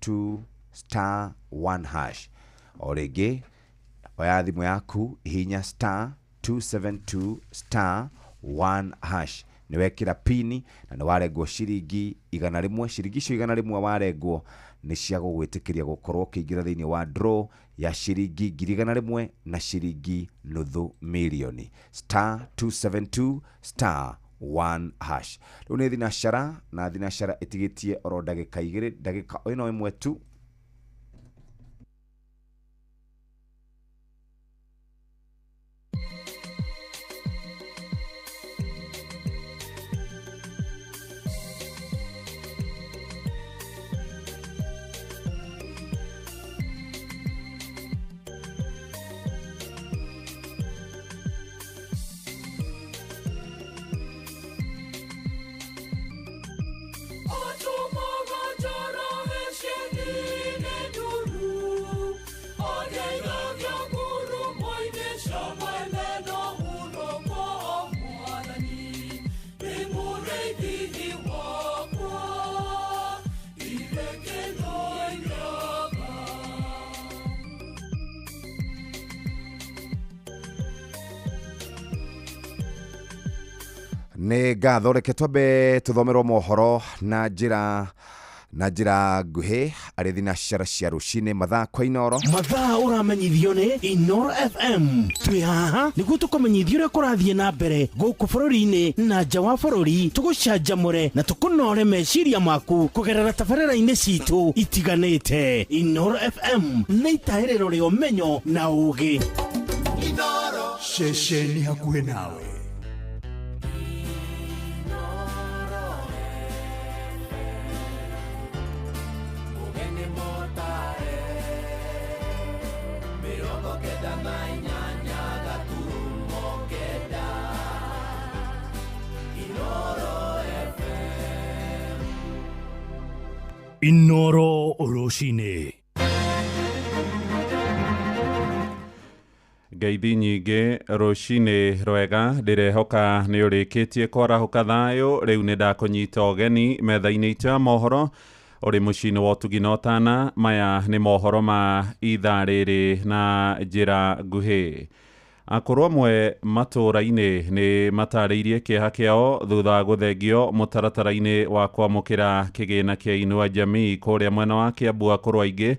272 star 1 hash. Orege oya thimu yaku hinya star 272 star 1 hash. Niwekira pini na niwaregwo shiringi 100, shiringi cio 100 waregwo ni cia gugwitikiria gukorwo kiingira thiini wa draw ya shiringi 100 na shiringi $500,000 star 272 star 1 hash. Riu ni thinashara na thinashara itigitie oro ndagika 2 ndagika ino imwe tu. Nĩ ngatho reke twambe tuthomerwo mohoro na njĩra nguhĩ arĩ thinashara cia rũcinĩ mathaa kwa Inoro. Mathaa ũramenyithio nĩ Inoro FM. Twĩ haha nĩguo tũkũmenyithia ũrĩa kũrathiĩ na mbere gũkũ bũrũri-inĩ na nja wa bũrũri, tũgũcanjamũre na tũkũnore meciria maku kũgerera tabarĩra-inĩ citũ itiganĩte. Inoro FM nĩ itaĩrĩro rĩa ũmenyo na ũũgĩ. Inoro ceceni hakuhĩ nawe. Inoro rũcinĩ. Ngeithi nyingĩ rũcinĩ rwega ndĩrehoka nĩ ũrĩkĩtie kwarahũka thayũ. Rĩu nĩ ndakũnyita ũgeni metha-inĩ itũ ya mohoro ũrĩ mũciĩ-inĩ wa ũtugi na ũtana. Maya nĩ mohoro ma ithaa rĩrĩ na njĩra nguhĩ. Akũrũ amwe matũũra-inĩ nĩ matarĩirie kĩeha kĩao thutha wa gũthengio mũtaratara-inĩ wa kwamũkĩra kĩgĩna kĩa Inua Jamii kũrĩa mwena wa Kiambu. Akũrũ aingĩ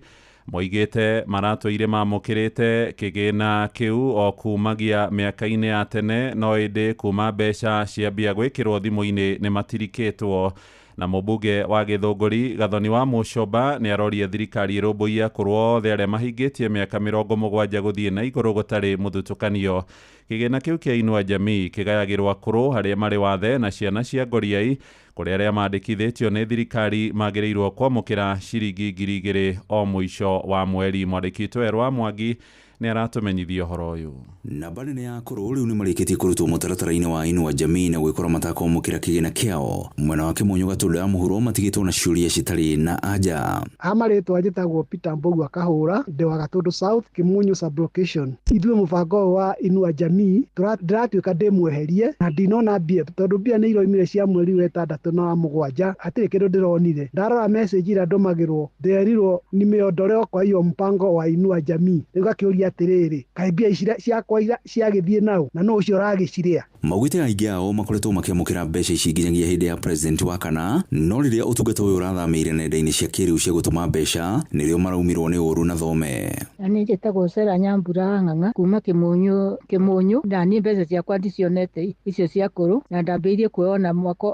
moigĩte maratũire mamũkĩrĩte kĩgĩna kĩu o kumagia mĩaka-inĩ ya tene, no ĩndĩ kuma mbeca ciambia gwĩkĩrwo thimũ-inĩ nĩ matirikĩtwo. Na mũmbunge wa Gĩthũngũri Gathoni wa Mũcomba nĩ aroria thirikari ĩrũmbũiye akũrũ othe arĩa mahingĩtie mĩaka 70 gũthiĩ na igũrũ gũtarĩ mũthutũkanio. Kĩgĩna kĩu kĩa Inua Jamii kĩgayagĩrwo akũrũ arĩa marĩ wathe na ciana cia ngoriai, kũrĩa arĩa mandĩkithĩtio nĩ thirikari magĩrĩirwo kwamũkĩra ciringi 2,000 o mũico wa mweri. Mwandĩki Werwa Mwangi nĩ aratũmenyithia ũhoro ũyũ. Namba nene ya akũrũ rĩu nĩ marĩkĩtie kũrutwo mũtaratara-inĩ wa Inua Jamii na gwĩkora matakwamũkĩra kĩgĩna kĩao. Mwena wa Kĩmũnyu Gatũndũ ya mũhuro matigĩtwo na ciũria citarĩ na anja. Amarĩtwa njĩtagwo Peter Mbogu Akahũra, ndĩ wa Gatũndũ South, Kĩmũnyu Sub-location. Ithuĩ mũbango wa Inua Jamii ndĩratuĩka ndĩmweherie na ndinona mbia, tondũ mbia nĩ iroimire cia mweri wa 6 na wa 7 hatirĩ kĩndũ ndĩronire. Ndarora message ĩrĩa ndũmagĩrwo nderirwo nimeondolewa kwa hiyo mpango wa Inua Jamii. Nĩgakĩũria atĩrĩrĩ, kaĩ mbia ciakwa ciagĩthiĩ nao na no ũcio ũragĩciria? Maugĩte aingĩ ao makoretwo makĩamũkĩra mbeca ici nginyagia hĩndĩ ya president wa kana, no rĩrĩa ũtungata ũyũ ũrathamĩire nenda-inĩ cia kĩrĩu cia gũtũma mbeca nĩrĩo maraumirwo nĩ ũru na thome. Nĩ njĩtagwo Sera Nyambura Ng'ang'a kuma Kĩmũnyu, na niĩ mbeca ciakwa ndicionete icio cia kũrũ, na ndambĩrĩirie kuona mwaka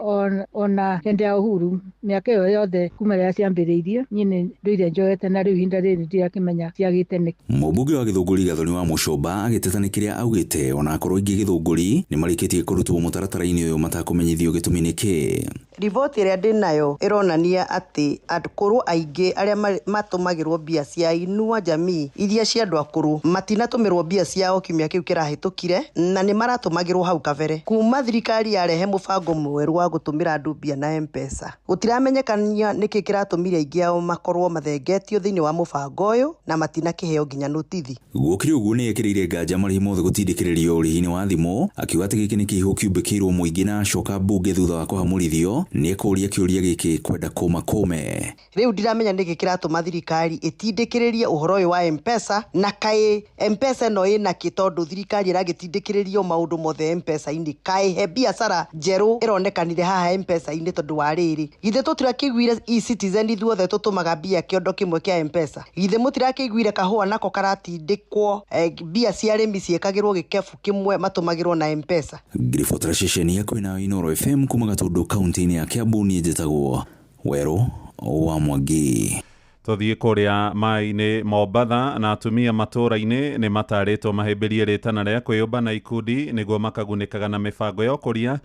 ona hĩndĩ ya Uhuru, mĩaka ĩyo yothe kuma rĩrĩa ciambĩrĩirie, niĩ nĩ ndũire njoete na rĩu ihinda rĩrĩ ndirakĩmenya ciagĩte nĩkĩ. Mũmbunge wa Gĩthũngũri Gathoni wa Mũcomba agĩteta nĩ kĩrĩa augĩte ona akorwo aingĩ Gĩthũngũri nĩ marĩkĩtie kũrutwo mũtaratara-inĩ ũyũ matakũmenyithio gĩtũmi nĩkĩ. Riboti ĩrĩa ndĩnayo ĩronania atĩ akũrũ aingĩ arĩa matũmagĩrwo mbia cia Inua Jamii iria cia andũ akũrũ matinatũmĩrwo mbia ciao kiumia kĩu kĩrahĩtũkire, na nĩ maratũmagĩrwo hau kabere. Kuma thirikari yarehe mũbango mwerũ wa gũtũmĩra andũ mbia na M-Pesa, gũtiramenyekania nĩkĩ kĩratũmire aingĩ ao makorwo mathengetio thĩinĩ wa mũbango ũyũ na matinakĩheo nginya notithi. Gũkĩrĩ ũguo nĩ ekĩrĩire nganja marĩhi mothe gũtindĩkĩrĩrio ũrĩhi-inĩ wa thimũ, akiuga atĩ gĩkĩ nĩ kĩihũ kĩumbĩkĩirwo mũingĩ na acoka mbunge thutha wa kũhamũrithio nĩ kũũria kĩũria gĩkĩ kwenda kũmakũme. Rĩu ndiramenya nĩkĩ kĩratũma thirikari ĩtindĩkĩrĩrie ũhoro ũyũ wa M-Pesa, na kaĩ M-Pesa ĩno ĩna kĩ tondũ thirikari ĩragĩtindĩkĩrĩrio maũndũ mothe M-Pesa-inĩ. Kaĩ he biacara njerũ ĩronekanire haha M-Pesa-inĩ tondũ wa rĩrĩ. Githĩ tũtirakĩiguire e-Citizen ithuothe tũtũmaga mbia kĩondo kĩmwe kĩa M-Pesa. Githĩ mũtirakĩiguire kahũa nako karatindĩkwo mbia cia arĩmi ciĩkagĩrwo gĩkebũ kĩmwe matũmagĩrwo na M-Pesa. Ngiribotera ceceni ya kwĩna Inooro FM kuma Gatundu kaunti-inĩ ya Kiambu, niĩ njĩtagwo Werũ wa Mwangi. Tuthiĩ kũrĩa maĩ-inĩ Mombatha na atumia matũũra-inĩ nĩ matarĩtwo mahĩmbĩrie rĩtana rĩa kwĩyũmba na ikundi nĩguo makagunĩkaga na mĩbango ya ũkũria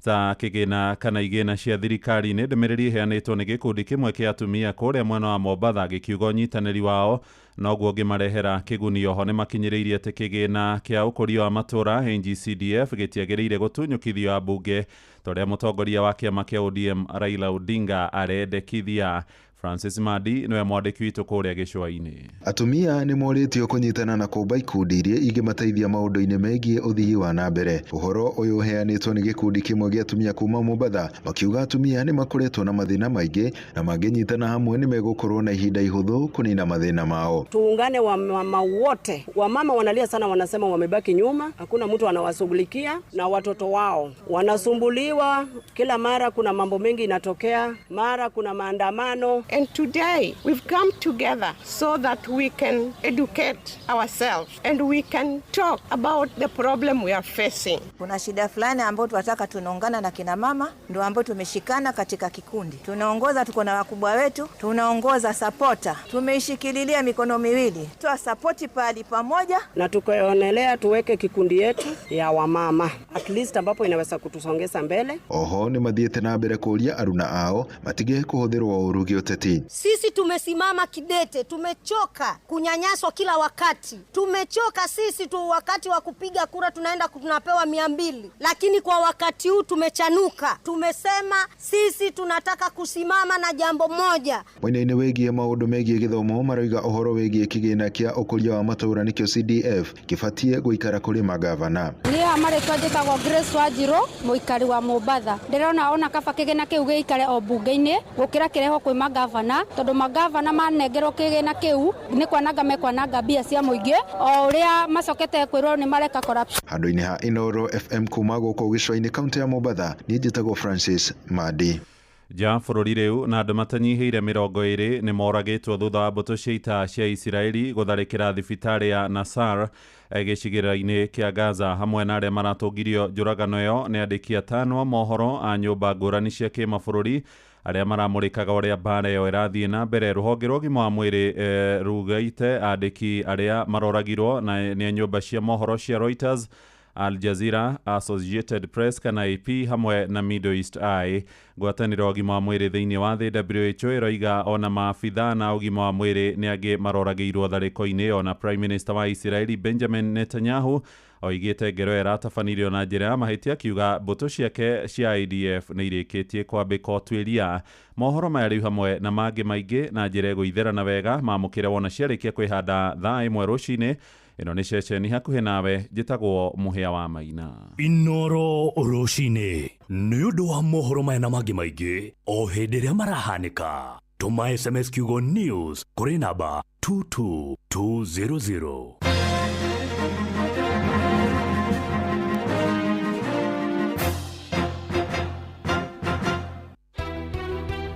ta kĩgĩna kana igĩna cia thirikari-inĩ. Ndũmĩrĩri ĩheanĩtwo nĩ gĩkundi kĩmwe kĩa atumia kũrĩa mwena wa Mombatha gĩkiuga ũnyitanĩri wao noguo ũngĩmarehera kĩguni. Oho nĩ makinyĩrĩirie atĩ kĩgĩna kĩa ũkũria wa matũũra NG-CDF gĩtiagĩrĩire gũtunyũkithio ambunge torĩa mũtongoria wa kĩama kĩa ODM Raila Odinga arendekithia. Francis Madi nĩwe mwandĩki witũ kũrĩa gĩcũa-inĩ. Atumia nĩ morĩtio kũnyitana na kũmba ikundi iria ingĩmateithia maũndũ-inĩ megiĩ ũthii wa na mbere. Ũhoro ũyũ ũheanĩtwo nĩ gĩkundi kĩmwe gĩa atumia kuma Mombatha, makiuga atumia nĩ makoretwo na mathĩna maingĩ na mangĩnyitana hamwe nĩ megũkorwo na ihinda ihũthũ kũnina mathĩna mao. Tuungane wamama wote. Wamama wanalia sana, wanasema wamebaki nyuma, hakuna mtu anawashughulikia na watoto wao wanasumbuliwa kila mara. Kuna mambo mengi inatokea, mara kuna maandamano. And today we've come together so that we can educate ourselves and we can talk about the problem we are facing. Kuna shida fulani ambayo tunataka tunaungana na kina mama, ndio ambao tumeshikana katika kikundi. Tunaongoza, tuko na wakubwa wetu, tunaongoza supporter. Tumeishikililia mikono miwili. Toa support pali pamoja na tukaonelea tuweke kikundi yetu ya wamama at least ambapo inaweza kutusongeza mbele. Oho nĩ mathiĩte na mbere kũria aruna ao matige kũhũthĩrwo ũrugi ũteti. Sisi tumesimama kidete, tumechoka kunyanyaswa kila wakati. Tumechoka sisi tu, wakati wa kupiga kura tunaenda tunapewa 200, lakini kwa wakati huu tumechanuka. Tumesema sisi tunataka kusimama na jambo moja. Mwena-inĩ wĩgiĩ maũndũ megiĩ gĩthomo marauga ũhoro wĩgiĩ kĩgĩna kĩa ũkũria wa matũũra nĩkĩo CDF kĩbatiĩ gũikara kũrĩ magavana. Niĩ amarĩtwo njĩtagwo Grace Wanjirũ, mũikari wa Mombatha. Ndĩrona ona kaba kĩgĩna kĩu gĩikare o mbunge-inĩ gũkĩra kĩreho kwĩ magavana, tondũ magavana manengerwo kĩgĩna kĩu nĩ kwananga mekwananga mbia cia mũingĩ o ũrĩa macokete kwĩrwo nĩ mareka corruption. Handũ-inĩ ha Inooro FM kuma gũkũ gĩcũa-inĩ kaunti ya Mombatha, niĩ njĩtagwo Francis Madi. Ja bũrũri rĩu na andũ matanyihĩire 20 nĩ moragĩtwo thutha wa mbũtũ cia ita cia Isiraeli gũtharĩkĩra thibitarĩ ya Nasar gĩcigĩrĩra-inĩ kĩa Gaza. Hamwe na arĩa maratũngirio njũragano ĩyo nĩ andĩki atano mohoro a nyũmba ngũrani cia kĩmabũrũri arĩa maramũrĩkaga ũrĩa mbara ĩyo ĩrathiĩ na mbere. Rũhonge rwa ũgima wa mwĩrĩ rugaite andĩki arĩa maroragirwo na nĩ nyũmba cia mohoro cia Reuters, Al Jazeera, Associated Press kana AP hamwe na Middle East Eye. Ngwatanĩro ya ũgima wa mwĩrĩ thĩinĩ wa thĩ WHO ĩroiga ona maabitha na ũgima wa mwĩrĩ nĩ angĩ maroragĩirwo tharĩko-inĩ. Ona Prime Minister wa Isiraeli Benjamin Netanyahu oigĩte ngero ĩratabanirio na njĩra ya mahĩtia, akiuga mbũtũ ciake cia IDF nĩ irĩkĩtie kwambĩka ũtuĩria. Mohoro maya rĩu hamwe na mangĩ maingĩ na njĩra ĩgũitherana wega mamũkĩre wona ciarĩkia kwĩhanda thaa ĩmwe rũcinĩ. Ĩno nĩ ceceni hakuhĩ nawe, njĩtagwo Mũhĩa wa Maina. Inooro rũcinĩ nĩ ũndũ wa mohoro maya na mangĩ maingĩ o hĩndĩ ĩrĩa marahanĩka. Tũma SMS kiugo news kũrĩ namba 22200.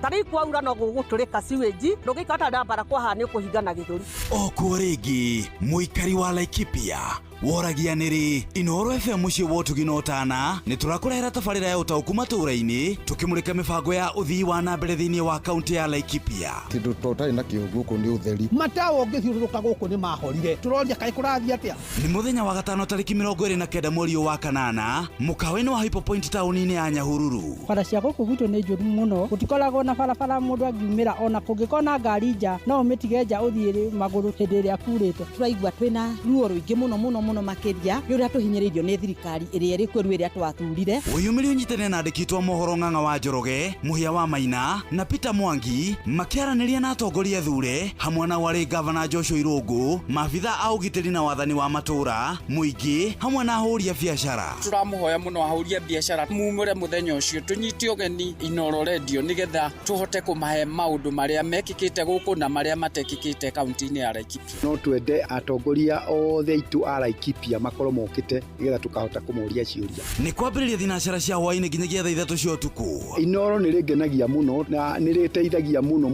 Tari kwaura no gũgũtũrĩka siweji ndũgĩkata ndambara kwahana ũkũhingana gĩthũri. Okuo rĩngĩ mũikari wa Laikipia woragia nĩrĩ Inooro FM mũciĩ wa ũtugi na ũtana nĩ tũrakũrehera tabarĩra ya ũtaũku matũũra-inĩ tũkĩmũrĩka mĩbango ya ũthii wa na mbere thĩinĩ wa kaunti ya Laikipia. Kĩndũ tũtarĩ na kĩo gũkũ nĩ ũtheri. Matawa ũngĩthiũrũrũka gũkũ nĩ mahorire. Tũroria kaĩ kũrathiĩ atĩa? Nĩ mũthenya wa gatano tarĩki 29 mweri wa kanana mũkawa-inĩ wa Hypo Point taũni-inĩ ya Nyahururu. Bara cia gũkũ gwitũ nĩ njũru mũno, gũtikoragwo na barabara mũndũ angiumĩra, ona kũngĩkorwo na ngari nja no ũmĩtige nja ũthiĩ magũrũ hĩndĩ ĩrĩa kurĩte. Turaigua twĩna ruo rũingĩ mũno muno makiria ri uria tuhinyiririo ni thirikari iria iri kweru iria twathurire. Uyumiri unyitene na andikitwo mohoro Ng'ang'a wa Njoroge, Muhia wa Maina na Peter Mwangi makiaraniria na atongoria thure hamwe na wari Gavana Joshua Irungu, maabitha a ugitiri na wathani wa matura, muingi hamwe na ahuri a biashara. Turamuhoya muno ahuri a biashara mumure muthenya ucio tunyiti ugeni Inoro Radio nigetha tuhote kumahe maundu maria mekikite guku na maria matekikite kaunti-ini ya Laikipia. No twende atongoria othe itu a Laikipia makorwo mokite nigetha tukahota kumuria ciuria. Ni kwambiriria thinacara cia hwaini nginyagia thaa 3 cia utuku. Inoro ni rigenagia muno na ni riteithagia muno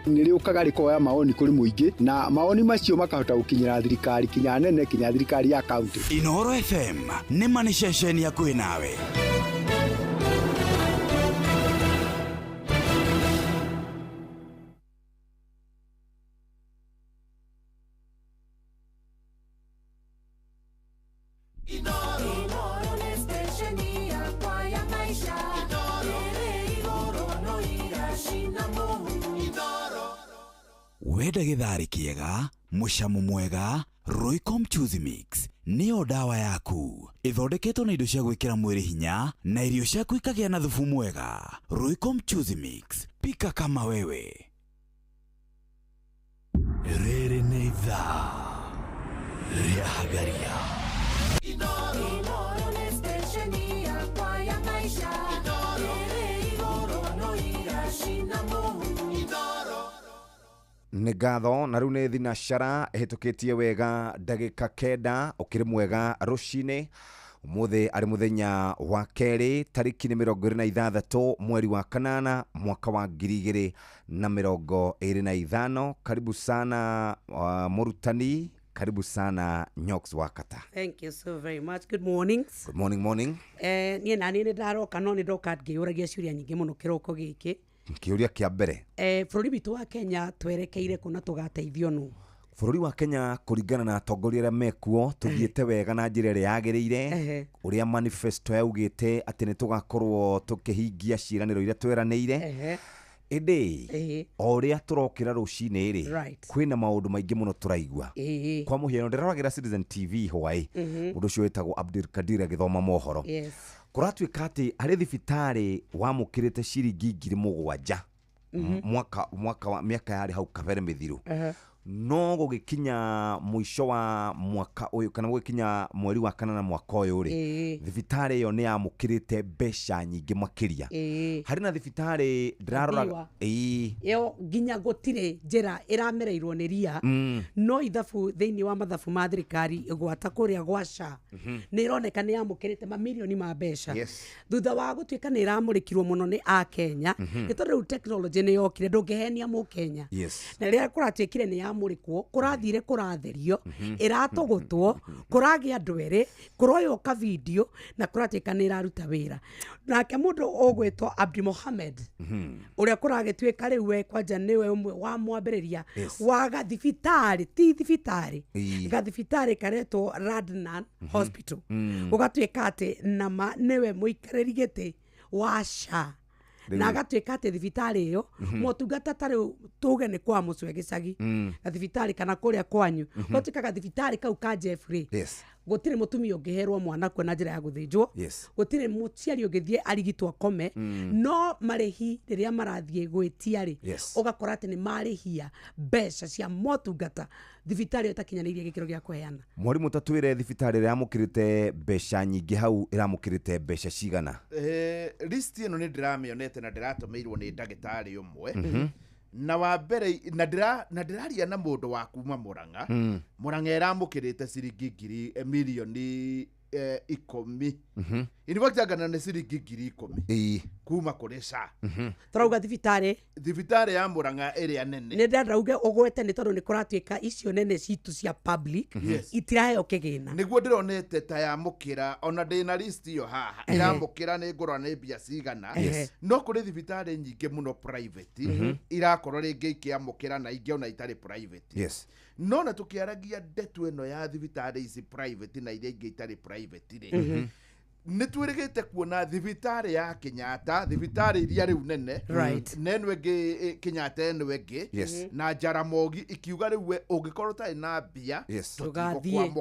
ni riukaga rikoya maoni kuri muingi na maoni macio makahota gukinyira thirikari kinya nene kinya thirikari ya county. Inoro FM ni mani ceceni ya kwi nawe. Wenda githari kiega, mucamo mwega, Royco Mchuzi Mix niyo dawa yaku. Ithondeketwo na indo cia gwikira mwiri hinya na irio ciaku ikagia na thufu mwega. Royco Mchuzi Mix, pika kama wewe. Rere ni dha ria hagaria. Inoro ni stesheni yakwa ya maisha. Rere igoro no igashina mungu. Nĩ ngatho na rĩu nĩ thinacara ĩhĩtũkĩtie wega ndagĩka kenda ũkĩrĩ mwega rũcinĩ. Ũmũthĩ arĩ mũthenya wa kerĩ tarĩki nĩ 26 mweri wa kanana mwaka wa 2025. Karibu sana Murutani, karibu sana Nyox Wakata. Thank you so very much. Good mornings. Good morning. Niĩ nani nĩ ndaroka no nĩ ndoka ngĩũragia ciũria nyingĩ mũno kĩroko gĩkĩ. Kĩũria kĩa mbere. Bũrũri witũ wa Kenya twerekeire kuna tũgateithio nũ? Bũrũri wa Kenya kũringana na atongoria arĩa mekuo tũthiĩte wega na njĩra ĩrĩa yagĩrĩire. Ũrĩa manifesto yaugĩte atĩ nĩ tũgakorwo tũkĩhingia ciĩranĩro iria tweranĩire. Ĩndĩ o ũrĩa tũrokĩra rũcinĩ rĩ kwĩna maũndũ maingĩ mũno tũraigua. Kwa mũhiano ndĩroragĩra Citizen TV hwaĩ mũndũ ũcio wĩtagwo Abdulkadir agĩthoma mohoro. Kũratuĩka atĩ harĩ thibitarĩ wamũkĩrĩte ciringi 7,000 mwaka wa mĩaka yarĩ hau kabere mĩthiru. No gũgĩkinya mũico wa mwaka ũyũ kana gũgĩkinya mweri wa kanana mwaka ũyũ rĩ thibitarĩ ĩyo nĩ yamũkĩrĩte mbeca nyingĩ makĩria. Harĩ na thibitarĩ ndĩrarora yo nginya gũtirĩ njĩra ĩramereirwo nĩ ria no ithabu thĩinĩ wa mathabu ma thirikari gwata kũrĩa gwa SHA nĩ ĩroneka nĩ yamũkĩrĩte mamirioni ma mbeca thutha wa gũtuĩka nĩ ĩramũrĩkirwo mũno nĩ a Kenya. Nĩ tondũ rĩu tekinoronjĩ nĩ yokire ndũngĩhenia mũkenya na rĩrĩa kũratuĩkire nĩ yamũrĩkwo kũrathire kũratherio ĩratũgũtwo kũragĩa andũ erĩ kũroyoka video na kũratuĩka nĩ ĩraruta wĩra. Nake mũndũ ũgwĩtwo Abdi Mohamed ũrĩa kũragĩtuĩka rĩu we kwanja nĩwe ũmwe wa mwambĩrĩria wa gathibitarĩ ti thibitarĩ gathibitarĩ karetwo Radnan Hospital ũgatuĩka atĩ nama nĩwe mũikarĩri gĩtĩ wa SHA na agatuĩka atĩ thibitarĩ ĩyo motungata tarĩ tuge nĩ kwa mũcwe gĩcagi gathibitarĩ kana kũrĩa kwanyu gũtuĩka gathibitarĩ kau ka Jeffrey gũtirĩ mũtumia ũngĩherwo mwana kuo na njĩra ya gũthĩnjwo gũtirĩ mũciari ũngĩthiĩ arigitwo akome no marĩhi rĩrĩa marathiĩ gwĩtia rĩ ũgakora atĩ nĩ marĩhia mbeca cia motungata thibitarĩ ĩtakinyanĩirie gĩkĩro gĩa kũheana. Mwarimũ tatwĩre thibitarĩ ĩrĩa yamũkĩrĩte mbeca nyingĩ hau ĩramũkĩrĩte mbeca cigana? List ĩno nĩ ndĩramĩonete na ndĩratũmĩirwo nĩ ndagĩtarĩ ũmwe na wa mbere na ndĩraria na mũndũ wa kuma Mũrang'a. Mũrang'a ĩramũkĩrĩte ciringi milioni 10. Inibakti agana nĩ ciringi 10,000 kuma kũrĩ SHA. Tũrauga thibitarĩ ya Mũrang'a ĩrĩa nene. Nĩ ndarauga ũgwete nĩ tondũ nĩ kũratuĩka icio nene citũ cia public itiraheo kĩgĩna. Nĩguo ndĩronete ta yamũkĩra ona ndĩna list iyo haha iramũkĩra nĩ ngũrwa nĩ mbia cigana no kũrĩ thibitarĩ nyingĩ mũno private irakorwo rĩngĩ ikĩamũkĩra na ingĩ ona itarĩ private. No na tũkĩaragia ndeto ĩno ya thibitarĩ ici private na iria ingĩ itarĩ private rĩ nitwirigite kuona thibitari ya Kenyatta, thibitari iria riu nene neno enge Kenyatta eno enge na Jaramogi ikiuga riu ungikorwo tari na mbia tugathie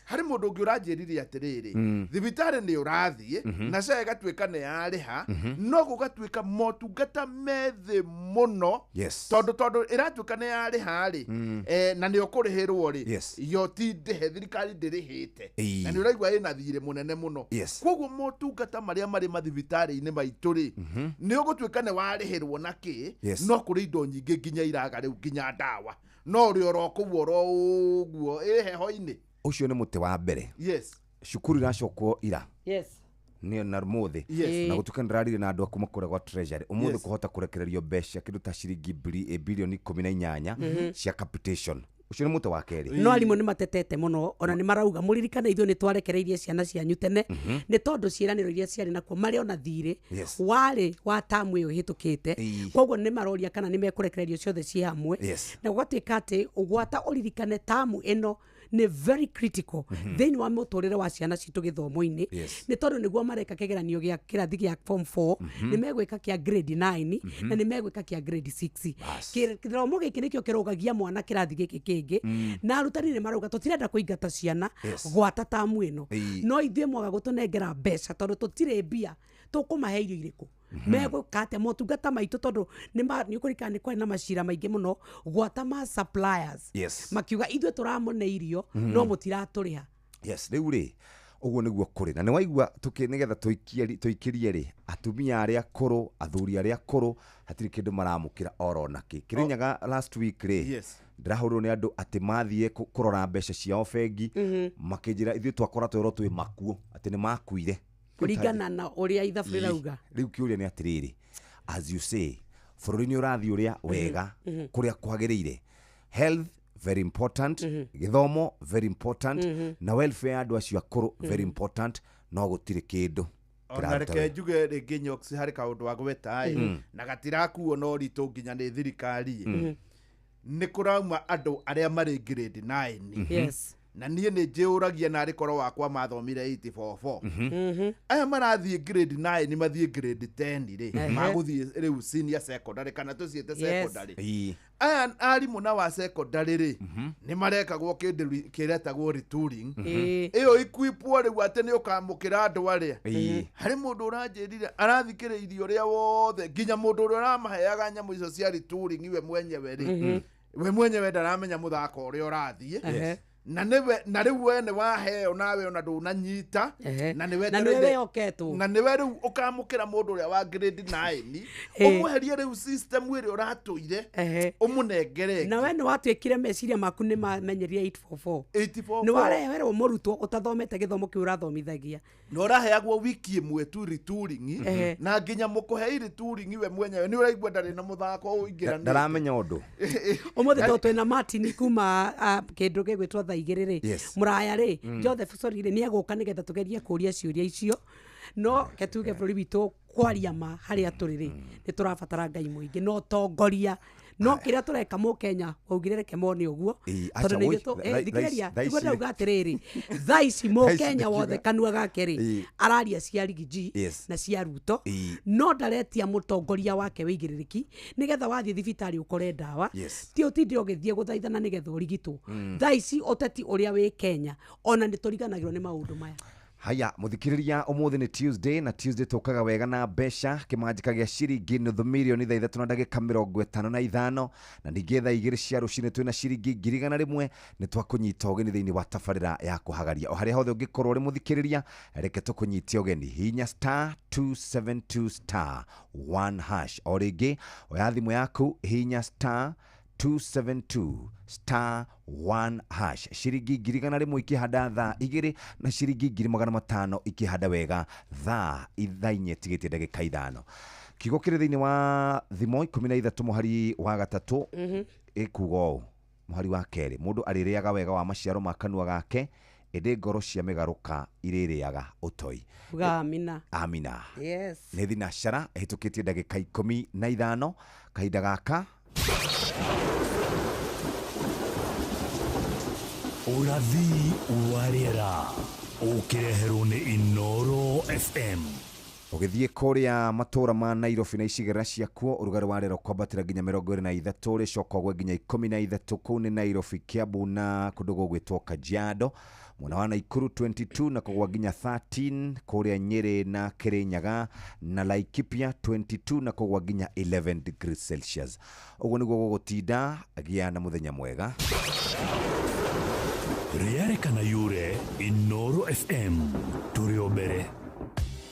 hari mundu ungi uranjirire atiriri thibitari ni urathie na cia igatwika ni yariha no gugatwika motungata methe muno tondu iratwika ni yariha ri na ni ukurihirwo ri yo ti ndihe thirikari ndirihite na ni uraigwa ina thire munene muno koguo motungata maria mari mathibitari-ini maitu ri ni ugutwika ni warihirwo na ki no kuri indo nyingi nginya iraga riu nginya ndawa no ri orokuo uguo heho-ini ucio ni muti wa mbere cukuru iracokwo ira ni na muthi na gutuka ndirarire na andu akuma kure gwa treasury umuthi kuhota kurekererio mbeca kindu ta ciringi bilioni 18 cia capitation ucio ni muti wa keri no arimu ni matetete muno ona ni marauga muririkana ithu ni twarekereirie ciana cianyu tene ni tondu ciiraniro iria ciari nakuo mari ona thire wari wa tamu iyo hitukite koguo ni maroria kana ni mekurekererio ciothe ci hamwe na gwatuika ati ugwata uririkane tamu ino ni very critical then wa muturire wa ciana citu githomo-ini ni tondu niguo mareka kigeranio gia kirathi gia form 4 ni megwika kia grade 9 na ni megwika kia grade 6 kithomo giki nikio kirogagia mwana kirathi giki kingi na arutani ni marauga tutirenda kuingata ciana gwata tamu ino no ithie mwaga gutunengera mbeca tondu tutire mbia tukumahe irio iriku megukate motungata maitu tondu ni kurikana ni kwari na macira maingi muno gwata ma suppliers makiuga ithwe turamone irio no mutiraturiha riu ri uguo niguo kuri na ni waigua nigetha tuikirie ri atumia aria akuru athuri aria akuru hatiri kindu maramukira oro naki kirinyaga last week ri ndirahurwo ni andu ati mathie kurora mbeca ciao bengi makinjira ithwe twakora twero twi makuo ati ni makuire kuringana na uria ithabu rirauga riu kiuria ni atiriri as you say bururi-ini urathi uria wega kuria kwagirire health very important githomo very important na welfare andu acio akuru very important no gutire kindu ona reke njuge ringi nyoksi hari kaundu wa gweta na gatirakuo no ritu nginya ni thirikari ni kurauma andu aria mari grade 9 na niĩ nĩ njĩũragia na rĩkorwo wakwa mathomire 844 aya marathiĩ grade 9 mathiĩ grade 10 rĩ magũthiĩ rĩu senior secondary kana tũciĩte secondary aya arimũ na wa secondary rĩ nĩ marekagwo kĩndũ kĩretagwo retooling ĩyo equipwo rĩu atĩ nĩ ũkamũkĩra andũ arĩa harĩ mũndũ ũranjĩrire arathikĩrĩirie ũrĩa wothe nginya mũndũ ũrĩa ũramaheaga nyamũ icio cia retooling we mwenyewe rĩ we mwenyewe ndaramenya mũthako ũrĩa ũrathiĩ na riu we ni waheo nawe ona ndunanyita na niwe oketwo na niwe riu ukamukira mundu uria wa grade 9 umweherie riu system iri uratuire umunengere na we ni watwikire meciria maku ni mamenyeria 844 ni wareherwo murutwo utathomete githomo kiu urathomithagia no uraheagwo wiki imwe tu retooling na nginya mukuhe retooling we mwenyewe ni uraigua ndari na muthako uingirani ndaramenya undu umuthi to twina Martin kuma kindu gigwitwo igiriri muraya ri Joseph Sorire ni agoka nigetha tugerie kuria ciuria icio no ketuge bururi witu kwaria ma haria turiri ni turabatara ngai muingi no tongoria no kiria tureka mu Kenya waugirire kemoni uguo tondu ni gitu thikiriria igwe ndauga atiriri thaici mu Kenya wothe kanua gake ri araria cia rigiji na cia Ruto no ndaretia mutongoria wake wigiririki nigetha wathie thibitari ukore ndawa ti utinde ugithie guthaithana nigetha urigitwo thaici uteti uria wi Kenya ona ni turiganagirwo ni maundu maya haya muthikiriria umuthi ni Tuesday na Tuesday tukaga wega na mbeca kimanjika gia ciringi nuthu mirioni thaa 3 na ndagika 55 na ningetha igiri cia rucine twina ciringi 100 ni twakunyita ugeni thiini wa tabarira ya kuhagaria o haria hothe ungikorwo ri muthikiriria reke tukunyitia ugeni hinya star 272 star 1 hash o ringi oya thimu yaku hinya star 272 star 1 hash ciringi 100 ikihanda thaa 2 na ciringi 500 ikihanda wega thaa 4 tigitie ndagika 5 kigo kiri thiini wa thimo 13 muhari wa gatatu ikugo muhari wa keri mundu aririaga wega wa maciaro makanua gake ende ngoro cia migaruka iririaga utoi amina amina yes ni thina shara hitukitie ndagika 15 kahinda gaka Urathi wa rĩera ukireherwo nĩ Inoro FM. Ugithie kuria matura ma Nairobi na icigera ciakuo urugari wa rero kwambatira nginya 23 ricoka gwe nginya 13 kuu ni Nairobi, Kiambu na kundu gwitwo Kajiado. Mwena wa Nakuru 22 na kugwa nginya 13 kuria Nyeri na Kirinyaga, na Laikipia 22 na kugwa nginya 11 degrees Celsius. Uguo niguo gugutinda agia na muthenya mwega. Rĩarĩkana yure Inoro FM tũrĩ o mbere.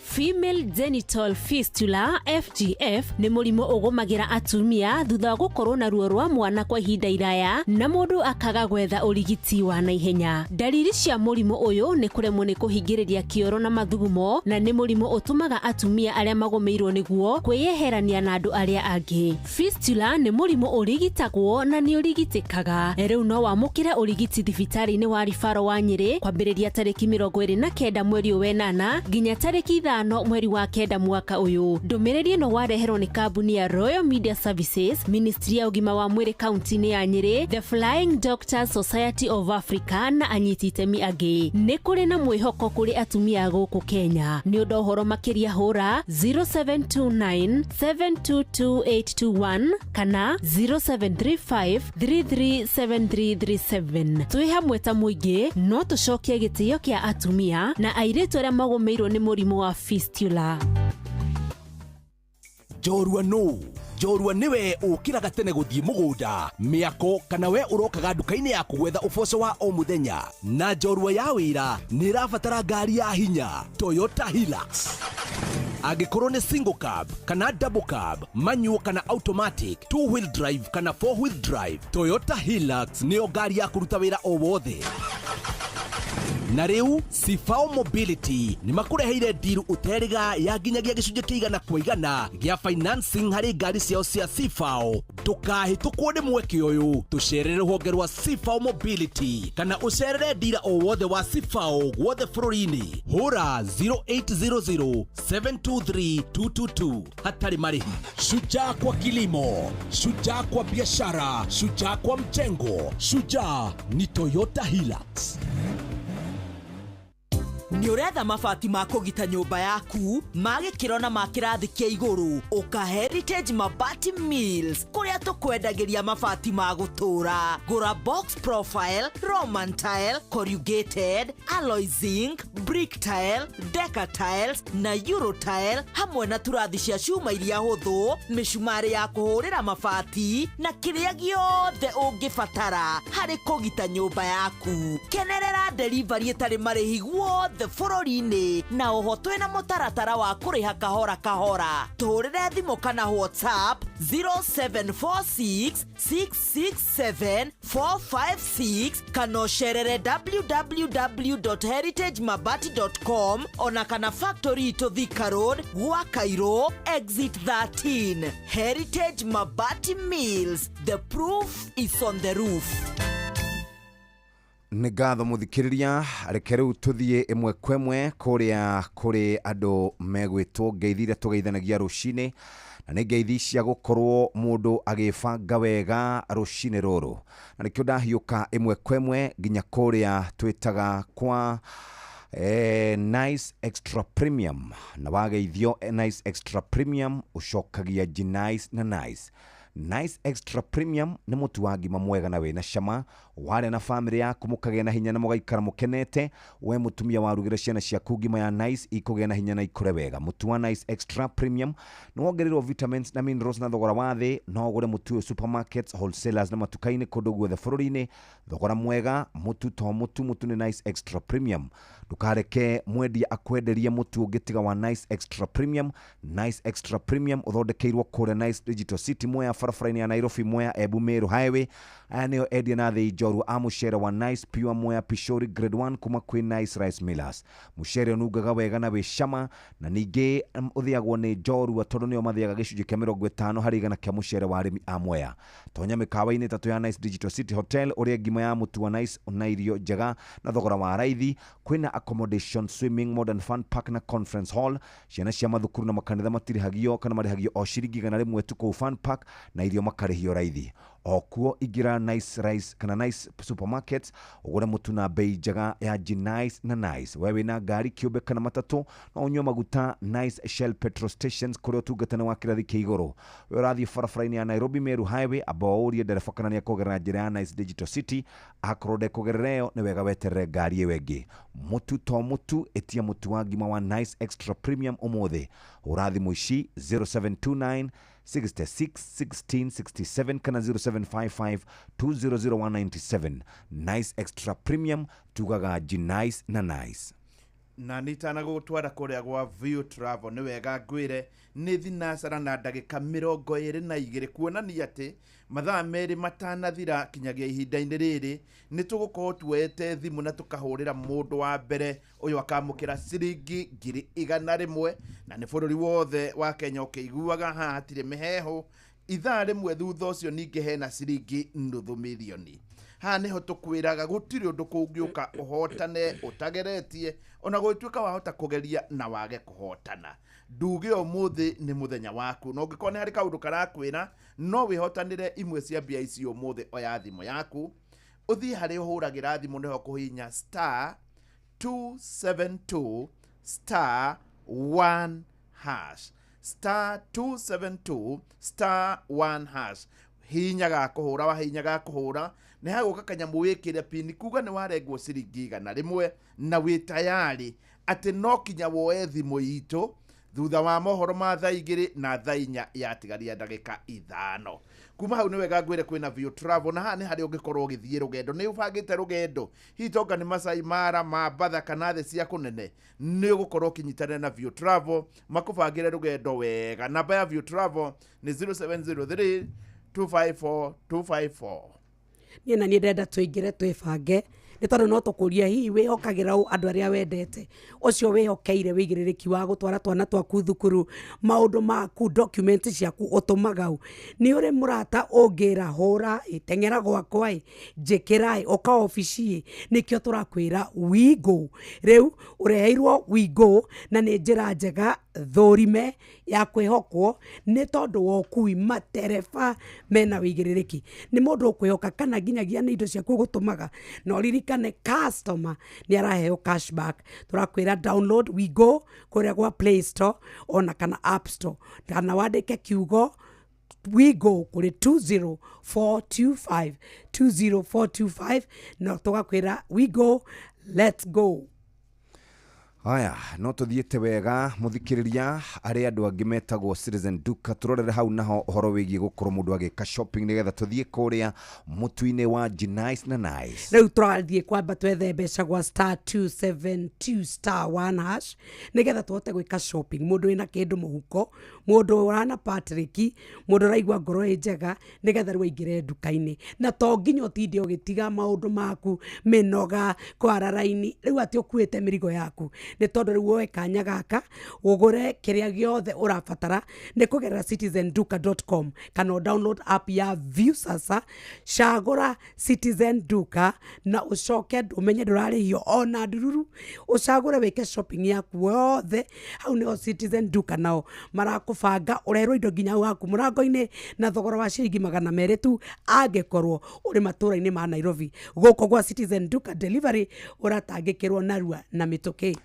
Female genital fistula FGF nĩ mũrimũ ũgũmagĩra atumia thutha wa gũkorwo na ruo rwa mwana kwa ihinda iraya na mũndũ akaga gwetha ũrigiti wa naihenya. Dalili cia mũrimũ ũyũ nĩ kũremwo nĩ kũhingĩrĩria kĩoro na mathugumo, na nĩ mũrimũ ũtũmaga atumia arĩa magũmĩirwo nĩguo kwĩyeherania na andũ arĩa angĩ. Fistula nĩ mũrimũ ũrigitagwo na nĩ ũrigitĩkaga. Rĩu no wamũkĩre ũrigiti thibitarĩ-inĩ wa Rifaro wa Nyeri kwambĩrĩria tarĩki 29 mweri wa 8 nginya tarĩki 5 mweri wa 9 mwaka uyu. Ndũmĩrĩri ĩno wareherwo nĩ kambuni ya Royal Media Services, Ministry ya ũgima wa mwĩrĩ kaunti-inĩ ya Nyeri, The Flying Doctors Society of Africa na anyiti itemi angĩ. Nĩ kũrĩ na mwĩhoko kũrĩ atumia gũkũ Kenya. Nĩ ũndũ ũhoro makĩria hũra 0729 722 kana 0735 337337. Twĩ hamwe ta mũingĩ no tũcokie gĩtĩo kĩa atumia na airĩtu arĩa magũmĩirwo nĩ mũrimũ wa fistula. Jorua no. Jorua niwe ukiraga tene guthie mugunda miako kana we urokaga nduka-inĩ yaku gwetha uboco wa o muthenya, na jorua ya wira ni rabatara ngari ya hinya Toyota Hilux. Agikorwo ni single cab kana double cab, manual kana automatic, 2-wheel drive kana 4-wheel drive, Toyota Hilux nĩyo ngari ya kuruta wira o wothe. Na riu Sifao Mobility ni makureheire deal uteriga ya nginyagia gicunjĩ kĩigana kwa igana gĩa financing hari ngari ciao cia Sifao. Ndũkahĩtũkwo nĩ mweke ũyũ, tũcerere rũhonge rwa Sifao Mobility kana ũcerere dealer o wothe wa Sifao gwothe bũrũri-inĩ. Hũra 0800 723 222 hatarĩ marĩhi. Shujaa kwa kilimo, shujaa kwa biashara, shujaa kwa mjengo, shujaa ni Toyota Hilux. Nĩ ũretha mabati ma kũgita nyũmba yaku ma gĩkĩro na ma kĩrathi kĩa igũrũ, ũka Heritage Mabati Mills kũrĩa tũkwendagĩria mabati ma gũtũũra. Gũra box profile, Roman tile, corrugated, alloy zinc, brick tile, decker tiles na euro tile, hamwe na turathi cia cuma iria hũthũ, mĩcumarĩ ya kũhũrĩra mabati na kĩrĩa gĩothe ũngĩbatara harĩ kũgita nyũmba yaku. Kenerera delivery ĩtarĩ marĩhi guothe bũrũri-inĩ, na oho twĩna mũtaratara wa kũrĩha kahora kahora. Tũhũrĩre thimũ kana WhatsApp 0746 667 456 kana ũcerere www.heritagemabati.com ona kana factory to Thika Road gwa Cairo exit 13. Heritage Mabati Mills, the proof is on the roof. Nĩ ngatho muthikiriria, reke rĩu tũthiĩ ĩmwe kwa ĩmwe kũrĩa kũrĩ andũ megwĩtwo ngeithi iria tũgeithanagia rũcinĩ, na nĩ ngeithi cia gũkorwo mũndũ agĩbanga wega rũcinĩ rũrũ. Na nĩkĩo ndahiũka ĩmwe kwa ĩmwe nginya kũrĩa twĩtaga kwa Nice Extra Premium, na wageithio Nice Extra Premium ũcokagia Nice na Nice. Nice Extra Premium nĩ mũtu wa ngima mwega na wĩna cama, wale na family yaku mũkagĩa na hinya na mũgaikara mũkenete. We mũtumia warugĩra ciana ciaku ngima ya Nice ikũgĩa na hinya na ikũre wega. Mũtu wa Nice Extra Premium nĩ wongererwo vitamins na minerals na thogora wa thĩ. No ũgũre mũtu supermarkets, wholesalers na matuka-inĩ kũndũ guothe bũrũri-inĩ. Thogora mwega, mũtu to mũtu nĩ Nice Extra Premium. Ndukareke mwendia akwenderie mũtu ũngĩtiga wa Nice Extra Premium. Nice Extra Premium ũthondekeirwo kũrĩa Nice Digital City Mwea, barabara-inĩ ya Nairobi Mwea Embu Meru Highway. Aya nĩyo endia na thĩ njorua a mũcere wa Nice Pure Mwea Pishori Grade 1 kuma kwĩ Nice Rice Millers. Mũcere ũnungaga wega na wĩ cama, na ningĩ ũthĩagwo nĩ njorua tondũ nĩo mathĩaga gĩcunjĩ kĩa 50 harĩ igana kĩa mũcere wa arĩmi a Mwea. Tonya mĩkawa-inĩ tatũ ya Nice Digital City Hotel ũrĩa ngima ya mũtu wa Nice na irio njega na thogora wa raithi. Kwĩna accommodation, swimming, modern fun park na conference hall. Ciana cia mathukuru na makanitha matirĩhagio kana marĩhagio o ciringi 100 tu kũu fun park, na irio makarĩhio raithi. Okuo igira Nice Rice kana Nice Supermarkets ugure mutu na bei njega ya Nice na Nice. Wewe na ngari kĩũmbe kana matatu no unyue maguta Nice Shell petrol stations kũrĩa ũtungata wa kĩrathi kĩa igũrũ. We ũrathiĩ barabara-inĩ ya Nairobi Meru Highway ambao ũrie ndereba kana nĩ akũgerera njĩra ya Nice Digital City akorwo ndekũgerera ĩyo nĩ wega weterere ngari ĩyo ĩngĩ. Mutu to mutu etia mutu wa ngima wa Nice Extra Premium ũmũthĩ. Ũrathi mũici 0729 66 16 67 kana 0755 200197. Nice Extra Premium tugaga Nice na Nice. Na nitana gutwara kuria gwa View Travel ni wega ngwire ni thinacara na ndagika 22 kuonania ati mathaa meri matanathira kinyagia ihinda-inĩ rĩrĩ ni tugukorwo tuete thimu na tukahurira mundu wa mbere uyu akamukira ciringi 100,000 na ni bũrũri wothe wa Kenya ukiguaga haha hatirĩ miheho. Ithaa rĩmwe thutha ũcio ningĩ hena ciringi 500,000. Ha niho tukwiraga gutiri undu kungiuka uhotane utageretie ona gwituika wahota kugeria na wage kuhotana. Nduge umuthi ni muthenya waku no ngikone hari kaundu karakwira no wihotanire imwe cia mbia ici umuthi oya thimu yaku uthi hari uhuragira thimu niho kuhinya *272*1# *272*1# hinyaga kuhura wa hinyaga kuhura ni haguka kanyamu wikire pini kuga ni waregwo ciringi 100 na wi tayari ati no kinya woe thimu itu thutha wa mohoro ma thaa 2 na thaa 4 yatigaria ndagika 5. Kuma hau ni wega ngwire kwina View Travel na haha ni hari ungikorwo githie rugendo ni ubangite rugendo hitonga ni Masai Mara Mambatha kana the cia kunene ni ugukorwo kinyitana na View Travel makubangire rugendo wega. Namba ya View Travel ni 0703 254 254. Niĩ na niĩ ndenda tũingĩre twĩbange nĩ tondũ no tũkũria hihi wĩhokagĩra andũ arĩa wendete ũcio wĩhokeire wĩigĩrĩrĩki wa gũtwara twana twaku thukuru maũndũ maku document ciaku ũtũmaga u nĩ ũrĩ mũrata ũngĩra hũra teng'era gwakwa njĩkĩra oka ofici nĩkĩo tũrakwĩra we go. Rĩu ũreheirwo we go na nĩ njĩra njega thũrime ya kwĩhokwo nĩ tondũ wa ũkui matereba mena wĩigĩrĩrĩki. Nĩ mũndũ ũkwĩhoka kana nginyagia nĩ indo ciaku gũtũmaga no ririkane customer nĩ araheo cashback. Tũrakwĩra download we go kũrĩa gwa Play Store ona kana App Store kana wandĩke kiugo we go kuri 20425 no tugakwira we go let's go. Aya no tuthiete wega muthikiriria ari andu angi metagwo Citizen Duka turorere hau naho horo wigie gukorwo mundu agika shopping nigetha tuthie kuria mutu-ini wa Nice na Nice. Riu turathie kwamba twethe mbeca gwa *272*1# nigetha tuhote gwika shopping. Mundu wina kindu muhuko, mundu urana Patrick, mundu raigwa ngoro njega nigetha rĩu aingĩre nduka-inĩ na to nginya ũtinde ũgĩtiga maundu maku minoga kwara raini rĩu ati ũkuĩte mĩrigo yaku nĩ tondũ rĩu woe kanya gaka ũgũre kĩrĩa gĩothe ũrabatara nĩ kũgerera citizenduka.com kana download app ya View sasa cagũra Citizen Duka na ũcoke ũmenye ndũrarĩhio ona ndururu ũcagũre wĩke shopping yaku yothe hau nĩho Citizen Duka nao marakũbanga ũrerwo indo nginya waku mũrango-inĩ na thogora wa ciringi 200 tu angĩkorwo ũrĩ matũra-inĩ ma Nairobi. Gũkũ gwa Citizen Duka delivery ũratangĩkĩrwo narua na mĩtũkĩ.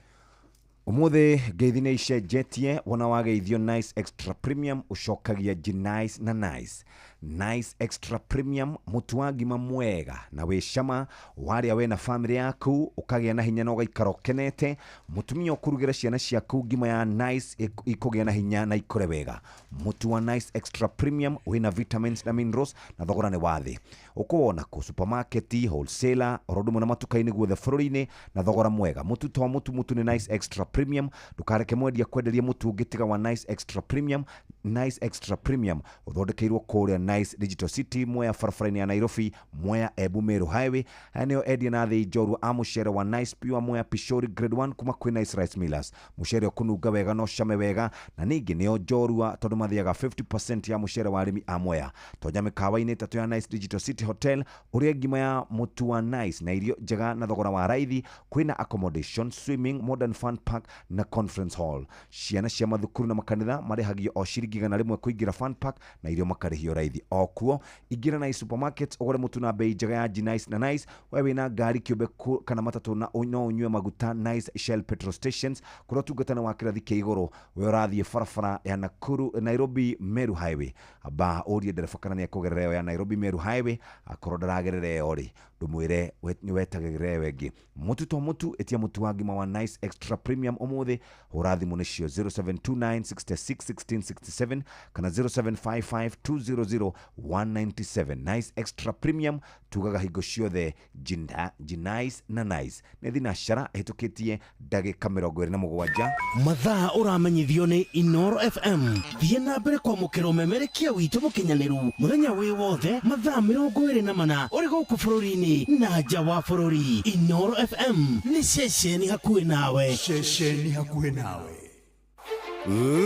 Umuthi ngeithi icenjetie wona wageithio Nice Extra Premium ucokagia Nice na Nice. Nice Extra Premium mutu wa ngima mwega na wicama waria we na family yaku ukagia na hinya na ugaikara ukenete. Mutumia ukurugira ciana ciaku ngima ya Nice ikugia na hinya na ikore wega. Mutu wa Nice Extra Premium wina vitamins na minerals na thogora ni wathi. Ukuona ku supermarket, wholesaler, orodumo na matuka-ini guothe bũrũri-inĩ na thogora mwega. Mutu to mutu ni Nice Extra Premium. Ndukareke mwendia kwenderia mutu ungitiga wa Nice Extra Premium. Nice Extra Premium uthondekeirwo kuria Nice Digital City Mwea barabara-inĩ ya Nairobi Mwea Embu Meru Highway. Eneo Edia na thĩ njorua a mucere wa Nice Pure Mwea Pishori Grade 1 kuma kwi Nice Rice Millers. Mucere ũkũnunga wega no came wega na ningĩ nĩo njorua tondũ mathiaga 50% ya mucere wa arĩmi a Mwea. Tonya mĩkawa-inĩ tatu ya Nice Digital City Hotel ũrĩa ngima ya mutu wa Nice na irio njega na thogora wa raithi. Kwĩna accommodation, swimming, modern fun park na conference hall. Ciana cia mathukuru na makanitha marĩhagio o ciringi 100 kũingĩra fun park na irio makarĩhio raithi. Nairobi okuo igira Nice Supermarket ogore mutu na bei njega ya Nice na Nice wewe na ngari kiumbe kana matatu na no unywe maguta Nice Shell petrol stations kuria tungatana wa kirathi kia iguru we urathie barabara ya Nakuru Nairobi Meru Highway aba orie ndereba kana ni akugerera ya Nairobi Meru Highway akoro ndaragerera ori ndumwire ni wetagirira wengi mutu to mutu etia mutu wa ngima wa Nice Extra Premium umuthi urathi munecio 0729661667 kana 0755200197 Nice Extra Premium tugaga higo ciothe Nice na Nice nethina shara hitukitie ndagika 27 mathaa uramenyithio ni Inoro FM thie na mbere kwa mukiro memerekia witu mukinyaniru muthenya wi wothe mathaa 24 uri guku bururi-ini na nja wa bururi. Inoro FM ni ceceni hakuhi nawe.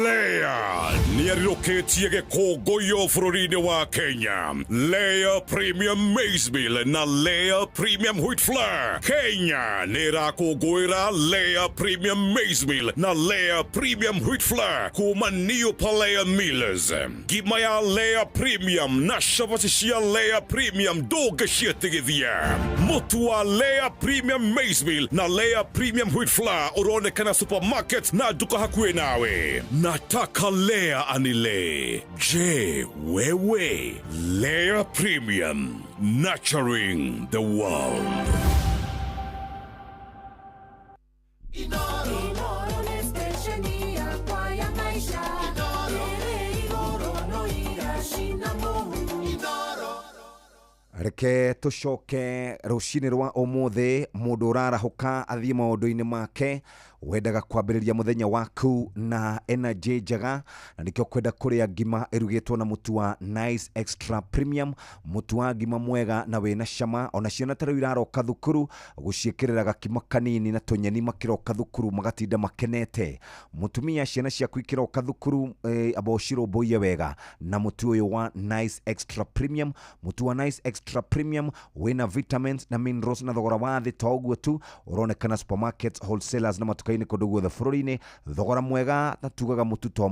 Leia ni ariroketie gĩkũngũĩro bũrũri-inĩ wa Kenya. Leia Premium Maize Meal na Leia Premium Wheat Flour. Kenya nĩ ĩrakũngũĩra Leia Premium Maize Meal na Leia Premium Wheat Flour kuma New Palea Millers. Ngima ya Leia Premium na cabaci cia Leia Premium ndũngĩciĩtigithia. Mũtu wa Leia Premium Maize Meal na Leia Premium Wheat Flour ũronekana supermarket na duka hakuhĩ nawe. Nataka Leia anile. Je, wewe. Leia Premium. Nurturing the world. Reke tucoke rucini rwa umuthi mundu urarahuka athie maundu-ini make wendaga kwambĩrĩria muthenya waku na energy njega na nikio kwenda kuria ngima irugitwo na mutu wa Nice Extra Premium mutu wa ngima mwega na wina cama ona ciana tari iraroka thukuru guciikirira gakima kanini na tunyeni makiroka thukuru magatinda makenete mutumia ciana ciaku ikiroka thukuru abociro boye wega na mutu uyu wa Nice Extra Premium mutu wa Nice Extra Premium wina vitamins na minerals na thogora wa thi toguo tu uronekana supermarkets wholesalers na matuka-ini kundu guothe bururi-ini thogora mwega na tugaga mutu to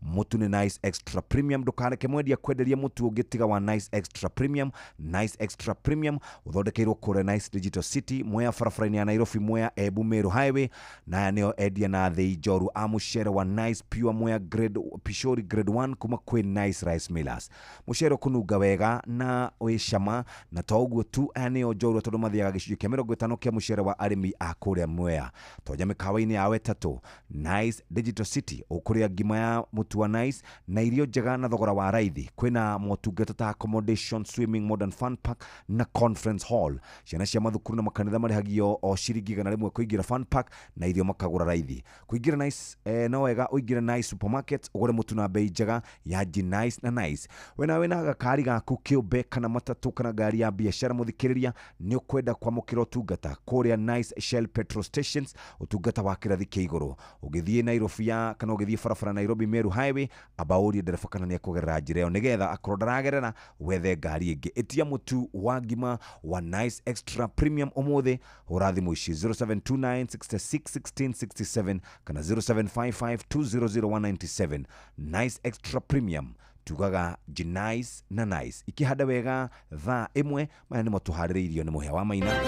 mutu ni Nice Extra Premium ndukareke mwendia kwenderia mutu ungitiga wa Nice Extra Premium. Nice Extra Premium uthondekeirwo kure Nice Digital City Mwea barabara-ini ya Nairobi Mwea Embu Meru Highway na ya nio endia na thei njoru a mucere wa Nice Pure Mwea grade Pishori grade 1 kuma kwi Nice Rice Millers mucere kununga wega na wicama na toguo tu aya nio njoru tondu mathiaga gicunjĩ kia 50 kia mucere wa arimi a kuria Mwea tonya mikawa-ini ya wetatu Nice Digital City ukuria ngima ya mutu wa Nice na irio njega na thogora wa raithi kwina motungata ta accommodation swimming modern fun park na conference hall ciana cia mathukuru na makanitha marihagio o ciringi 100 kuingira fun park na irio makagura raithi kuingira Nice no wega uingira Nice Supermarket ugure mutu na bei njega ya Nice na Nice wina gakari gaku kiumbe kana matatu kana ngari ya biashara muthikiriria ni ukwenda kwamukira utungata kuria Nice Shell petrol stations utungata wa kirathi kia iguru ugithie Nairobi ya kana ugithie barabara Nairobi Meru Highway abauri ndereba kana ni akugerera njira iyo nigetha akorwo ndaragerera wethe ngari ingi etia mutu wa ngima wa Nice Extra Premium umuthi urathi muici 0729661667 kana 0755200197 Nice Extra Premium tugaga Nice na Nice ikihada wega thaa imwe maya nimo tuhaririirio ni muhia wa maina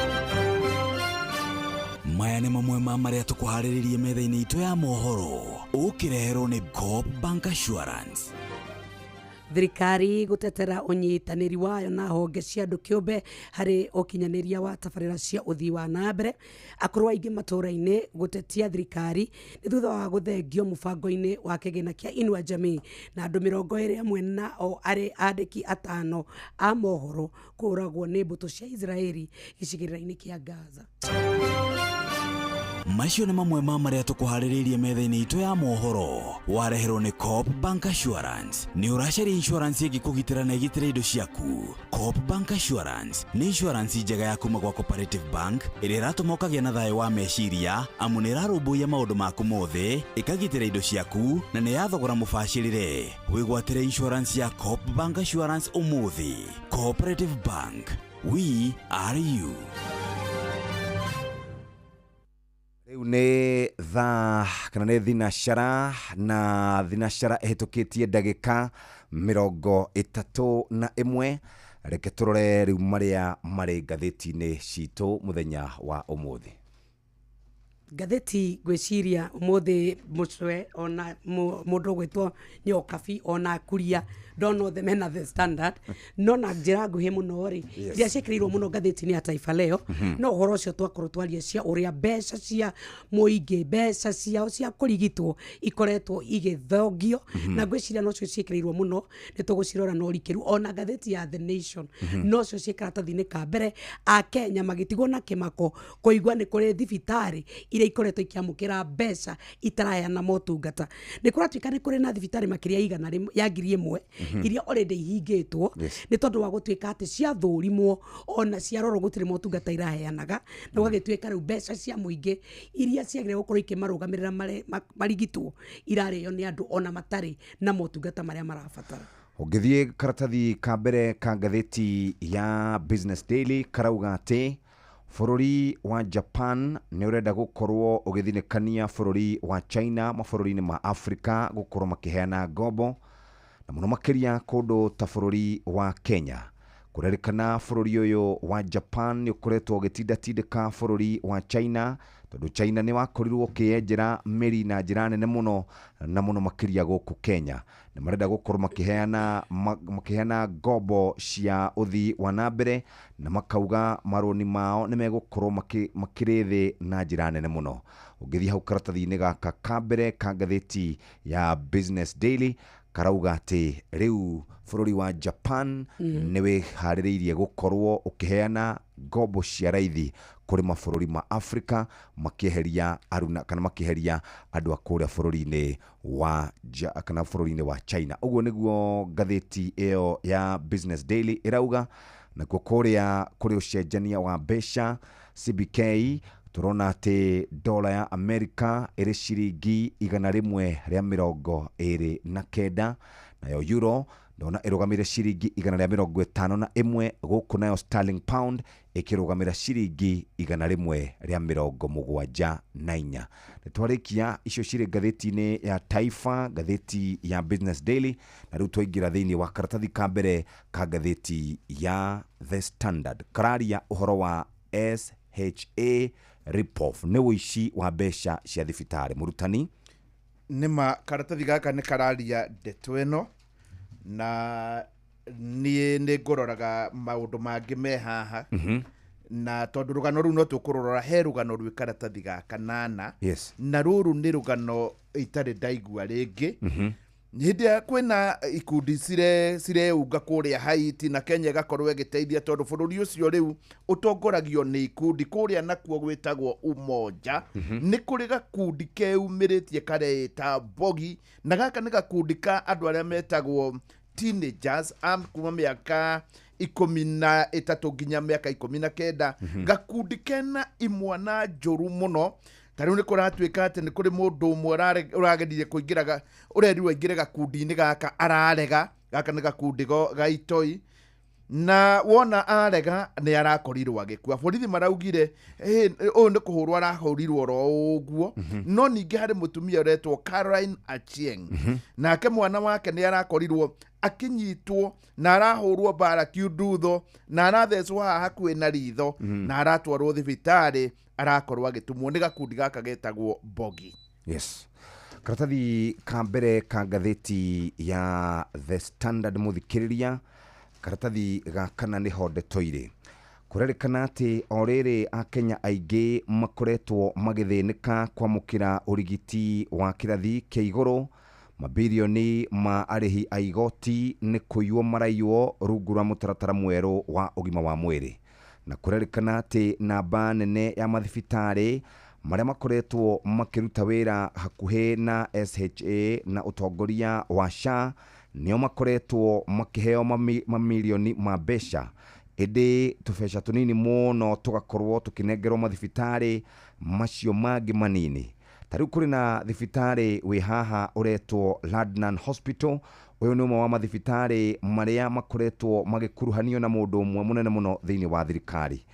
maya nĩ mamwe ma marĩa tũkũharĩrĩirie metha-inĩ itũ ya mohoro ũkĩreherwo nĩ Coop Bank Assurance. Thirikari gutetera unyitaniri wayo na honge cia andu kiumbe hari ukinyaniria wa tabarira cia uthii wa nambere akorwo aingi matura-ini gutetia thirikari ni thutha wa guthengio mubango-ini wa kigina kia Inua Jamii na andu 21 na o ari andiki 5 a mohoro kuragwo ni mbuto cia Israeli gicigirira-ini kia Gaza. Macio nĩ mamwe ma marĩa tũkũharĩrĩirie metha-inĩ itũ ya mohoro wareherwo nĩ Coop Bank Assurance. Nĩ ũracaria insurance ĩngĩkũgitĩra na ĩgitĩre indo ciaku. Coop Bank Assurance nĩ insurance njega ya kuma gwa Cooperative Bank ĩrĩa ĩratũma ũkagĩa na thayũ wa meciria amu nĩ ĩrarũmbũiya maũndũ maku mothe ĩkagitĩra indo ciaku na nĩ yathogora mũbacĩrĩre. Wĩgwatĩre insurance ya Coop Bank Assurance ũmũthĩ. Cooperative Bank, we are you. Riu ni thaa kana ni thinashara na thinashara ehitukitie ndagika 31. Reke turore riu maria mari ngatheti-ini citũ muthenya wa umuthi. Gatheti gwiciria umuthi mucwe ona mundu gwitwo ni Okabi ona Kuria dono the men of the Standard no na njira nguhi muno ri iria cikirirwo muno gatheti-ini ya Taifa Leo no uhoro ucio twakorwo twaria cia uria mbeca cia muingi mbeca cia kurigitwo ikoretwo igithongio na gwiciria no cio cikirirwo muno ni tugucirora no rikiru ona gatheti ya The Nation no cio cikaratathi-ini ka mbere a Kenya magitigwo na kimako kuigwa ni kuri thibitari iria ikoretwo ikiamukira mbeca itaraheana motungata ni kuratuika ni kuri na thibitari makiria igana ya ngiri imwe iria already ihingitwo ni tondu wa gutuika ati cia thurimwo ona cia roro gutire motungata iraheanaga na gagituika riu mbeca cia muingi iria ciagire gukorwo ikimarugamirira marigitwo irareyo ni andu ona matari na motungata maria marabatara. Ungithie karatathi ka mbere ka ngatheti ya Business Daily karauga ati bururi wa Japan ni urenda gukorwo ugithinikania bururi wa China mabũrũri-inĩ ma Africa gukorwo makiheana ngombo na muno makiria kundu ta bururi wa Kenya. Kurerikana bururi uyu wa Japan ni ukoretwo ugitindatindika bururi wa China tondu China ni wakorirwo kienjera meri na njira nene muno na muno makiria guku Kenya. Ni marenda gukorwo makiheana ngombo cia uthi wa nambere na makauga maroni mao ni megukorwo makirithi na njira nene muno. Ungithia hau karatathi-ini gaka ka mbere ka ngatheti ya Business Daily karauga ati riu bururi wa Japan ni wihaririirie gukorwo ukiheana ngombo cia raithi kuri mabũrũri ma Africa makieheria aruna kana makieheria andu akuria bururi-ini wa kana bururi-ini wa China. Uguo niguo ngatheti iyo ya Business Daily irauga na kuria kuri ucenjania wa mbeca CBK turona ati dola ya Amerika iri ciringi 129 nayo euro ndona irugamire ciringi 151 guku nayo sterling pound ikirugamira ciringi 174. Nitwarikia icio ciri ngatheti-ini ya Taifa, ngatheti ya Business Daily na riu twaingira thiini wa karatathi ka mbere ka ngatheti ya The Standard kararia uhoro wa SHA Ripoff ni wici wa mbeca cia thibitari. Murutani nima karatathi gaka ni kararia ndeto ino na ni ngororaga maundu mangi me haha na tondu rugano ru no tukurora he rugano rwi karatathi gaka nana na ruru ni rugano itari ndaigua ringi Hindia kwina ikundi cireunga kuria Haiti na Kenya gakorwo giteithia tondu bururi ucio riu utongoragio ni ikundi kuria nakuo gwitagwo Umoja. Ni kuri gakundi keumiritie kareta Bogi na gaka ni gakundi ka andu aria metagwo teenagers kuma miaka 13 nginya miaka 19. Gakundi kena imwana njuru muno. Tariu ni kuratuika ati ni kuri mundu umwe uragedire kuingira urerirwo ingire gakundi-ini gaka ararega gaka ni gakundi ga itoi na wona arega ni arakorirwo agikua. Borithi maraugire uyu ni kuhurwo arahurirwo ro uguo no ningi hari mutumia uretwo Caroline Achieng nake mwana wake ni arakorirwo akinyitwo na arahurwo bara kiundutho na arathecwo haha kwina ritho na aratwarwo thibitari arakorwo agitumwo ni gakundi gaka getagwo Bogi. Karatathi ka mbere ka ngatheti ya The Standard muthikiriria karatathi gakana ni ho ndetoire kurerikana ati oriri a Kenya aingi makoretwo magithinika kwamukira urigiti wa kirathi kia iguru. Mabilioni ma arihi a igoti ni kuywo maraiyo rungu rwa mutaratara mweru wa ugima wa mwiri na kurerikana ati namba nene ya mathibitari maria makoretwo makiruta wira hakuhe na SHA na utongoria wa SHA nio makoretwo makiheo mamilioni ma mbeca indi tubeca tunini muno tugakorwo tukinengerwo mathibitari macio mangi manini. Tariu kuri na thibitari wi haha uretwo Ladnan Hospital. Uyu ni umwe wa mathibitari maria makoretwo magikuruhanio na mundu umwe munene muno thiini wa thirikari.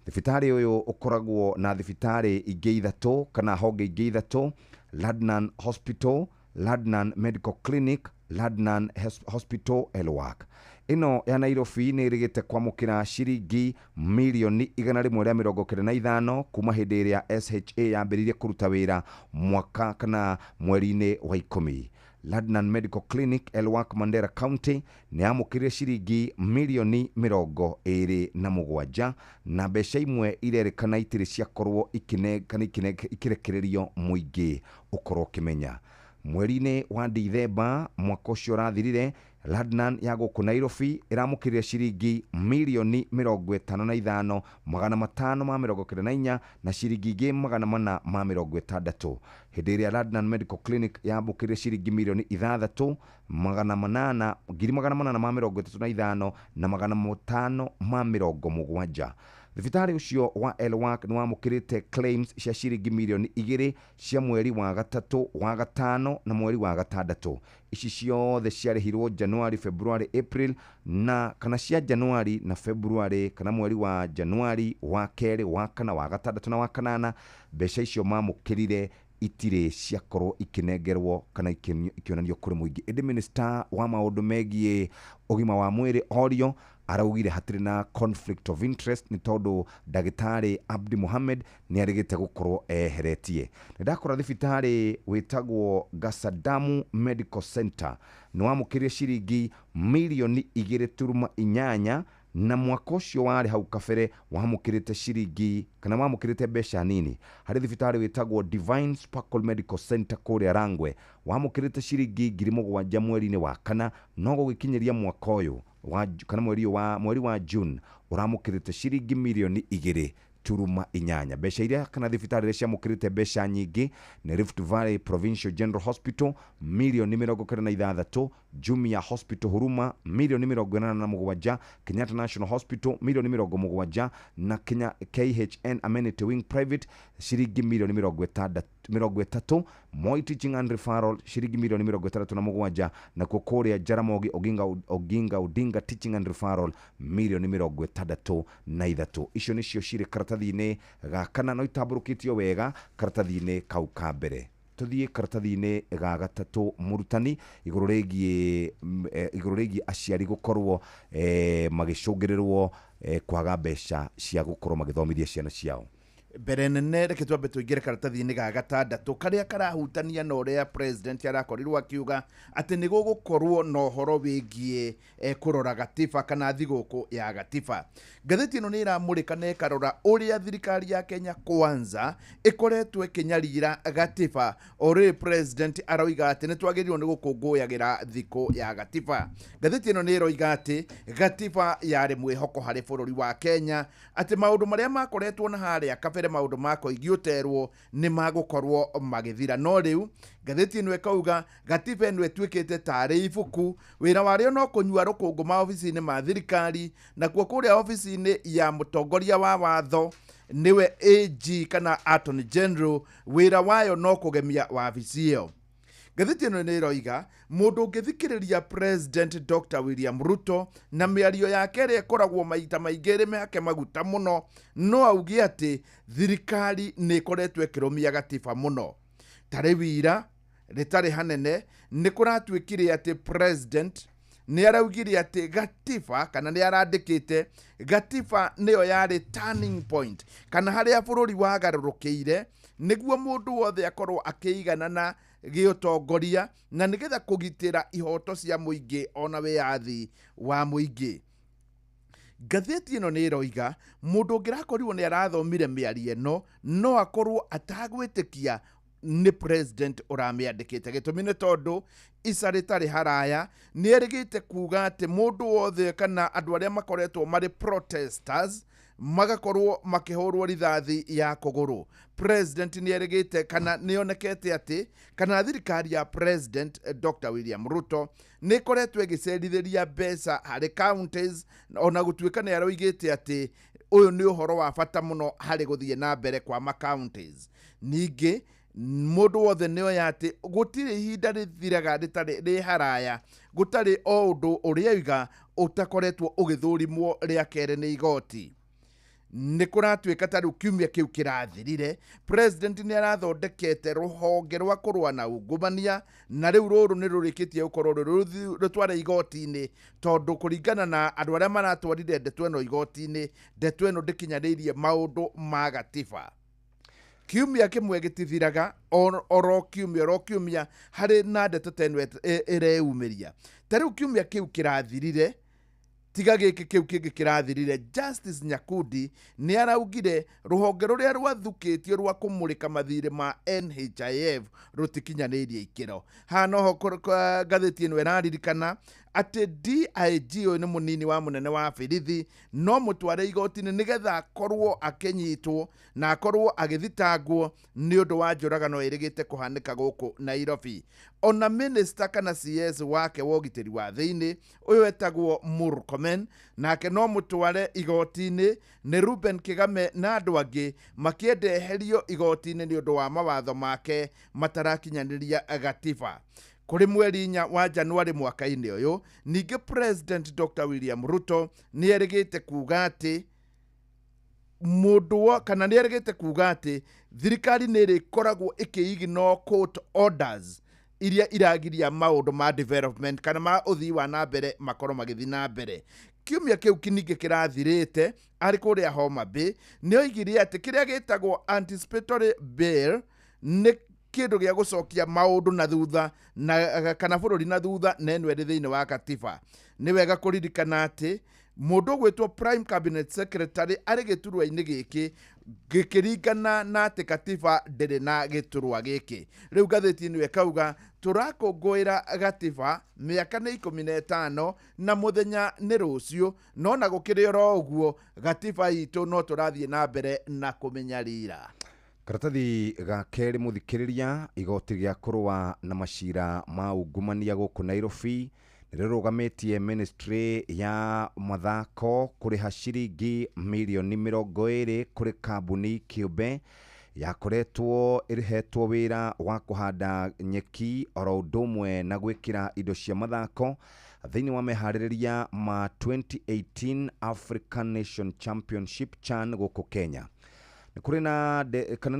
Thibitari uyu ukoragwo na thibitari ingi ithatu kana honge ingi ithatu: Ladnan Hospital, Ladnan Medical Clinic, Ladnan Hospital Elwak. Ino ya Nairobi nĩ ĩrĩgĩte kwamũkĩra ciringi milioni 195 kuma hĩndĩ ĩrĩa SHA yambĩrĩirie kũruta wĩra mwaka kana mweri-inĩ wa 10. Ladnan Medical Clinic Elwak Mandera County nĩ yamũkĩrire ciringi milioni 27 na mbeca imwe irerĩkana itirĩ ciakorwo ikirekererio mũingĩ ũkorwo ũkĩmenya. Mweri-inĩ wa Dithemba mwaka ũcio ũrathirire, Ladnan ya gũkũ Nairobi ĩramũkĩrire ciringi milioni 55,594 na ciringi ingĩ 460. Hĩndĩ ĩrĩa Ladnan Medical Clinic yamũkĩrire ciringi milioni 6,835 na 570. Thibitarĩ ũcio wa Elwak nĩ wamũkĩrĩte claims cia ciringi milioni 2 cia mweri wa gatatũ, wa gatano na mweri wa gatandatũ. Ici ciothe ciarĩhirwo January, February, April na kana cia January na February kana mweri wa January, wa kerĩ, wa kana, wa gatandatũ na wa kanana. Mbeca icio mamũkĩrire itirĩ ciakorwo ikinengerwo kana ikionanio kũrĩ mũingĩ. Ĩndĩ minister wa maũndũ megiĩ ũgima wa mwĩrĩ Orio araugire hatirĩ na conflict of interest nĩ tondũ ndagĩtarĩ Abdi Mohamed nĩ arĩgĩte gũkorwo eheretie. Ndakora thibitarĩ wĩtagwo Gasadamu Medical Center nĩ wamũkĩrire ciringi milioni 2.8 na mwaka ũcio warĩ hau kabere wamũkĩrĩte ciringi kana wamũkĩrĩte mbeca nini. Harĩ thibitarĩ wĩtagwo Divine Sparkle Medical Center kũrĩa Rangwe wamũkĩrĩte ciringi 7,000 mweri-inĩ wa kana, no gũgĩkinyĩria mwaka ũyũ kana mweri wa June ũramũkĩrĩte ciringi milioni 2.8. Mbeca iria kana thibitarĩ iria ciamũkĩrĩte mbeca nyingĩ nĩ Rift Valley Provincial General Hospital milioni 26, Jumia Hospital Huruma milioni 47, Kenyatta National Hospital milioni 70 na Kenya KHN Amenity Wing Private ciringi milioni 30, Moi Teaching and Referral ciringi milioni 37 na Kokoria Jaramogi Oginga Odinga Teaching and Referral milioni 63. Icio nĩcio cirĩ karatathi-inĩ ga kana no itamburũkĩtio wega karatathi-inĩ kau ka mbere. Tuthiĩ karatathi-inĩ ga gatatũ, mũrutani igũrũ rĩgiĩ aciari gũkorwo magĩcũngĩrĩrwo kwaga mbeca cia gũkorwo magĩthomithia ciana ciao. Mbere nene reke twambe tũingĩre karatathi-inĩ ga gatandatũ karĩa karahutania na ũrĩa president arakorirwo akiuga atĩ nĩ gũgũkorwo na ũhoro wĩgiĩ kũrora gatiba kana thigũkũ ya gatiba. Ngathĩti ĩno nĩ ĩramũrĩka na ĩkarora ũrĩa thirikari ya Kenya Kwanza ĩkoretwo ĩkĩnyarira gatiba. Ũrĩa president aroiga atĩ nĩ twagĩrĩirwo nĩ gũkũngũyagĩra thikũ ya gatiba. Ngathĩti ĩno nĩ ĩroiga atĩ gatiba yarĩ mwĩhoko harĩ bũrũri wa Kenya, atĩ maũndũ marĩa makoretwo na harĩa kabere maũndũ mako igĩũterwo nĩ magũkorwo magĩthira. No rĩu ngathĩti ĩno ĩkauga gatiba ĩno ĩtuĩkĩte tarĩ ibuku, wĩra warĩo no kũnyua rũkũngũ maobici-inĩ ma thirikari, na kuo kũrĩa obici-inĩ ya mũtongoria wa watho nĩwe AG kana Attorney General, wĩra wayo no kũgemia wabici ĩyo. Ngathĩti ĩno nĩ ĩroiga mũndũ ũngĩthikĩrĩria President Dr. William Ruto na mĩario yake ĩrĩa ĩkoragwo maita maingĩ ĩrĩ mĩhake maguta mũno, no auge atĩ thirikari nĩ ĩkoretwo ĩkĩrũmia gatiba mũno. Tarĩ wira rĩtarĩ hanene nĩ kũratuĩkire atĩ president nĩ araugire atĩ gatiba kana nĩ arandĩkĩte gatiba nĩyo yarĩ turning point kana harĩa bũrũri wagarũrũkĩire nĩguo mũndũ wothe akorwo akĩiganana gĩũtongoria na nĩgetha kũgitĩra ihoto cia mũingĩ ona wĩyathi wa mũingĩ. Ngathĩti ĩno nĩ ĩroiga mũndũ ũngĩrakorirwo nĩ arathomire mĩario ĩno no akorwo atagwĩtĩkia nĩ president ũramĩandĩkĩte. Gĩtũmi nĩ tondũ ica rĩtarĩ haraya nĩ erĩgĩte kuga atĩ mũndũ wothe kana andũ arĩa makoretwo marĩ protesters magakorwo makĩhũrwo rithathi ya kũgũrũ. President nĩ erĩgĩte kana nĩ onekete atĩ kana thirikari ya president Dr. William Ruto nĩ ĩkoretwo ĩgĩcerithĩria mbeca harĩ counties, ona gũtuĩka nĩ aroigĩte atĩ ũyũ nĩ ũhoro wa bata mũno harĩ gũthiĩ na mbere kwa ma-counties. Ningĩ mũndũ wothe nĩoya atĩ gũtirĩ ihinda rĩthiraga rĩtarĩ haraya, gũtarĩ o ũndũ ũrĩa oiga ũtakoretwo ũgĩthũrimwo rĩa kerĩ nĩ igoti. nĩ kũratuĩka ta rĩu kiumia kĩu kĩrathirire president nĩ arathondekete rũhonge rwa kũrũa na ungumania na rĩu rũrũ nĩ rũrĩkĩtie gũkorwo rũtware igoti-inĩ tondũ kũringana na andũ arĩa maratwarire ndeto ĩno igoti-inĩ ndeto ĩno ndĩkinyanĩirie maũndũ ma gatiba. Kiumia kĩmwe gĩtithiraga oro kiumia harĩ na ndeto teno ĩreumĩria. Ta rĩu kiumia kĩu kĩrathirire tiga gĩkĩ kĩu kĩngĩ kĩrathirire Justice Nyakundi nĩ araugire rũhonge rũrĩa rwathukĩtio rwa kũmũrĩka mathirĩ ma NHIF rũtikinyanĩirie ikĩro. Hano ho ngathĩti ĩno ĩraririkana atĩ DIG ũyũ nĩ mũnini wa mũnene wa borithi no mũtware igoti-inĩ nĩgetha akorwo akĩnyitwo na akorwo agĩthitangwo nĩ ũndũ wa njũragano ĩrĩgĩte kũhanĩka gũkũ Nairobi. Ona minister kana CS wake wa ũgitĩri wa thĩinĩ ũyũ etagwo Murkomen nake no mũtware igoti-inĩ nĩ Ruben Kigame na andũ angĩ makĩendeherio igoti-inĩ nĩ ũndũ wa mawatho make matarakinyanĩria gatiba. Kũrĩ mweri 4 wa Januari mwaka-inĩ ũyũ ningĩ President Dr. William Ruto nĩ erĩgĩte kuga atĩ kana nĩ erĩgĩte kuga atĩ thirikari nĩ ĩrĩkoragwo ĩkĩignore court orders iria iragiria maũndũ ma development kana ma ũthii wa na mbere makorwo magĩthiĩ na mbere. Kiumia kĩu ningĩ kĩrathirĩte arĩ kũrĩa Homa Bay nĩ oigire atĩ kĩrĩa gĩtagwo anticipatory bail nĩ kĩndũ gĩa gũcokia maũndũ na thutha na kana bũrũri na thutha na ĩno ĩrĩ thĩinĩ wa katiba. Nĩ wega kũririkana atĩ mũndũ gwĩtwo Prime Cabinet Secretary arĩ gĩturwa-inĩ gĩkĩ gĩkĩringana na atĩ katiba ndĩrĩ na gĩturwa gĩkĩ. Rĩu ngathĩti-inĩ ĩkauga tũrakũngũĩra gatiba mĩaka nĩ 15 na mũthenya nĩ rũciũ no na gũkĩrĩ oro ũguo gatiba itũ no tũrathiĩ na mbere na kũmenya rira. Karatathi ga kerĩ mũthikĩrĩria igoti rĩa kũrũa na macira ma ungumania gũkũ Nairobi nĩrĩrũgamĩtie ministry ya mathako kũrĩha ciringi mirioni 20 kũrĩ kambuni kĩũmbe yakoretwo ĩrĩhetwo wĩra wa kũhanda nyeki oro ũndũ ũmwe na gwĩkĩra indo cia mathako thĩinĩ wa meharĩrĩria ma 2018 African Nation Championship CHAN gũkũ Kenya. Nĩ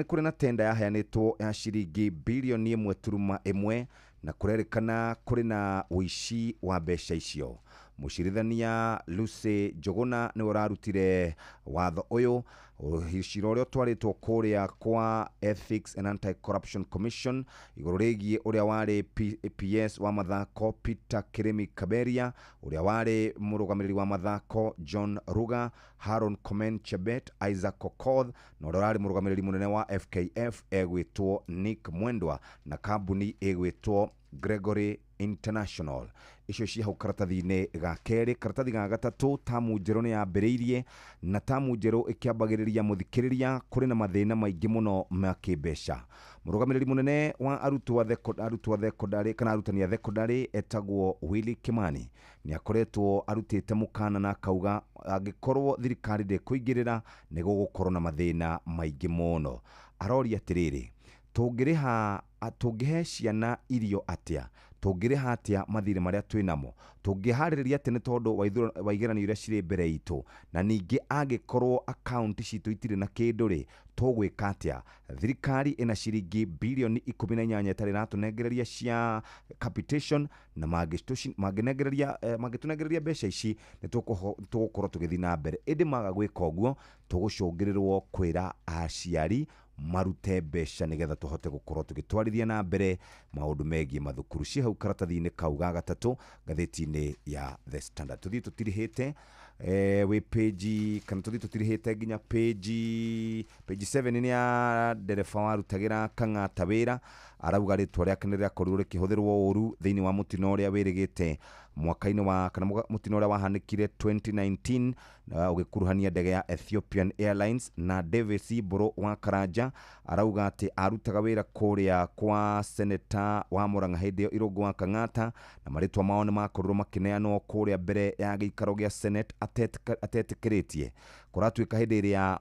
kũrĩ na tenda yaheanĩtwo ya ciringi bilioni 1.1 na kũrerĩkana kũrĩ na ũici wa mbeca icio. Mũcirithania Lucy Njuguna nĩ ũrarutire watho ũyũ ũcira ũrĩa ũtwarĩtwo kũrĩa kwa Ethics and Anti-Corruption Commission igũrũ rĩgiĩ ũrĩa warĩ PS wa mathako Peter Kirimi Kaberia, ũrĩa warĩ mũrũgamĩrĩri wa mathako John Ruga, Haron Komen Chebet, Isaac Okoth na ũrĩa warĩ mũrũgamĩrĩri mũnene wa FKF egwĩtwo Nick Mwendwa na kambuni egwĩtwo Gregory International. Icio cia hau karatathi-inĩ ga kerĩ. Karatathi ga gatatũ, tamu njerũ nĩ yambĩrĩirie na tamu njerũ ĩkĩambagĩrĩria mũthikĩrĩria kũrĩ na mathĩna maingĩ mũno ma kĩmbeca. Mũrũgamĩrĩri mũnene wa arutwo a thekondarĩ kana arutani a thekondarĩ etagwo Willy Kimani nĩ akoretwo arutĩte mũkana na akauga angĩkorwo thirikari ndĩkũingĩrĩra nĩ gũgũkorwo na mathĩna maingĩ mũno. Aroria atĩrĩrĩ, tũngĩhe ciana irio atĩa, tũngĩrĩha atĩa mathirĩ marĩa twĩnamo, tũngĩharĩrĩria atĩ nĩ tondũ wa igeranio iria cirĩ mbere itũ, na ningĩ angĩkorwo akaunti citũ itirĩ na kĩndũ rĩ tũgwĩka atĩa. Thirikari ĩna ciringi bilioni 18 ĩtarĩ ratũnengereria cia capitation na mangĩtũnengereria mbeca ici nĩ tũgũkorwo tũgĩthiĩ na mbere. Ĩndĩ maga gwĩka ũguo tũgũcũngĩrĩrwo kwĩra aciari marute mbeca nĩgetha tũhote gũkorwo tũgĩtwarithia na mbere maũndũ megiĩ mathukuru. Cia hau karatathi-inĩ kau ga gatatũ ngathĩti-inĩ ya The Standard. Tũthiĩ tũtirihĩte wĩ page kana tũthiĩ tũtirihĩte nginya page 7 nĩ ya ndereba warutagĩra Kang'ata wĩra arauga rĩtwa rĩake nĩ rĩakorirwo rĩkĩhũthĩrwo ũru thĩinĩ wa mũtino ũrĩa wĩrĩgĩte mwaka-inĩ wa kana mũtino ũrĩa wahanĩkire 2019 ũgĩkuruhania ndege ya Ethiopian Airlines na Davis Mburu wa Karanja. Arauga atĩ arutaga wĩra kũrĩa kwa seneta wa Murang'a hĩndĩ ĩyo Irũngũ wa Kang'ata na marĩtwa mao nĩ makorirwo makĩneanwo kũrĩa mbere ya gĩikaro gĩa Senate atetĩkĩrĩtie. Kũratuĩka hĩndĩ ĩrĩa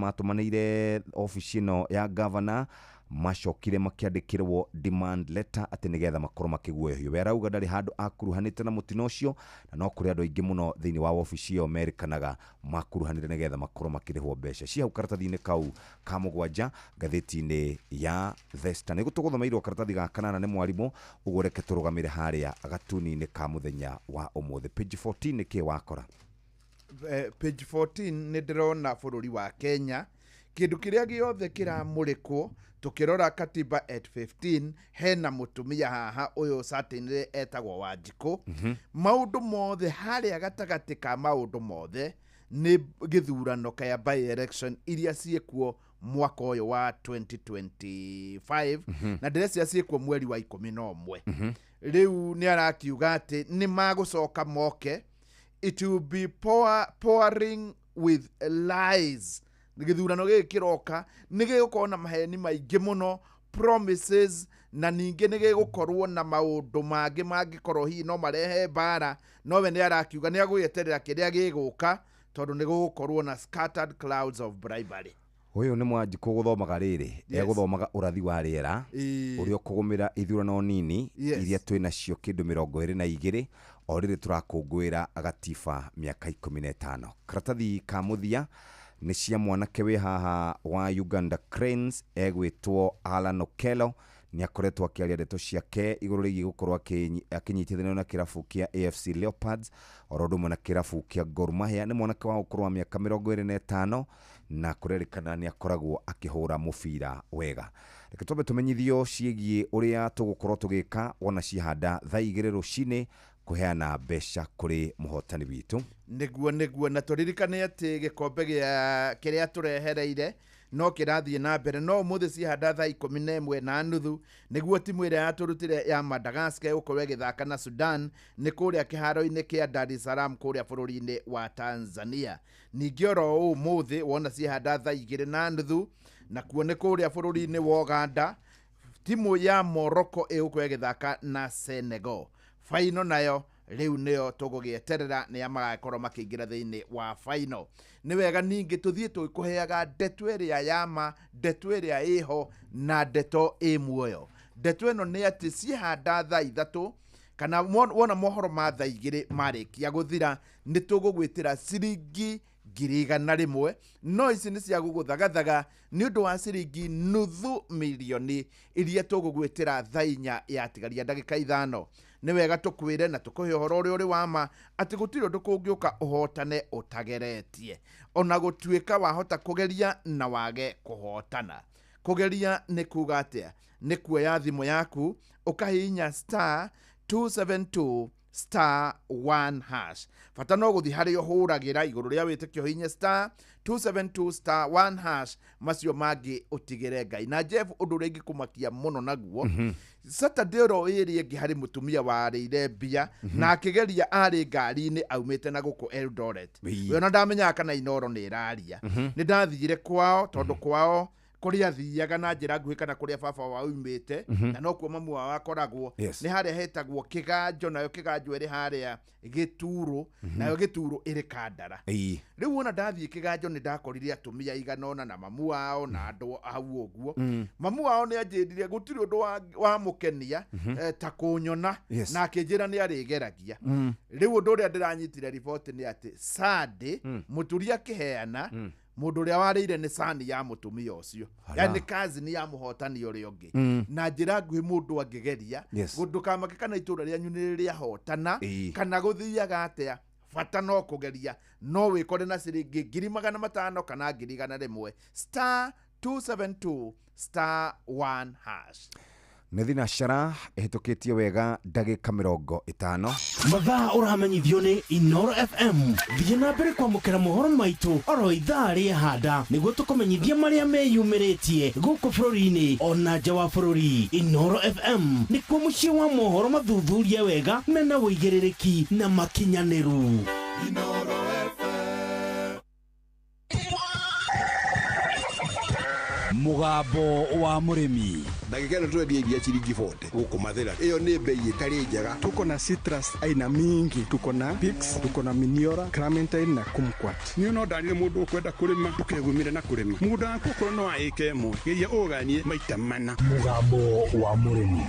matũmanĩire ofici ĩno ya governor macokire makiandikirwo demand letter ati nigetha makorwo makiguoyohio. We arauga ndari handu akuruhanite na mutino ucio, na no kuri andu aingi muno thiini wa ofici iyo merikanaga makuruhanire nigetha makorwo makirihwo mbeca. Cia hau karatathi-ini kau ka mugwanja ngatheti-ini ya The Star. Nigu tuguthomeirwo karatathi ga kanana ni mwarimu ugoreke turugamire haria agatuni-ini ka muthenya wa umuthi. Page 14 niki wakora? Page 14 ni ndirona bururi wa Kenya kindu kiria giothe kiramurikwo tukirora katiba at 15 hena mutumia haha uyu certainly etagwo Wanjiku. Maundu mothe haria gatagati ka maundu mothe ni githurano kaya by election iria ciekuo mwaka uyu wa 2025 na ndĩrecia ciekuo mweri wa 11. Riu ni arakiuga ati ni magucoka moke, it will be pouring with lies. Githurano gikiroka nigigukorwo na maheni maingi muno, promises, na ningi nigigukorwo na maundu mangi mangikorwo hi no marehe bara. Nowe ni arakiuga ni agweterera kiria giguka tondu nigukorwo na scattered clouds of bribery. Uyu ni Mwanjiku guthomaga riri eguthomaga urathi wa riera uria ukugumira ithurano nini iria twina cio kindu 22 o riri turakungwira agatiba miaka 15. Karatathi ka muthia ni cia mwanake we haha wa Uganda Cranes egwitwo Alan Okello. Ni akoretwo akiaria ndeto ciake iguru rigi gukorwo akinyitithanio na kirabu kia AFC Leopards orodumwe na kirabu kia Gor Mahia. Ni mwanake wa ukorwo wa miaka 25 na kurerikana ni akoragwo akihura mubira wega. Reke twambe tumenyithio ciegie uria tugukorwo tugika wona cihanda thaa 2 rucini kuheana mbeca kuri muhotani witu. Niguo na turirikane ati gikombe gia kiria turehereire no kirathie na mbere. No muthe cihanda thaa 11:30 niguo timu iria yaturutire ya Madagascar ukorwe githaka na Sudan ni kuria kiharo-ini kia Dar es Salaam kuria bururi-ini wa Tanzania. Ningi oro muthe wona cihanda thaa 2:30 na kuone kuria bururi-ini wa Uganda timu ya Morocco ukorwe githaka na Senegal. Final nayo riu nio tugugieterera ni amagakorwo makiingira thiini wa final. Ni wega ningi tuthie tukuheaga ndeto iria yama, ndeto iria iho na ndeto imuoyo. Ndeto ino ni ati cihanda thaa 3 kana wona mohoro ma thaa 2 marikia guthira ni tugugwitira ciringi 100,000. No ici ni cia guguthagathaga ni undu wa ciringi nuthu milioni iria tugugwitira thaa 4 ya tigaria ndagika 5. Ni wega tukwire na tukuhe uhoro uri wama ati gutiri undu kungiuka uhotane utageretie. Ona gutuika wahota kugeria na wage kuhotana. Kugeria ni kuga atia? Ni kuoya thimu yaku ukahinya *272 *1#. Fata no guthi hari uhuragira iguru ria witikio hinya *272 *1#. Macio mangi utigire Ngai. Na Jeff undu ringi kumakia muno naguo. Saturday ro iri ngi hari mutumia warire bia na akigeria ari ngari-ini aumite na guku Eldoret. We no ndamenya kana inoro ni iraria. Ni ndathire kwao tondu kwao kuria thiaga na njira nguhi kana kuria baba wa umite na no kuo mamu wa akoragwo ni haria hetagwo Kiganjo, nayo Kiganjo iri haria Gituru, nayo Gituru iri Kandara. Riu wona ndathie Kiganjo ni ndakorire atumia iganona na mamu wao na andu hau uguo. Mamu wao ni anjirire gutiri undu wa mukenia ta kunyona na akinjira ni arigeragia. Riu undu uria ndiranyitire report ni ati Sunday muturia kiheana mundu uria warire ni sani ya mutumia ucio, yani kazi ni ya muhotani uri ungi na njira nguhi mundu angigeria gundu kamake kana itura ria nyuni ria hotana kana guthiaga atia. Fata no kugeria no wikore na ciringi 500 kana 100 *272 *1#. Nethina Shara ehitukitie wega ndagika 50. Mathaa uramenyithio ni Inoro FM. Thiĩ na mbere kwamũkĩra mohoro maitu oro ithaa rĩahanda nĩguo tũkũmenyithia marĩa meyumĩrĩtie gũkũ bũrũri-inĩ ona nja wa bũrũri. Inoro FM nĩkuo mũciĩ wa mohoro mathuthurie wega mena ũigĩrĩrĩki na makinyanĩru. mugambo wa murimi. Ndagika ĩno twendia iria ciringi 40 gũkũ Mathira. Ĩyo nĩ bei ĩtarĩ njega. Tuko na citrus aina mingi, tuko na Pix, tuko na Miniora, Clementine na Kumquat. Niĩ no ndarire mũndũ ũkwenda kũrĩma ndũkegumire na kũrĩma. Mũgũnda waku ũkorwo no wa ĩka ĩmwe geria ũganie maita mana. Mugambo wa murimi.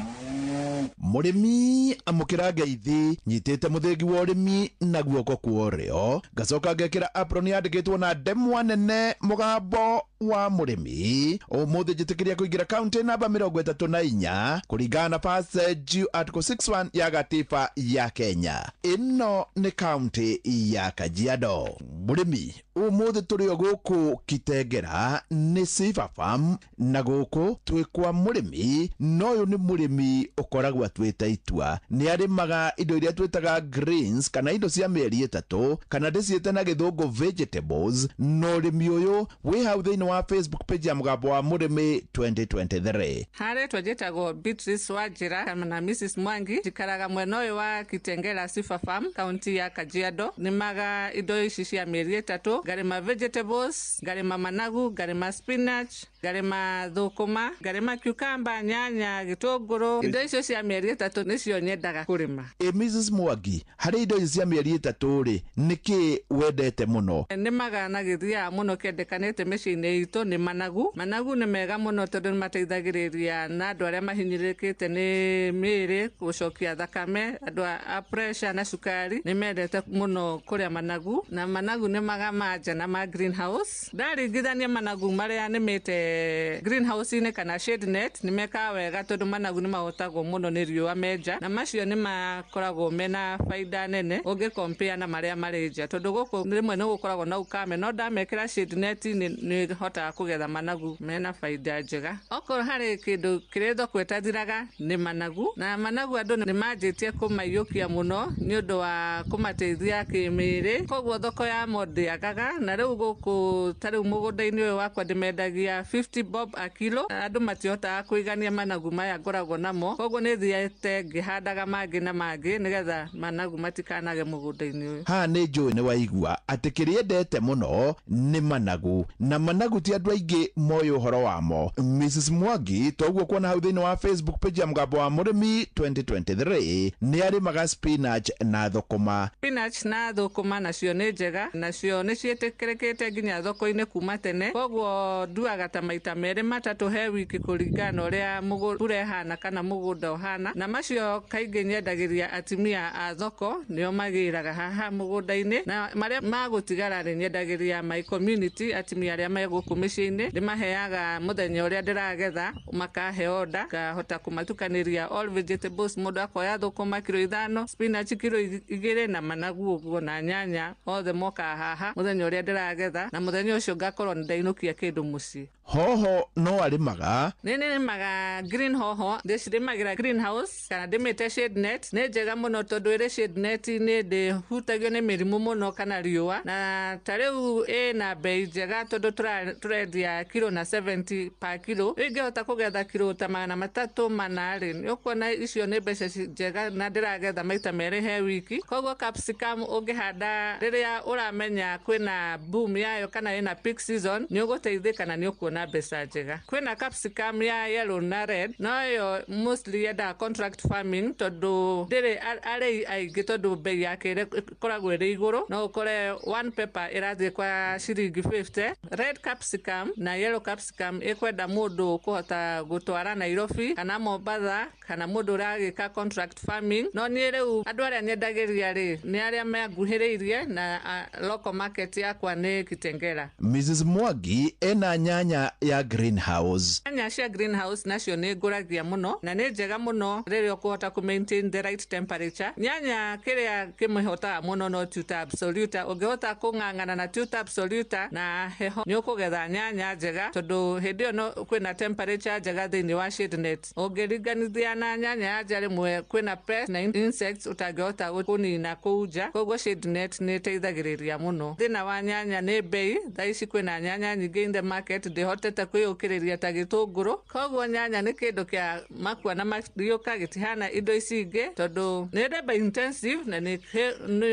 Murimi amukira ngeithi nyitite muthengi wa urimi na guoko kwa rio ngacoka ngekira apron yandikitwo na ndemwa nene mugambo wa murimi umuthi njitikiria kuingira county namba 34 kuringana na passage article 61 ya gatiba ya Kenya. Ino ni county ya Kajiado. Murimi umuthi turio guku Kitengera ni Sifa Farm na guku twikwa murimi noyo ni murimi ukoragwa twita itua ni arimaga indo iria twitaga greens kana indo cia mieri 3 kana ndiciite na githungu vegetables no urimi uyu wi hau thiini wa Facebook page ya mugambo wa murimi 2023. Hare twajetago Beatrice Wajira na Mrs Mwangi jikaraga mwena uyu wa Kitengera Sifa Farm county ya Kajiado. Nimaga indo ici cia mieri 3 garima vegetables, garima managu, garima spinach, garima thukuma, garima cucumber, nyanya, gitunguru. Indo icio cia mieri 3 nicio nyendaga kurima. Mrs Mwangi, hari indo cia mieri 3 ri niki wendete muno? Nimaga na githia muno kendekanete meciini itu ni managu. Managu ni mega muno tondu mateithagiriria na andu aria mahinyirikite ni miri gucokia thakame, andu a pressure na sukari ni mendete muno kuria managu. Na managu ni maga manja na ma greenhouse. Ndaringithania managu maria nimite greenhouse ni kana shade net ni meka wega tondu managu ni mahotagwo muno ni riua menja na macio ni makoragwo mena faida nene ungi compare na maria marenja tondu guku rimwe ni gukoragwo na ukame no ndamekira shade net ni hota kugetha managu mena faida njega. Okorwo hari kindu kiretho kwetathiraga ni managu na managu andu ni manjitie kumaiyukia muno ni undu wa kumateithia kimiri koguo thoko ya mondiagaga na riu guku tariu mugunda-ini uyu wakwa ndimendagia 50 bob a kilo andu matihotaga kuigania managu maya ngoragwo namo koguo ni thiete ngihandaga mangi na mangi nigetha managu matikanage mugunda-ini uyu. Ha ni njui ni waigua ati kiriendete muno ni managu na managu ti andu aingi moyo uhoro wamo. Mrs Mwangi toguo kuona hau thiini wa Facebook page ya mugambo wa murimi 2023 ni arimaga spinach na thukuma. Spinach na thukuma nacio ni njega nacio ni cietikirekete nginya thoko-ini kuma tene koguo nduaga ta maita meri matatu he wiki kuringana uria mugunda ehana kana mugunda uhana na macio kaingi nyendagiria atimia a thoko nio magiraga haha mugunda-ini na maria magutigara ri nyendagiria my community atimia aria meguku micii-ini ndimaheaga muthenya uria ndiragetha makahe order ngahota kumatukaniria all vegetables mundu akoya thukuma kilo 5 spinach kilo 2 na managu uguo na nyanya othe moka haha muthenya uria ndiragetha na muthenya ucio ngakorwo ndainukia kindu mucii. Hoho no arimaga nini maga green hoho ndicirimagira greenhouse kana ndimite shade net ni njega muno tondu iri shade net ni ndihutagio ni mirimu muno kana riua na tariu na bei njega tondu turendia kilo na 70 per kilo ingihota kugetha kilo ta 300 manari ni ukuona icio ni mbeca njega na ndiragetha maita meri he wiki koguo capsicum ungihanda riria uramenya kwina boom yayo kana ina peak season ni uguteithika na ni ukuona mbeca njega. Kwina capsicum ya yellow na red noyo mostly yenda contract farming tondu ndiri ari aingi tondu bei yake ikoragwo iri iguru no ukore one pepper irathie kwa ciringi 50. Red capsicum na yellow capsicum ikwenda mundu kuhota gutwara Nairobi kana Mombasa kana mundu uragika contract farming no ni riu andu aria nyendagiria ri ni aria meguhiriirie na local market yakwa ni Kitengera. Mrs Mwangi ena nyanya ya greenhouse. Nyanya cia greenhouse nacio ni nguragia muno na ni njega muno riria ukuhota ku maintain the right temperature. Nyanya kiria kimihota muno no tuta absolute ungihota kung'ang'ana na tuta absolute na heho ni ukugetha nyanya njega tondu hindi yo no kwina temperature njega thiini wa shade net ungiriganithia na nyanya ya njari mwe kwina pest na insects utangihota kunina kuja koguo shade net ni teithagiriria muno. Thina wa nyanya ni bei thaici kwina nyanya nyingi in the market ndihotete kwiyukiriria ta gitunguru koguo nyanya ni kindu kia makua na mario gĩũka gĩtihana indo ici ingĩ tondũ nĩ labor intensive na nĩ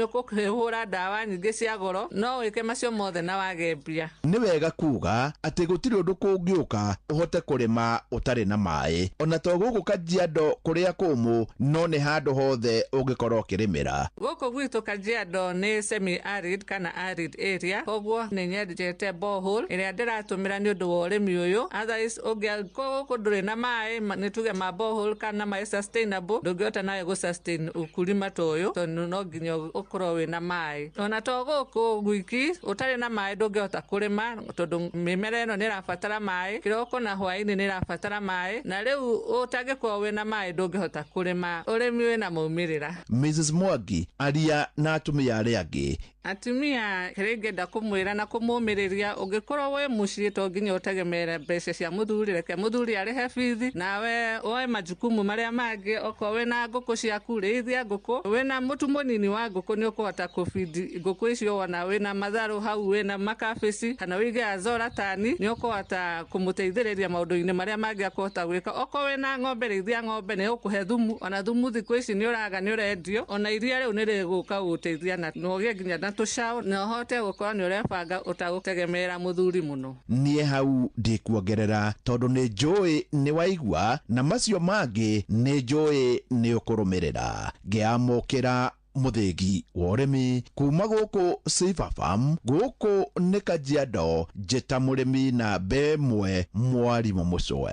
ũkũhũra ndawa nyingĩ cia goro no wĩke macio mothe na wage mbia. Nĩ wega kuga atĩ gũtirĩ ũndũ kũngĩũka ũhote kũrĩma ũtarĩ na maĩ ona to gũkũ Kajiado kũrĩa kũmũ no nĩ handũ hothe ũngĩkorwo ũkĩrĩmĩra. Gũkũ gwitũ Kajiado nĩ semi arid kana arid area koguo nĩ nyenjete borehole ĩrĩa ndĩratũmĩra nĩ ũndũ wa ũrĩmi ũyũ. Otherwise ũngĩkorwo gũkũ ndũrĩ na maĩ nĩ tuge ma borehole kana maĩ sustainable ndũngĩhota nawe gũsustain ũkulima ta ũyũ tondũ no nginya ũkorwo wĩna maĩ. Ona to gũkũ gwiki ũtarĩ na maĩ ndũngĩhota kũrĩma tondũ mĩmera ĩno nĩ ĩrabatara maĩ kĩroko na hwaĩ-inĩ nĩ ĩrabatara maĩ na rĩu ũtangĩkorwo wĩna maĩ ndũngĩhota kũrĩma ũrĩmi wĩna maumĩrĩra. Mrs. Mwangi aria na atumia arĩa angĩ. Atumia kĩrĩngĩenda kũmwĩra na kũmũmĩrĩria ũngĩkorwo wĩ mũciĩ to nginya ũtegemeere mbeca cia mũthuri reke mũthuri arĩhe bithi nawe woe majukumu marĩa mangĩ okorwo wĩna ngũkũ ciaku rĩithia ngũkũ wĩna mũtu mũnini wa ngũkũ nĩ ũkũhota kũbindi ngũkũ icio wona wĩna matharũ hau wĩna makabici kana wĩige azora tani nĩ ũkũhota kũmũteithĩrĩria maũndũ-inĩ marĩa mangĩ akũhota gwĩka. Okorwo wĩna ng'ombe rĩithia ng'ombe nĩ ũkũhe thumu ona thumu thikũ ici nĩ ũraga nĩ ũrendio ona iria rĩu nĩ rĩgũka gũteithia na ũgĩe nginya na tũcaũ na ũhote gũkorwo nĩ ũrebanga ũtagũtegemeera mũthuri mũno. Niĩ hau ndĩkuongerera tondũ nĩ njũĩ nĩ waigua na macio mangĩ nĩ njũĩ nĩ ũkũrũmĩrĩra. Ngĩamũkĩra mũthĩgi wa ũrĩmi kuma gũkũ Silver Farm gũkũ nĩ Kajiado njĩta mũrĩmi na mbemwe Mwarimũ Mũcwe.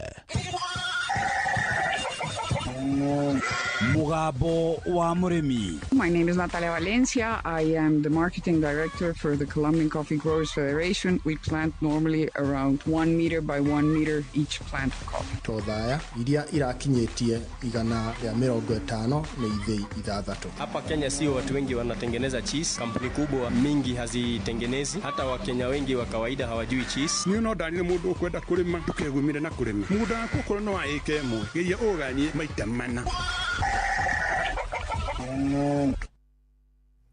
Mugambo wa Murimi. My name is Natalia Valencia. I am the marketing director for the Colombian Coffee Growers Federation. We plant normally around 1 meter by 1 meter each plant of coffee. Tothaya iria irakinyĩtie 150 na ithei 6. Hapa Kenya sio watu wengi wanatengeneza cheese. Kampuni kubwa mingi hazitengenezi. Hata Wakenya wengi wa kawaida hawajui cheese. Niĩ no ndanire mũndũ ũkwenda kũrĩma ndũkegumire na kũrĩma. Mũgũnda waku ũkorwo no wa ĩka ĩmwe geria ũganie maita mana.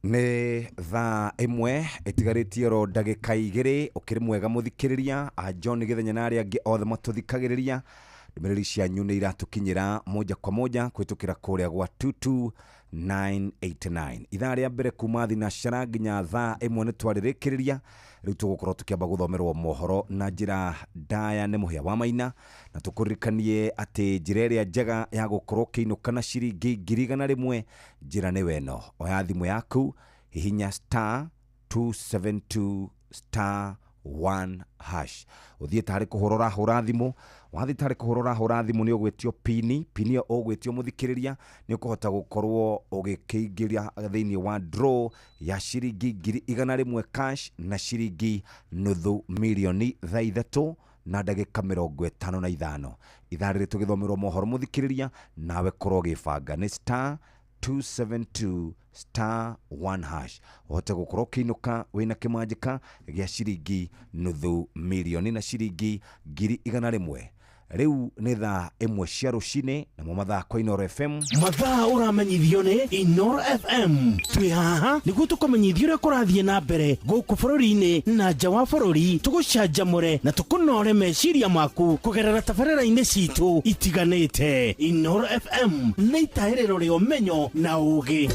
Nĩ thaa ĩmwe ĩtigarĩtie ro ndagĩka 2 ũkĩrĩ mwega mũthikĩrĩria John Gĩthenya na arĩa angĩ othe matũthikagĩrĩria ndũmĩrĩri cianyu nĩ iratũkinyĩra moja kwa moja kwĩtũkĩra kũrĩa gwa 22989 ithaa rĩa mbere kuma thinacara nginya thaa 1 nĩ twarĩrĩkĩrĩria rĩu tũgũkorwo tũkĩamba gũthomerwo mohoro na njĩra ndaya nĩ mũhĩa wa maina na tũkũririkanie atĩ njĩra ĩrĩa njega ya gũkorwo kĩinũka na ciringi 100 njĩra nĩ weno oya thimũ yaku hihinya *272*1# ũthiĩte harĩ kũhũrora hũra thimũ wathi tarĩ kũhũrora hũra thimũ nĩ ũgwĩtio pini ĩyo ũgwĩtio mũthikĩrĩria nĩ ũkũhota gũkorwo ũgĩkĩingĩria thĩinĩ wa draw ya ciringi 100 cash na ciringi $500,000 thaa 3 na ndagĩka 55 ithaa rĩrĩ tũgĩthomerwo mohoro mũthikĩrĩria nawe korwo gĩbanga nĩ *272*1# ũhote gũkorwo kĩinũka wĩna kĩmanjĩka gĩa ciringi $500,000 na ciringi 100,000 rĩu nĩ thaa 1 cia rũcinĩ na mo mathaa kwa Inoro FM mathaa ũramenyithio nĩ Inoro FM twĩ haha nĩguo tũkũmenyithio ũrĩa kũrathiĩ na mbere gũkũ bũrũri-inĩ na nja wa bũrũri tũgũcanjamũre na tũkũnore meciria maku kũgerera tabarĩra-inĩ citũ itiganĩte. Inoro FM nĩ itahĩrĩro rĩa ũmenyo na ũũgĩ.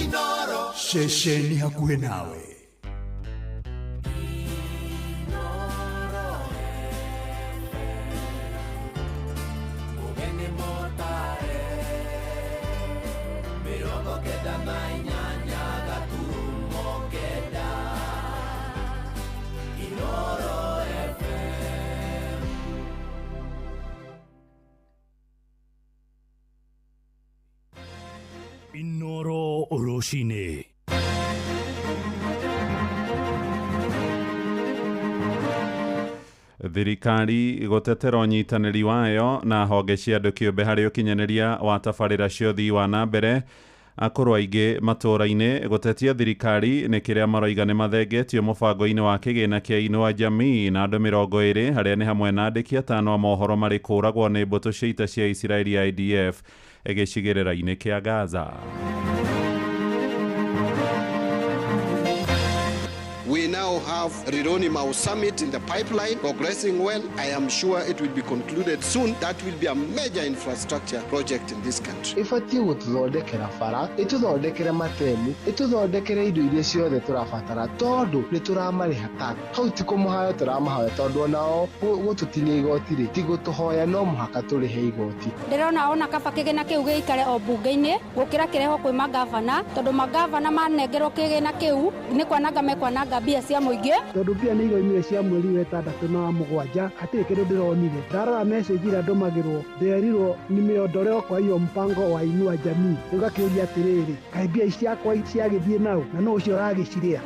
Inoro ceceni hakuhĩ nawe. Inoro Oroshine. Thirikari gũtetera ũnyitanĩri wayo na honge cia andũ kĩũmbe harĩ ũkinyanĩria wa tabarĩra cia ũthii wa na mbere akũrũ aingĩ matũũra-inĩ gũtetia thirikari nĩ kĩrĩa maroiga nĩ mathengetio mũbango-inĩ wa kĩgĩna kĩa Inua Jamii na andũ 20 harĩa nĩ hamwe na andĩki 5 a mohoro marĩ kũragwo nĩ mbũtũ cia ita cia Isiraeli IDF gĩcigĩrĩra-inĩ kĩa Gaza. We now have have Rironi Mau Summit in the pipeline, progressing well. I am sure it will be concluded soon. That will be a major infrastructure project in this country. Ifatie gututhondekera bara, ituthondekere matemu, ituthondekere indo iria ciothe turabatara tondu ni turamariha tax. Hau ti kumuhayo turamahayo tondu nao gututinia igoti ri ti gutuhoya no muhaka turihe igoti. Ndirona ona kaba kigina kiu giikare o bunge-ini gukira kireho kwi magavana tondu magavana manengerwo kigina kiu ni kwananga mekwananga mbia cia muingi tondu mbia ni igoimire cia mweri wa 6 na 7 hatirĩ kĩndũ ndĩronire. Ndarora message ĩrĩa ndũmagĩrwo nderirwo nimeondolewa kwa hiyo mpango wa Inua Jamii. Ũgakĩũria atĩrĩrĩ, kaĩ mbia ici ciakwa ciagĩthiĩ nau na no ũcio ũragĩciria?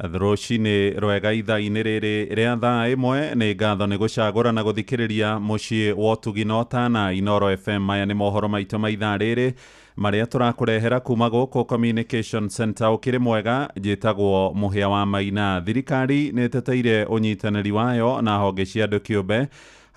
Rũcinĩ rwega ithaa-inĩ rĩrĩ rĩa thaa ĩmwe nĩ ngatho nĩ gũcagũra na gũthikĩrĩria mũciĩ wa ũtugi na ũtana Inooro FM. Maya nĩ mohoro maitũ ma ithaa rĩrĩ marĩa tũrakũrehera kuma gũkũ Communication Center ũkĩrĩ mwega. Njĩtagwo Mũhĩa wa Maina. Thirikari nĩ ĩteteire ũnyitanĩri wayo na honge cia andũ kĩũmbe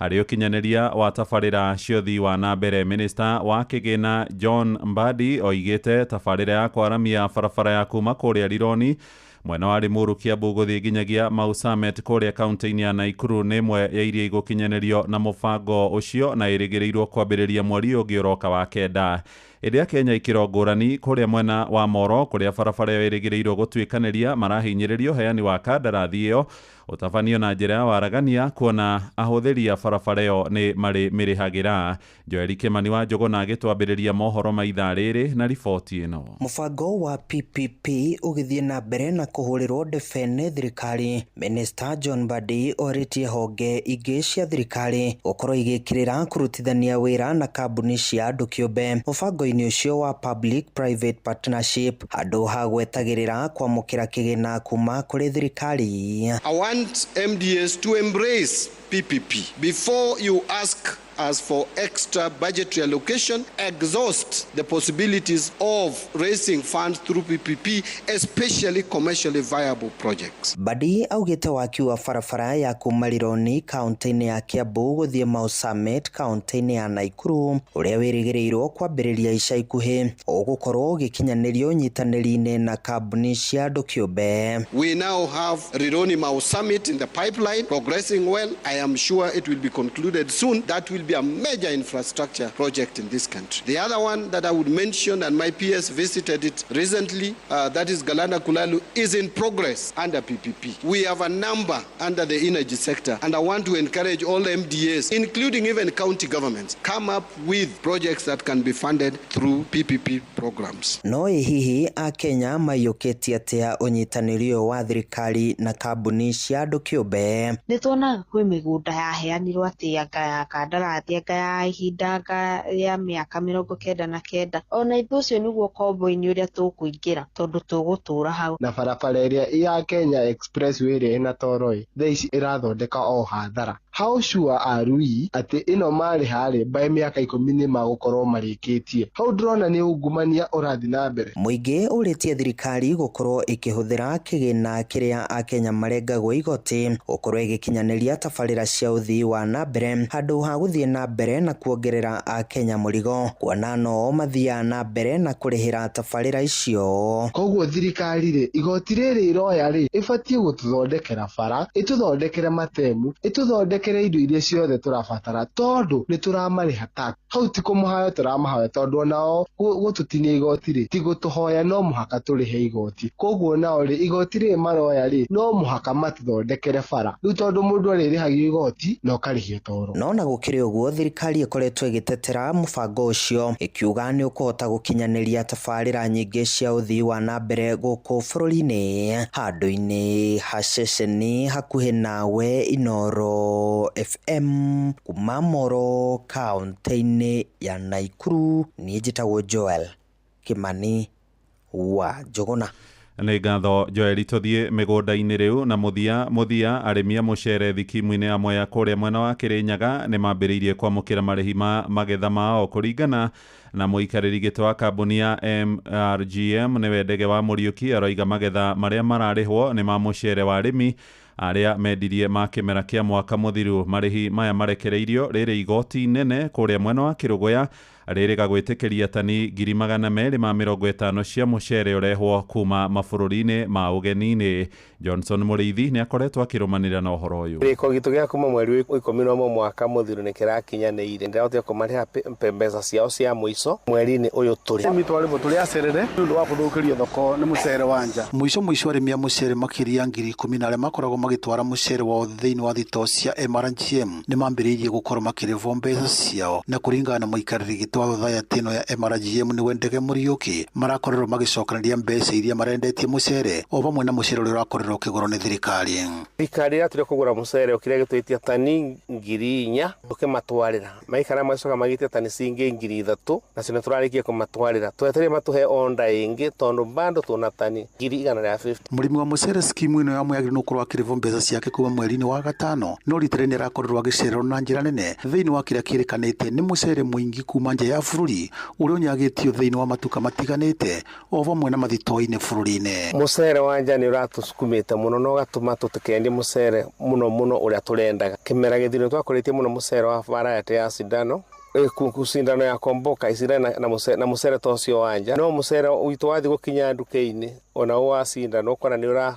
harĩ ũkinyanĩria wa tabarĩra cia ũthii wa na mbere. Minista wa kĩgĩna John Mbadi oigĩte tabarĩra ya kwaramia barabara ya kuma kũrĩa Rironi mwena wa Limuru Kiambu gũthiĩ nginyagia Mau Summit kũrĩa kaunti-inĩ ya Naikuru nĩ ĩmwe ya iria igũkinyanĩrio na mũbango ũcio na ĩrĩgĩrĩirwo kwambĩrĩria mweri ũngĩ ũroka wa kenda. Ĩrĩa Kenya ikĩro ngũrani kũrĩa mwena wa Moro kũrĩa barabara ĩyo ĩrĩgĩrĩirwo gũtuĩkanĩria marahinyĩrĩrio heani wa kandarathi ĩyo ũtabanio na njĩra ya waragania kuona ahũthĩri a barabara ĩyo nĩ marĩ mĩrĩhagĩra. Joeli Kĩmani wa Njũgũna agĩtwambĩrĩria mohoro ma ithaa rĩrĩ na riboti ĩno. Mũbango wa PPP ũgĩthiĩ na mbere na kũhũrĩrwo ndebe nĩ thirikari. Minista John Mbadi orĩtie honge ingĩ cia thirikari gũkorwo igĩkĩrĩra kũrutithania wĩra na kambuni cia andũ kĩũmbe mũbango-inĩ ũcio wa public private partnership handũ ha gwetagĩrĩra kwamũkĩra kĩgĩna kuma kũrĩ thirikari. I want MDS to embrace PPP. Before you ask us for extra budgetary allocation, exhaust the possibilities of raising funds through PPP, especially commercially viable projects. Mbadi augĩte waki wa barabara ya kuma Rironi kaunti-inĩ ya Kiambu gũthiĩ Mau Summit kaunti-inĩ ya Naikuru ũrĩa wĩrĩgĩrĩirwo kwambĩrĩria ica ikuhĩ ũgũkorwo ũgĩkinyanĩrio nyitanĩri-inĩ na kambuni cia andũ kĩũmbe. We now have Rironi Mau Summit in the pipeline, progressing well. I am sure it will be concluded soon. That will be a major infrastructure project in this country. The other one that I would mention, and my PS visited it recently, that is Galana Kulalu, is in progress under PPP. We have a number under the energy sector, and I want to encourage all MDAs, including even county governments, come up with projects that can be funded through PPP programs. No hihi a Kenya maiyũkĩtie atĩa ũnyitanĩri wa thirikari na kambuni cia andũ kĩũmbe? Nĩ tuonaga kwĩ mĩgũnda yaheanirwo atĩ anga ya kandarathi anga ya ihinda anga ya mĩaka 99. Ona ithuĩ ũcio nĩguo kombo-inĩ ũrĩa tũkũingĩra tondũ tũgũtũra hau. Na barabara ĩrĩa ya Kenya Expressway ĩrĩa ĩna toroi thaa ici ĩrathondeka o hathara. How sure are we atĩ ĩno marĩ harĩ mbae mĩaka 10 nĩ magũkorwo marĩkĩtie? Hau ndĩrona nĩ ungumania ũrathi na mbere. Mũingĩ ũrĩtie thirikari gũkorwo ĩkĩhũthĩra kĩgĩna kĩrĩa Akenya marengagwo igoti gũkorwo ĩgĩkinyanĩria tabarĩra cia ũthii wa na mbere handũ ha gũthiĩ na mbere na kuongerera Akenya mũrigo kuona no mathiaga na mbere na kũrĩhĩra tabarĩra icio. Koguo thirikari rĩ igoti rĩrĩ iroya rĩ ĩbatie gũtũthondekera bara, ĩtũthondekere matemu, ĩtũthondekere indo iria ciothe tũrabatara tondu nĩ tũramarĩha tax. Hau ti kũmũhayo tũramahayo tondu nao gũtũtinia igoti rĩ ti gũtũhoya no mũhaka tũrĩhe igoti. Koguo nao rĩ igoti rĩ maroya rĩ no mũhaka matũthondekere bara. Rĩu tondu mũndũ arĩrĩhagio igoti no karĩhio toro. No na gũkĩrĩ ũguo thirikari ĩkoretwo ĩgĩtetera mũbango ũcio ĩkiuga nĩ ũkũhota gũkinyanĩria tabarĩra nyingĩ cia ũthii wa na mbere gũkũ bũrũri-inĩ. Handũ-inĩ ha ceceni hakuhĩ nawe Inooro FM kuma Moro kaunti-inĩ ya Naikuru. Niĩ njĩtagwo Joel Kĩmani wa Njũgũna. Nĩ ngatho Joeli. Tũthiĩ mĩgũnda-inĩ rĩu na mũthia arĩmi a mũcere thikimu-inĩ ya Mwea kũrĩa mwena wa Kĩrĩnyaga nĩ mambĩrĩirie kwamũkĩra marĩhi ma magetha mao kũringana na mũikarĩri gĩtĩ wa kambuni ya MRGM nĩwe Ndege wa Mũriũki aroiga magetha marĩa mararĩhwo nĩ ma mũcere wa arĩmi arĩa mendirie ma kĩmera kĩa mwaka mũthiru. Marĩhi maya marekereirio rĩrĩ igoti nene kũrĩa mwena wa Kĩrũgũya rĩrĩga gwĩtĩkĩria tani 250 cia mũcere ũrehwo kuma mabũrũri-inĩ ma ũgeni-inĩ. Johnson Mũrĩithi nĩ akoretwo akĩrũmanĩrĩra na ũhoro ũyũ. Gĩko gitũ gĩa kuma mweri 11 mwaka mũthiru nĩ kĩrakinyanĩire. Ndĩrahota kũmarĩha mbeca ciao cia mũico mweri-inĩ ũyũ tũrĩ. Mitwarĩvo tũrĩ acerere nĩ ũndũ wa gũthũkĩrio thoko nĩ mũcere wa nja. Mũico arĩmi a mũcere makĩria 10,000 arĩa makoragwo magĩtwara mũcere wao thĩinĩ wa thitoo cia MRGM nĩ mambĩrĩirie gũkorwo makĩrĩhwo mbeca ciao, na kũringana na mũikarĩri gĩtĩ wa thayati ĩno ya MRGM nĩwe Ndege Mũriũki, marakorerwo magĩcokanĩria mbeca iria marendetie mũcere o vamwe na mũcere ũrĩa ũrakorerwo ũkĩgũrwo nĩ thirikari. Thirikari ĩratũire kũgũra mũcere ũkĩrĩa gĩtũĩtie tani 4,000 ũkĩmatwarĩra, maikara magacoka magĩtia tani cingĩ 3,000 nacio nĩ tũrarĩkia kũmatwarĩra, twetereire matũhe onda ĩngĩ tondũ bado tuna tani 150. Mũrĩmi wa mũcere skimu ĩno ya mwagĩrĩirwo nĩ gũkorwo akĩrĩhwo mbeca ciake kuma mweri-inĩ wa gatano, no rita nĩ arakorerwo agĩcererwo na njĩra nene thĩinĩ wa kĩrĩa kĩrĩkanĩte nĩ mũcere mũingĩ kuma nja ya bũrũri ũrĩa ũnyagĩtio thĩinĩ wa matuka matiganĩte o vamwe na mathitoo-inĩ bũrũri-inĩ. Mũcere wa nja nĩ ũratũsukumĩte mũno na ũgatũma tũtikendie mũcere mũno ũrĩa tũrendaga. Kĩmera gĩthiru twakũrĩtie mũno mũcere wa variety ya Sindano, Sindano ya Komboka isindana na mũcere ta ũcio wa nja, no mũcere witũ wathi gũkinya nduka-inĩ ona wa Sindano ũkona nĩ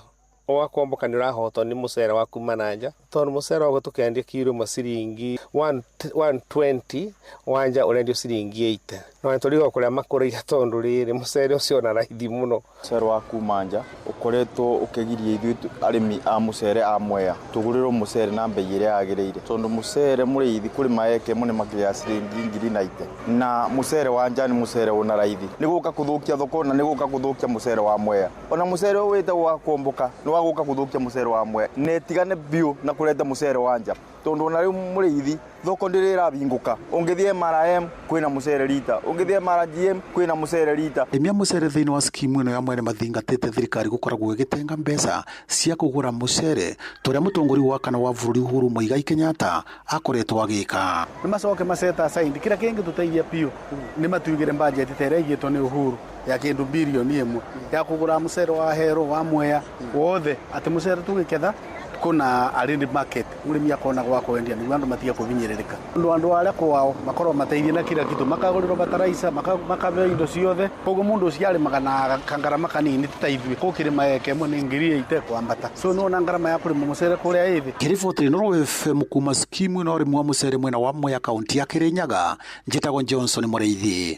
Komboka nĩ ũrahotwo nĩ mũcere wa kuma na nja, tondũ mũcere wa gũtũkendia kiro ciringi 120 wa nja ũrendio ciringi 80. No nĩtũriga kũrĩa makũrĩire tondũ rĩrĩ mũcere ũcio na raithi mũno. Mũcere wa kuma nja ũkoretwo ũkĩgiria ithuĩ arĩmi a mũcere a Mwea tũgũrĩrwo mũcere na mbei ĩrĩa yagĩrĩire, tondũ mũcere mũrĩithi kũrĩ maeke mũne makĩria ciringi 290 na mũcere wa nja nĩ mũcere ũna raithi. Nĩ gũka kũthũkia thoko na nĩ gũka kũthũkia mũcere wa Mwea. Ona mũcere ũyũ wĩtagwo wa Komboka nĩ wa gũka kũthũkia mũcere wa Mwea. Nĩ tigane biũ na kũreta mũcere wa nja, tondũ ona rĩu mũrĩithi thoko ndĩrĩravingũka. Ũngĩthiĩ MRM kwĩna mũcere rita, ũngĩthiĩ MRGM kwĩna mũcere rita. Arĩmi a mũcere thĩinĩ wa skimu ĩno ya mwene mathingatĩte thirikari gũkoragwo ĩgĩtenga mbeca cia kũgũra mũcere tũrĩa mũtongoria wa kana wa bũrũri Uhuru Muigai Kenyatta akoretwo agĩka. Nĩ macoke maceta aside kĩrĩa kĩngĩtũteithia piũ nĩ matugĩre budget ta ĩrĩa ĩigĩtwo nĩ Uhuru ya kĩndũ bilioni 1 ya kũgũra mũcere wa Hero wa Mwea wothe, atĩ mũcere tũgĩketha kuna arĩndĩ market mũrĩmi akona gwa kwendia nĩguo andũ matiga kũvinyĩrĩrĩka. Andũ arĩa kwao makorwo mateithie na kila kitu, makagũrĩrwo bataraitha, makabeo indo ciothe, koguo mũndũ ũcio arĩmaga na kangarama kanini ta ithuĩ kũkĩrĩma eke ĩmwe nĩ ngiri 8 kwambata, so nĩwona ngarama ya kũrĩma mũcere kũrĩa ĩthĩ. Kĩriboti Noro FM kuma skimu ĩno ũrĩmi wa mũcere mwena wa Mwea kaunti ya Kĩrĩnyaga, njĩtagwo Johnson Mũrĩithi.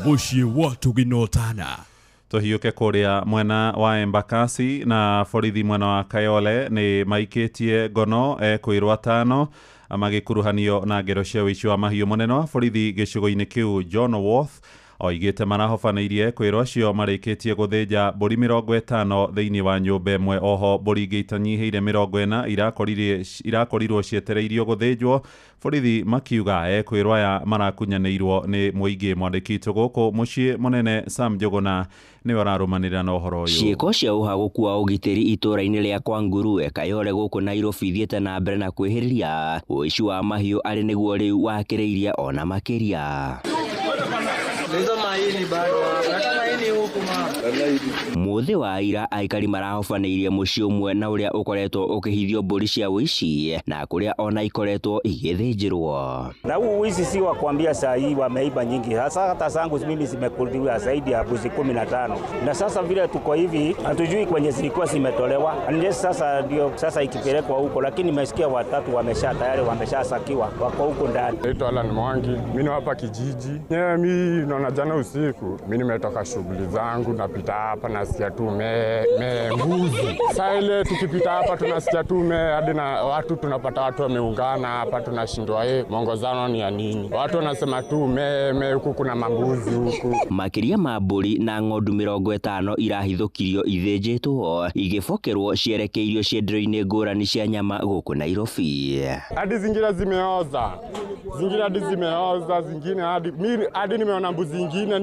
Mũciĩ wa Tũginotana. Tũhiũke kũrĩa mwena wa Embakasi na borithi mwena wa Kayole nĩ maikĩtie ngono kwĩrwo 5 magĩkuruhanio na ngero cia ũici wa mahiũ. Mũnene wa borithi gĩcigo-inĩ kĩu John Worth oigĩte marahobanĩirie kwĩrwo acio marĩkĩtie gũthĩnja mbũri 50 thĩinĩ wa nyũmba ĩmwe. Oho mbũri ingĩ itanyihĩire 40 irakorirwo cietereirio gũthĩnjwo. Borithi makiuga kwĩrwo aya marakunyanĩirwo nĩ mũingĩ. Mwandĩki witũ gũkũ mũciĩ mũnene Sam Njũgũna nĩwe ararũmanĩrĩra na ũhoro ũyũ. Ciĩko cia ũhagũku wa ũgitĩri itũũra-inĩ rĩa Kwangurue Kayole gũkũ Nairobi ithiĩte na mbere na kwĩhĩrĩria ũici wa mahiũ arĩ nĩguo rĩu wakĩrĩirie ona makĩria. Mũthĩ wa ira aikari marahobanĩirie mũciĩ ũmwe na ũrĩa ũkoretwo ũkĩhithio mbũri cia ũici na kũrĩa ona ikoretwo igĩthĩnjĩrwo. Na huu wizi si wa kuambia saa hii wameiba nyingi, hasa hata zangu mimi zimekuliwa zaidi ya mbuzi 15, na sasa vile tuko hivi hatujui kwenye zilikuwa zimetolewa. Sasa ndio sasa ikipelekwa huko, lakini nimesikia watatu tayari wameshasakiwa, wako huko ndani. Naitwa Alan Mwangi, mimi hapa kijiji. Mimi naona jana usiku mimi nimetoka shughuli zangu, napita hapa nasikia tu mbuzi. Sasa ile tukipita hapa tunasikia tu hadi na watu tunapata watu wameungana hapa, tunashindwa mwongozano ni ya nini. Watu wanasema tu huku kuna mambuzi huku. Makiria ma mbũri na ng'ondu 50 irahithũkirio ithĩnjĩtwo igĩbokerwo cierekeirio cienderio-inĩ ngũrani cia nyama gũkũ Nairobi. Hadi zingine zimeoza, zingine hadi nimeona mbuzi zingine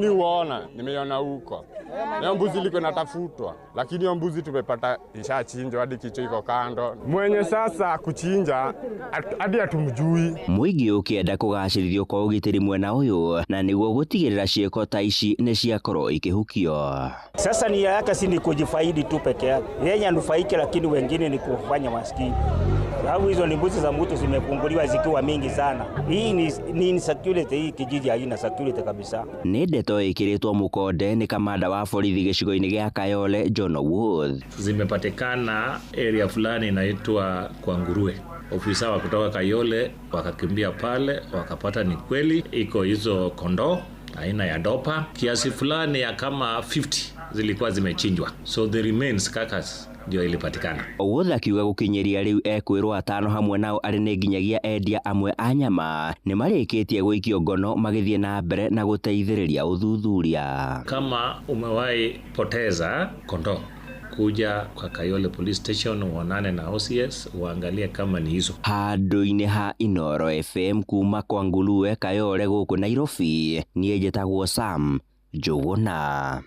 nimeona huko. Hiyo mbuzi liko natafutwa, lakini hiyo mbuzi tumepata ishachinjwa hadi kichwa iko kando. Mwenye sasa kuchinja hadi hatumjui. Mũingĩ ũkĩenda kũgacĩrithio kwa ũgitĩri mwena ũyũ na nĩguo gũtigĩrĩra ciĩko ta ici nĩ ciakorwo ikĩhukio. Sasa nia yake si ni kujifaidi tu peke yake. Yeye anufaike, lakini wengine ni kufanya maskini. sababu hizo ni mbuzi za mtu zimefunguliwa zikiwa mingi sana. Hii ni insecurity, hii kijiji haina security kabisa. Nĩ ndeto ĩkĩrĩtwo mũkonde nĩ kamanda wa borithi gĩcigo-inĩ gĩa Kayole John Wood. Zimepatikana area fulani inaitwa kwa Nguruwe. Ofisa wa kutoka Kayole wakakimbia pale, wakapata ni kweli iko hizo kondoo aina ya dopa kiasi fulani ya kama 50 zilikuwa zimechinjwa, so the remains carcass ndio ilipatikana. Wood akiuga gũkinyĩria rĩu ekwĩrwo atano hamwe nao arĩ nĩ nginyagia endia amwe a nyama nĩ marĩkĩtie gũikio ngono magĩthiĩ na mbere na gũteithĩrĩria ũthuthuria. Kama umewahi poteza kondoo, kuja kwa Kayole Police Station uonane na OCS uangalie kama ni hizo. Handũ-inĩ ha Inoro FM kuma kwa Nguruwe Kayole gũkũ Nairobi, niĩ njĩtagwo Sam Njũgũna.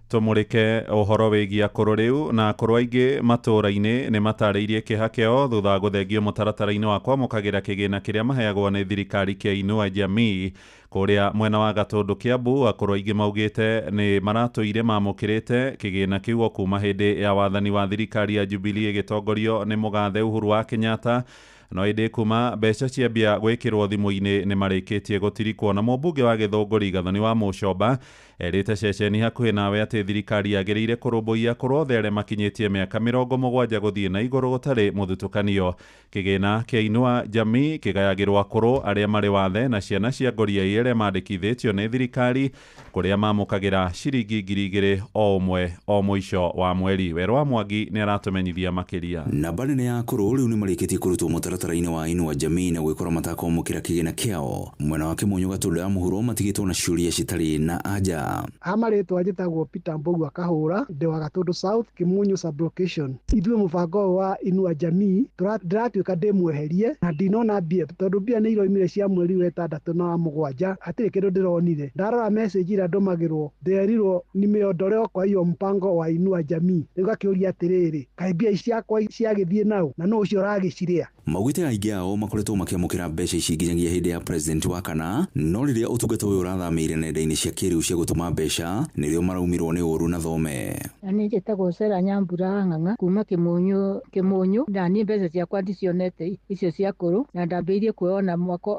Tumurike ũhoro wĩgiĩ akũrũ rĩu na akũrũ aingĩ matũũra-inĩ nĩ matarĩirie kĩeha kĩao thutha wa gũthengio mũtaratara-inĩ wa kwamũkagĩra kĩgĩna kĩrĩa maheagwo nĩ thirikari kĩa Inua Jamii kũrĩa mwena wa Gatũndũ Kiambu. Akũrũ aingĩ maugĩte nĩ maratũire mamũkĩrĩte kĩgĩna kĩu kuma hĩndĩ ya wathani wa thirikari ya Jubilee ĩgĩtongorio nĩ mũgathe Uhuru wa Kenyatta, no ĩndĩ kuma mbeca ciambia gwĩkĩrwo thimũ-inĩ nĩ marĩkĩtie gũtirikwo. Na mũmbunge wa Gĩthũngũri Gathoni wa Mũcomba erĩte ceceni hakuhĩ nawe atĩ thirikari yagĩrĩire kũrũmbũiya akũrũ othe arĩa makinyĩtie mĩaka 70 gũthiĩ na igũrũ gũtarĩ mũthutũkanio. Kĩgĩna kĩa Inua Jamii kĩgayagĩrwo akũrũ arĩa marĩ wathe na ciana cia ngoriai arĩa mandĩkithĩtio nĩ thirikari, kũrĩa mamũkagĩra ciringi 2,000 o ũmwe o mũico wa mweri. Werũ wa Mwangi nĩ aratũmenyithia makĩria. Namba nene ya akũrũ rĩu nĩ marĩkĩtie kũrutwo mũtaratara-inĩ wa Inua Jamii na gwĩkora matakwamũkĩra kĩgĩna kĩao. Mwena wa Kĩmũnyo Gatũndũ ya mũhuro matigĩtwo na ciũria citarĩ na anja. Amarĩtwa njĩtagwo Peter Mbogu Akahũra, ndĩ wa Gatũndũ South, Kĩmũnyo sub-location. Ithuĩ mũbango wa Inua Jamii ndĩratuĩka ndĩmweherie na ndinona mbia, tondũ mbia nĩ iroimire cia mweri wa 6 na wa 7, hatirĩ kĩndũ ndĩronire. Ndarora message ĩrĩa ndũmagĩrwo nderirwo nimeondolewa kwa hiyo mpango wa Inua Jamii. Rĩu gakĩũria atĩrĩrĩ, kaĩ mbia ciakwa ciagĩthiĩ nao na no ũcio ũragĩcirĩa? Maugĩte aingĩ ao makoretwo makĩamũkĩra mbeca ici nginyagia hĩndĩ ya president wa kana, no rĩrĩa ũtungata ũyũ ũrathamĩire nenda-inĩ cia kĩrĩu cia gũtũma mbeca nĩrĩo maraumirwo nĩ ũru na thome. Nĩ njĩtagwo Sera Nyambura Ng'ang'a kuma Kĩmũnyo, na niĩ mbeca ciakwa ndicionete icio cia akũrũ, na ndambĩrĩirie kuona mwaka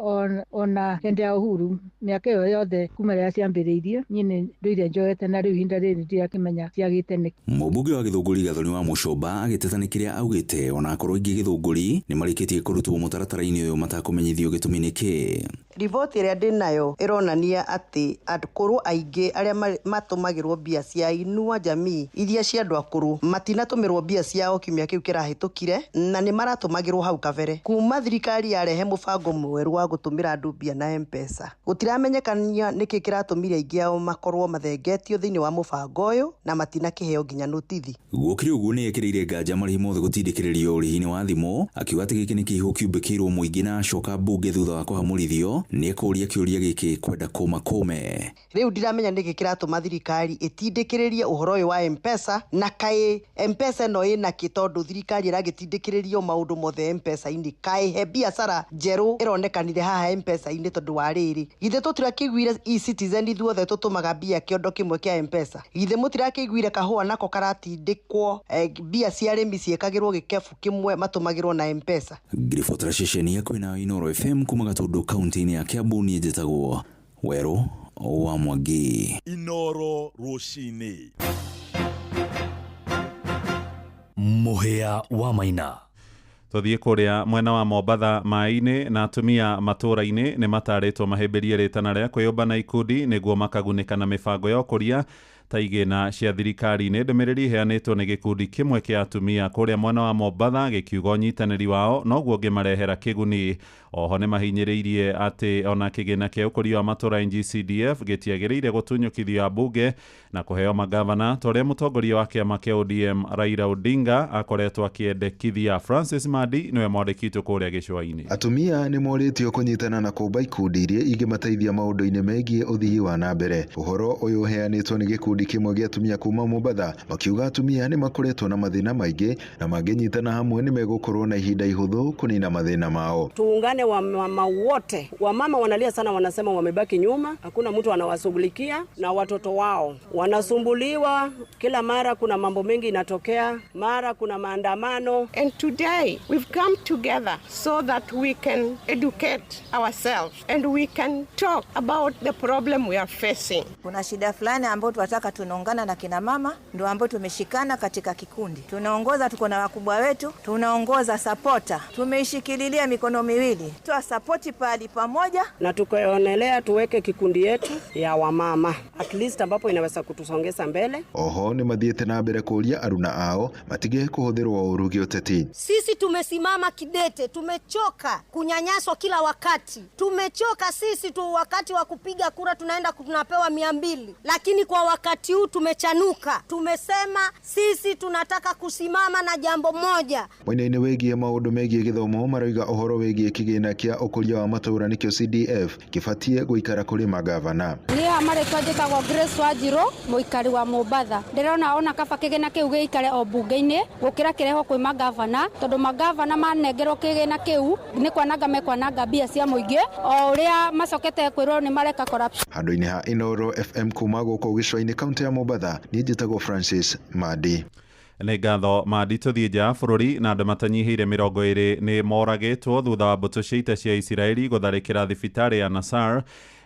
ona hĩndĩ ya Uhuru, mĩaka ĩyo yothe kuma rĩrĩa ciambĩrĩirie, niĩ nĩ ndũire njoete na rĩu ihinda rĩrĩ ndirakĩmenya ciagĩte nĩkĩ. Mũmbunge wa Gĩthũngũri Gathoni wa Mũcomba agĩteta nĩ kĩrĩa augĩte ona akũrũ aingĩ Gĩthũngũri nĩ marĩkĩtie kũrutwo mũtaratara-inĩ ũyũ matakũmenyithio gĩtũmi nĩkĩ. Riboti ĩrĩa ndĩnayo ĩronania atĩ akũrũ aingĩ arĩa matũmagĩrwo mbia cia Inua Jamii iria cia andũ akũrũ matinatũmĩrwo mbia ciao kiumia kĩu kĩrahĩtũkire, na nĩ maratũmagĩrwo hau kabere. Kuma thirikari yarehe mũbango mwerũ wa gũtũmĩra andũ mbia na M-Pesa, gũtiramenyekania nĩkĩ kĩratũmire aingĩ ao makorwo mathengetio thĩinĩ wa mũbango ũyũ na matinakĩheo nginya notithi. Gũkĩrĩ ũguo nĩ ekĩrĩire nganja marĩhi mothe gũtindĩkĩrĩrio ũrĩhi-inĩ wa thimũ, akiuga atĩ gĩkĩ nĩ kĩihũ kĩumbĩkĩirwo mũingĩ na acoka mbunge thutha wa kũhamũrithio nĩ ekũria kĩũria gĩkĩ kwenda kũme. Rĩu ndiramenya nĩkĩ kĩratũma thirikari ĩtindĩkĩrĩrie ũhoro ũyũ wa M-Pesa, na kaĩ M-Pesa no ĩna kĩ tondũ thirikari ĩragĩtindĩkĩrĩrio maũndũ mothe M-Pesa-inĩ. Kaĩ he biacara njerũ ĩronekanire haha M-Pesa-inĩ tondũ wa rĩrĩ, githĩ tũtirakĩiguire e-Citizen ithuothe tũtũmaga mbia kĩondo kĩmwe kĩa M-Pesa? Githĩ mũtirakĩiguire kahũa nako karatindĩkwo mbia cia arĩmi ciĩkagĩrwo gĩkebũ kĩmwe matũmagĩrwo na M-Pesa? Ngiribotera ceceni ya kwĩna Inoro FM kuma Gatũndũ kaunti-inĩ ya Kiambu, niĩ njĩtagwo Werũ wa Mwangi. Inoro rũcinĩ. Mũhĩa wa Maina. Tuthiĩ kũrĩa mwena wa Mombatha maĩ-inĩ na atumia matũũra-inĩ nĩ matarĩtwo mahĩmbĩrie rĩtana rĩa kwĩyũmba na ikundi nĩguo makagunĩka na mĩbango ya ũkũria ta igĩna cia thirikari. Nĩ ndũmĩrĩri iheanĩtwo nĩ gĩkundi kĩmwe kĩa atumia kũrĩa mwena wa Mombatha gĩkiuga ũnyitanĩri wao noguo ũngĩmarehera kĩguni. Oho nĩ mahinyĩrĩirie atĩ ona kĩgĩna kĩa ũkũria wa matũũra NG-CDF gĩtiagĩrĩire gũtunyũkithio ambunge na kũheo magavana ta ũrĩa mũtongoria wa kĩama kĩa ODM Raila Odinga akoretwo akĩendekithia. Francis Madi nĩwe mwandĩki witũ kũrĩa gĩcũa-inĩ. Atumia nĩ morĩtio kũnyitana na kũmba ikundi iria ingĩmateithia maũndũ-inĩ megiĩ ũthii wa na mbere. Ũhoro ũyũ ũheanĩtwo nĩ gĩkundi gikundi kimwe gĩa atumia kuma Mombatha makiuga atumia ni makoretwo na mathina maingĩ na mangĩnyitana hamwe ni megũkorwo na ihinda ihũthũ kunina mathina mao. Tuungane wamama wote. Wamama wanalia sana, wanasema wamebaki nyuma, hakuna mtu anawashughulikia na watoto wao wanasumbuliwa kila mara. Kuna mambo mengi inatokea, mara kuna maandamano. And today we've come together so that we can educate ourselves and we can talk about the problem we are facing. Kuna shida fulani ambayo tunataka tunaungana na kina mama, ndio ambao tumeshikana katika kikundi. Tunaongoza, tuko na wakubwa wetu, tunaongoza supporter. Tumeishikililia mikono miwili. Toa support pali pamoja na tukaonelea tuweke kikundi yetu ya wamama at least ambapo inaweza kutusongeza mbele. Oho ni mathiete na mbere kuria aruna ao matige kuhudhirwa urugi uteti. Sisi tumesimama kidete, tumechoka kunyanyaswa kila wakati. Tumechoka sisi tu, wakati wa kupiga kura tunaenda tunapewa 200, lakini kwa wakati huu tumechanuka. Tumesema sisi tunataka kusimama na jambo moja. Mwene wegie maundu megie githomo maroiga uhoro wegie kigina kia ukuria wa matura nikyo CDF kifatie guikara kuri magavana. Ni amare twajikagwo Grace Wanjiru muikari wa Mombatha. Ndirona ona kaba kigina kiu giikare o bunge-ini gukira kireho kwi magavana, tondu magavana manengerwo kigina kiu ni kwananga mekwananga bia cia muingi o uria macokete kwirwo ni mareka corruption. Handu-ini ha Inoro FM kuma guko gicwa-ini kaunti ya Mombatha ni njitagwo Francis Madi. Nĩ ngatho Madi tũthiĩ nja bũrũri na andũ matanyihĩire 20 nĩ moragĩtwo thutha wa mbũtũ cia ita cia Isiraeli gũtharĩkĩra thibitarĩ ya Nasar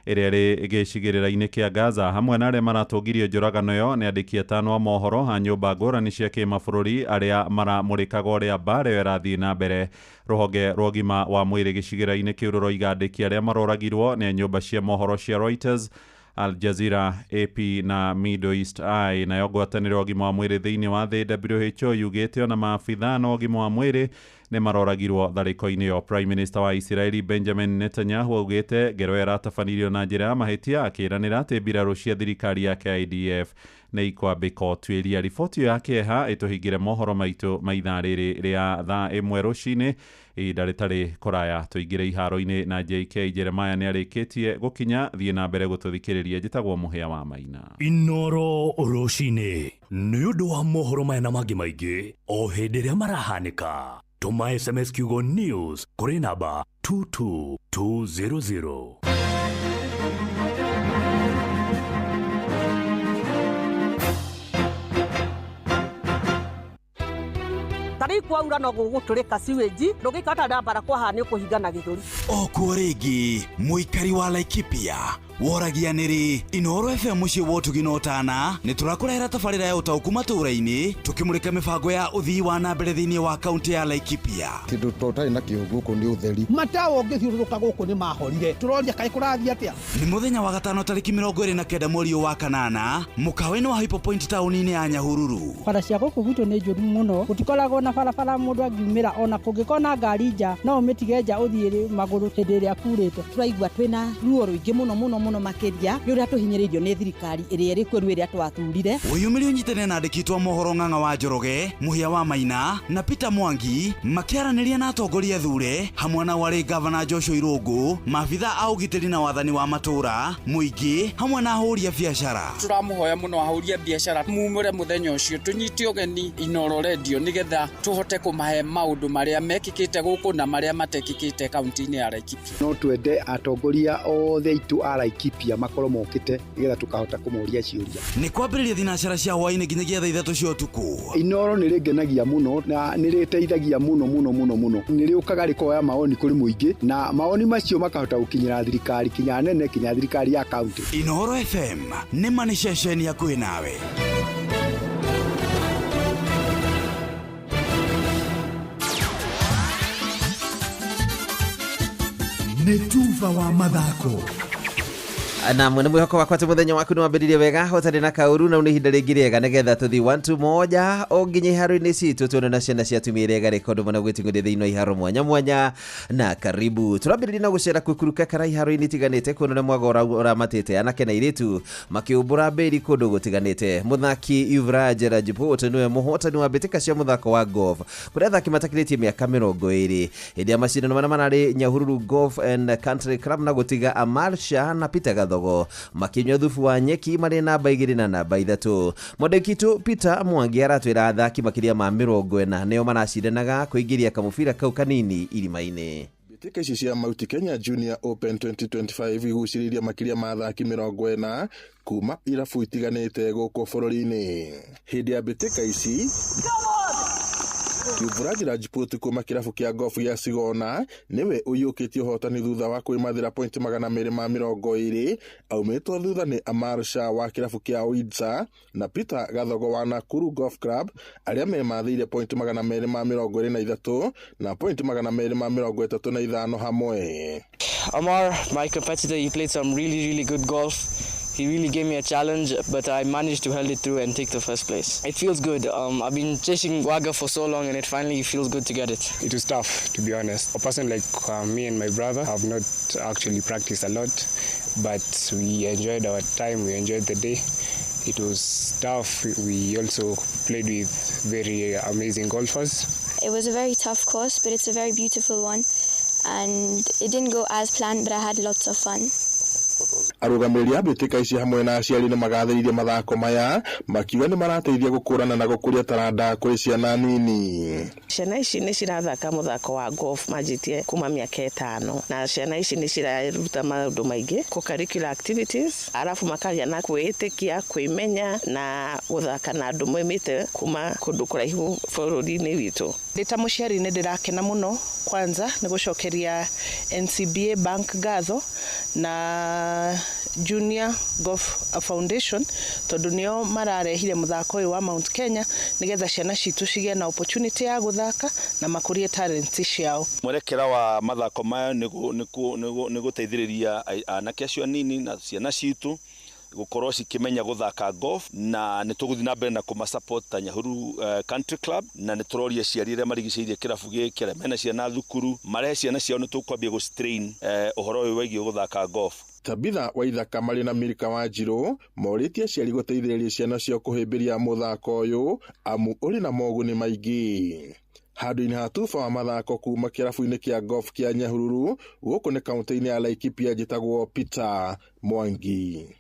ĩrĩa ĩrĩ gĩcigĩrĩra-inĩ kĩa Gaza. Hamwe na arĩa maratũngirio njũragano ĩyo nĩ andĩki atano a mohoro a nyũmba ngũrani cia kĩmabũrũri arĩa maramũrĩkaga ũrĩa mbaara ĩyo ĩrathiĩ na mbere. Rũhonge rwa ũgima wa mwĩrĩ gĩcigĩrĩra-inĩ kĩu rũroiga andĩki arĩa maroragirwo nĩ nyũmba cia mohoro cia Reuters, Al Jazeera, AP na Middle East Eye. Nayo ngwatanĩro ũgima wa mwĩrĩ thĩinĩ wa thĩ WHO yugĩte ona maabitha na ũgima wa mwĩrĩ nĩ maroragirwo tharĩko-inĩ yo. Prime Minister wa Isiraeli Benjamin Netanyahu augĩte ngero ĩratabanirio na njĩra ya mahĩtia, akĩĩranĩra atĩ mbirarũ cia thirikari yake IDF nĩ ikwambĩka ũtuĩria. Riboti ya kĩeha ĩtũhingĩre mohoro maitũ ma ithaa rĩrĩ rĩa thaa 1 rũcinĩ. Ihinda rĩtarĩ kũraya tũingĩre iharo-inĩ na JK Jeremiah nĩ arĩkĩtie gũkinya. Thiĩ na mbere gũtũthikĩrĩria. Njĩtagwo Mũhĩa wa Maina. Inoro rũcinĩ nĩ ũndũ wa mohoro maya na mangĩ maingĩ o hĩndĩ ĩrĩa marahanĩka. Tũma SMS kiugo news kũrĩ namba 22200. Tari kwaura no guguturika siweji ndugikata ndambara kwa hani kuhingana githuri. Okuo rĩngĩ mũikari wa Laikipia woragia nĩrĩ Inoro FM muciĩ wa ũtugino ũtana nĩ tũrakũrehera tabarĩra ya ũtaũku matũũra-inĩ tũkĩmũrĩka mĩbango ya ũthii wa na mbere thĩinĩ wa kaunti ya Laikipia. Kĩndũ tũtarĩ na kĩo gũkũ nĩ ũtheri. Matawa ũngĩthiũrũrũka gũkũ nĩ mahorire. Tũroria kaĩ kũrathiĩ atĩa? Nĩ mũthenya wa gatano tarĩki 29 mweri wa kanana mũkawa-inĩ wa Hyper Point taũni-inĩ ya Nyahururu. Bara cia gũkũ gwitũ nĩ njũru mũno. Gũtikoragwo na barabara mũndũ angiumĩra ona kũngĩkorwo na ngari nja no ũmĩtige nja ũthiĩ magũrũ hĩndĩ ĩrĩa kurĩte. Turaigua twĩna ruo rũingĩ mũno makĩria nĩ ũrĩa tũhinyĩrĩirio nĩ thirikari ĩrĩa ĩrĩ kuo ĩrĩa twathurire. Wĩyumĩrio nyitane na andĩki a mohoro Ng'ang'a wa Njoroge, Mũhĩa wa Maina na Peter Mwangi makĩaranĩria na atongoria thure hamwe na warĩ gavana Joshua Irũngũ, maabitha a ũgitĩri na wathani wa matũũra, mũingĩ hamwe na ahũri a biacara. Tũramũhoya mũno ahũri a biacara mumũre mũthenya ũcio tũnyite ũgeni Inoro Radio nĩgetha tũhote kũmahe maũndũ marĩa mekĩkĩte gũkũ na marĩa matekĩkĩte kaunti-inĩ ya Laikipia. No twende atongoria othe itu a Laikipia makorwo mokĩte nĩgetha tukahota kũmoria ciũria. Nĩ kwambĩrĩria thinacara cia hwaĩ-inĩ nginyagia thaa 3 cia ũtukũ. Inoro nĩ rĩngenagia mũno na nĩ rĩteithagia mũno. Nĩ rĩũkaga rĩkoya maoni kũrĩ mũingĩ na maoni macio makahota gũkinyĩra thirikari kinya nene kinya thirikari ya kaunti. Inoro FM nĩ mani ceceni hakuhĩ nawe. Netuva wa mathako. Na mwene mwihoko wakwa ati muthenya waku ni wambĩrĩrie wega hotari na kauru na une ihinda rĩngĩ rĩega nĩgetha tũthi 1 o nginya iharo-inĩ citũ tuone na ciana cia tumia rĩega rekondo mana gwĩtingũria thĩinĩ wa iharo mwanya na karibu. Tũrambĩrĩria na gũcera kwĩkuruka kara iharo-inĩ itiganĩte kuona mwaga ũramatĩte anake na airĩtu makĩũmbũra mbĩri kũndũ gũtiganĩte. Mũthaki Yuvraj Rajput nĩwe mũhotani wa mbĩtĩka cia mũthako wa golf kũrĩa athaki matakĩrĩtie mĩaka 20 hĩndĩ ya macindano marĩa mararĩ Nyahururu Golf and Country Club na gũtiga Amal Shah na Peter Gatho Gathogo makinywa thubu wa nyeki marĩ namba 2 na namba 3. Mwandĩki Peter Mwangi aratwĩra athaki makiria ma 40 nĩo maracindanaga kũingĩria kamũbira kau kanini irima-inĩ. Mbĩtĩka ici cia Mount Kenya Junior Open 2025 igucĩrĩirie makiria ma athaki 40 kuma irabu itiganĩte gũkũ bũrũri-inĩ. Hĩndĩ ya mbĩtĩka ici Yuvaraji Rajput kuma kirabu kia golf ya Sigona niwe ũiyũkĩtie ũhotani thutha wa kwĩmathĩra point 220 aumĩtwo thutha nĩ Amar Shah wa kirabu kia Oidsa na Peter Gathogo wa Nakuru Golf Club arĩa memathĩire point 223 na point 235 hamwe. Amar, my competitor, he played some really good golf. He really gave me a challenge, but I managed to hold it through and take the first place. It feels good. I've been chasing Wagga for so long, and it finally feels good to get it. It was tough, to be honest. A person like me and my brother have not actually practiced a lot, but we enjoyed our time. We enjoyed the day. It was tough. We also played with very amazing golfers. It was a very tough course, but it's a very beautiful one. And it didn't go as planned, but I had lots of fun. Arũgamĩrĩri a mbĩtĩka ici hamwe na aciari nĩ magathĩrĩirie mathako maya makiuga nĩ marateithia gũkũrana na gũkũria taranda kũrĩ ciana nini. Ciana ici nĩ cirathaka mũthako wa golf manjĩtie kuma mĩaka 5 na ciana ici nĩ ciraruta maũndũ maingĩ co-curricular activities arafu makaria na kwĩĩtĩkia kwĩmenya na gũthaka na andũ moimĩte kuma kũndũ kũraihu bũrũri-inĩ witũ. Ndĩta mũciari nĩ ndĩrakena mũno kwanza nĩ gũcokeria NCBA Bank ngatho na Junior Golf Foundation tondu nio mararehire muthako uyu wa Mount Kenya nigetha ciana citu cigĩe na opportunity ya guthaka na makurie talent ciao. Mwerekera wa mathako maya nĩ gũteithĩrĩria anake acio nini na ciana citu gukorwo cikimenya guthaka golf na nĩ tũgũthiĩ na mbere na kuma support ta Nyahuru Country Club na nĩ tũroria ciari iria marigicĩirie kĩrabu gĩkĩ arĩa mena ciana thukuru marehe ciana ciao nĩ tũkwambia gũstrain ũhoro ũyũ wĩgiĩ guthaka golf. Tabitha Waithaka marĩ na Mirika wa Njirũ morĩtie ciari gũteithĩrĩria ciana ciao kũhĩmbĩria mũthako ũyũ amu ũrĩ na moguni maingĩ. Handũ-inĩ ha tuba wa mathako kuma kĩrabu-inĩ kĩa golf kĩa Nyahururu gũkũ nĩ kaunti-inĩ ya Laikipia njĩtagwo Peter Mwangi.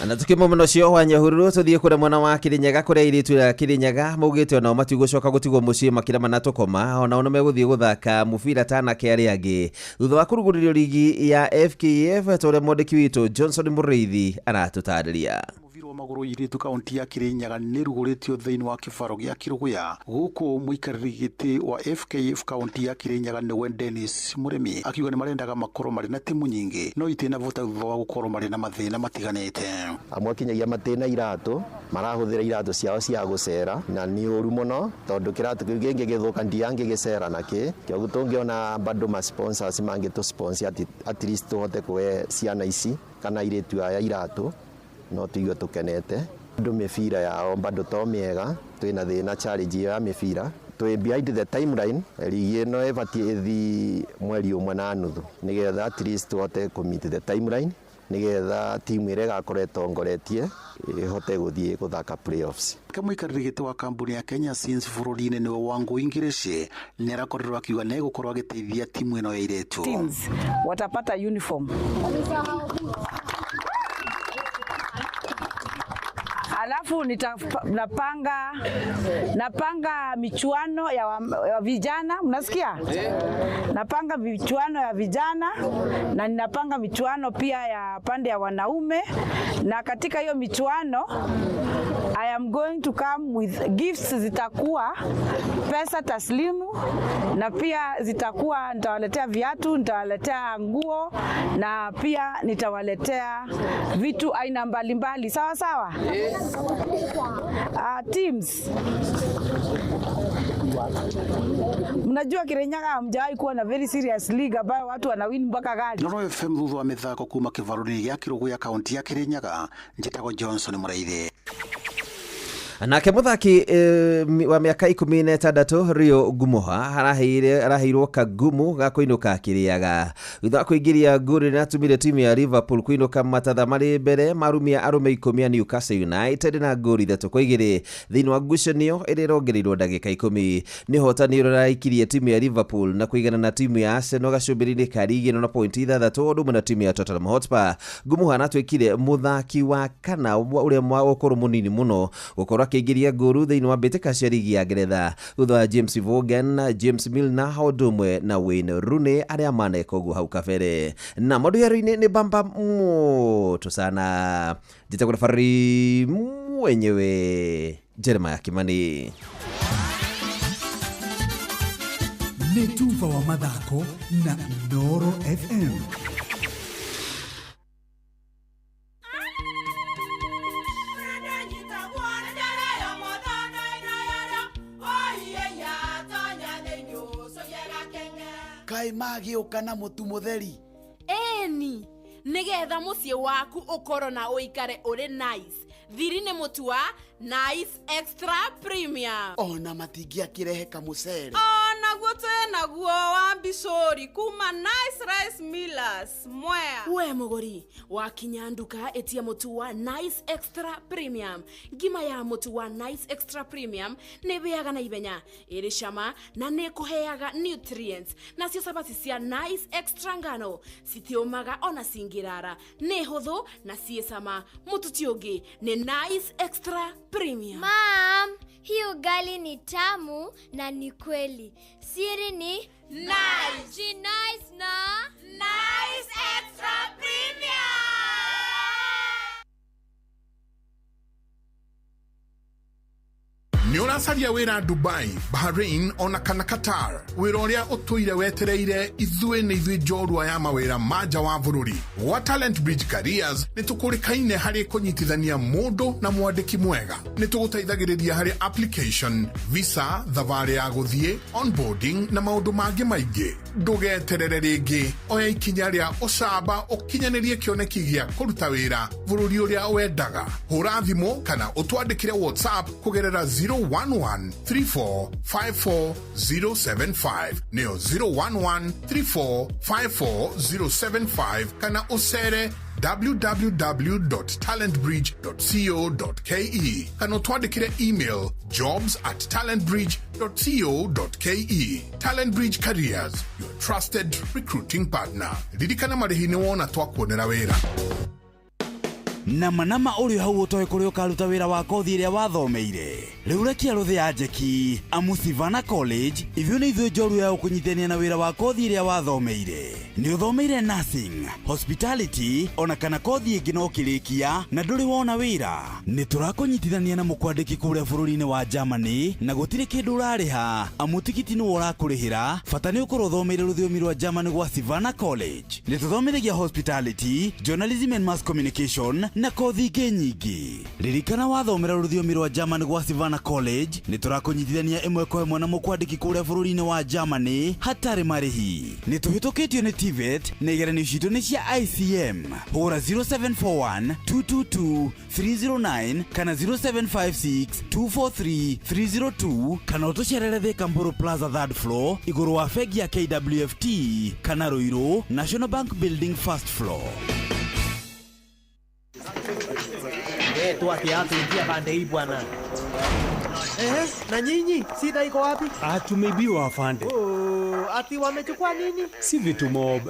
Na tukimo muno cio wa Nyahururu tuthie kũrĩa mwena wa Kirinyaga kũrĩa airĩtu ya Kirinyaga maugĩte ona matigũcoka gũtigwo mũciĩ makĩra manatũkoma ona magũthiĩ gũthaka mũbira ta anake arĩa angĩ thutha wa kũrugũrĩrio ligi ya FKF tũrĩa mwandĩki witũ Johnson Mũrĩithi aratũtarĩria. Maguru iritu kaunti ya Kirinyaga nĩrugũrĩtio thĩinĩ wa kĩbaro gĩa Kĩrũgũya gũkũ mũikarĩri gĩtĩ wa FKF kaunti ya Kirinyaga nĩwe Dennis Mũrĩmi akiuga nĩ marendaga makorwo marĩ na timu nyingĩ no itĩna vota thutha wa gũkorwo marĩ na mathĩna matiganĩte. Amwe kinyagia matĩna iratũ marahũthĩra iratũ ciao cia gũcera na nĩ ũru mũno tondũ kĩratũ kĩu kĩngĩ gĩthũka ndiangĩgĩcera nakĩ kĩoguo tũngĩona bado ma sponsors mangĩtũ sponsor at least tũhote kũhe ciana ici kana airĩtu aya iratũ no tuigue tukenete ndu mĩbira yao bado to mĩega twĩna thĩna challenge ya mĩbira twĩ behind the timeline ligi ĩno ĩbatie ĩthi mweri ũmwe na nuthu nĩgetha at least tuhote kũmeet the timeline nĩgetha timu ĩrĩa ĩgakorwo ĩtongoretie ĩhote gũthiĩ gũthaka playoffs. Mũikarĩri gĩtĩ wa kambuni ya Kenya Sins bũrũri-inĩ nĩwe Wangũi Ngĩrĩci nĩarakorirwo akiuga nĩ gũkorwo agĩteithia timu ĩno ya airĩtu. Teams watapata uniform. Alafu napanga michuano ya vijana, mnasikia? Napanga michuano ya vijana na ninapanga michuano pia ya pande ya wanaume na katika hiyo michuano I am going to come with gifts zitakuwa pesa taslimu na pia zitakuwa nitawaletea viatu, nitawaletea nguo na pia nitawaletea vitu aina mbalimbali. Sawa sawa? Teams. Mnajua Kirinyaga hamjawahi kuwa na very serious league ambayo watu wanawin mpaka gari. Noro FM thutha wa mĩthako kuma kĩbaro-inĩ gĩa Kĩrũgũya kaunti ya Kirinyaga njĩtagwo Johnson Mũrĩithi. Nake muthaki wa miaka 16 Rio Ngumoha araheirwo kagumu ga kuinuka kiriaga thutha wa kuingiria nguri na tumire timu ya Liverpool kuinuka matatha mari mbere marumia arume 10 ya Newcastle United na nguri 3-2 thiini wa ngucanio iri rongereirwo ndagika 10. Ni hotani ruraikirie timu ya Liverpool na kuigana na timu ya Arsenal gacumbiri-ini ka ligi na pointi 6 ndumu na timu ya Tottenham Hotspur. Ngumoha natwikire muthaki wa kana uria mwakuru munini muno gukorwo akiingiria nguru thiini wa mbĩtĩka cia ligi ya Ngeretha thutha wa James Vaughan, James Milner, Hodumwe na Wayne Rooney aria maneka ũguo hau kabere. Na maũndũ heru-inĩ nĩ bamba moto sana. Njĩtagwo referee mwenyewe Jeremiah Kimani. Nĩ Tuva wa mathako na Inooro FM. Kai magĩũka na mũtu mũtheri. Eni, nigetha mũciĩ waku ũkorwo na ũikare ũrĩ nice. Thiri nĩ mũtu wa Nice Extra Premium. Ona matingĩakĩrehe kamũcere. Naguo naguo wa Bishori kuma Nice Rice Millers Mwea. We mũgũri wakinya nduka etia mũtu wa Nice Extra Premium. Ngima ya mũtu wa Nice Extra Premium nĩ bĩaga na ibenya, ĩrĩ cama na nĩ kũheaga nutrients. Nacio sabati cia Nice Extra ngano citiũmaga ona cingĩrara, nĩ hũthũ na ciĩ cama. Mũtu ti ũngĩ nĩ Nice Extra Premium. Mom, hii ugali ni tamu na ni kweli. Siri ni Nice. Ji nice na Nice Extra Premium. Nĩ ũracaria wĩra Dubai, Bahrain ona kana Qatar. Wĩra ũrĩa ũtũire wetereire ithuĩ nĩ ithuĩ njorua ya mawĩra manja wa bũrũri. Wa Talent Bridge Careers nĩ tũkũrĩkaine harĩ kũnyitithania mũndũ na mwandĩki mwega. Nĩ tũgũteithagĩrĩria harĩ application, visa, thabarĩ ya gũthiĩ, onboarding na maũndũ mangĩ maingĩ. Ndũgeterere rĩngĩ, oya ikinya rĩa ũcamba ũkinyanĩrie kĩoneki gĩa kũruta wĩra bũrũri ũrĩa wendaga. Hũra thimũ kana ũtwandĩkĩre WhatsApp kũgerera 011-3454-075 neo 011-3454-075 kana usere www.talentbridge.co.ke kana twandikire email jobs@talentbridge.co.ke. Talent Bridge Careers, your trusted recruiting partner. Ririkana marĩhi nĩ wona twakuonera wĩra. Nama ũrĩ hau ũtoĩ kũrĩ ũkaruta wĩra wa kothi ĩrĩa wathomeire. Rĩu rekia rũthĩ ya njeki amu Savannah College ithuĩ nĩ ithuĩ njoru ya gũkũnyitithania na wĩra wa kothi ĩrĩa wathomeire. Nĩ ũthomeire nursing, hospitality ona kana kothi ĩngĩ no kĩrĩkia na ndũrĩ wona wĩra. Nĩ tũrakũnyitithania na mũkwandĩki kũrĩa bũrũri-inĩ wa Germany na gũtirĩ kĩndũ ũrarĩha amu tigiti nĩ ũrakũrĩhĩra. Bata nĩ ũkorwo ũthomeire rũthiomi rwa German gwa Savannah College. Nĩ tũthomithagia hospitality, journalism and mass communication na kothi ingĩ nyingĩ. Ririkana wathomera rũthiomi rwa German gwa Savannah College nĩ tũrakũnyitithania ĩmwe kwa ĩmwe na mũkwandĩki kũrĩa bũrũri-inĩ wa Germany hatarĩ marĩhi. Nĩ tũhĩtũkĩtio nĩ TVET na igeranio citũ nĩ cia ICM. Hũra 0741-222-309 kana 0756-243-302 kana ũtũcerere Thika Mburu Plaza 3rd floor igũrũ wa bengi ya KWFT kana Ruiru National Bank Building 1st floor. Tuingia pande hii bwana. Na nyinyi sida iko wapi? Tumeibiwa afande. Ati wamechukua nini? Si vitu mob.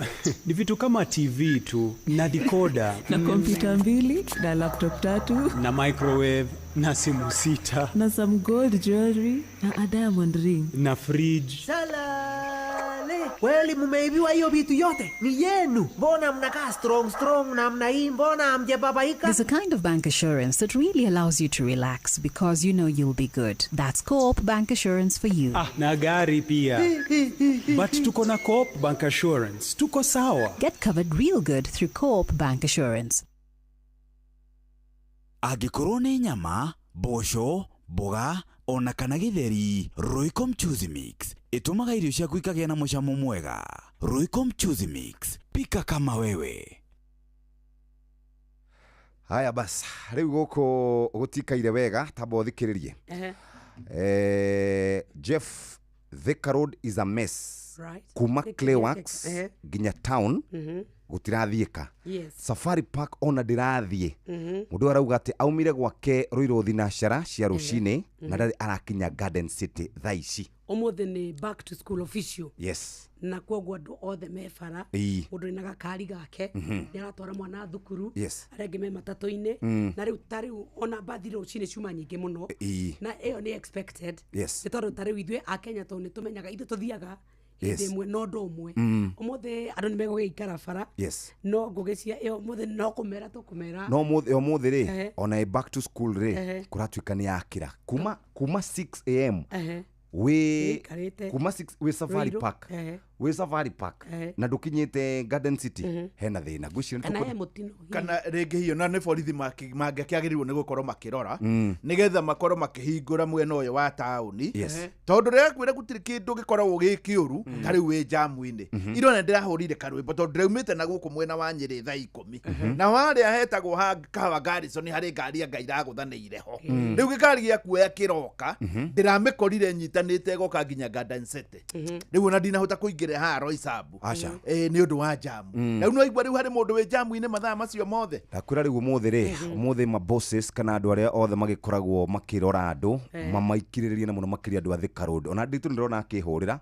Ni vitu kama TV tu na decoder na kompyuta 2 na laptop 3 na microwave na simu 6 na some gold jewelry na a diamond ring na fridge. Salale, kweli mumeibiwa hiyo vitu yote? Ni yenu. Mbona mnakaa strong namna hii? Mbona hamjababaika? There's a kind of bank assurance that really allows you to relax because you know you'll be good. That's Co-op Bank Assurance for you. Na gari pia. But tuko na Co-op Bank Assurance. Tuko sawa. Get covered real good through Co-op Bank Assurance. Angĩkorwo nĩ nyama, mboco, mboga ona kana githeri, Royco Mchuzi Mix itumaga irio ciaku ikagĩa na mũcamo mwega. Royco Mchuzi Mix, pika kama wewe. haya bas riu guko gutikaire wega tamba uthikiririe Jeff Thika Road is a mess kuma Clayworks ginya town gutirathieka Safari Park ona ndirathie mundu arauga ati aumire gwake Ruiru thinacara cia rucini na ndari arakinya Garden City thaici omothe ni back to school official yes na kwoguo andu othe mefara mundu ina gakari gake ni aratwara mwana thukuru arenge me matatu-ini na riu ona bathi rucini ciuma nyingi muno na iyo ni expected ni tondu tariu ithue a Kenya to ni tumenyaga ithu tuthiaga imwe no ndomwe omothe andu ni megugikara bara no ngugicia iyo omothe no kumera tukumera no omothe ri ona back to school ri kuratuika ni yakira kuma 6 am we kuma 6 we Safari Park we Safari Park na ndukinyite Garden City hena thina ngwicio kana rege hiyo na ne borithi mangikiagirirwo ni gukorwo makirora nigetha makorwo makihingura mwena uyu wa tauni tondu rekwira gutiri kindu gikoragwo gikiuru tari we jamu-ini irone ndirahurire karwimbo tondu ndiraumite na guku mwena wa Nyeri thaa 10 na waria hetagwo ha kawa Garrison hari ngari anga iraguthaneire ho riu gikari gia kuoya kiroka ndiramekorire nyitanite goka nginya Garden City riu na ndinahota kuingira haro isabu ni undu wa jamu na no igwa riu hari mundu we jamu-ini mathaa macio mothe ndakwira riu mothe ri mothe ma bosses kana andu aria othe magikoragwo makirora andu mamaikiririe na muno makiria andu a Thika Road ona nditu ndirona akihurira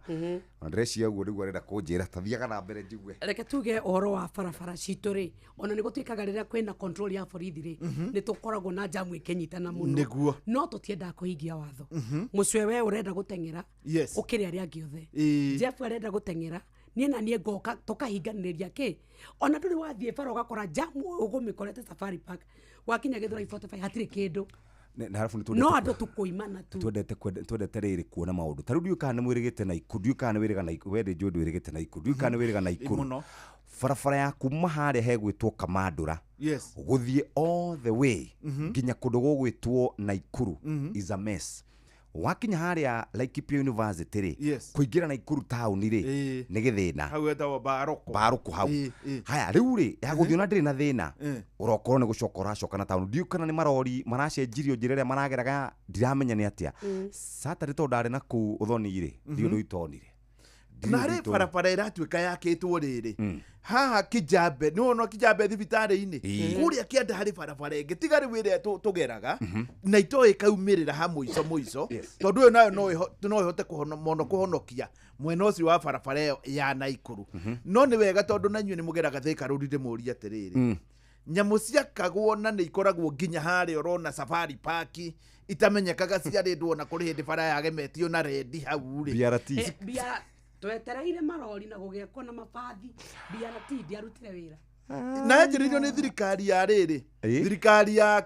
na ndrecia guo riu arenda kunjira tathiaga na mbere njigue reke tuge ohoro wa barabara citu ri ona nigutuikaga riria kwina control ya borithi ri ni tukoragwo na jamu ikinyitana muno no tutienda kuhingia watho mucwe we urenda gutengera ukiri aria angi othe Jeff arenda gutengera nie na nie ngoka tukahinganiria ki ona nduri wathie bara ugakora jamu ugumikorete Safari Park wakinya githura 45 hatire kindu na halafu no andu tukuimana tu twendete riri kuona maundu tariu ndiukana mwirigite na iku ndiukana wiriga na iku wende njudu wirigite na iku ndiukana wiriga na iku barabara ya kuma haria hegwitwo Kamandura guthie all the way nginya kundu gugwitwo Naikuru is a mess wakinya haria Laikipia University ri kuingira Naikuru town ri ni githina hau etagwo Baroko hau haya riu ri ya guthio na ndiri na thina urokorwo ni gucokora cokana town ndiukana ni marori maracenjirio njira marageraga ndiramenya ni atia Saturday to ndari na ku uthoni ri ndio itonire na ri barabara iratuika yakitwo riri haha Kijambe no Kijambe thibitari-ini kuria kianda hari barabara ingi tigari wire tugeraga na itoe kaumirira ha muico tondu yo nayo no ihote kuhonokia mwena ucio wa barabara ya Naikuru no ni wega tondu nanyu ni mugeraga Thika Road ndimuri atiriri nyamu cia kagwo na ni ikoragwo nginya hari orona Safari Park itamenyekaga ciarindwo na kuri hindi bara yagemetio na rendi hau ri twetereire marori na gugiekwo na mabathi BRT ndiarutire wira na njiririo ni thirikari ya riri thirikari ya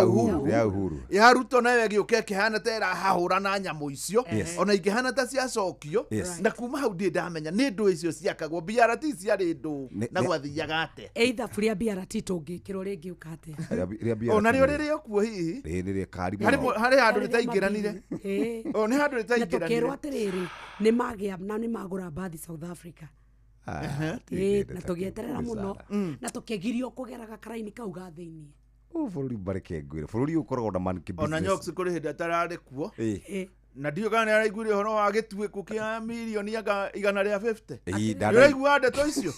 Uhuru ya Ruto na yegi ukekehana tera hahura na nyamu icio ona ingehana ta cia cokio na kuma hau ndi ndamenya ni ndu icio ciakagwo BRT ciari ndu na gwathiaga ate either furia BRT tungikirwo ringi ukate ona rio riri okuo hihi riri kari hari handu ritaingiranire ni handu ritaingiranire tukirwo atiriri ni magia na ni magura bathi South Africa na tugieterera muno na tukigirio kugeraga karaini kau gathiini bururi bareke ngwire bururi ukoragwo na man business ona nyoksi kuri hindi atarari kuo na ndio kana araiguire horo wa gituiko kia milioni igana ria 50 ndiraigua ndeto icio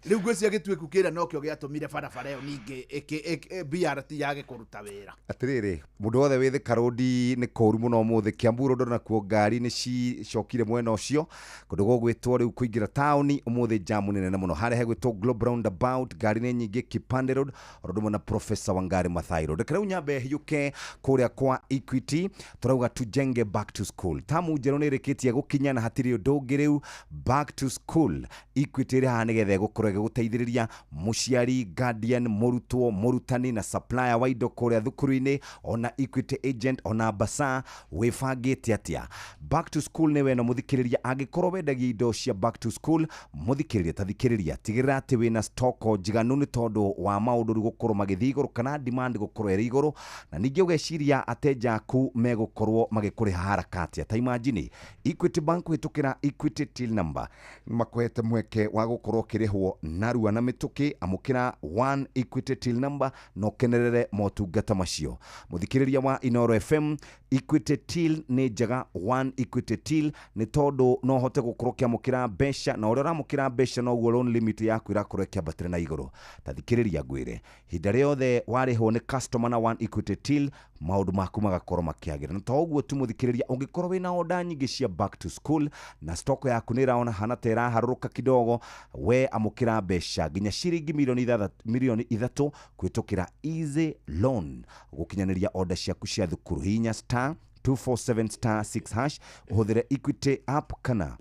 riu gwĩcia gĩtuĩku kĩrĩa nokĩo gĩatũmire barabara ĩyo ningĩ BRT yage kũruta wĩra atĩrĩrĩ mũndũ wothe wĩ Thika Road nĩ kũũru mũno ũmũthĩ Kiambu Road nakuo ngari nĩ cicokire mwena ũcio kũndũ gũgwĩtwo rĩu kũingĩra taũni ũmũthĩ jamu nĩ nene mũno harĩa hegwĩtwo Globe Roundabout ngari nĩ nyingĩ Kipande Road ũndũ ũmwe na Professor Wangari Maathai Road reke rĩu nyambe hiũke kũrĩa kwa Equity tũrauga tujenge back to school tamu njerũ nĩ ĩrĩkĩtie gũkinya na hatirĩ ũndũ ũngĩ rĩu back to school Equity ĩrĩ haha nĩgetha ĩgũkorwo guteithiriria muciari guardian murutwo murutani na supplier wa indo kuria thukuru-ini ona Equity agent ona basa wifangite atia back to school ni wena muthikiriria angikorwo wendagia indo cia back to school muthikiriria tathikiriria tigirira ati wina stock njiganu ni tondu wa maundu gukorwo magithii iguru kana demand gukorwo iri iguru na ningi ugeciria ateja ku megukorwo magikuriha harakati ta imagine Equity Bank witukira Equity till number makwete mweke wa gukorwo kirihwo narua na mituki amukira 1 Equity till number no kenerere motungata macio. Muthikiriria wa Inoro FM, Equity till ni njega. 1 Equity till ni tondu no hote gukorokia mukira besha na uria ramukira besha no loan limit yaku irakurekia batiri na iguru. Tathikiriria ngwire hinda riothe wariho ni customer na 1 Equity till maundu maku magakorwo makiagira. Na toguo tu muthikiriria ungikorwo wina order nyingi cia back to school na stock yaku ni raona hana tera haruka kidogo, we amukira besha ginya shiringi milioni 3 kwitukira easy loan gukinyaniria order ciaku cia thukuru. Hinya star 247*6# uhuthire Equity app kana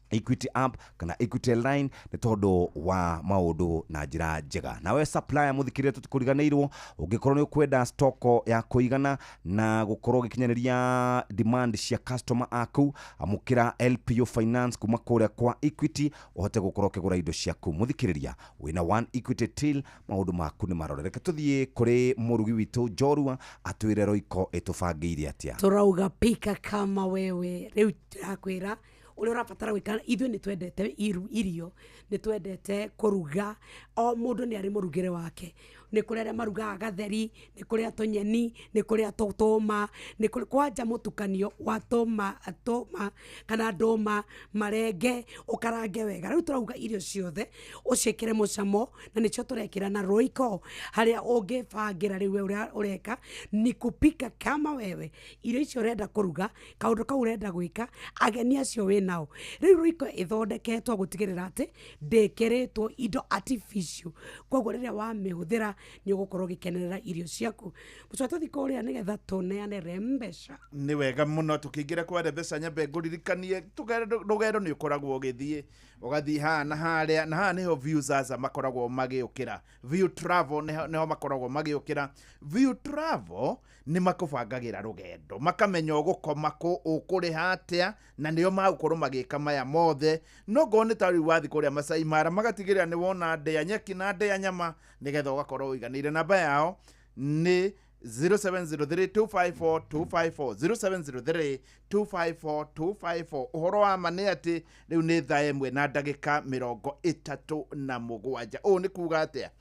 Equity app kana Equity line ni tondu wa maundu na njira njega. Nawe supplier muthikirire tutikuriganirwo ungikorwo ni ukwenda stoko ya kuigana na gukorwo gikinyaniria demand cia customer aku, amukira LPO finance kuma kuria kwa Equity uhote gukorwo kigura indo ciaku. Muthikiriria wina 1 Equity till maundu maku ni marorereke. Tuthie kuri murugi witu Jorua atwire roiko etubangiire atia. Turauga pika kama wewe riu turakwira uri urabatara gwikana. Ithuĩ nĩ twendete irio, nĩ twendete kuruga, o mundu nĩ ari murugire wake. Nĩ kũrĩ arĩa marugaga gatheri, nĩ kũrĩ atonyeni, nĩ kũrĩ atotoma, nĩ kũrĩ kwanja mutukanio wa toma kana ndoma marenge ukarange wega. Rĩu turauga irio ciothe uciĩkĩre mucamo, na nĩcio turekĩra na Royco harĩa ũngĩbangira rĩu ũrĩa ureka ni kupika kama wewe. Irio icio urenda kuruga, kaundu kau urenda gwika, ageni acio we nao. Rĩu Royco ithondeketwo gutigirira ati ndĩkĩrĩtwo indo artificial. Koguo rĩrĩa wamĩhũthĩra ni ugukorwo gikenerera irio ciaku. Mucwa thiko uria nigetha tuneane rembesha. Ni wega muno tukiingira kwa rembesha nyambe nguririkanie rugero ni ukoragwo githie ugathii na haria na ha niho views asa makoragwo magiukira. View Travel niho makoragwo magiukira. View Travel ni makubangagira rugendo, makamenya ugukoma ku ukuriha atia, na niyo magukorwo magika maya mothe. No gone tari wathi kuria Masai Mara magatigirira ni wona ndea nyeki na ndea nyama nigetha ugakorwo uiganire. Namba yao ni 0703254254 0703254254. Uhoro wa mane ati riu ni thaa 1:37. O ni kuga atia?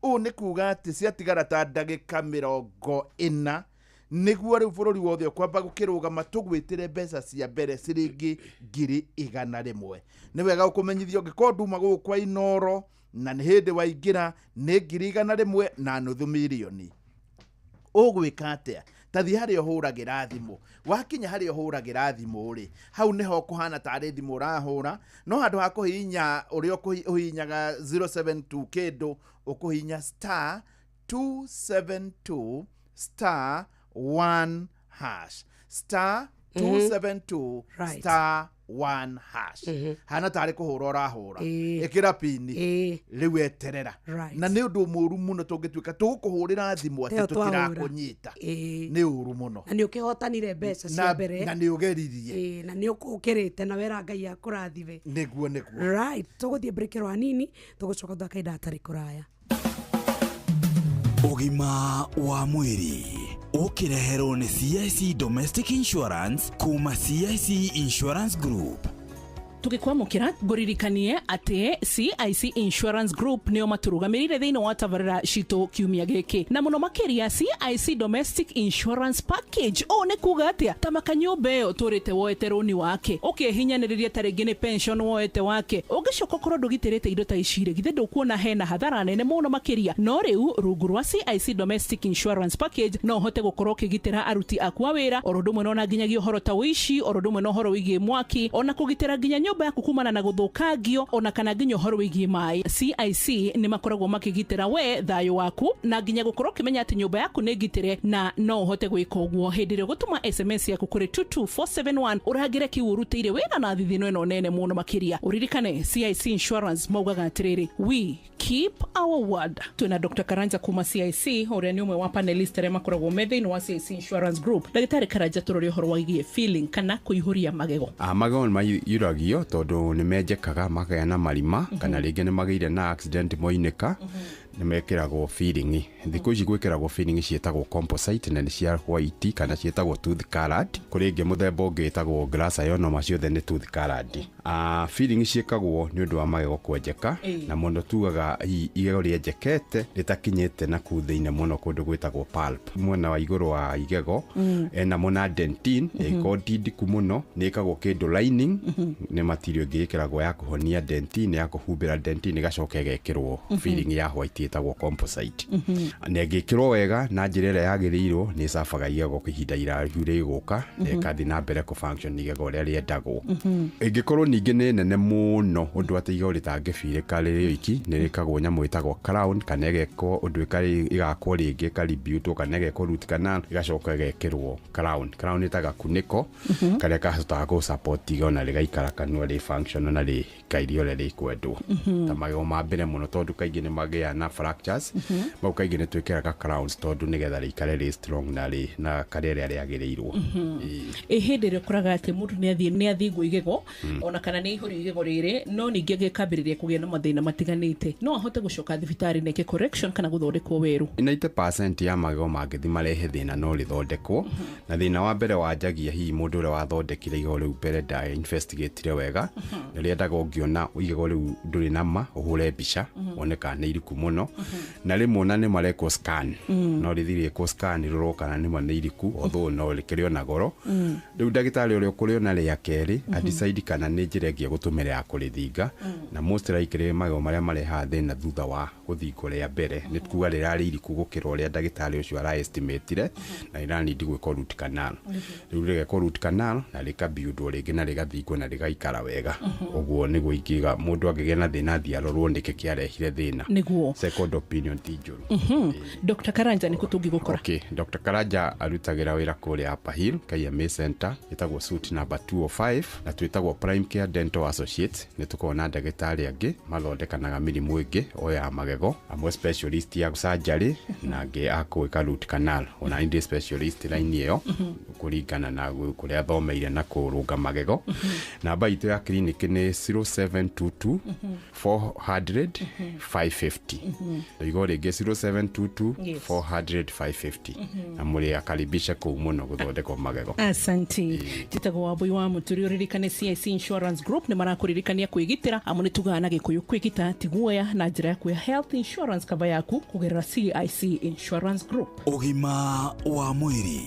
O ni kuga ati ciatigara ta ndagika 40 niguo riu bururi wothe kwamba gukirugama tugwitire mbeca cia mbere ciringi 100,000. Ni wega ukumenyithio ngiko nduma gukwa Inoro na ni hindi waingira ni 100,000 na nuthu milioni. Ugwika atia? Tathi hari uhuragira thimu. Wakinya hari uhuragira thimu ri, hau niho kuhana tari thimu urahura, no handu ha kuhinya uri ukuhinyaga 072 kindu ukuhinya star 272 star 1 hash star 272 star 1 hash. Hana tari kuhura urahura ikira pini riu eterera na ni undu muru muno tungituika tugukuhurira thimu ati tutirakunyita ni uru muno na ni ukihotanire mbeca cia mbere na ni ugeririe na ni ukirite na wera Ngai akurathive niguo right. Tuguthie break ro hanini tugucoka thakaida atari kuraya. Ugima wa mwiri ukireherwo ni CIC Domestic Insurance kuma CIC Insurance Group. tugikwamukira nguririkanie ati CIC Insurance Group nio maturugamirire thiini wa tabarira cito kiumia giki na muno makiria CIC Domestic Insurance Package. O ne kuga atia tamakanyumbe uturite woeteroni wake ukihinyaniria taringi ni pension woete wake ugicoka korwo ndugitirite indo ta icire githe ndukuona hena hathara nene muno makiria. No riu rungu rwa CIC Domestic Insurance Package no hote gukorwo kigitira aruti akwa wira orundumwe no na nginyagia uhoro ta wici orundumwe no horo wigie mwaki ona kugitira nginya nyumba yaku kumana na guthukangio ona kana nginya uhoro wigie mai. CIC ni makoragwo makigitira we thayo waku na nginya gukorwo kimenya ati nyumba yaku ni gitire na no hote gwika uguo hindire gutuma SMS yaku kuri 22471 uragire kiurutire wina na thithino eno nene muno makiria. Uririkane CIC Insurance maugaga atiriri we keep our word. Tuna Dr. Karanja kuma CIC ore ni umwe wa panelist re makoragwo methini wa CIC Insurance Group. Dagitari Karanja turori uhoro wagie feeling kana kuihuria magego. Magego mayuragio tondu ni mejekaga magaya na marima kana ringi ni magire na accident moineka nĩ mekĩragwo feeling. Thikũ ici gwĩkĩragwo feeling ciĩtagwo composite na nĩ cia white kana ciĩtagwo tooth colored. Kũrĩ ingĩ mũthemba ũngĩ ĩtagwo glass ionoma, ciothe nĩ tooth colored. Feeling ciĩkagwo nĩ ũndũ wa magego kwenjeka, na mũno tugaga igego rĩenjekete rĩtakinyĩte na kũu thĩinĩ mũno kũndũ gwĩtagwo pulp. Mwena wa igũrũ wa igego ena mona dentine ĩkorwo ti ndiku mũno, nĩ ĩkagwo kĩndũ lining, nĩ material ĩngĩ ĩkĩragwo ya kũhonia dentine, ya kũhumbĩra dentine, ĩgacoka ĩgekĩrwo feeling ya white ĩtagwo composite. Na ĩngĩkĩrwo wega na njĩra ĩrĩa yagĩrĩirwo nĩ ĩcabaga igego ihinda iraihu rĩgũka na ĩgathiĩ na mbere kũ-function igego ũrĩa rĩendagwo. Ĩngĩkorwo ningĩ nĩ nene mũno ũndũ atĩ igego rĩtangĩbirĩka rĩrĩ iki, nĩ rĩkagwo nyamũ ĩtagwo crown, kana ĩgekwo ũndũ ĩgakwo rĩngĩ ĩkaributwo, kana ĩgekwo root canal ĩgacoka ĩgekĩrwo crown. Crown ĩtaga kunĩko karĩa kahotaga gũ-support igego na rĩgaikara kanua rĩ function na rĩkairio ũrĩa rĩkwendwo. Ta magego ma mbere mũno tondũ kaingĩ nĩ magĩaga na fractures, mau kaingĩ nĩ twĩkĩraga crowns tondũ nĩgetha rĩikare rĩ strong na karĩa rĩrĩa rĩagĩrĩirwo. Hĩndĩ ĩrĩa ũkoraga atĩ mũndũ nĩ athingwo igego ona kana nĩ ihũrio igego rĩrĩ, no ningĩ gĩkambĩrĩria kũgĩa na mathĩna matiganĩte, no ahote gũcoka thibitarĩ na ĩke correction kana gũthondekwo werũ. 90% ya magego mangĩthi marehe thĩna no rĩthondekwo, na thĩna wa mbere wanjagia hihi mũndũ ũrĩa wathondekire igego rĩu mbere ndainvestigate wega, nĩ rĩendaga ũngĩona igego rĩu ndũrĩ na ma ũhũre mbica one kana nĩ iriku mũno, na rĩmwe ona nĩ marekwo scan, no rĩthiĩ rĩkwo scan rĩrorwo kana nĩma nĩ iriku, although no rĩkĩrĩo na goro. Rĩu ndagĩtarĩ ũrĩa ũkũrĩona rĩa kerĩ adecide kana nĩ njĩra ĩngĩ gũtũmĩra ya kũrĩthinga, na most likely magego marĩa marehaga thĩna thutha wa gũthingwo rĩa mbere nĩ kuga rĩrarĩ iriku gũkĩra ũrĩa ndagĩtarĩ ũcio araestimatire, na rĩranindi gwĩkwo root canal. Rĩu rĩgekwo root canal na rĩkabuildwo rĩngĩ na rĩgathingwo na rĩgaikara wega. Ũguo nĩguo ingĩga mũndũ angĩgĩa na thĩna athiĩ arorwo nĩkĩ kĩarehire thĩna. Nĩguo second opinion ti njũru. Dr. Karanja nĩ kũtũngĩgũkora? Okay, Dr. Karanja arutagĩra wĩra kũrĩa Upper Hill KMA Center, ĩtagwo suite number 205, na twĩtagwo Prime Care Dental Associates. Nĩ tũkoragwo na ndagĩtarĩ angĩ mathondekanaga mĩrimũ ĩngĩ o ya magego, amwe specialist ya surgery na angĩ akũĩka root canal, ona indi specialist line ĩyo kũringana na kũrĩa athomeire na kũrũnga magego. Namba itũ ya clinic nĩ 0722 400 550. Igoro rĩngĩ 0722 400 550. Na mũrĩ akaribisha kũu mũno gũthondekwo magego. Asante. Titagwo Wambui wa Mũturi ũririkane CIC Insurance Group nĩ marakũririkania kwĩgitĩra, amu nĩ tugaga na gĩkũyũ kwĩgita ti guoya, na njĩra ya kuoya health insurance cover yaku kũgerera CIC Insurance Group. Ũgima wa mwĩrĩ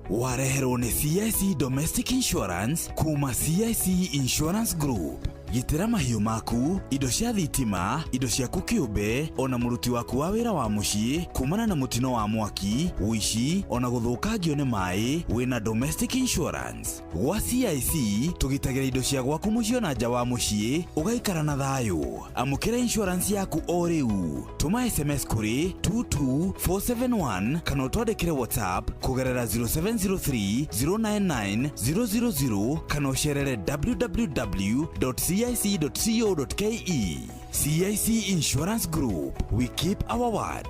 wareherwo nĩ CIC Domestic Insurance kuma CIC Insurance Group. Gitĩra mahiũ maku, indo cia thitima, indo ciaku kĩũmbe, ona mũruti waku wa wĩra wa mũciĩ kumana na mũtino wa mwaki, ũici, ona gũthũkangio nĩ maĩ, wĩna Domestic Insurance. Gwa CIC tũgitagĩra indo cia gwaku mũciĩ na nja wa mũciĩ, ũgaikara na thayũ. Amũkĩra insurance yaku o rĩu. Tũma SMS kũrĩ 22471 kana ũtwandĩkĩre WhatsApp kũgerera 0703 099 000 kana ũcerere www.cic.co.ke. CIC Insurance Group. We keep our word.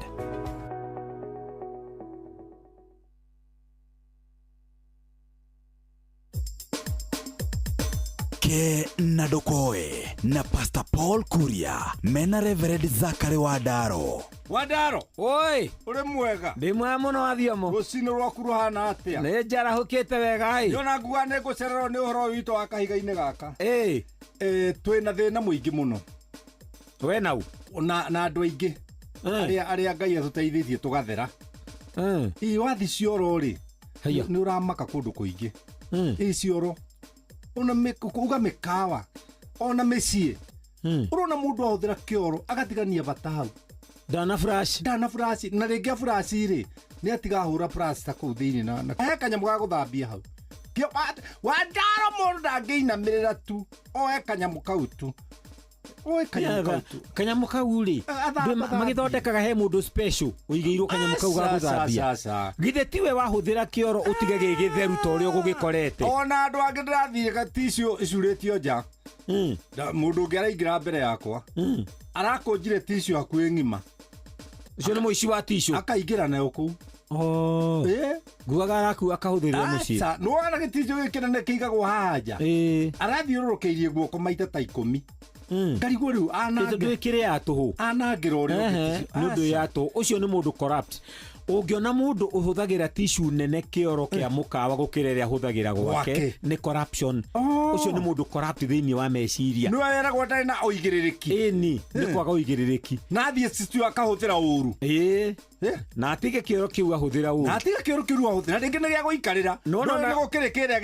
Ke Nadokoe na Pastor Paul Kuria mena Reverend Zachary Wadaro. Wadaro, oi, uri mwega. Ndi mwega muno Athiomo. Rucino rwaku ruhana atia? Ni njarahukite wega ai. Yona nguga ni gucererwo ni uhoro witũ wa kahiga-inĩ gaka. Twina thĩna mũingĩ mũno. We nau na andũ aingĩ arĩa Ngai atũteithĩtie tũgathera. Wathi cioro rĩ, nĩ ũramaka kũndũ kũingĩ. Cioro ona kuga mĩkawa ona mĩciĩ, ũrona mũndũ ahũthĩra kĩoro agatigania bata hau. Dana flash na rĩngĩ flash rĩ nĩ atiga hũra plasta kũu thĩinĩ na he kanyamũ ga gũthambia hau. Wadaro mũndũ ndangĩinamĩrĩra tu, oe kanyamũ kau tu. Kanyamũ kau rĩ magĩthondekaga he mũndũ special ũigĩirwo kanyamũ kau ga gũthambia. Githĩ tiwe wahũthĩra kĩoro ũtige gĩgĩtheru ta ũrĩa ũgũgĩkorete? Ona andũ angĩ ndĩrathiĩ gatishu icurĩtio nja. Mũndũ ũngĩ araingĩra mbere yakwa arakũnjire tishu hakuhĩ ng'ima. Ũcio nĩ mũici wa tishu. Akaingĩra nayo kũu. Nguaga araku akahũthĩrĩra mũciĩ. Nĩwona gĩtishu gĩkĩnene kĩigagwo haha nja. Arathiũrũrũkĩirie guoko maita ta 10. ngarigwo riu twikire ya tuhu anangiro ri nundu ya tu ucio ni mundu corrupt ungiona mundu uhuthagira tishu nene kioro kia mukawa gukira ria huthagira gwake ni corruption ucio ni mundu corrupt thiini wa meciria ni weragwo ndari na uigiririki ni kwaga uigiririki na thie situ akahuthira uru na atige kioro kiu ahuthira uru na atige kioro kiu ahuthira ringi ni gia guikarira no gukire kiria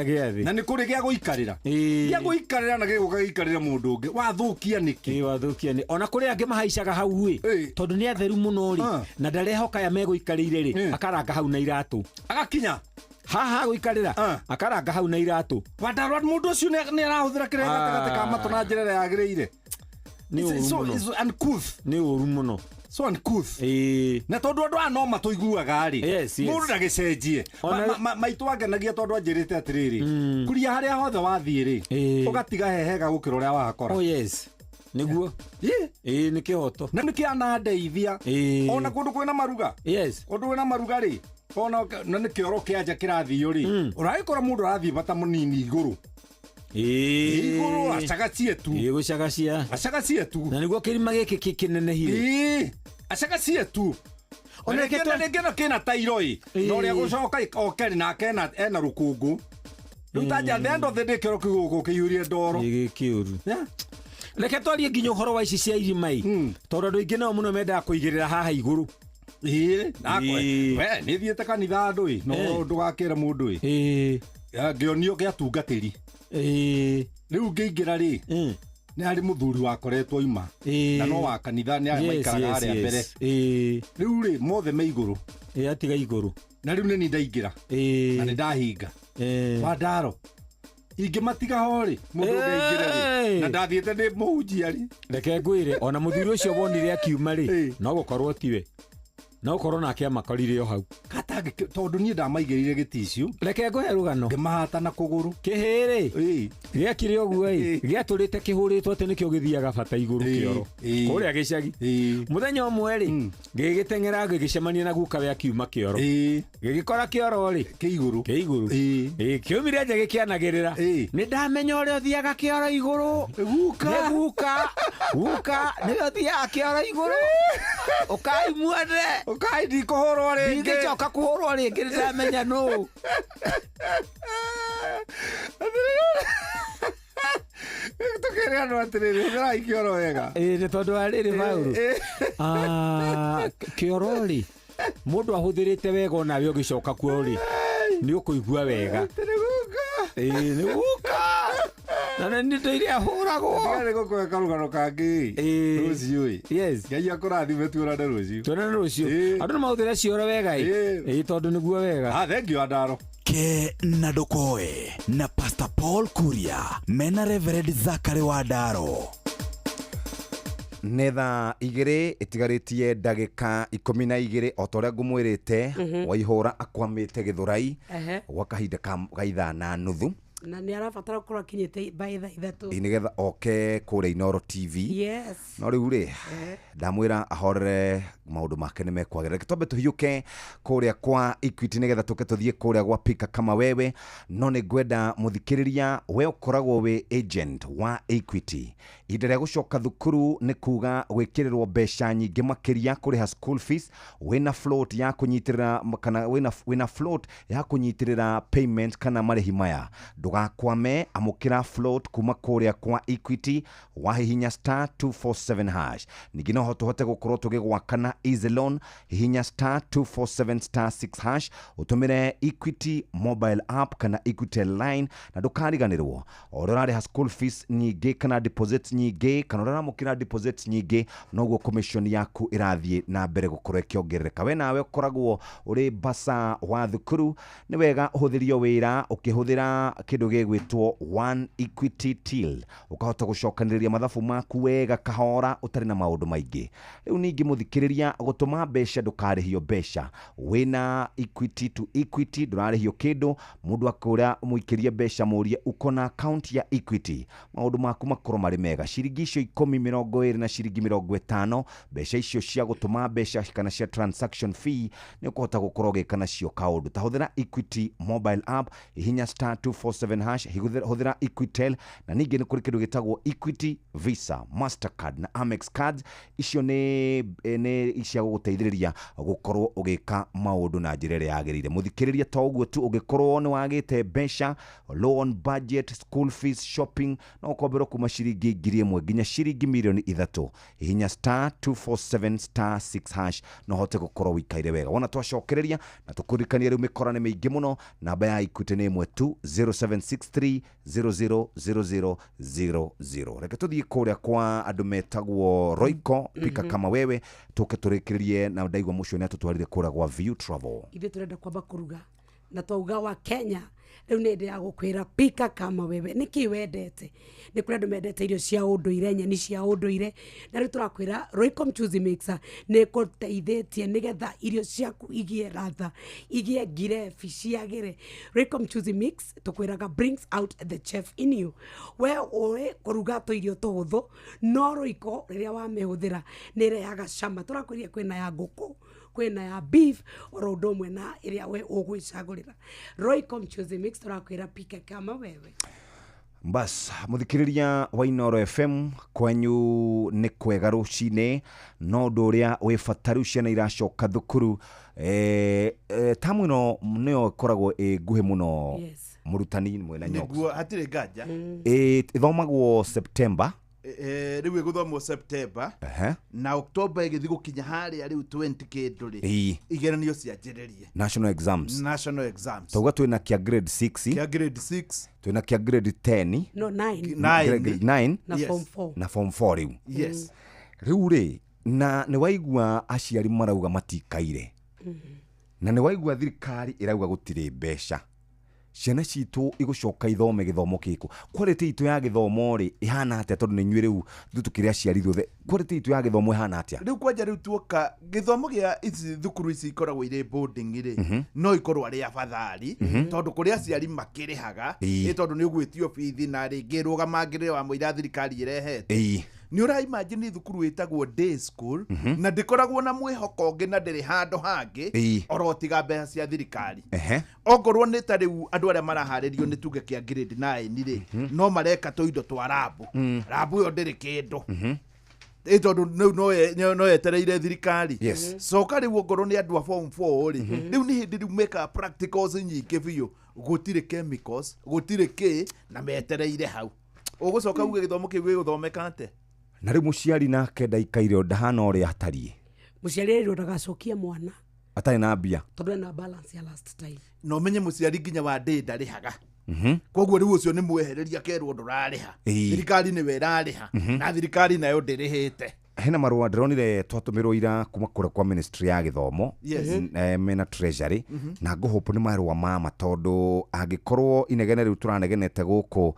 giathi na ni kuri gia guikarira gia guikarira na giguka giikarira mundu ungi wathukia niki ona kuri angi mahaicaga hau wi tondu ni atheru muno ri na ndarehoka ya meguikarire ri akaranga hau na iratu agakinya haha guikarira akaranga hau na iratu wadarwa mundu ucio ni arahuthira kiria gatagate ka matu na njira yagirire ni uru muno so uncouth na tondu andu ano matuiguaga ri mundu ndagicenjie maitu angenagia tondu anjirite atiriri kuria haria hothe wathie ri ugatiga hehega gukira uria wakora niguo ni kihoto na nikiana ndeithia ona kundu kwina maruga kundu kwina maruga ri ona na ni kioro kianja kirathio ri uraikora mundu arathie bata munini iguru iguru acagacie tu acagacie tu na niguo kirima giki kinene hiri acagacie tu ona kena kena tairoi no ria gucoka okeri na kena ena rukungu rutaja ndendo thende kiro kigugu kiyurie ndoro gikiuru reke twarie nginya uhoro wa ici cia irimai tondu andu aingi nao muno mendaga kuigirira haha iguru we ni thiete kanitha andu no ndugakire mundu ngionio giatungatiri riu ngiingira ri ni ari muthuri wakoretwo ima na no wa kanitha ni ari maikaraga aria mbere riu ri mothe me iguru atiga iguru na riu ni ndaingira na ni ndahinga Wandaro ingimatiga hori mundu ngeingire ri na ndathiete ni muhunjia ri reke ngwire ona muthuri ucio wonire akiuma ri no gukorwo tiwe no gukorwo nake amakorire o hau katange tondu ni ndamaigirire giticiu reke ngwe rugano ngimahata na kuguru kihiri giakire oguo giaturite kihuritwo ati nikio githiaga bata iguru kioro kuria gicagi muthenya umwe ri ngigitengera ngigicemania na guka we akiuma kioro gigikora kioro ri kiiguru kiumire nje gikianagirira ni ndamenya uria thiaga kioro iguru guka ni thiaga kioro iguru ukai muone ukai di kuhorwo ringi ngicoka kuhorwo ringi ndamenya no tukere andu atiriri ngirai kioro wega ni tondu ariri mauru kioro ri mundu ahuthirite wega onawe ugicoka kuo ri ni ukuigua wega ni guka na ni ndoire ahuragwo ngare gukweka rugano kangi ruciu ngai akurathime tuonane ruciu andu ni mahuthira cioro wega tondu niguo wega thengio Andaro ke na ndokoe na Pastor Paul Kuria mena Reverend Zachary Wandaro nä thaa igä ĩtigaritie ndagĩka 12 o ta ũrĩa ngũmwĩrĩte Waihũra akwamĩte Gĩthũrai gwa kahinda ka ithaa na nuthu na nĩ arabatara gũkorwo akinyĩte by thaa 3 nĩgetha oke kũrĩa Inooro TV no rĩu rĩ ndamwĩra ahorere maũndũ make nĩ mekwagĩrĩra twambe tũhiũke kũrĩa kwa Equity nĩgetha tũke tũthiĩ kũrĩa gwa Pika kama wewe no nĩ ngwenda mũthikĩrĩria we ũkoragwo wĩ agent wa Equity ihinda rĩa gũcoka thukuru nĩ kuga gwĩkĩrĩrwo mbeca nyingĩ makĩria kũrĩha school fees wĩna float ya kũnyitĩrĩra kana wĩna float ya kũnyitĩrĩra payment kana marĩhi maya ndũgakwame amũkĩra float kuma kũrĩa kwa Equity wahihinya *247# ningĩ no tũhote gũkorwo tũgĩgwakana easy loan hihinya *247*6# ũtũmĩre Equity mobile app kana Equity line na ndũkariganĩrwo ũrarĩha school fees nyingĩ kana deposit nyingĩ kana ũramũkĩra deposit nyingĩ noguo commission yaku ĩrathiĩ na mbere gũkorwo ĩkĩongerereka we nawe ũkoragwo ũrĩ mbasa wa thukuru nĩ wega ũhũthĩrio wĩra ũkĩhũthĩra kĩndũ gĩgwĩtwo One Equity Till ũkahota gũcokanĩrĩria mathabu maku wega kahora ũtarĩ na maũndũ maingĩ rĩu ningĩ mũthikĩrĩria gũtũma mbeca ndũkarĩhio mbeca wĩna Equity to Equity ndũrarĩhio kĩndũ mũndũ akũrĩa mũikĩrie mbeca mũrie uko na account ya Equity maũndũ maku makorwo marĩ mega ciringi icio 10 20 na ciringi 50 mbeca icio cia gũtũma mbeca kana cia transaction fee nĩ ũkũhota gũkorwo gĩka nacio kaũndũ tahũthĩra Equity mobile app hihinya *247# 247 hash hũthĩra Equitel, na ningĩ nĩ kũrĩ kĩndũ gĩtagwo Equity Visa, Mastercard na Amex cards. Icio nĩ cia gũgũteithĩrĩria gũkorwo ũgĩka maũndũ na njĩra ĩrĩa yagĩrĩire. Mũthikĩrĩria to ũguo tu, ũngĩkorwo nĩ wagĩte mbeca, loan budget, school fees, shopping, no ũkomberwo kuma ciringi 1,000 nginya ciringi 3,000,000. Hihinya *247*6 hash no hote gũkorwo wikaire wega. Wona twacokereria na tũkũririkania rĩu mĩkora nĩ mĩingĩ mũno. Namba ya Equity nĩ 0763000000. Reke tũthiĩ kũrĩa kwa andũ metagwo Royco Pika kama wewe, tũke tũrĩkĩrĩrie na ndaigua mũcio nĩ atũtwarire kũrĩa gwa View Travel. Ithuĩ tũrenda kwamba kũruga na twauga wa Kenya rĩu nĩ ndĩ ya gũkwĩra Pika kama wewe nĩkĩ wendete. Nĩ kũrĩ andũ mendete irio cia ũndũire, nyeni cia ũndũire, na rĩu tũrakwĩra Royco Mchuzi Mixer nĩ ĩkũteithĩtie nĩgetha irio ciaku igĩe ladha, igĩe girefi, ciagĩre. Royco Mchuzi Mix tũkwĩraga brings out the chef in you. We ũĩ kũruga tũirio tũhũthũ, no Royco rĩrĩa wamĩhũthĩra nĩ ĩrehaga cama. Tũrakwĩria kwĩna ya ngũkũ, kwĩna ya beef, oro ũndũ ũmwe na ĩrĩa we ũgwĩcagũrĩra. Royco Mchuzi Mix tũrakwĩra Pika kama wewe. Bas, mũthikĩrĩria wa Inooro FM, kwanyu nĩ kwega rũcinĩ, no ũndũ ũrĩa wĩ bata rĩu ciana iracoka thukuru. Tamu ĩno nĩyo ĩkoragwo nguhĩ mũno. Mũrutani mwena nyoka. Nĩguo hatirĩ nganja. Ĩthomagwo September. Rĩu ĩgũthomwo September na October ĩgĩthiĩ gũkinya harĩa rĩu 20 kĩndũ rĩ, igeranio cianjĩrĩrie. National exams. Tauga twĩna kĩa grade 6. Twĩna kĩa grade 10. No 9. 9 na form 4 rĩu. Yes. Rĩu rĩ, na nĩ waigua aciari marauga matikaire. Na nĩ waigua thirikari ĩrauga gũtirĩ mbeca. Ciana citũ igũcoka ithome gĩthomo kĩku. Quality itu ya gĩthomo rĩ ihana atĩa, tondũ nĩ nyuĩ rĩu tukĩrĩa aciari othe. Quality itu ya gĩthomo ihana atĩa? Rĩu kwanja rĩu tuoka gĩthomo gĩa ici thukuru ici ikoragwo irĩ boarding rĩ, no ikorwo arĩ abathari, tondũ kũrĩa aciari makĩrĩhaga, tondũ nĩ ũgwĩtio bithi na rĩngĩ rũgamagĩrĩre wa mũira thirikari ĩrehete. Ni ura imagine thukuru itagwo day school na ndikoragwo na mwihoko ngi na ndiri handu hangi orotiga mbeca cia thirikari. Ongorwo ni ta riu andu aria maraharirio ni tuge kia grade 9 ri no mareka toindo twa rabu yo ndiri kindu tondu no yetereire thirikari. Coka riu ongorwo ni andu a form 4 ri riu ni hindi riu meka practicals nyingĩ biũ, gutire chemicals, gutire ki na metereire hau. Ugucoka uge githomo kiu giguthomeka ate? Na rĩu mũciari nake ndaikaire ndahana ũrĩa atariĩ. Mũciari rĩu ndagacokia mwana atarĩ na mbia, tondũ ena balance ya last time. No menye mũciari nginya wa ndĩ ndarĩhaga. Koguo rĩu ũcio nĩ mwehereria kerwo ndũrarĩha. Thirikari nĩwe ĩrarĩha na thirikari nayo ndĩrĩhĩte. Hena marũa ndĩronire twatũmĩrwo ira kuma kũrĩa kwa ministry ya gĩthomo mena treasury, na ngũhope nĩ marũa mama, tondũ angĩkorwo inegene rĩu tũranegenete gũkũ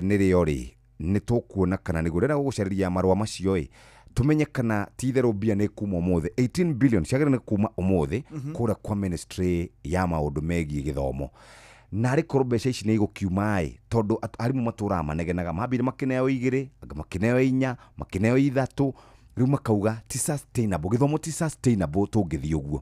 nĩrĩo rĩ nĩ tũkuona kana nĩguo rĩrĩa gũgũcarĩria marũa macio ĩ tumenye kana titherũ mbia nĩ kuma ũmũthĩ 18 billion ciagĩrĩire nĩ kuma ũmũthĩ kũrĩa kwa ministry ya maũndũ megiĩ gĩthomo. Na rĩ korwo mbeca ici nĩ igũkiuma ĩ, tondũ arimũ matũraga manegenaga, mambire makineo 2, makineo 4, makineo 3, rĩu makauga ti sustainable, gĩthomo ti sustainable tũngĩthiĩ ũguo.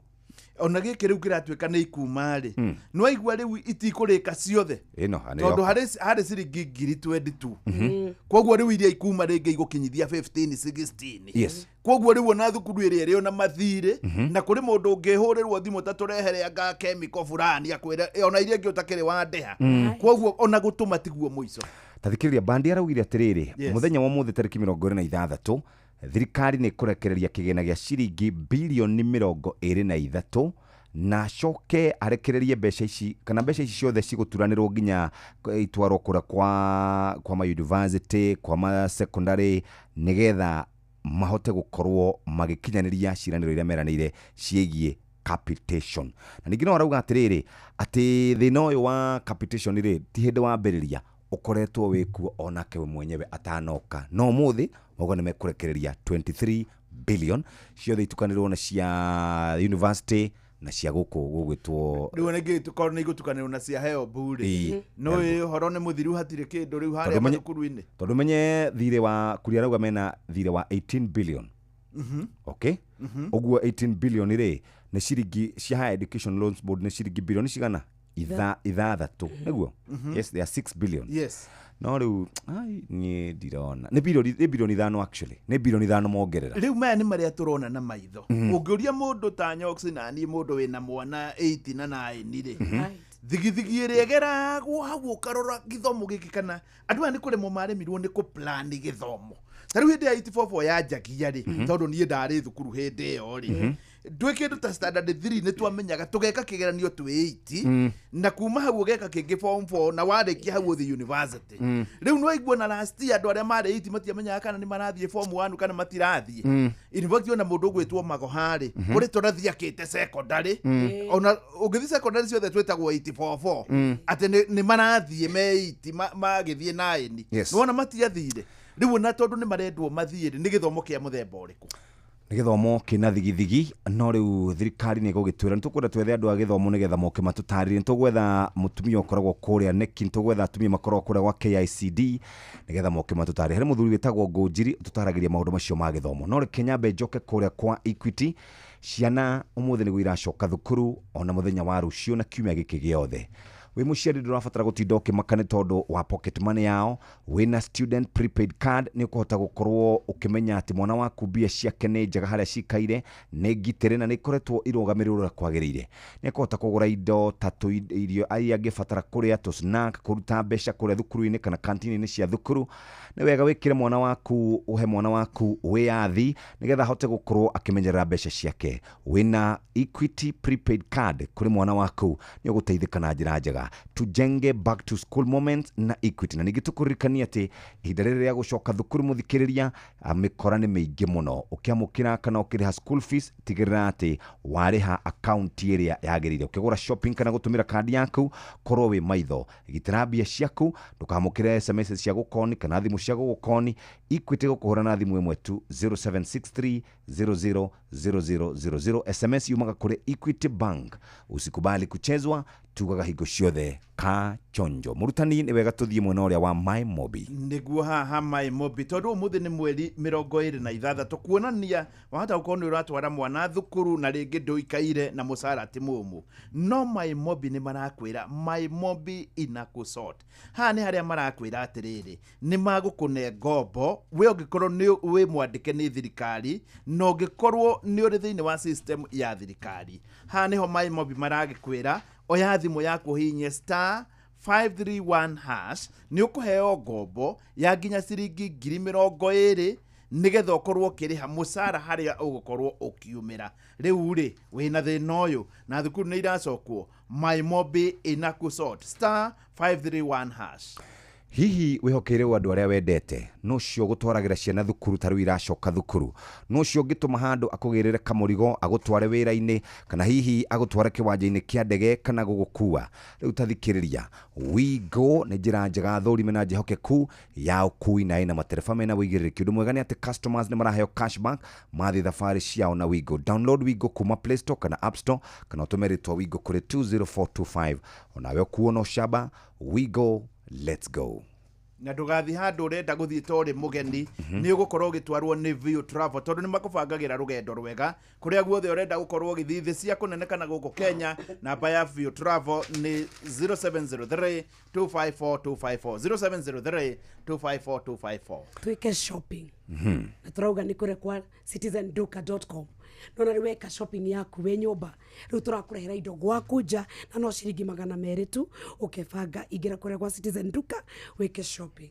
Ona gĩkĩ rĩu kĩratuĩka nĩ ikuma rĩ, no igua rĩu itikũrĩka ciothe, tondũ harĩ ciringi 22. Koguo rĩu iria ikuma rĩngĩ igũkinyithia 15-16. Koguo rĩu ona thukuru ĩrĩa ĩrĩ ona mathirĩ, na kũrĩ mũndũ ũngĩhũrĩrwo thimũ ta tũrehere anga chemical fulani akwĩra ona iria ingĩ ũtakĩrĩ wandeha. Koguo ona gũtũma tiguo mũico. Tathikĩrĩria bandi araugire atĩrĩrĩ, mũthenya wa mũthĩ tarĩki 26 thirikari nĩ kũrekereria kĩgĩna gĩa ciringi bilioni 23 na coke arekererie mbeca ici, kana mbeca ici ciothe cigũturanĩrwo nginya itwarwo kũra kwa ma university, kwa ma secondary, nĩgetha mahote gũkorwo magĩkinyanĩria ciĩranĩro iria meranĩire ciĩgiĩ capitation. Na ningĩ no arauga atĩrĩrĩ atĩ thĩna ũyũ wa capitation rĩ ti hĩndĩ wambĩrĩria, ũkoretwo wĩkuo onake we mwenyewe atanoka, no mũthĩ mogo nĩ mekũrekereria 23 billion ciothe itukanĩrwo na cia university na cia gũkũ gũgwĩtwo rĩu nĩngĩ tũkorwo nĩ igũtukanĩrwo na cia heo bure. No ũhoro nĩ mũthiru hatirĩ kĩndũ rĩu harĩa mathukuru-inĩ, tondũ menye thirĩ wa kuria rauga mena thirĩ wa 18 billion. Okay, ũguo 18 billion rĩ nĩ ciringi cia Higher Education Loans Board nĩ ciringi bilioni cigana? ithathatũ niguo yes they are 6 billion yes no riu ni ndirona ni billion ithano actually ni billion ithano mongerera riu maya ni maria turona na maitho ungiuria mundu ta Nyoxi na ni mundu wina mwana 8 na 9 ri thigithigi ri egeragwo hau ukarora githomo giki kana andu ni kure mo maremirwo ni ku plan githomo tariu hindi ya 84 ya jagia ri tondu nie ndari thukuru hindi yo ri ndwikindu ta standard 3 ni twamenyaga tugeka kigeranio twi 8 na kuma hau ugeka kingi form 4 na warikia hau the university riu no igwo na last year andu aria mari 8 matiamenyaga kana ni marathie form 1 kana matirathie university ona mundu gwitwo magohari kuri turathia kite secondary ona ugithi secondary ciothe twetagwo 844 ate ni marathie me 8 magithie 9 nona matiathire riu na tondu ni marendwo mathiire ni githomo kia muthemba uriku ni githomo kina thigithigi no riu thirikari ni gugitwira nitukwenda twethe andu a githomo nigetha moke matutarire nitugwetha mutumia ukoragwo kuria neki nitugwetha atumia makoragwo kuria gwa KICD nigetha moke matutarire hari muthuri witagwo Ngunjiri tutaragiria maundu macio ma githomo no Kenya be njoke kuria kwa Equity ciana umuthi ni iracoka thukuru ona muthenya wa rucio na kiumia giki giothe we muciari ndurabatara gutinda ukimakane tondu wa pocket money yao wina student prepaid card ni ukuhota gukorwo ukimenya ati mwana waku mbia ciake ni njega haria cikaire ni ngitire na ni koretwo irugamirirwo kwagirire ni ukuhota kugura indo tatu irio ai angibatara kuria to snack kuruta mbeca kuria thukuru-ini kana kantini-ini cia thukuru ni wega wikire mwana waku uhe mwana waku wiathi nigetha hote gukorwo akimenyerera mbeca ciake wina Equity prepaid card kuri mwana waku ni uguteithika na njira njega tujenge back to school moments na Equity na nigitukuririkania ati ihinda riri ria gucoka thukuru muthikiriria mikora ni mingi muno ukiamukira kana ukiriha school fees tigirira ati wariha account iria yagirire ukigura shopping kana gutumira kadi yaku korwo wi maitho gitira mbia ciaku ndukamukire SMS cia gukoni kana thimu cia gukoni Equity gukuhura na thimu imwe tu 0763 000000 SMS yumaga kuri Equity Bank usikubali kuchezwa tugaga higo ciothe ka chonjo murutani ni wega tuthie mwena uria wa My Mobi niguo haha My Mobi tondu umuthi ni mweri 26 kuonania wahota ukorwo ni uratwara mwana thukuru na ringi nduikaire na mucara ti mumu no My Mobi ni marakwira My Mobi inakusort ha ni haria marakwira atiriri ni magukune ngombo we ungikorwo ni we mwandike ni thirikari no ungikorwo ni uri thiini wa system ya thirikari ha niho My Mobi maragikwira oya thimu yaku hinye star 531 hash ni ukuheo ngombo ya nginya ciringi 20,000 nigetha ukorwo kiriha mucara haria ugukorwo ukiumira riu ri wina thina uyu na thukuru ni iracokwo My Mobi inakusort star 531 hash hihi wihokeire andu aria wendete no cio gutwaragira ciana thukuru taru iracoka thukuru no cio ngituma handu akugirire kamurigo agutware wira-ini kana hihi agutware kiwanja-ini kia ndege kana gugukua riu tathikiriria Wigo ni njira njega thurime na njihokeku ya ukui na ina matereba mena wigiriki undu mwega ni ati customers ni maraheo cashback mathi thafari ciao na Wigo download Wigo kuma Play Store kana App Store kana utumeritwa Wigo kuri 20425 onawe kuona shaba Wigo let's go na ndugathi handu urenda guthii tori mugeni ni ugukorwo gitwarwo ni View Travel tondu ni makubangagira rugendo rwega kuria guothe urenda gukorwo githi thi cia kunenekana guku Kenya namba ya View Travel ni 0703 254 254 0703 254 254 twike shopping na turauga ni kure kwa citizenduka.com nona riweka shopping yaku we nyumba riu turakurehera indo gwaku nja na no ciringi 200 tu ukebanga igira kure kwa Citizen Duka weke shopping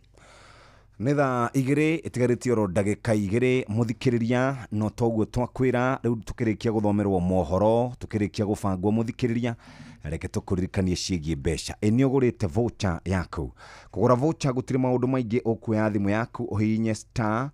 netha igire itigaritio ro ndagika igire muthikiriria no toguo twakwira riu tukirikia guthomerwo mohoro tukirikia gubangwo muthikiriria reke tukuririkanie ciigie mbeca eni ugurite voucher yaku kugura voucher gutire maundu maingi ukuya thimu yaku uhinye star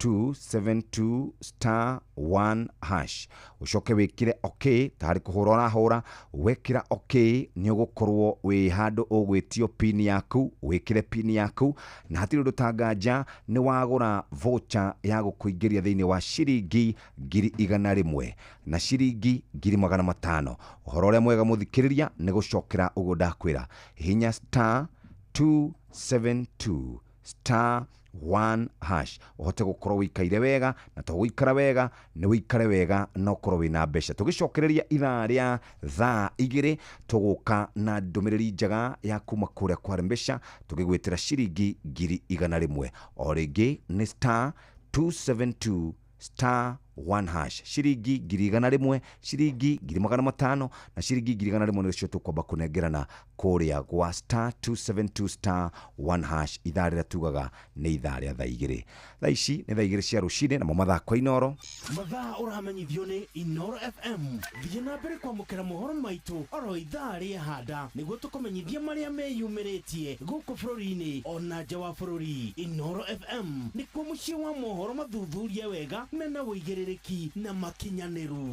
272 star 1 hash ucoke wikire okay tari kuhura urahura wekira okay ni ugukorwo wi handu ugwitio pin yaku wikire pin yaku na hatiri ndutanganja ni wagura voucher ya gukuingiria thiini wa ciringi 100,000 na ciringi 500,000 uhoro uria mwega muthikiriria ni gucokera ugo ndakwira hinya star 272 star 1 hash uhote gukorwo wikaire wega na to wikara wega ni wikare wega no korwo wina mbeca tugicokereria ithaa ria thaa 2 tuguka na ndumiriri njega ya kuma kuria kwa mbeca tugigwitira ciringi 100,000 o ringi ni star 272 star 1 hash ciringi 100,000 ciringi 500 na ciringi 100,000 nicio tukwamba kunengerana kuria gwa star 272 star 1 hash ithaa rĩrĩa tugaga nĩ ithaa rĩa thaa 2 thaa ici nĩ thaa 2 cia rũcinĩ namo mathako Inoro mathaa ũramenyithio nĩ Inoro FM thiĩ na mbere kwamũkĩra mohoro maitũ oro ithaa rĩa handa nĩguo tũkũmenyithia marĩa meyumĩrĩtie gũkũ bũrũri-inĩ ona nja wa bũrũri. Inoro FM nĩkuo mũciĩ wa mohoro mathuthurie wega mena ũigĩrĩrĩki na makinyanĩru.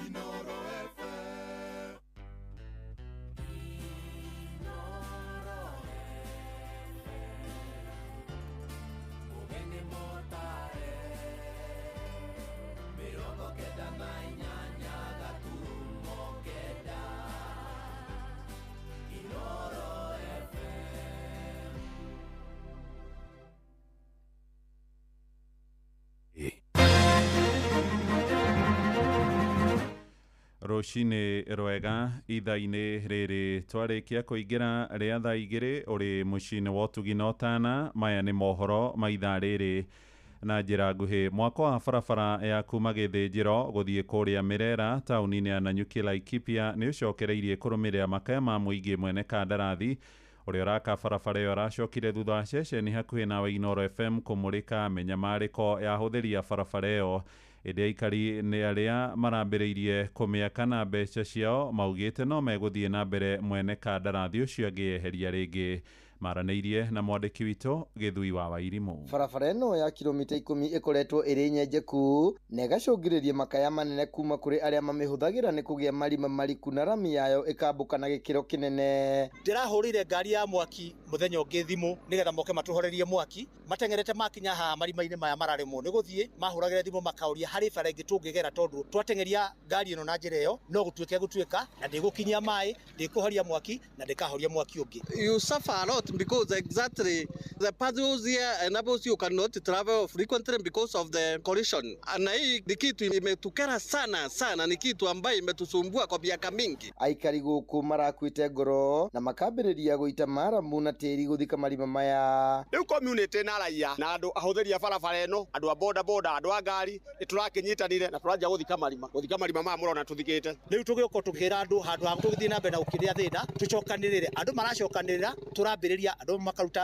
Inoro FM. Rũcinĩ rwega ithaa-inĩ rĩrĩ twarĩkia kũingĩra rĩa thaa 2 ũrĩ mũciĩ-inĩ wa ũtugi na ũtana. Maya nĩ mohoro ma ithaa rĩrĩ na njĩra nguhĩ. Mwako wa barabara ya kuma Gĩthĩnjĩro gũthiĩ kũrĩa Mĩrera taũni-inĩ ya Nanyuki Laikipia nĩ ũcokereirie kũrũmĩrĩra makaya ma mũingĩ mwene kandarathi ũrĩa ũraka barabara ĩyo aracokire thutha wa ceceni hakuhĩ na Inoro FM kũmũrĩka menyamarĩko ya hũthĩri ya barabara ĩyo. Ĩndĩ aikari nĩ arĩa marambĩrĩirie kũmĩaka na mbeca ciao maugĩte no megũthiĩ na mbere mwene kandarathi ũcio angĩeheria rĩngĩ. Maranĩirie na mwandĩki witũ Gĩthui wa Wairimũ. Barabara ĩno ya kilomita 10 ĩkoretwo ĩrĩ nyenjeku na ĩgacũngĩrĩria makaya manene kuma kũrĩ arĩa mamĩhũthagĩra nĩ kũgĩa marima mariku na rami yayo ĩkambũka na gĩkĩro kĩnene. Ndĩrahũrĩire ngari ya mwaki mũthenya ũngĩ thimũ nĩgetha moke matũhorerie mwaki matengerete makinya haha marima-inĩ maya mararemwo nĩ gũthiĩ mahũragĩra thimũ makauria harĩ bara ĩngĩ tũngĩgera tondũ twatengeria ngari ĩno na njĩra ĩyo no gũtuĩka na ndĩgũkinyia maĩ ndĩkũhoria mwaki na ndĩkahoria mwaki ũngĩ. You suffer a lot because exactly the pathways here enables you cannot travel frequently because of the collision. Na hii ni kitu imetukera sana ni kitu ambayo imetusumbua kwa miaka mingi. Aikari gũkũ marakuĩte ngoro na makambĩrĩria gũita maramu na tĩri gũthika marima maya. Rĩu community na raia na andũ ahũthĩri a barabara ĩno andũ a boda andũ a ngari nĩtũrakĩnyitanire na tũranjia gũthika marima maya mũrona tũthikĩte. Rĩu tũgĩũka tũkĩra andũ handũ ha tũgĩthiĩ na mbere na gũkĩrĩa thĩna tũcokanĩrĩre andũ maracokanĩrĩra tũrambĩrĩria andũ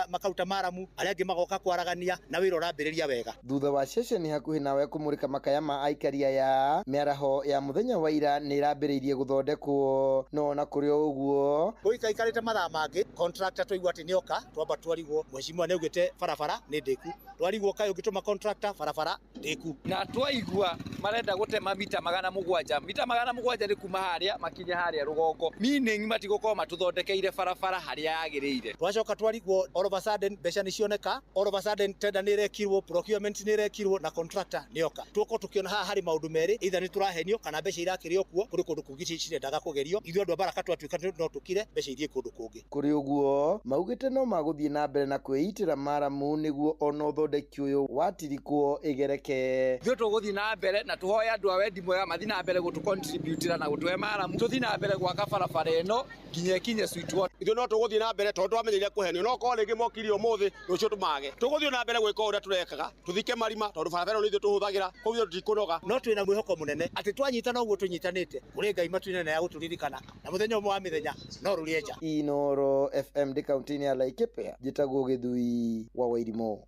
makaruta maramu arĩa angĩ magoka kwaragania na wĩra ũrambĩrĩria wega. Thutha wa ceceni hakuhĩ nawe kũmũrĩka makaya ma aikari aya mĩaraho ya mũthenya wa ira nĩ ĩrambĩrĩirie gũthondekwo no na kũrĩ o ũguo gũikaikarĩte mathaa mangĩ contractor twaigua atĩ nĩoka twamba twarigwo mheshimiwa nĩaugĩte barabara nĩ ndĩku twarigwo kaĩ ũngĩtũma contractor barabara ndĩku na twaigua marenda gũtema mita 700 mita 700 nĩ kuma harĩa makinya harĩa rũgongo meaning matigũkorwo matũthondekeire barabara harĩa yagĩrĩire. Twacoka twarigwo all of a sudden mbeca nĩcioneka all of a sudden tender nĩ ĩrekirwo procurement nĩ ĩrekirwo na contractor nĩoka tuoko tukiona haha harĩ maũndũ merĩ either nĩ tũrahenio kana mbeca irakĩrĩo kuo kũrĩ kũndũ kũngĩ cirendaga kũgerio ithuĩ andũ a Baraka twatuĩka no tũkire mbeca ithiĩ kũndũ kũngĩ. Kũrĩ ũguo maugĩte no magũthiĩ na mbere na kwĩitĩra maramu nĩguo ona ũthondeki ũyũ watirikwo ĩgereke. Ithuĩ tũgũthiĩ na mbere na tũhoe andũ a wendi mwega mathiĩ na mbere gũtũcontributĩra na gũtũhe maramu tũthiĩ na mbere gwaka barabara ĩno nginya ikinye sweet water. Ithuĩ no tũgũthiĩ na mbere tondũ twamenyeire kũhenio no korwo rĩngĩ mokirie ũmũthĩ rũciũ tũmage. Tũgũthiĩ na mbere gwĩka ũrĩa tũrekaga tũthike marima tondũ barabara ĩno nĩ ithuĩ tũhũthagĩra kũu ithuĩ tũtikũnoga. No twĩna mwĩhoko mũnene atĩ twanyitana ũguo tũnyitanĩte kũrĩ Ngai matu-inĩ na ya gũtũririkana na mũthenya ũmwe wa mĩthenya no rũrĩe nja. Inoro FM ndĩ kaunti-inĩ ya Laikipia njĩtagwo Gĩthui wa Wairimũ.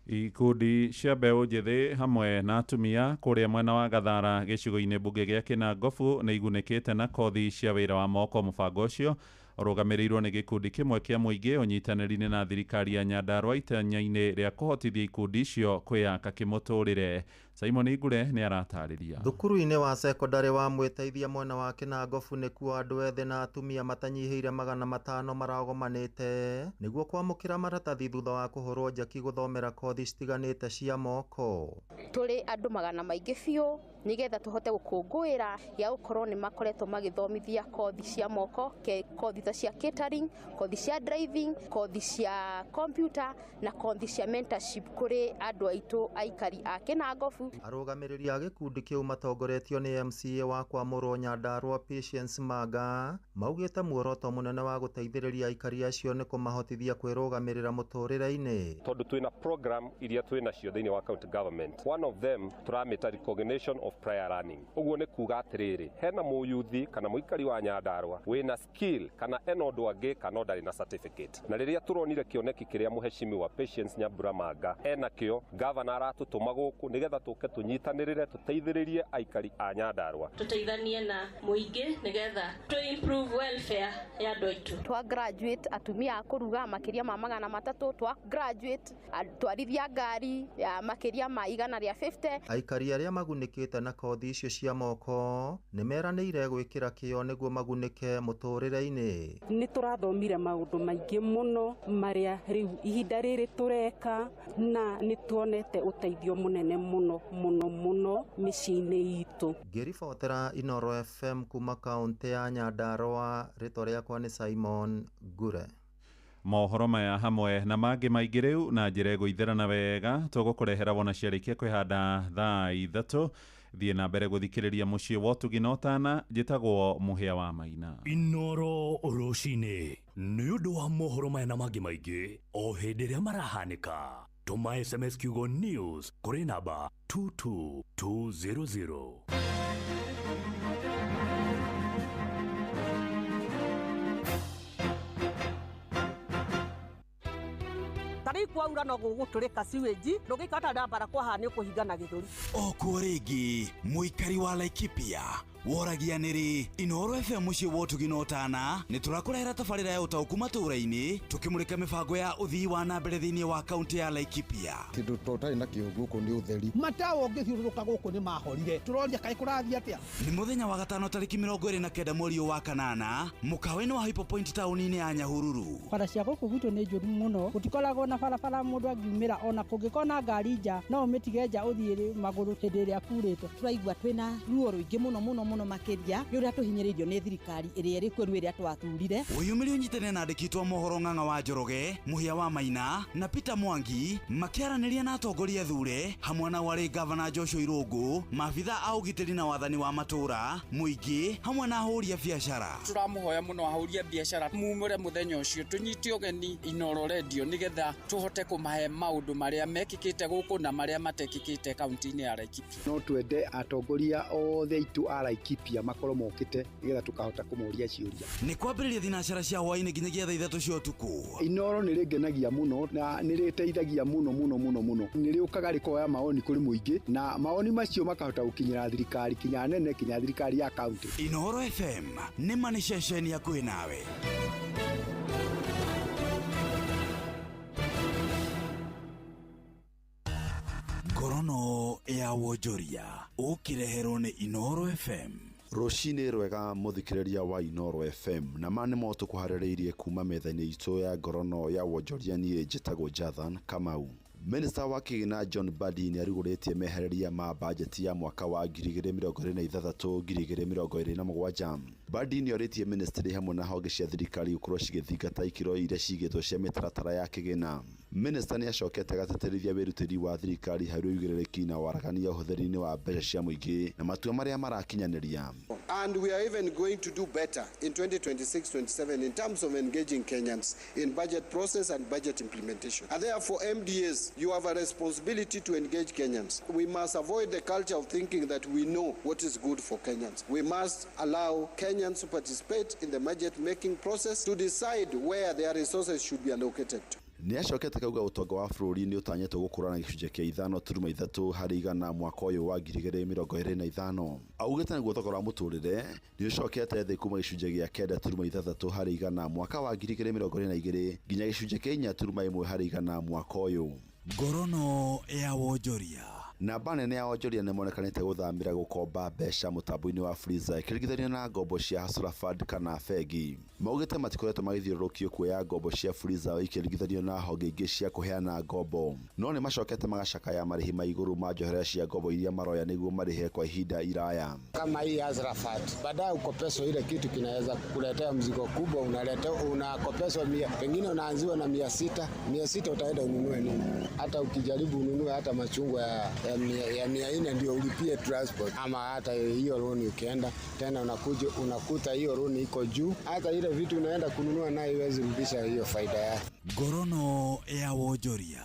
Ikundi cia mbeũ njĩthĩ hamwe na atumia kũrĩa mwena wa Gathara gĩcigo-inĩ mbunge gĩa Kinangofu nĩ igunĩkĩte na kothi cia wĩra wa moko. Mũbango ũcio ũrũgamĩrĩirwo nĩ gĩkundi kĩmwe kĩa mũingĩ ũnyitanĩri-inĩ na thirikari ya Nyandarua itanya-inĩ rĩa kũhotithia ikundi icio kwĩyaka kĩmũtũrĩre. Simon Igure nĩ aratarĩria. Thukuru-inĩ wa sekondari wa Mwĩteithia mwena wa Kinangofu nĩkuo andũ ethĩ na atumia matanyihĩire 500 maragomanĩte nĩguo kwamũkĩra maratathi thutha wa kũhũrwo njeki gũthomera kothi citiganĩte cia moko. Tũrĩ andũ magana maingĩ biũ nigetha tũhote gũkũngũĩra ya gũkorwo nĩ makoretwo magĩthomithia kothi cia moko, kothi ta cia catering, kothi cia driving, kothi cia computer na kothi cia mentorship kũrĩ andũ aitũ aikari a Kinangofu. Arũgamĩrĩri a gĩkundi kĩu matongoretio nĩ MCA wa Kwamũrwo Nyandarua Patience Manga maugĩte muoroto mũnene wa gũteithĩrĩria aikari acio nĩ kũmahotithia kwĩrũgamĩrĩra mũtũrĩre-inĩ. Tondũ twĩna program iria twĩna cio thĩinĩ wa county government. One of them tũramĩta recognition of prior learning. Ũguo nĩ kuga atĩrĩrĩ, hena mũyuthi kana mũikari wa Nyandarua wĩna skill kana ena ũndũ angĩ kana ndarĩ na certificate. Na rĩrĩa tũronire kĩoneki kĩrĩa mũheshimiwa Patience Nyambura Manga ena kĩo, governor aratũtũma gũkũ nĩgetha tũke tũnyitanĩrĩre tũteithĩrĩrie aikari a Nyandarua. Tũteithanie na mũingĩ nĩgetha to improve welfare ya andũ aitũ. Twa graduate atumia a kũruga makĩria ma 300, twa graduate twarithia ngari makĩria ma 150. Aikari arĩa magunĩkĩte na kothi icio cia moko nĩ meranĩire gwĩkĩra kĩo nĩguo magunĩke mũtũrĩre-inĩ. Nĩ tũrathomire maũndũ maingĩ mũno marĩa rĩu ihinda rĩrĩ tũreka na nĩ tuonete ũteithio mũnene mũno mĩciĩ-inĩ itũ. Ngĩribotera Inoro FM kuma kaunti ya Nyandarua, rĩtwa rĩakwa nĩ Simon Gure. Mohoro maya hamwe na mangĩ maingĩ rĩu na njĩra ĩgũithĩrana wega tũgũkũrehera wona ciarĩkia kwĩhanda thaa 3. Thiĩ na mbere gũthikĩrĩria mũciĩ wa ũtugi na ũtana, njĩtagwo Mũhĩa wa Maina. Inoro rũcinĩ nĩ ũndũ wa mohoro maya na mangĩ maingĩ o hĩndĩ ĩrĩa marahanĩka. Tũma SMS kiugo news kũrĩ namba 22200. Tari kwaura no gũgũtũrĩka siweji ndũgĩkata ndambara kwahana kũhingana gĩthũri. Okuo rĩngĩ mũikari wa Laikipia woragia nĩrĩ Inoro FM mũciĩ wa ũtugi na ũtana nĩ tũrakũrehera tabarĩra ya ũtaũku matũũra-inĩ tũkĩmũrĩka mĩbango ya ũthii wa na mbere thĩinĩ wa kaunti ya Laikipia. Kĩndũ tũtarĩ nakĩo gũkũ nĩ ũtheri. Matawa ũngĩthiũrũrũka gũkũ nĩ mahorire. Tũroria kaĩ kũrathiĩ atĩa? Nĩ mũthenya wa gatano tarĩki 29 mweri wa kanana mũkawa-inĩ wa Hypo Point taũni-inĩ ya Nyahururu. Bara cia gũkũ gwitũ nĩ njũru mũno. Gũtikoragwo na barabara mũndũ angiumĩra ona kũngĩkorwo na ngari nja no ũmĩtige nja ũthiĩ magũrũ hĩndĩ ĩrĩa kurĩte. Tũraigua twĩna ruo rũingĩ mũno makĩria nĩ ũrĩa tũhinyĩrĩirio nĩ thirikari ĩrĩa ĩrĩ kuo ĩrĩa twathurire. Wĩyumĩrie ũnyitane na andĩki mohoro Ng'ang'a wa Njoroge, Mũhĩa wa Maina na Peter Mwangi makĩaranĩria na atongoria thure hamwe na warĩ gavana Joshua Irũngũ, maabitha a ũgitĩri na wathani wa matũũra, mũingĩ hamwe na ahũri a biacara. Tũramũhoya mũno ahũri a biacara mumũre mũthenya ũcio tũnyite ũgeni Inoro Radio nĩgetha tũhote kũmahe maũndũ marĩa mekĩkĩte gũkũ na marĩa matekĩkĩte kaunti-inĩ ya Laikipia. No twende atongoria othe aitũ a Laikipia makorwo mokĩte nĩgetha tukahota kũmoria ciũria. Nĩ kwambĩrĩria thinacara cia hwaĩ-inĩ nginyagia thaa 3 cia ũtukũ. Inoro nĩ rĩngenagia mũno na nĩ rĩteithagia mũno. Nĩ rĩũkaga rĩkoya maoni kũrĩ mũingĩ na maoni macio makahota gũkinyĩra thirikari kinya nene kinya thirikari ya kaunti. Inoro FM nĩ mani ceceni hakuhĩ nawe. Ngorono ya wonjoria ũkĩreherwo nĩ Inoro FM. Rũcinĩ rwega mũthikĩrĩria wa Inoro FM na mane mo tũkũharĩrĩirie kuma metha-inĩ itũ ya ngorono ya wonjoria niĩ njĩtagwo Jathan Kamau. Minister wa Kĩgĩna John Mbadi nĩ arugũrĩtie mehereria ma bajeti ya mwaka wa 2026-2027. Mbadi nĩ orĩtie ministry hamwe na honge cia thirikari gũkorwo cigĩthingata ikĩro iria cigĩtwo cia mĩtaratara ya Kĩgĩna. Minister nĩ acokete gateterithia wĩrutĩri wa thirikari harĩ ũigĩrĩrĩki na waragania ũhũthĩri-inĩ wa mbeca cia mũingĩ na matua marĩa marakinyanĩria. And we are even going to do better in 2026-27 in terms of engaging Kenyans in budget process and budget implementation. And therefore, MDAs, you have a responsibility to engage Kenyans. We must avoid the culture of thinking that we know what is good for Kenyans. We must allow Kenyans to participate in the budget making process to decide where their resources should be allocated to. Nĩ acokete kauga ũtonga wa bũrũri nĩ ũtanyĩtwo gũkũra na gĩcunjĩ kĩa 5.3 harĩ igana mwaka ũyũ wa 2025. Augĩte naguo thogora wa mũtũrĩre nĩ ũcokete thĩ kuma gĩcunjĩ gĩa 9.3 harĩ igana mwaka wa 2022 nginya gĩcunjĩ kĩa 4.1 harĩ igana mwaka ũyũ. Ngorono ya wonjoria Namba nene ya onjoria nĩmonekanĩte gũthamĩra gũkomba mbeca mũtambo-inĩ wa Fuliza ikĩringithanio na ngombo cia Hustler Fund kana bengi. Maugĩte matikoretwo magĩthiũrũrũkio kuoya ngombo cia Fuliza ikĩringithanio na honge ingĩ cia kũheana ngombo. No nĩ macokete magacakaya marĩhi ma igũrũ ma njoherera cia ngombo iria maroya nĩguo marĩhe kwa ihinda iraya. Kama hii Hustler Fund, baadaye ukopeswa ile kitu kinaweza kukuletea mzigo kubwa, unakopeswa 100, pengine unaanziwa na 600 utaenda ununue nini? Hata ukijaribu ununue hata machungwa ya 400 ndio ulipie transport, ama hata hiyo loan ukienda tena unakuta hiyo loan iko juu, hata ile vitu unaenda kununua nayo iwezi rudisha hiyo faida yake. Ngorono ya wonjoria.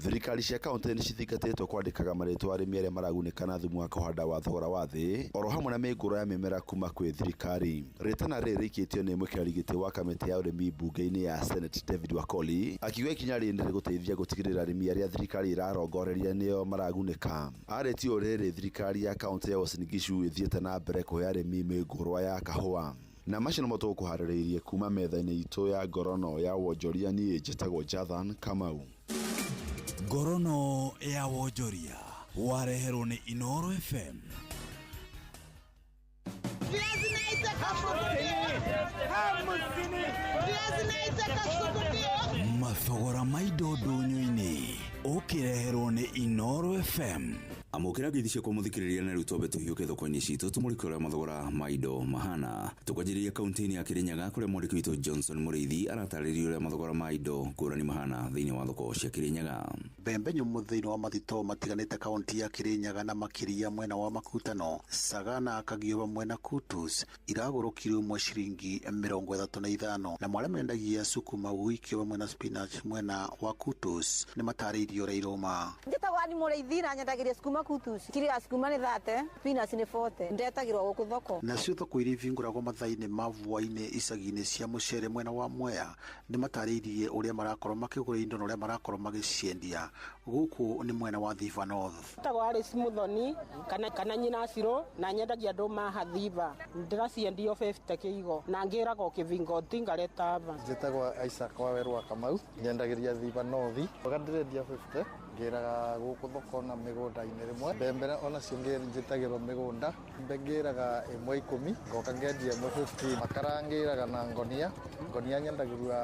Thirikari cia kaunti nĩ cithingatĩtwo kwandĩkaga marĩtwa arĩmi arĩa maragunĩka na thumu wa kũhanda wa thogora wa thĩ oro hamwe na mĩngũro ya mĩmera kuma kwĩ thirikari. Rĩtana rĩrĩ rĩikĩtio nĩ mũikarĩri gĩtĩ wa kamĩtĩ ya ũrĩmi mbunge-inĩ ya Senate David Wakoli, akiuga ikinya rĩrĩ nĩ gũteithia gũtigĩrĩra arĩmi arĩa thirikari ĩrarongoreria nĩo maragunĩka. Arĩtio rĩrĩ thirikari ya kaunti ya Uasin Gishu ĩthiĩte na mbere kũhe arĩmi mĩngũrwa ya kahũa. Na macio nĩmo tũkũharĩrĩirie kuma metha-inĩ itũ ya ngorono ya wonjoria. Niĩ njĩtagwo Jathan Kamau. Ngorono ya wonjoria wareherwo nĩ Inoro FM. Mathogora ma indo ndũnyũ-inĩ ũkĩreherwo nĩ Inoro FM. Amukira githicio kwa muthikiriria na rutobe tuhiuke thoko-inĩ citũ tumurikore mathogora ma indo mahana. Tukwanjĩrĩria kaunti-inĩ ya Kirinyaga kũrĩa mwandĩki witũ Johnson Mũrĩithi aratarĩria ũrĩa mathogora ma indo ngũrani mahana thĩinĩ wa thoko cia Kirinyaga. Mbembe nyũmũ thĩinĩ wa mathito matiganĩte kaunti ya Kirinyaga na makĩria mwena wa Makutano, Sagana, Kagioba mwena Kutus iragũrũkirwo mwe ciringi 35, na mwale mendagia sukuma wiki wa mwena spinach mwena wa Kutus nĩ matarĩirio rairoma. Njĩtagwo Ani Mũrĩithi na nyendagĩria sukuma Kutus, kiri ya sukuma nĩ 30, spinach nĩ 40, ndetagĩrwo gũkũ thoko. Nacio thoko iria ivingũragwo mathaa-inĩ ma vua-inĩ icagi-inĩ cia mũcere mwena wa Mwea nĩ matarĩirie ũrĩa marakorwo makĩgũra indo na ũrĩa marakorwo magĩciendia gũkũ nĩ mwena wa Thiva North. Njĩtagwo Alice Muthoni kana nyina Ciro na nyendagia ndũma Hathiva, ndĩraciendio 50 kĩigo na ngĩragwo kĩvingo tingareta ava. Njĩtagwo Isaac Wawerwa Kamau, nyendagĩria Thiva North, ũgandirendia 50 ngĩraga gũkũ thoko na mĩgũnda-inĩ rĩmwe. Mbembe onacio njĩtagĩrwo mĩgũnda, ngĩraga 10 ngoka ngendia 15, makara ngĩraga na ngonia nyendagĩrwa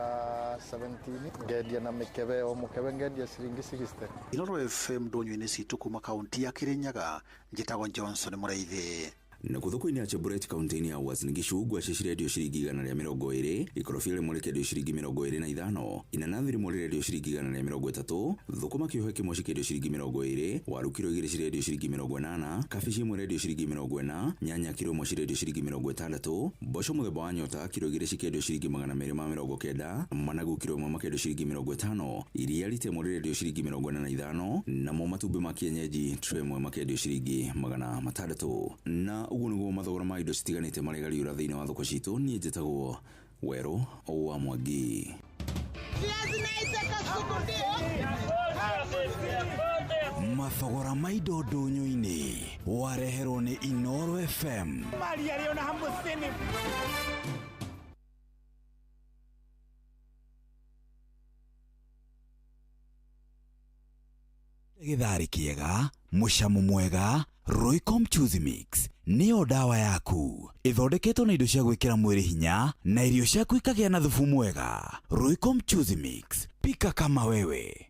17, ngendia na mĩkebe, o mũkebe ngendia ciringi 60. Inoro FM ndũnyũ-inĩ citũ kuma kaunti ya Kirinyaga, njĩtagwo Johnson Mũrĩithi. Na thoko-inĩ ya Cheburet kaunti-inĩ ya Uasin Gishu ngwacĩ redio ciringi 120, ikorobia rĩmwe rĩkendio ciringi 25, inanathi rĩmwe rĩrendio ciringi 130, thũkũma kĩohe kĩmwe cikendio ciringi 20, waru kiro 2 cirendio ciringi 80, kabici ĩmwe rendio ciringi 40, nyanya kiro 1 cirendio ciringi 60, mboco mũthemba wa nyota kiro 2 cikendio ciringi 290, managu kiro 1 makendio ciringi 50, iria rita ĩmwe rĩrendio ciringi 45, namo matumbĩ ma kienyeji tray ĩmwe makendio ciringi 600. Na uguo nĩguo mathogora ma indo citiganĩte marĩa thĩinĩ wa thoko citũ. Niĩ njĩtagwo Werũ wa Mwangi. Mathogora ma indo ndũnyũ-inĩ wareherwo nĩ Inoro FM. Gĩtharĩ kĩega, mũcamo mwega, Roycom Choose Mix nĩyo dawa yaku. Ithondeketwo na indo cia gwĩkĩra mwĩrĩ hinya na irio ciaku ikagĩa na thubu mwega. Roycom Choose Mix, pika kama wewe.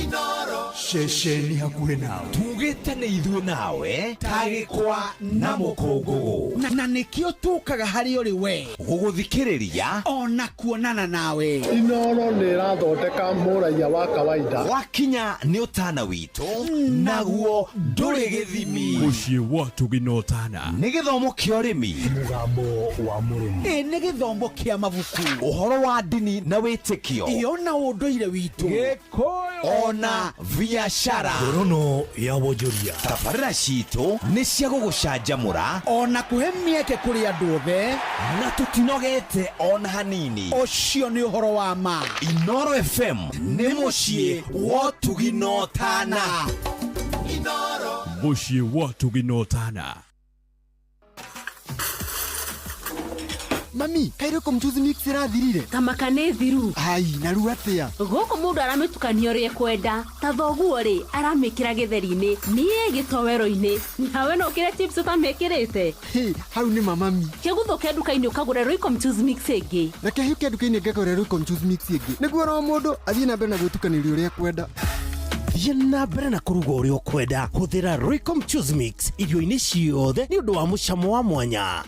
Inoro shesheni hakuhĩ nawe, tugĩte nĩ ithuĩ nawe tagĩkwa na mũkũngũgũ, na nĩkĩo tũkaga harĩ ũrĩ we gũgũthikĩrĩria ona kuonana nawe. Inoro nĩ ĩrathondeka mũraia wa kawaida, wakinya nĩ ũtana witũ naguo ndũrĩ gĩthimi. Mũciĩ wa Tũginotana nĩ gĩthomo kĩa ũrĩmi, mũgambo wa mũrĩmi, nĩ gĩthomo kĩa mabuku, ũhoro wa ndini na wĩtĩkio, ona ũndũire witũ, Gĩkũyũ ona biashara. Ngorono ya wonjoria, tabarĩra citũ nĩ cia gũgũcanjamũra ona kũhe mĩeke kũrĩ andũ othe, na tũtinogete ona hanini. Ũcio nĩ ũhoro wa ma. Inoro FM nĩ mũciĩ wa Tũginotana. Inoro mũciĩ wa Tũginotana. Mami, kairoko mchuzi mix irathirire. Kamaka nĩ thiru. Ai, na rĩu atĩa? Gũkũ mũndũ aramĩtukania ũrĩa kwenda. Ta thoguo rĩ, aramĩkĩra gĩtheri-inĩ, niĩ gĩtowero-inĩ. Nawe no kĩrĩa chips ũtamĩkĩrĩte. Hau nĩ mami. Kĩguthũke nduka-inĩ ũkagũra Royco mchuzi mix ĩngĩ. Na kĩhiũke nduka-inĩ ngagũra Royco mchuzi mix ĩngĩ. Nĩguo o mũndũ athiĩ na mbere na gwĩtukanĩria ũrĩa kwenda. Thiĩ na mbere na kũruga ũrĩa ũkwenda. Hũthĩra Royco mchuzi mix irio-inĩ ciothe nĩ ũndũ wa mũcamo wa mwanya.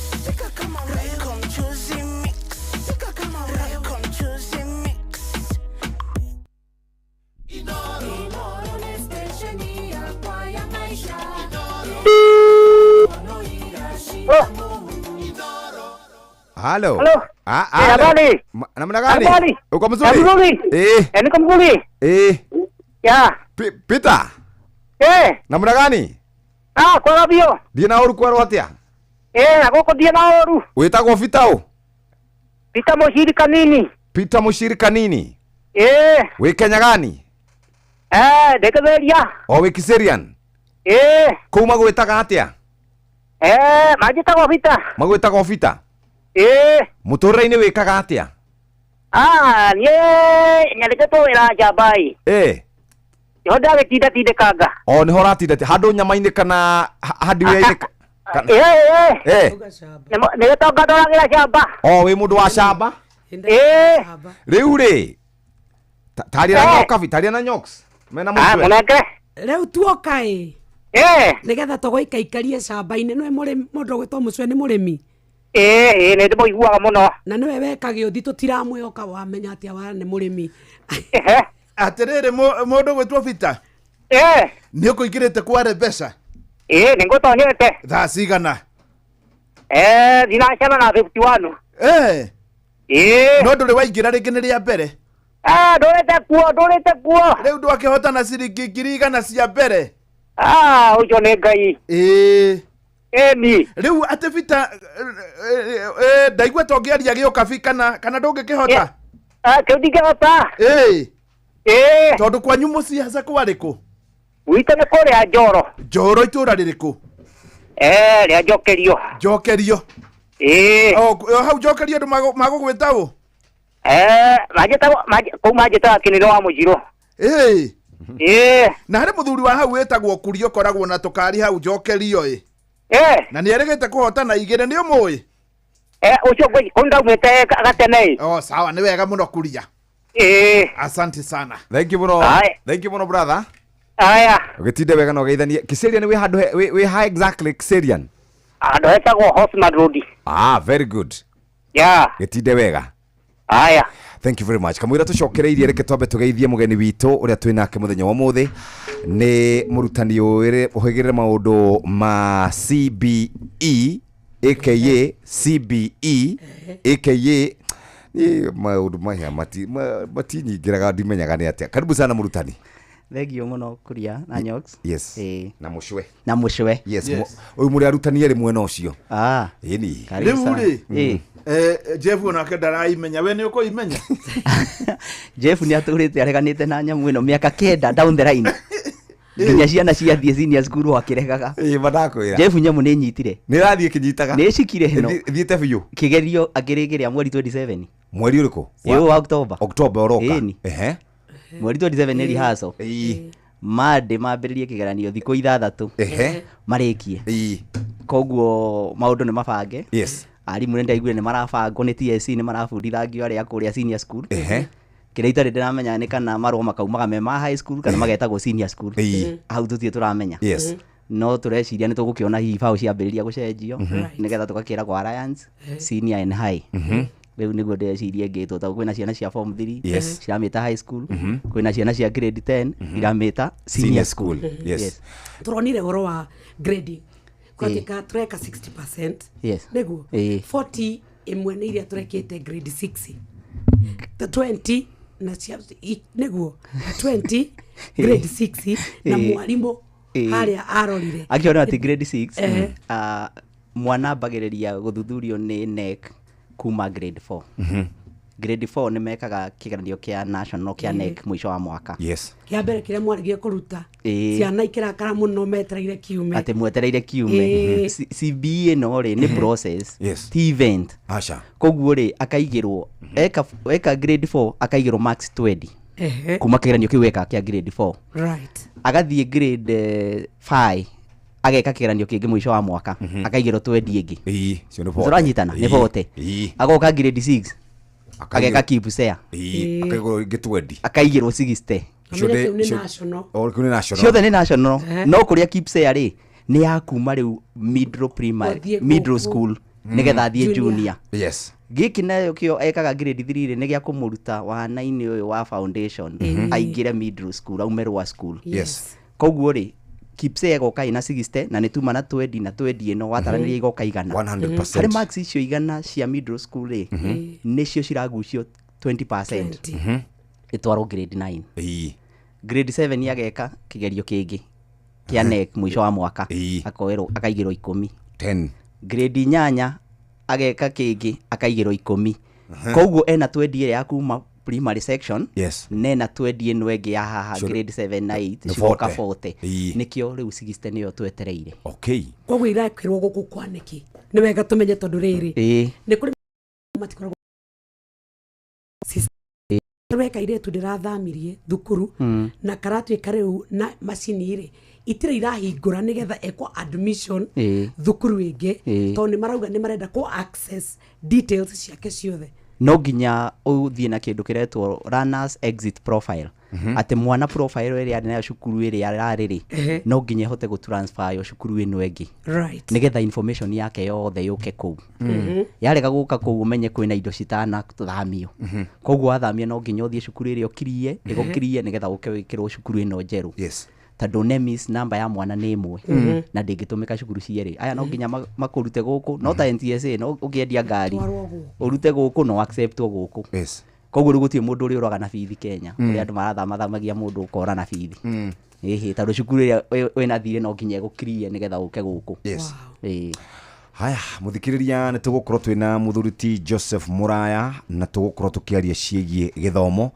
Halo. Halo. Habari. Namna gani? Habari. Uko mzuri? Mzuri. Niko mzuri. Ya. Peter. Namna gani? Kwa rabio. Dina oru kwa atia? Agoko dina oru. Wetagwo Peter Peter mushirika nini? Peter mushirika nini? We Kenya gani? Dekeveria. O we Kiserian? Kuma gwetaga atia? Magitagwo Peter. Magwetagwo Peter? Muturire-ini wikaga atia? Nyandĩkĩtwo wĩra Njambai. Niho ndagĩtindatindĩkanga. O niho ũratinda handu nyama-inĩ kana hardware-inĩ? Nĩgĩtonga ndoragĩra Njamba. O wĩ mũndũ wa Njamba? Rĩu rĩ, taria na nyoks mena mũtwe. Mũnenge. Rĩu tuoka nĩgetha tũgũikaikarie Njamba-inĩ nĩwe mũndũ gwĩtwo Mũcwe nĩ mũrĩmi. Nĩ ndĩmũiguaga mũno. Na nĩwe weka gĩũthi tũtiramwĩhoka wamenya atĩa wa nĩ mũrĩmi. Atĩrĩrĩ mũndũ gwĩtwo Peter. Nĩ ũkũingĩrĩte kware mbeca? Nĩ ngũtonyete. Thaa cigana? Thinacara na 51. No ndũrĩ waingĩra rĩngĩ nĩ rĩa mbere? Ndũrĩte kuo. Rĩu ndwakĩhota na ciringi 100 cia mbere? Ũcio nĩ Ngai. Rĩu atĩ Peter ndaigua ta ũngĩaria gĩũkabi kana ndũngĩkĩhota? Kĩu ndingĩhota. Tondũ kwanyu mũciĩ haca kwarĩkũ? Gwitũ nĩ kũrĩa Njoro. Njoro itũra rĩrĩkũ? Rĩa Njokerio. Njokerio? Hau Njokerio andũ magũgwĩta ũ? Kuma njĩtaga Kĩnĩro wa Mũjirũ. Na harĩ mũthuri wa hau wĩtagwo Kurio koragwo na tũkari hau Njokerio na nĩ erĩgĩte kũhotana igĩrĩ nĩ ũmũĩ? Ũcio ndaumĩte gatene. Sawa nĩ wega mũno Kuria. Asante sana. Thank you muno brother. Aya. Ũgĩtinde wega na ũgeithanie. Kiserian wĩ handũ wĩ ha exactly Kiserian? Handũ hetagwo Horseman Road. Very good. Gĩtinde wega. Aya. Thank you very much. Kamwira tucokereirie reke twambe tugeithie mugeni witũ ũrĩa twĩ nake mũthenya wa mũthĩ nĩ mũrutani ũhĩgĩrĩre maũndũ ma CBE aka CBE aka maũndũ maya matinyingĩraga ndimenyaga nĩ atĩa. Karibu sana mũrutani. Thegio mũno Kuria na Nyoks. Yes. Na Mũcwe. Na Mũcwe. Yes. Ũyũ mũrĩ arutani erĩ mwena ũcio. Ĩni. Rĩu rĩ. Jeff onake ndaraimenya we nĩ ũkũimenya? Jeff nĩ atũrĩte areganĩte na nyamũ ĩno mĩaka 9 down the line. Nginya ciana ciathiĩ senior school wakĩregaga. Madakwĩra. Jeff nyamũ nĩ nyitire. Nĩ rathiĩ kĩnyitaga. Nĩ cikire heno. Thiĩte biũ. Kĩgerio akĩrĩgĩrĩa mweri 27. Mweri ũrĩkũ? Wa October. October ũroka. Mweri 27 nĩ rehearsal. Monday mambĩrĩrie kĩgeranio thikũ 6. Marĩkie. Koguo maũndũ nĩ mabange. Arimũ nĩ ndaiguire nĩ marabangwo nĩ TSC nĩ marabundithangio arĩa kũrĩa senior school. Kĩrĩa itarĩ ndĩramenya nĩ kana marũa makaumaga me ma high school kana magetagwo senior school. Hau tũtirĩ tũramenya. No tũreciria nĩ tũgũkĩona hihi bao ciambĩrĩria gũcenjio nĩgetha tũgakĩragwo Alliance senior and high. Rĩu nĩguo ndĩreciria ngĩtwo ta kwĩna ciana cia form 3 ciramĩta high school, kwĩna ciana cia grade 10 iramĩta senior school. Turonire goro wa grading kwatika tureka 60%. Nĩguo 40 imwe nĩ iria turekĩte grade 6. The 20 na cia nĩguo 20 grade 6 na mwarimũ harĩa arorire akiona ati grade 6 mwana ambagĩrĩria gũthuthurio nĩ NEC kuma grade 4. grade 4 nĩ mekaga kĩgeranio kĩa national kĩa NEC mwisho wa mwaka. Yes. Kĩa mbere kĩrĩa mwarigie kũruta ciana ikirakara mũno metereire kiume atĩ mwetereire kiume CBA no rĩ nĩ process ti event acha koguo rĩ akaigĩrwo eka grade 4 akaigĩrwo max 20 kuma kĩgeranio kĩu eka kĩa grade 4 right agathiĩ grade 5 ageka kĩgeranio kĩngĩ mwisho wa mwaka akaigĩrwo 20 ĩngĩ cio nĩ turanyitana nĩ vote agoka grade 6 ageka KPSEA akaigĩrwo ĩngĩ 20 akaigĩrwo 60 ciothe nĩ national no kũrĩa KPSEA rĩ nĩ ya kuma rĩu middle primary middle school nĩgetha thiĩ junior yes gĩkĩ nayo kĩo ekaga grade 3 rĩ nĩ gĩa kũmũruta wa 9 ũyũ wa foundation aingĩre middle school aume rwa school yes koguo rĩ KPSEA igoka ina 60 na nĩ tuma na 20 na 20 ĩno wataranĩria igoka igana 100% harĩ marks icio igana cia middle school rĩ nĩcio ciragucio 20% itwarwo grade 9 grade 7 ageka kĩgerio kĩngĩ kĩa NEC mwisho wa mwaka akoerwo akaigĩrwo 10 grade 8 ageka kĩngĩ akaigĩrwo 10 koguo ena 20 ĩrĩa ya kuma primary section nena 20 ĩno ĩngĩ ya haha grade 7 na 8 cigoka 40 nĩkĩo rĩu 60 nĩyo twetereire koguo irakĩrwo gũkũ kwanĩki nĩ wega tũmenye tondũ rĩrĩ nĩ kũrĩ matikoragwo weka iretu ndĩrathamirie thukuru na karatuĩka rĩu na macini rĩ itire irahingũra nĩgetha ekwo admission thukuru ĩngĩ tondũ nĩ marauga nĩ marenda ko access details ciake ciothe no nginya ũthiĩ na kĩndũ kĩretwo runners exit profile atĩ mwana profile ĩrĩa arĩ nayo cukuru ĩrĩa ararĩ rĩ no nginya hote gũtransfer yo cukuru ĩno ĩngĩ nĩgetha information yake yothe yũke kũu yarega gũka kũu ũmenye kwĩna indo citanathamio koguo wathamia no nginya ũthiĩ cukuru ĩrĩa ũkirie ĩgũkirie nĩgetha ũke wĩkĩrwo cukuru ĩno njerũ tondũ nemis namba ya mwana nĩ ĩmwe na ndĩngĩtũmĩka cukuru cierĩ aya no nginya makũrute gũkũ no ta NTSA no ũkĩendia ngari ũrute gũkũ no acceptwo gũkũ koguo gũtirĩ mũndũ ũrĩ ũraga na bithi Kenya ũrĩa andũ marathamithamagia mũndũ ũkora na bithi tondũ cukuru ĩrĩa wĩna thirĩ no nginya ĩgũkirie nĩgetha ũke gũkũ haya muthikiriria nĩ tũgũkorwo twĩna mũthuriti Joseph Muraya na tũgũkorwo tũkĩaria ciĩgiĩ gĩthomo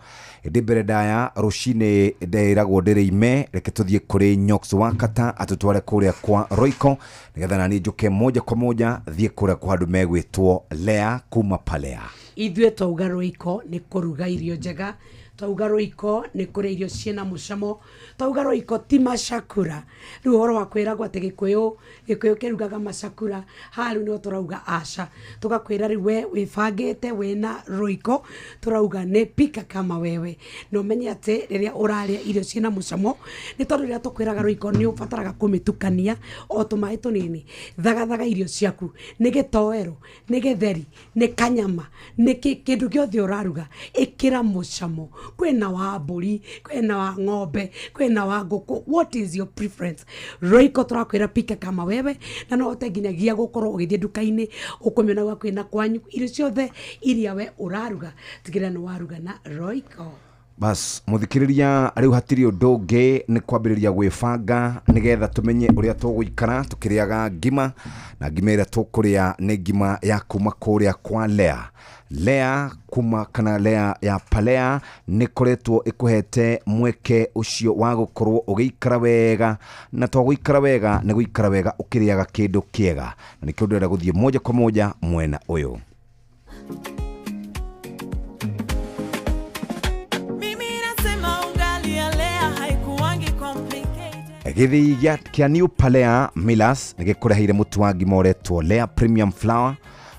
ĩndĩ mbere ndaya rũcinĩ nderagwo ndĩrĩime reke tũthiĩ kũrĩ Nyox Wakata atũtware kũrĩa kwa Royco nĩgetha nani njũke moja kwa moja thiĩ kũrĩa kwa andũ megwĩtwo Lea kuma Palea ithuĩ twauga Royco nĩ kũruga irio njega twauga Royco nĩ kũrĩa irio ciĩna mũcamo twauga Royco ti macakura rĩu ũhoro wa kwĩragwo atĩ gĩkũyũ kĩrugaga macakura haru nĩ tũrauga aca tũgakwĩra rĩu we wĩbangĩte wĩna Royco tũrauga nĩ pika kama wewe no menye atĩ rĩrĩa ũrarĩa irio ciĩna mũcamo nĩ tondũ rĩrĩa tũkwĩraga Royco nĩ ũbataraga kũmĩtukania o tũmaĩ tũnini thagathaga irio ciaku nĩ gĩtoero nĩ gĩtheri nĩ kanyama nĩ kĩndũ gĩothe ũraruga ĩkĩra mũcamo kwĩna wa mbũri kwĩna wa ng'ombe kwĩna wa ngũkũ what is your preference Royco tũrakwĩra pika kama wewe na no hote nginyagia gũkorwo ũgĩthiĩ nduka-inĩ ũkũmĩona gwa kwĩna kwanyu irio ciothe iria we ũraruga tigĩrĩra nĩ waruga na Royco bas muthikiriria rĩu hatirĩ ũndũ ũngĩ nĩ kwambĩrĩria gwĩbanga nĩgetha tũmenye ũrĩa tũgũikara tũkĩrĩaga ngima na ngima ĩrĩa tũkũrĩa nĩ ngima ya kuma kũrĩa kwa Lea kuma kana Lea ya Palea nĩ koretwo ĩkũhete mweke ũcio wa gũkorwo ũgĩikara wega na to gũikara wega nĩ gũikara wega ũkĩrĩaga kĩndũ kĩega na nĩkĩo ndĩrenda gũthiĩ moja kwa moja mwena ũyũ gĩthĩ kĩa New Palea Millers nĩ gĩkũreheire mũtu wa ngima ũretwo Lea Premium Flour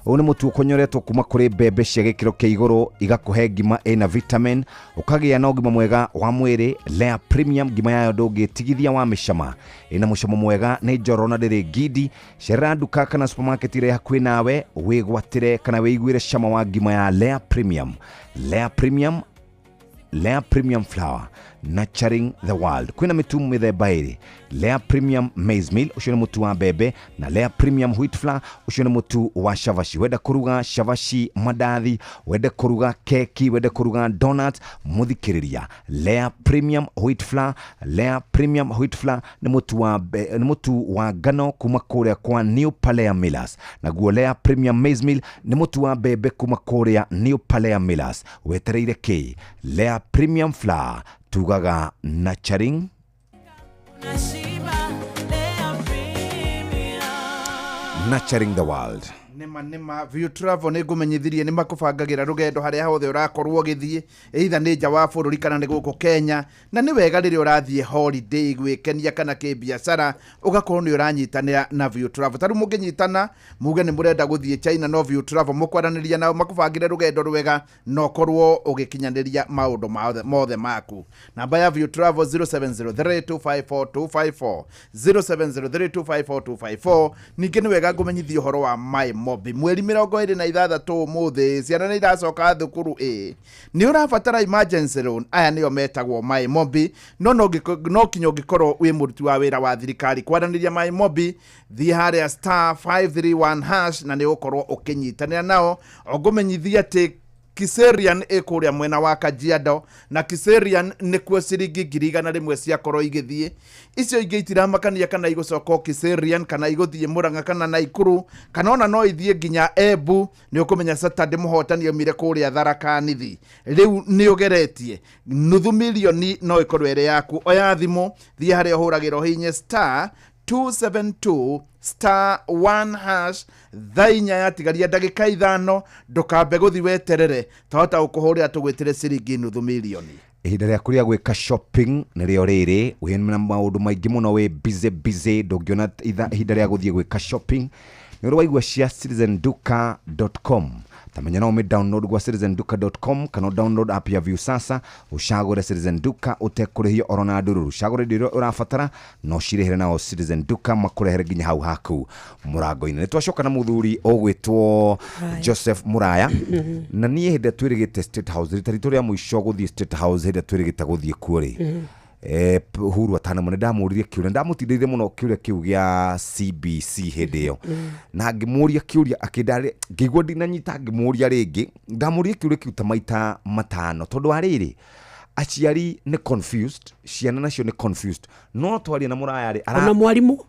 ũyũ nĩ mũtu ũkonyoretwo kuma kũrĩ mbembe cia gĩkĩro kĩa igũrũ igakũhe ngima ĩna vitamin ũkagĩa na ũgima mwega wa mwĩrĩ Lea Premium ngima yayo ndũngĩtigithia wa mĩcama ĩna mũcamo mwega nĩ njoro na ndĩrĩ ngindi cerera nduka kana supermarket ĩrĩa hakuhĩ nawe wĩgwatĩre kana wĩiguĩre cama wa ngima ya Lea Premium Lea Premium Flour, nurturing the world. Kwina mitu mithemba iri. Lea Premium Maize Meal, ucio ni mutu wa mbembe, na Lea Premium Wheat Flour, ucio ni mutu wa shavashi. Wenda kuruga shavashi mandathi, wenda kuruga keki, wenda kuruga donut, muthikiriria. Lea Premium Wheat Flour, Lea Premium Wheat Flour ni mutu wa ngano kuma kuria kwa New Palea Millers. Naguo Lea Premium Maize Meal ni mutu wa mbembe kuma kuria New Palea Millers. Wetereire ki? Lea Premium Flour, tugaga nurturing the world. Nima View Travel nĩ ngũmenyithirie nĩ makũbangagira rũgendo harĩa hothe ũrakorwo ũgĩthiĩ, either nĩ nja wa bũrũri kana nĩ gũkũ Kenya, na nĩ wega rĩrĩa ũrathiĩ holiday gwĩkenia kana kĩbiacara ũgakorwo nĩ ũranyitanĩra na View Travel. Tarĩu mũngĩnyitana muge nĩ mũrenda gũthiĩ China, no View Travel mũkwaranĩria nao makũbangire rũgendo rwega na ũkorwo ũgĩkinyanĩria maũndũ mothe maku. Namba ya View Travel 0703254254 0703254254. Ningĩ nĩ wega ngũmenyithie ũhoro wa My Mobi. Mweri 26 muthi ciana nĩ iracoka thukuru nĩ ũrabatara emergency loan. Aya nĩo metagwo My Mobi. No kinyo ngĩkorwo wĩ mũruti wa wĩra wa thirikari, kwaranĩria My Mobi, thiĩ harĩa *531# na nĩ ũkorwo ũkĩnyitanĩra nao. Ngũmenyithia atĩ Kiserian ekuria mwena wa Kajiado, na Kiserian nĩ kuo ciringi 100 ciakorwo igĩthiĩ. Icio ingĩ itiramakania kana igũcoka Kiserian kana igũthiĩ Murang'a kana Naikuru kana ona no ithiĩ nginya Embu. Nĩ ũkũmenya Saturday mũhotani aumire kũrĩa Tharaka Nithi. Rĩu nĩ ũgeretie $250,000 no ĩkorwo ĩrĩ yaku. Oya thimũ, thiĩ harĩa ũhũragĩra hinya *272*1# thainya yatigaria ndagĩka 5. Ndũkambe gũthi weterere, tahota gũkũhũrĩra tũgwĩtĩre ciringi $250,000. Ihinda rĩa kũrĩa gwĩka shopping nĩrĩo rĩrĩ. Wĩna maũndũ maingĩ mũno, wĩ busy ndũngĩona ihinda rĩa gũthiĩ gwĩka shopping. Nĩ ũrĩ waigua cia citizenduka.com. Tamenya no download gwa citizenduka.com kana download app ya View sasa, ushagure Citizen Duka utekurihio orona ndururu. Shagure ndio urafatara no shirehere nao Citizen Duka makurehere ginya hau haku murango-ini. Nĩ twashoka na muthuri ogwitwo Joseph Muraya na niĩ hĩndĩ twĩrĩgĩte State House rita rĩa mũico gũthiĩ State House hĩndĩ twĩrĩgĩte gũthiĩ kuo rĩ Uhuru atana mone ndamuririe kiuria, ndamutindĩire muno kiuria kiu gĩa CBC hĩndĩ ĩyo na ngĩmũria kiuria akĩndarĩ ngĩigua ndinanyita, ngĩmũria rĩngĩ ndamũria kiuria kiu ta maita 5 tondũ arĩrĩ aciari nĩ confused, ciana nacio nĩ confused, no twaria na Muraya rĩ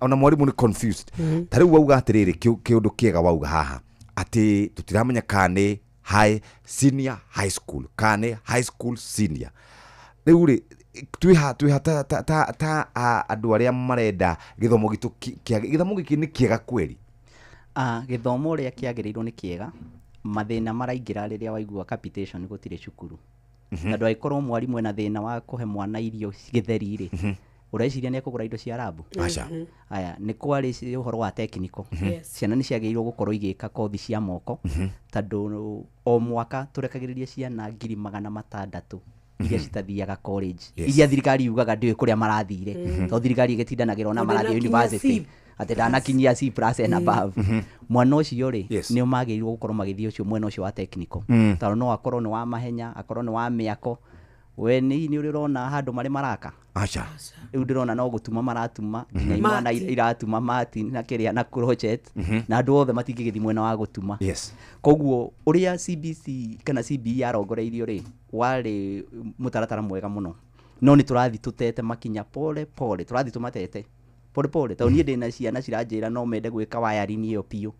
ona mwarimu nĩ confused. Ta rĩu wauga atĩrĩrĩ kĩũndũ kĩega wauga haha atĩ tutiramenya kana high senior high school kana high school senior. Rĩu rĩ twiha ta andũ arĩa marenda gĩthomo gitu gĩthomo gĩkĩ nĩ kĩega kweli? Gĩthomo ũrĩa kĩagĩrĩirwo nĩ kĩega, mathĩna maraingĩra rĩrĩa waigua capitation gũtirĩ cukuru. Andũ aikorwo mwarimũ ena thĩna wa kũhe mwana irio gĩtheri rĩ ũreciria nĩ kũgũra indo cia rabu. Aya nĩ kwarĩ ũhoro wa technical. Ciana nĩ ciagĩrĩirwo gũkorwo igĩka kothi cia moko tondũ o mwaka tũrekagĩrĩria ciana 600,000 iria citathiaga college, iria thirikari yugaga ndĩwe kũrĩa marathire, tondũ thirikari ĩgĩtindanagĩra na marathie university atĩ ndanakinyia C+ and above. Mwana ũcio rĩ nĩ magĩrĩirwo gũkorwo magĩthiĩ ũcio mwena ũcio wa technical, tondũ no akorwo nĩ wa mahenya, akorwo nĩ wa mĩako. We nĩ ũrĩrona handũ marĩ maraka rĩu ndĩrona no gũtuma maratuma nginya imwana iratuma mati na kĩrĩa na crochet na andũ othe matingĩgĩthi mwena wa gũtuma. Koguo ũrĩa CBC kana CBE yarongoreirio rĩ warĩ mũtaratara mwega mũno, no nĩ tũrathi tũtete makinya pole tũrathi tũmatete pole tondũ niĩ ndĩna ciana ciranjĩra no mende gwĩka wiring ĩyo piũ,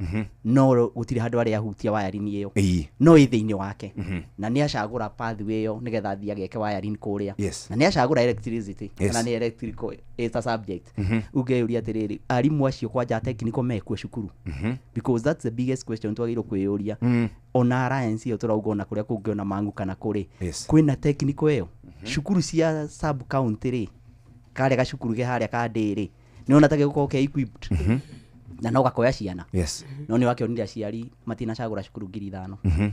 no gũtirĩ handũ arĩa hutia wiring ĩyo no ĩthĩinĩ wake, na nĩ acagũra pathway ĩyo nĩgetha athiĩ ageke wiring kũrĩa, na nĩ acagũra electricity kana nĩ electrical as a subject. Ũngĩũria atĩrĩrĩ arimũ acio kwanja technical mekuo cukuru, because that's the biggest question twagĩrĩirwo kwĩyũria. Ona alliance ĩyo tũrauga ona kũrĩa kũngĩona Mang'u kana kũrĩ kwĩna technical ĩyo cukuru cia sub county rĩ karĩa gacukuru ge harĩa ka ndĩrĩ nĩ ona tage gũkorwo ke equipped na no gakoya ciana. No nĩ wakĩonire aciari matinacagũra cukuru 5,000.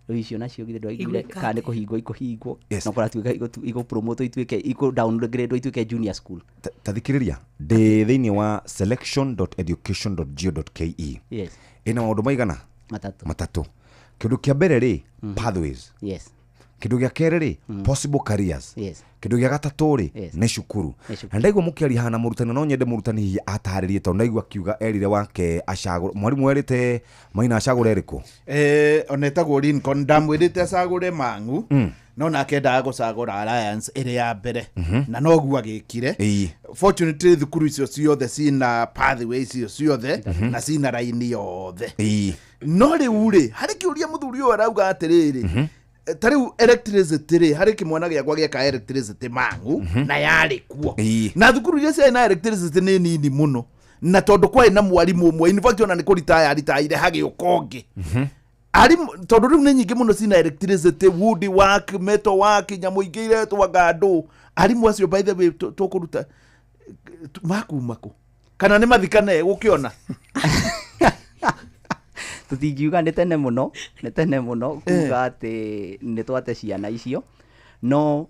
Rĩu icio nacio githĩ ndwaigire kana nĩ kũhingwo no kũratuĩka igũ promote ituĩke igũ downgrade ituĩke junior school. Tathikĩrĩria ndĩ thĩinĩ wa selection.education.go.ke ĩna maũndũ maigana? 3. Kĩndũ kĩa mbere rĩ pathways. kindu gya kerĩ possible careers kindu gya gatatũ rĩ nĩ cukuru na ndaigua mũkĩari hana mũrutani no nyende mũrutani hihi atarĩrie tondũ ndaigua akiuga erire wake acagũre mwarimu erĩte Maina acagũre rĩkũ onetagwo Lincoln ndamwĩrĩte acagũre Mang'u no nake endaga gũcagũra Alliance ĩrĩ ya mbere na noguo agĩkire fortunately thukuru icio ciothe cina pathway icio ciothe na cina raini yothe no rĩu rĩ harĩ kĩũria mũthuri ũyũ arauga atĩrĩrĩ tariu electricity rĩ harĩ kĩmwana gĩakwa gĩaka electricity Mang'u na yarĩ kuo na thukuru iria ciarĩ na electricity nĩ nini mũno na tondũ kwarĩ na mwarimũ ũmwe in fact ona nĩ kũritaya ritaire hagĩũka ũngĩ tondũ rĩu nĩ nyingĩ mũno cina electricity wood work metal work nyamũ ingĩ iretwo ngandũ arimũ acio by the way tũkũruta makuma kũ kana nĩ mathikane gũkĩona tutingiuga nĩ tene mũno kuga atĩ nĩ twate ciana icio no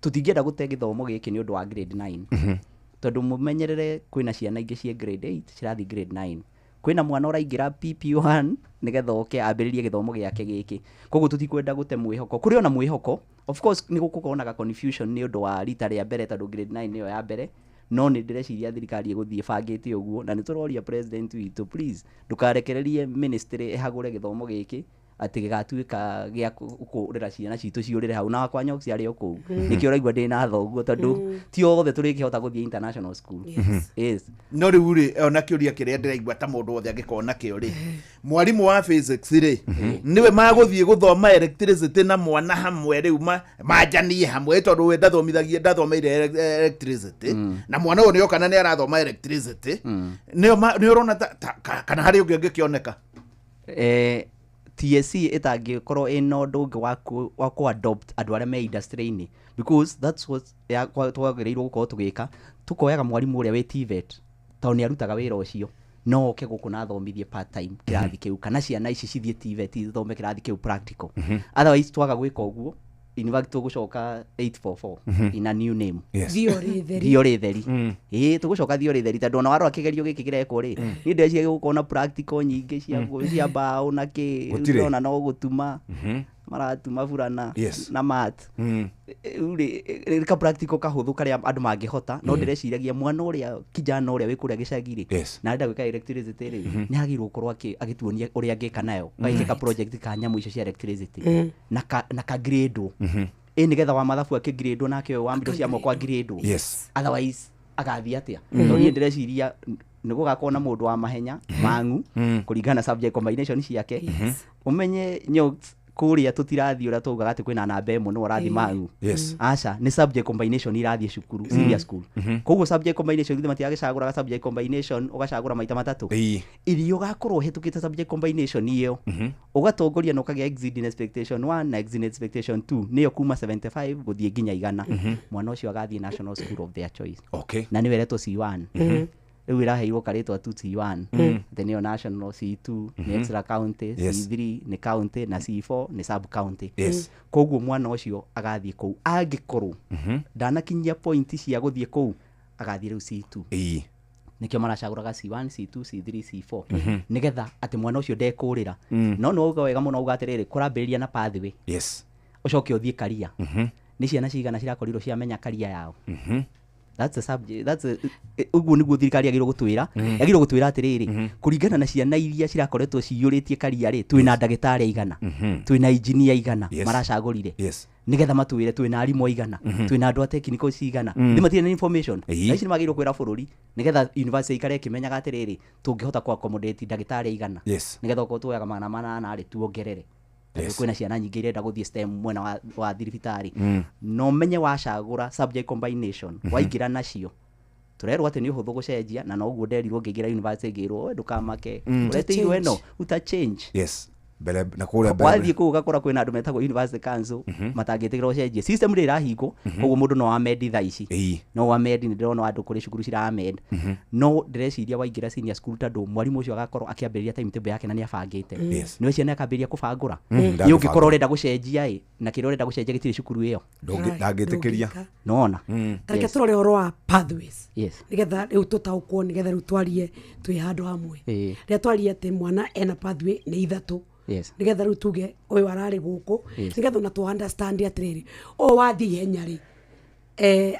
tutingĩenda gũte gĩthomo gĩkĩ nĩ ũndũ wa grade 9 tondũ mũmenyerere kwĩna ciana ingĩ cia grade 8 cirathi grade 9 kwĩna mwana ũraingĩra PP1 nĩgetha oke ambĩrĩrie gĩthomo gĩake gĩkĩ koguo tutikwenda gũte mwĩhoko kũrĩ ona mwĩhoko of course nĩ gũkũkonaga confusion nĩ ũndũ wa rita rĩa mbere tondũ grade 9 nĩyo ya mbere no nĩ ndĩreciria thirikari ĩgũthiĩ bangĩte ũguo na nĩ tũroria president witũ please ndũkarekererie ministry ĩhagũre gĩthomo gĩkĩ atĩ gĩgatuĩka gĩa kũrera ciana citũ ciũrĩre hau na wakwa nyoksi arĩ o kũu nĩkĩo ũraigua ndĩna thoguo tondũ ti othe tũrĩkĩhota gũthiĩ international school no rĩu rĩ ona kĩũria kĩrĩa ndĩraigua ta mũndũ wothe angĩkona kĩo rĩ mwarimũ wa physics rĩ nĩwe magũthiĩ gũthoma electricity na mwana hamwe rĩu manjanie hamwe tondũ we ndathomeire electricity na mwana ũyũ nĩoka na nĩ arathoma electricity nĩ ũrona kana harĩ ũngĩ angĩkĩoneka TSC ĩtangĩkorwo ĩna ũndũ ũngĩ wa kũ-adopt andũ arĩa me industry-inĩ because that's what twagĩrĩirwo gũkorwo tũgĩka tũkoyaga mwarimũ ũrĩa wĩ TVET tondũ nĩ arutaga wĩra ũcio no oke gũkũ na athomithie part time kĩrathi kĩu kana ciana ici cithiĩ TVET ithome kĩrathi kĩu practical otherwise twaga gwĩka ũguo in fact tũgũcoka 844 in a new name thiorĩ theri tũgũcoka thiorĩ theri tondũ ona warora kĩgerio gĩkĩ kĩrekwo rĩ nĩ ndeciria gũkorwo na practical nyingĩ cia mbaũ na kĩ ona no gũtuma maratuma burana na mat rĩka practical kahũthũ karĩa andũ mangĩhota no ndĩreciragia mwana ũrĩa kijana ũrĩa wĩ kũrĩa gĩcagi-rĩ na arenda gwĩka electricity rĩ nĩ agĩrĩirwo gũkorwo agĩtuonia ũrĩa angĩka nayo agĩka project ka nyamũ icio cia electricity na ka grade nĩgetha wa mathabu akĩ-grade nake wa mbindo cia moko a-grade otherwise agathiĩ atĩa tondũ niĩ ndĩreciria nĩ gũgakorwo na mũndũ wa mahenya Mang'u kũringana subject combination ciake ũmenye Nyoks kũrĩa tũtirathiĩ ũrĩa tũugaga atĩ kwĩna namba ĩmwe nĩ ũrathiĩ Mang'u aca nĩ subject combination irathiĩ cukuru senior school koguo subject combination githĩ matiagĩcagũraga subject combination ũgacagũra maita matatũ iria ũgakorwo ũhetũkĩte subject combination ĩyo ũgatongoria na ũkagĩa exceed expectation 1 na exceed expectation 2 nĩyo kuma 75 gũthiĩ nginya 100 mwana ũcio agathiĩ national school of their choice na nĩ weretwo C1 rĩu ĩraheirwo karĩtwa tu C1 atĩ nĩyo national C2 nĩ extra county C3 nĩ county na C4 nĩ sub county koguo mwana ũcio agathiĩ kũu angĩkorwo ndanakinyia point cia gũthiĩ kũu agathiĩ rĩu C2 nĩkĩo maracagũraga C1 C2 C3 C4 nĩgetha atĩ mwana ũcio ndekũrĩra no nĩ wauga wega mũno uga atĩrĩrĩ kũrambĩrĩria na pathway ũcoke ũthiĩ career nĩ ciana cigana cirakorirwo ciamenya career yao that's a subject uguo nĩguo thirikari yagĩrĩirwo gũtwĩra atĩrĩrĩ kũringana na ciana iria cirakoretwo ciyũrĩtie career rĩ twĩna ndagĩtarĩ aigana twĩna engineer aigana maracagũrire nĩgetha matwĩre twĩna arimũ aigana twĩna andũ a technical cigana nĩ matirĩ na information na ici nĩ magĩrĩirwo kwĩra bũrũri nĩgetha university ikare ĩkĩmenyaga atĩrĩrĩ tũngĩhota ku accommodate ndagĩtarĩ aigana nĩgetha okorwo tuoyaga magana manana rĩ tuongerere kwĩna ciana nyingĩ irenda gũthiĩ STEM mwena wa thibitarĩ no menye wacagũra subject combination waingĩra nacio tũrerwo atĩ nĩ ũhũthũ gũcenjia na noguo nderirwo ngĩingĩra university ngĩrwo ndũkamake ũreteirwo ĩno uta change mbere na kũrĩa mbere wathiĩ kũu ũgakora kwĩna andũ metagwo university council matangĩtĩkĩra ũcenjie system nĩ ĩrahingwo koguo mũndũ no amendi thaa ici no amendi nĩ ndĩrona andũ kũrĩ cukuru ciramendi no ndĩreciria waingĩra senior school tondũ mwarimũ ũcio agakorwo akĩambĩrĩria timetable yake na nĩ abangĩte nĩwe ciana akambĩrĩria kũbangũra nĩ ũngĩkorwo ũrenda gũcenjia na kĩrĩa ũrenda gũcenjia gĩtirĩ cukuru ĩyo ndangĩtĩkĩria nona reke tũrore ũhoro wa pathways nĩgetha rĩu tũtaũkwo nĩgetha rĩu twarie twĩ handũ hamwe rĩrĩa twarie atĩ mwana ena pathway nĩ ithatũ nigetha riu tuge uyu arari guku nigetha na tu understand atiriri o wathi ihenya ri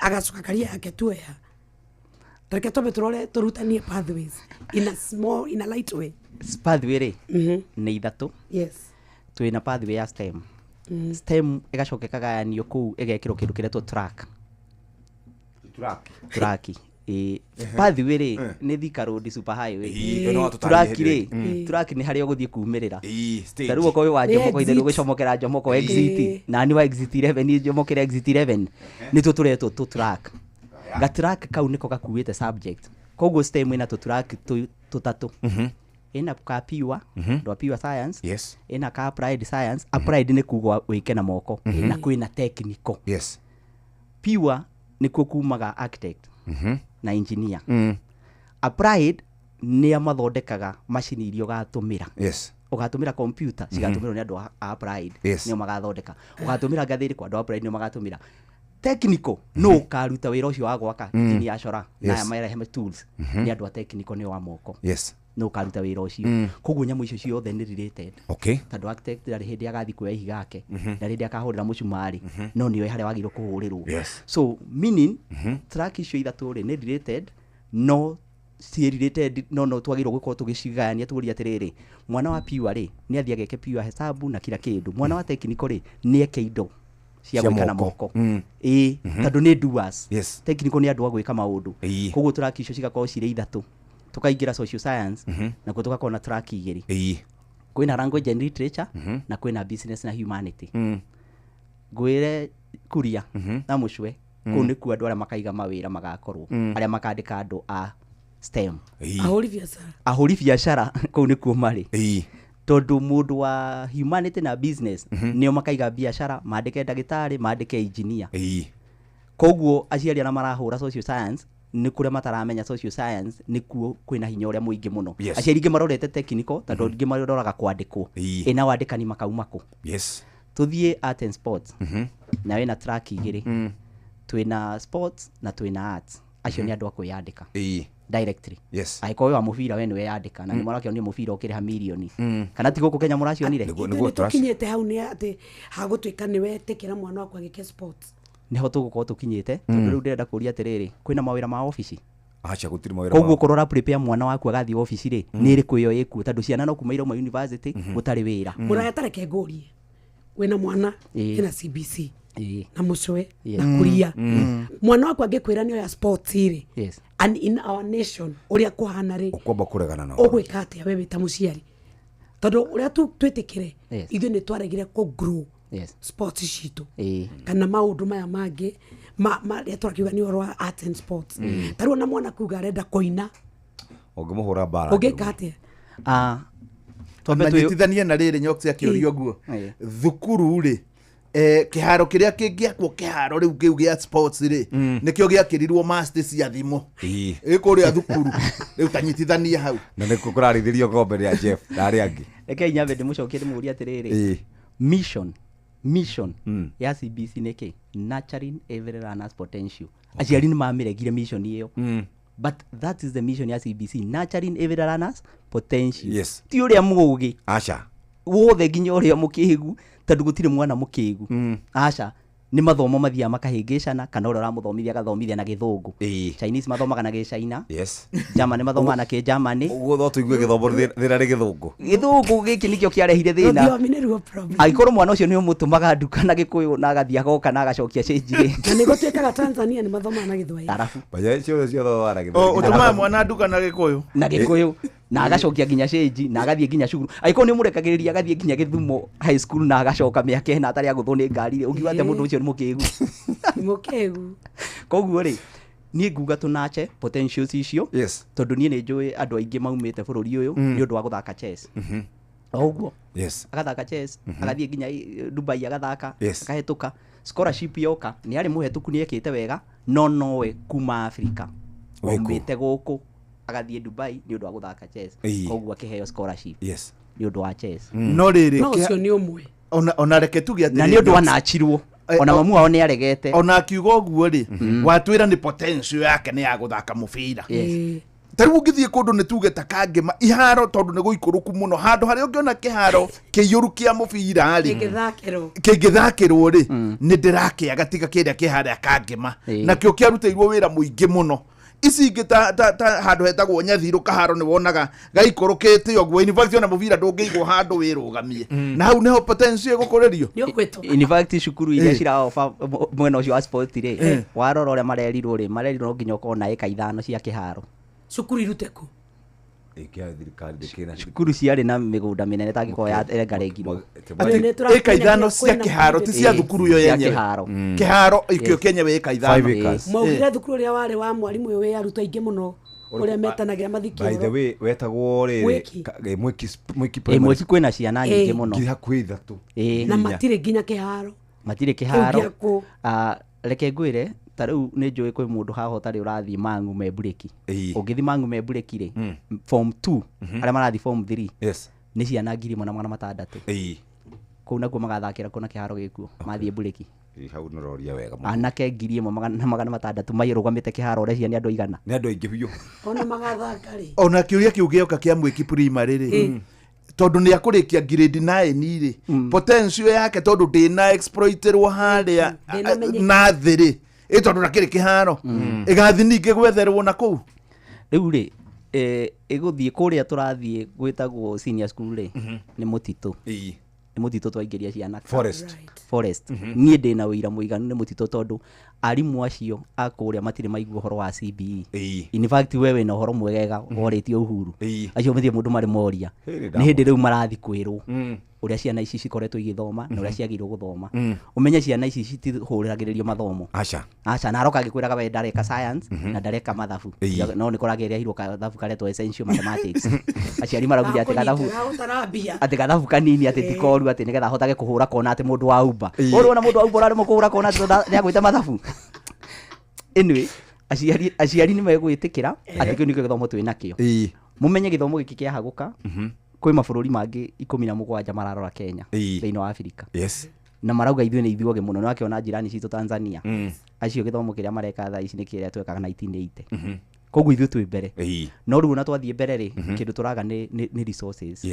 agacoka karia yake tuya reke tobe turore turutanie pathways in a light way. Pathway ri ni ithatu. Yes. Twina pathway ya STEM. STEM igacoka kagayanio kuu igekirwo kindu kiretwo track. Pathway ri ni Thika Road super highway. Track ni haria guthie kumirira. Taruo ko wa Jomoko ithe gucomokera Jomoko exit na ni wa exit 11 ni Jomokera exit 11 ni tuturetwo tu track. Ga track kau niko gakuite subject. Koguo STEM ina tu track tutatu. Ina ka pure ndo pure science. Ina ka applied science. Applied ni kugwa wike na moko na kwina technical. Pure ni kukumaga architect na engineer. Applied ni amathondekaga machine irio gatumira. Ugatumira computer cigatumira ni andu applied ni magathondeka. Ugatumira gathiri kwa andu applied ni magatumira. Technical no karuta wira ucio wa gwaka ni acora na marehe tools ni andu technical ni wa moko. No karuta wira ucio. Koguo nyamu icio ciothe ni related. Tandu architect ndari hindi agathi kuya ihiga yake ndari hindi akahurira mucumari no niwe haria wagirwo kuhurirwo. So meaning track icio ithatu ri ni related no si related no twagirwo gukorwo tugicigania tuguria atiriri mwana wa pure ri ni athia geke pure hesabu na kila kindu. Mwana wa technical ri ni eke indo cia gwika na moko tandu ni doers. Technical ni andu a gwika maundu. Koguo track icio cigakorwo cire ithatu. Tukaingira social science na kutoka na track igiri. Kwina language and literature na kwina business na humanity. Gwire kuria na mucwe kuni ku andu aria makaiga mawira magakorwo aria makandika andu a STEM. Ahuri biashara kuni ku mari. Tondu mundu wa humanity na business nio makaiga biashara mandike ndagitari mandike engineer. Koguo aciari na marahura social science ni kuria mataramenya social science ni kuo kwina hinya uria muingi muno. Aciari ingi marorete technical tondu ingi maroraga kwandikwo ina wandikani makaumako. Tuthie art and sports na wina track igiri. Twina sports na twina arts. Acio ni andu akwiyandika directly. Aiko wa mubira we niwe yandika na ni mwarake ni mubira ukiriha milioni kana ti guku Kenya muracionire niguo tukinyete hau ni ati hagutwika niwe tekera mwana wakwa gike sports niho tugukorwo tukinyite tondu riu ndirenda kuria atiriri kwina mawira ma office acha gutiri mawira koguo kurora prepare mwana waku agathi office ri ni ri kuyo yiku tondu ciana no kumaira uma university gutari wira muraya tareke ngurie wina mwana ina CBC na mucwe na kuria mwana wakwa angikwira ni ya sports ri and in our nation uria kuhana ri ukwamba kuregana no ugwika atia wewe ta muciari tondu uria twitikire ithu ni twaregire ku grow sports citu kana maundu maya mangi ya twakiuga ni oro art and sports taru na mwana kuga arenda koina ungimuhura bara ugika atia twambetithania na riri nyoksi akiurio guo thukuru ri kiharo kiria kingiakwo kiharo riu kiu gia sports ri nikio giakirirwo master cia thimo ikuria thukuru riu tanyitithania hau na niko kurarithirio ngombe ya Jeff na ari angi eke nyambe ndimucokie ndimuria atiriri mission ya CBC niki nurturing every learner's potential. Aciari ni mamiregire mission iyo but that is the mission ya CBC, nurturing every learner's potential. Ti uria mugi acha wothe nginya uria mukihigu tondu gutire mwana mukigu acha ni mathomo mathia makahingicana kana uria ramuthomithia gathomithia na githungu. Chinese mathomaga na Gichina, German mathomaga na Germany. Uguo tho tuigue githomo thira ri githungu giki nikio kiarehire thina. Aikorwo mwana ucio ni umutumaga nduka na Gikuyu na agathia goka na agacokia change ri na nigo twekaga Tanzania ni mathomaga na Githwairi arafu baje cio thotha na Githwairi utuma mwana nduka na Gikuyu na agacokia nginya change na agathie nginya cukuru. Aikorwo ni murekagiriria agathie nginya Githumo high school na agacoka miaka ena atari aguthwo ni ngari ri ukiuga ate mundu ucio ni mukigu koguo ri ni nguga tunache potentials icio tondu nie ni njui andu aingi maumite bururi uyu ni undu wa guthaka chess oguo agathaka chess agathie nginya Dubai agathaka akahetuka scholarship yoka ni ari muhetuku ni ekite wega nowe kuma Africa umite guku agathie Dubai ni undu wa guthaka chess koguo akiheo scholarship ni undu wa chess no riri no cio ni umwe ona reke tugia na ni undu wanachirwo ona mamu wao ni aregete ona akiuga uguo ri watwira ni potential yake ni ya guthaka mubira Tariu ngithie kundu ni tuge ta kangema iharo tondu ni guikuruku muno handu hari ungiona kiharo kiyuru kia mubira ri kingithakirwo ri ni ndirakia gatiga kiria kihara kangema na kio kiaruteiruo wira muingi muno ici ingi ta handu hetagwo Nyathiru kaharo ni wonaga gaikorokete ogwo in fact ona mubira ndungiigwo handu wirugamie na hau neho potential gukuririo in fact shukuru iria ciraofa mwena ucio wa sport ri warora uria marerirwo nginya ukona eka 5 cia kiharo cukuru iruteku cukuru ciarĩ na mĩgũnda mĩnene tangĩkorwo ya rengarengirwo eka 5 cia kĩharo ti cia thukuru yo yenyewe kĩharo ikio kenyewe eka 5 maugire thukuru ũrĩa warĩ wa mwarimũ ũyũ wĩ arutwo aingĩ mũno ũrĩa metanagira mathikio by the way wetagwo rĩrĩ mwiki kwĩna ciana nyingĩ mũno nginya kwĩ ithatu na matirĩ nginya kĩharo reke ngwĩre tarĩu nĩ njũĩ kwĩ mũndũ haha ũtarĩ ũrathiĩ Mang'u me break ũngĩthiĩ Mang'u me break rĩ form 2 arĩa marathiĩ form 3 nĩ ciana 1,600 kũu nakuo magathakĩra kũna kĩharo gĩkuo mathiĩ break hau nororia wega anake 1,600 mairũgamĩte kĩharo ũreciria nĩ andũ aigana nĩ andũ aingĩ biũ ona magathaka rĩ ona kĩũria kĩu gĩoka kĩa mwĩki primary rĩ tondu ni akurikia grade 9 rĩ potential yake tondu ndina exploiterwo haria na thiri tondu nakiri kiharo igathi ningi gwetherwo na kuu riu ri iguthie kuria turathie gwitagwo senior school ri ni mutito ni mutito twaingiria ciana forest nie ndina wira muiganu ni mutito tondu arimu acio akuria matire maigua horo wa CBE in fact wewe na horo mwegega woretio Uhuru acio mthie mundu mari moria ni hindi riu marathi kwirwo uria ciana ici cikoretwo igithoma na uria ciagirwo guthoma umenye ciana ici citihuragiririo mathomo acha na aroka gikwiraga we ndareka science na ndareka mathabu no ni korageria hiro kathabu karetwo essential mathematics aciari maraguria ati gathabu kanini ati tikoru ati nigetha hotage kuhura kona ati mundu wa umba uri ona mundu wa umba urarimo kuhura kona ati ni agwite mathabu anyway aciari ni megwitikira ati kio nikio githomo twina kio mumenye githomo giki kia haguka kwĩ mabũrũri mangĩ 17 mararora Kenya thĩinĩ wa Afrika na marauga ithuĩ nĩ ithuoge mũno nĩ wakiona jirani citũ Tanzania acio gĩthomo kĩrĩa mareka thaa ici nĩ kĩrĩa twekaga 1980 koguo ithuĩ twĩ mbere no rĩu ona twathiĩ mbere rĩ kĩndũ tũraga nĩ resources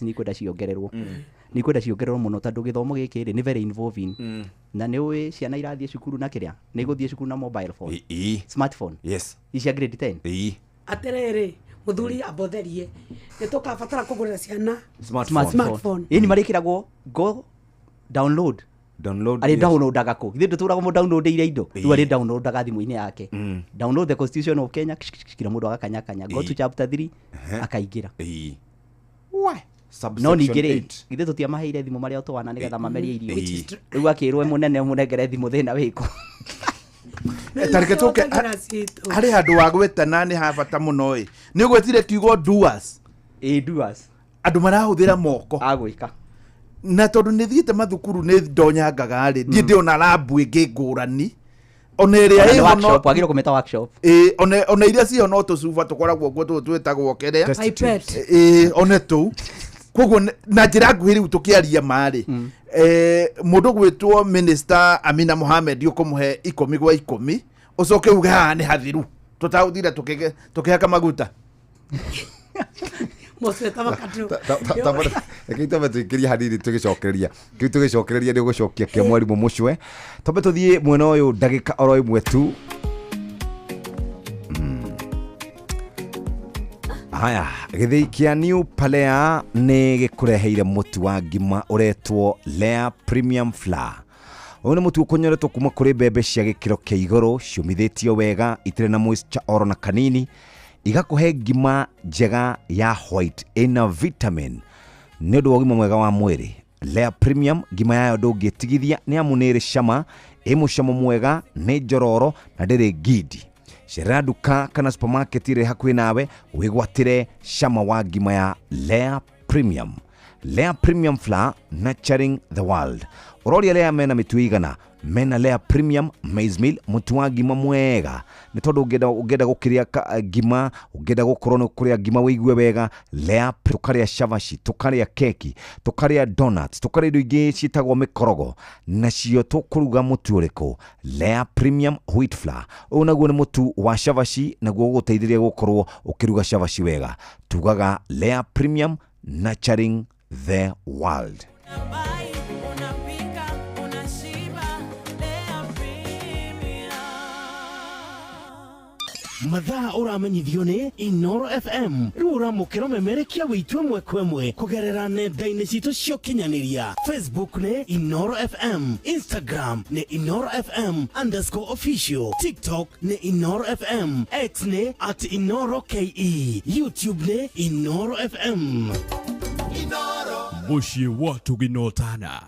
nĩ ikwenda ciongererwo mũno tondũ gĩthomo gĩkĩ rĩ nĩ very involving na nĩ ũĩ ciana irathiĩ cukuru na kĩrĩa nĩ igũthiĩ cukuru na mobile phone smartphone icia grade 10 aterere muthuri abotherie nĩ tũkabatara kũgũrĩra ciana smartphone ni marĩkĩragwo go download ari downloadaga kũ ithuĩ ndũtũraga mũndũ downloadeire indo rĩu arĩ downloadaga thimũ-inĩ yake download the constitution of Kenya kila mũndũ agakanya go to chapter 3 akaingĩra no ningĩ rĩ ithuĩ tũtiamaheire thimũ marĩa twana nĩgetha mamerie irio rĩu akĩrwo mũnene mũnengere thimũ thĩna wĩkũ tarike tuke hari handu wa gwetana ni ha bata muno ni gwetire kiugo doers andu marahuthira moko agwika na tondu ni thiite mathukuru ni ndonyangaga ri ndi ona labu ingi ngurani ona iria ĩ workshop agire kumeta workshop ona iria cio no tucuba tukoragwo guo twetagwo kerea ona tu koguo na njira nguhĩ rĩu tũkĩaria marĩ mũndũ gwĩtwo minister Amina Mohamed ũkũmũhe 10 gwa 10 ucoke uge haha nĩ hathiru tũtaũthire tũkĩhaka maguta ekĩitome tũingĩria hanini tũgĩcokereria kĩu tũgĩcokereria nĩ gũcokia kĩa mwarimũ mũcwe tombe tũthiĩ mwena ũyũ ndagĩka oro ĩmwe tu haya gĩthĩi kĩa New Palea nĩ gĩkũreheire mũtu wa ngima ũretwo Lea Premium Flour ũyũ nĩ mũtu ũkũnyoretwo kuma kũrĩ mbembe cia gĩkĩro kĩa igũrũ ciũmithĩtio wega itirĩ na moisture oro na kanini igakũhe ngima njega ya white ina vitamin nĩ ũndũ wa ũgima mwega wa mwĩrĩ Lea Premium ngima yayo ndũngĩtigithia nĩ amu nĩ ĩrĩ cama ĩ mũcamo mwega nĩ njororo na ndĩrĩ ngindi cerera duka kana supermarket ĩrĩ hakuhĩ nawe wĩgwatĩre cama wa ngima ya Lea Premium Lea Premium Flour, nurturing the world. Uroria Lea mena mituigana, mena Lea Premium Maize Meal, mutu wa ngima mwega. Nĩ tondũ ũngenda gũkĩrĩa ngima, ũngenda gũkorwo nĩ kũrĩa ngima wĩigue wega, Lea tũkarĩa shavashi, tũkarĩa keki, tũkarĩa donuts, tũkarĩa indo ingĩ ciĩtagwo mĩkorogo, nacio tũkũruga mũtu ũrĩkũ. Lea Premium Wheat Flour. Ũyũ naguo nĩ mũtu wa shavashi, naguo ũgũteithĩrĩria gũkorwo ũkĩruga shavashi wega. Tugaga Lea Premium, nurturing the world. Mathaa ũramenyithio nĩ Inoro FM. Rĩu ũramũkĩra memerekia wĩitũ ĩmwe kwa ĩmwe kũgerera nenda-inĩ citũ cia ũkinyanĩria. Facebook nĩ Inoro FM, Instagram nĩ Inoro FM _official, TikTok nĩ Inoro FM, X nĩ @InoroKE, YouTube nĩ Inoro FM. Inoro Mushie watu ginotana.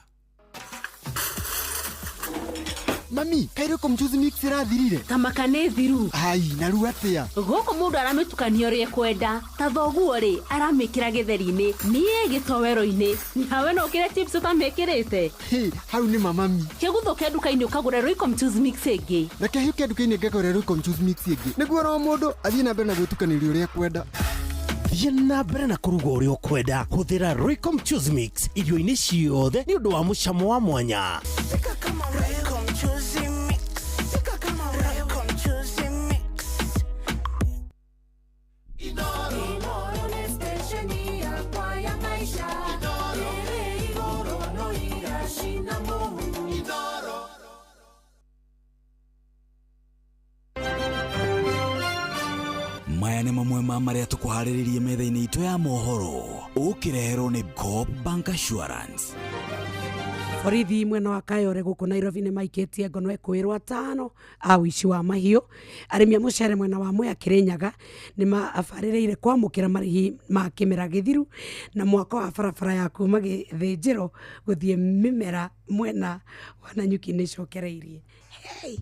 Mami, kairoko mchuzi mix irathirire. Kamaka nĩ thiru. Ai, naru atia. Gũkũ mũndũ aramĩtukania ũrĩa kwenda. Ta thoguo rĩ, aramĩkĩra gĩtheri-inĩ, niĩ gĩtowero-inĩ. Nawe no ũkĩre chips ũtamĩkĩrĩte. Hau nĩ mami. Kĩguthũ kĩa nduka-inĩ ũkagũra Royco mchuzi mix ĩngĩ. Na kĩhiũ kĩa nduka-inĩ ngagũra Royco mchuzi mix ĩngĩ. Nĩguo ro mũndũ athiĩ na mbere na gwĩtukanĩria ũrĩa kwenda. Thiĩ na mbere na kũruga ũrĩa ũkwenda. Hũthĩra Royco mchuzi mix irio-inĩ ciothe nĩ ũndũ wa mũcamo wa mwanya. Maya nĩ mamwe ma marĩa tũkũharĩrĩirie metha-inĩ itũ ya mohoro. Ũkĩreherwo nĩ Coop Bank Assurance. Borithi mwena wa Kayore gũkũ Nairobi nĩ maikĩtie ngono ekwĩrwo atano a ũici wa mahiũ. Arĩmi a mũcere mwena wa Mwea Kĩrĩnyaga nĩ mabarĩrĩire kwamũkĩra marĩhi ma kĩmera gĩthiru na mwaka wa barabara ya kuma Gĩthĩnjĩro gũthiĩ Mĩmera mwena wa Nanyuki nĩ cokereirie. Hey!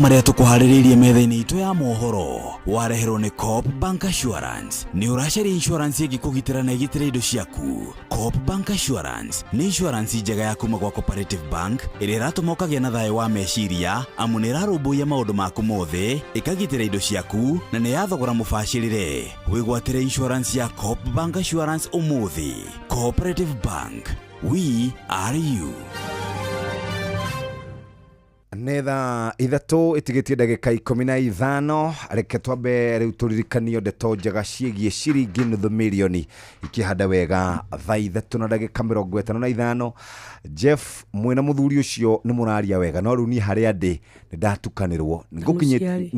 Marĩa tũkũharĩrĩirie metha-inĩ itũ ya mohoro wareherwo nĩ Coop Bank Assurance. Nĩ ũracaria insurance ĩngĩkũgitĩra na ĩgitĩre indo ciaku. Coop Bank Assurance nĩ insurance njega ya kuma gwa Cooperative Bank ĩrĩa ĩratũma ũkagĩa na thayũ wa meciria amu nĩ ĩrarũmbũiya maũndũ maku mothe, ĩkagitĩra indo ciaku na nĩ ya thogora mũbacĩrĩre. Wĩgwatĩre insurance ya Coop Bank Assurance ũmũthĩ. Cooperative Bank, we are you. Netha ithatũ ĩtigĩtie ndagĩka 15 reke twambe rĩu tũririkanio ndeto njega ciĩgiĩ ciringi nuthu mirioni ikĩhanda wega thaa 3:55. Jeff mwena mũthuri ũcio nĩ mũraria wega no rĩu niĩ harĩa ndĩ nĩ ndatukanĩrwo nĩ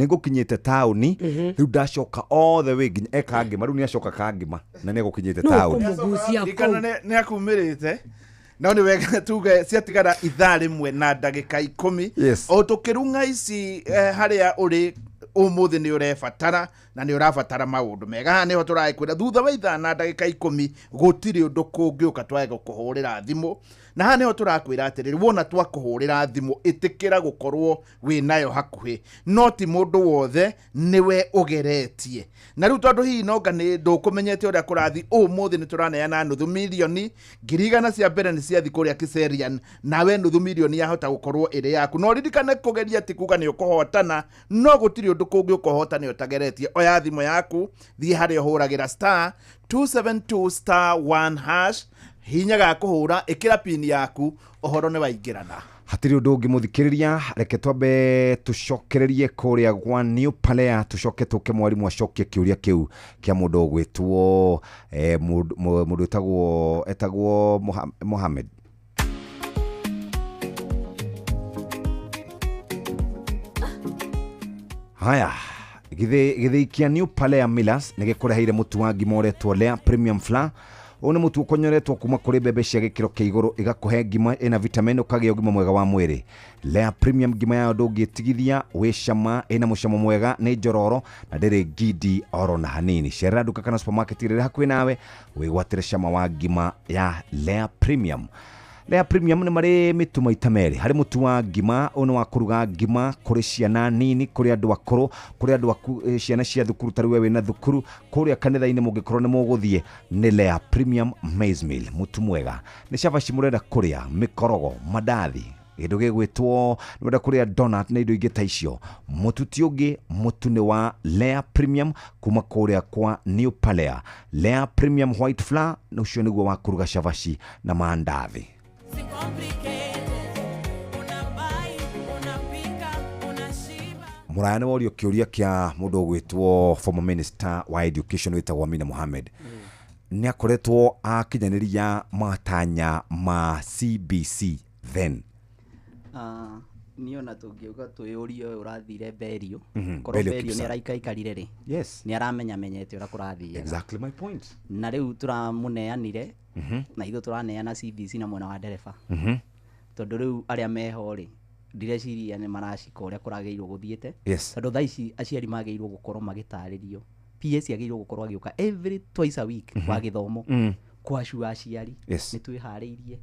ngũkinyĩte taũni rĩu ndacoka all the way nginya ekangima rĩu nĩ acoka kangima na nĩ gũkinyĩte taũni nĩ akumĩrĩte. No nĩ wega tuge ciatigara ithaa rĩmwe na ndagĩka 10 o tũkĩrunga ici harĩa ũrĩ ũmũthĩ nĩ ũrebatara na nĩ ũrabatara maũndũ mega nĩho tũrakwĩra thutha wa ithaa na ndagĩka 10 gũtirĩ ũndũ kũngĩũka twage gũkũhũrĩra thimũ na haha nĩho tũrakwĩra atĩrĩrĩ wona twakũhũrĩra thimũ ĩtĩkĩra gũkorwo wĩnayo hakuhĩ no ti mũndũ wothe nĩwe ũgeretie na rĩu tondũ hihi nonga nĩ ndũkũmenyete ũrĩa kũrathi ũmũthĩ nĩ tũraneana nuthu mirioni 100 cia mbere nĩ ciathi kũrĩa Kiserian nawe nuthu mirioni yahota gũkorwo ĩrĩ yaku no ririkane kũgeria ti kuga nĩ ũkũhotana no gũtirĩ ũndũ kũngĩũka ũhotane ũtageretie oya thimũ yaku thiĩ harĩa ũhũragĩra *272*1# hinya ga kũhũra ĩkĩra pin yaku ũhoro nĩ waingĩrana. Hatirĩ ũndũ ũngĩmũthikĩrĩria reke twambe tũcokererie kũrĩa gwa New Palea tũcoke tũke mwarimũ acokie kĩũria kĩu kĩa mũndũ ũgwĩtwo mũndũ etagwo Mohamed. Haya gĩthĩi kĩa New Palea Millers nĩ gĩkũreheire mũtu wa ngima ũretwo Lea Premium Flour. Ona mũtu ũkonyoretwo kuma kũrĩ mbembe cia gĩkĩro kĩa igũrũ ĩgakũhe ngima ĩna vitamin ũkagĩa ũgima mwega wa mwĩrĩ. Lea Premium ngima yayo ndũngĩtigithia wĩ cama ĩna mũcamo mwega nĩ njororo na ndĩrĩ ngindi oro na hanini. Cerera nduka kana supermarket ĩrĩa hakuhĩ nawe wĩgwatĩre cama wa ngima ya Lea Premium. Lea Premium nĩ marĩ mĩtu maita merĩ. Harĩ mũtu wa ngima, ũyũ nĩ wa kũruga ngima kũrĩ ciana nini, kũrĩ andũ akũrũ, kũrĩ andũ ciana cia thukuru tarĩ we wĩna thukuru, kũrĩa kanitha-inĩ mũngĩkorwo nĩ mũgũthiĩ nĩ Lea Premium Maize Meal. Mũtu mwega. Nĩ cabaci mũrenda kũrĩa, mĩkorogo, mandathi, kĩndũ gĩgwĩtwo nĩwenda kũrĩa donut na indo ingĩ ta icio. Mũtu ti ũngĩ, mũtu nĩ wa Lea Premium kuma kũrĩa kwa New Palea. Lea Premium White Flour ũcio nĩguo wa kũruga cabaci na mandathi. Mũraya nĩ worio kĩũria kĩa mũndũ ũgwĩtwo former minister wa education wĩtagwo Amina Mohamed. Nĩ akoretwo akinyanĩria matanya ma CBC then. Niona tũngiuga twĩũrio ũyũ ũrathire Berio. Korwo Berio nĩ araikaikarire rĩ. Yes. Nĩ aramenya menyete ũrĩa kũrathiĩ. Exactly my point. Na rĩu tũramũneanire na ithuĩ tũraneana CBC na mwena wa ndereba. Tondũ rĩu arĩa meho rĩ ndireciria nĩ maracika ũrĩa kũragĩrĩirwo gũthiĩte. Tondũ thaa ici aciari magĩrĩirwo gũkorwo magĩtarĩrio. PS agĩrĩirwo gũkorwo agĩũka every twice a week wa gĩthomo. Kwacua aciari nĩ twĩharĩirie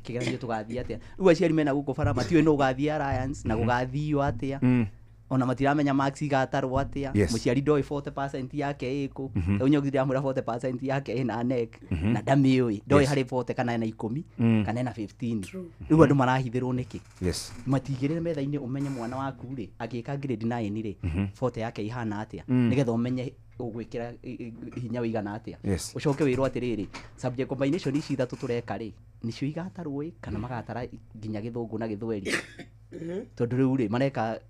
kĩgeranio tũgathiĩ atĩa. Rĩu aciari mena gũkũ bara matiũĩ no ũgathiĩ Alliance na gũgathiio atĩa. Ona matiramenya marks igatarwo atĩa. Mũciari ndoĩ 40% yake ĩkũ. Rĩu nyongithia ndĩramwĩra 40% yake ĩna NEC na ndamĩũĩ. Ndoĩ harĩ 40 kana ena 10 kana ena 15. Rĩu andũ marahithĩrwo nĩkĩ? Matigĩrĩre metha-inĩ ũmenye mwana waku rĩ agĩka grade 9 rĩ 40 yake ihana atĩa nĩgetha ũmenye ũgwĩkĩra hinya wĩigana atĩa. Ũcoke wĩrwo atĩrĩrĩ subject combination ici ithatũ tũreka rĩ nĩcio igatarwo kana magatara nginya gĩthũngũ na gĩthweri. Tondũ rĩu rĩ mareka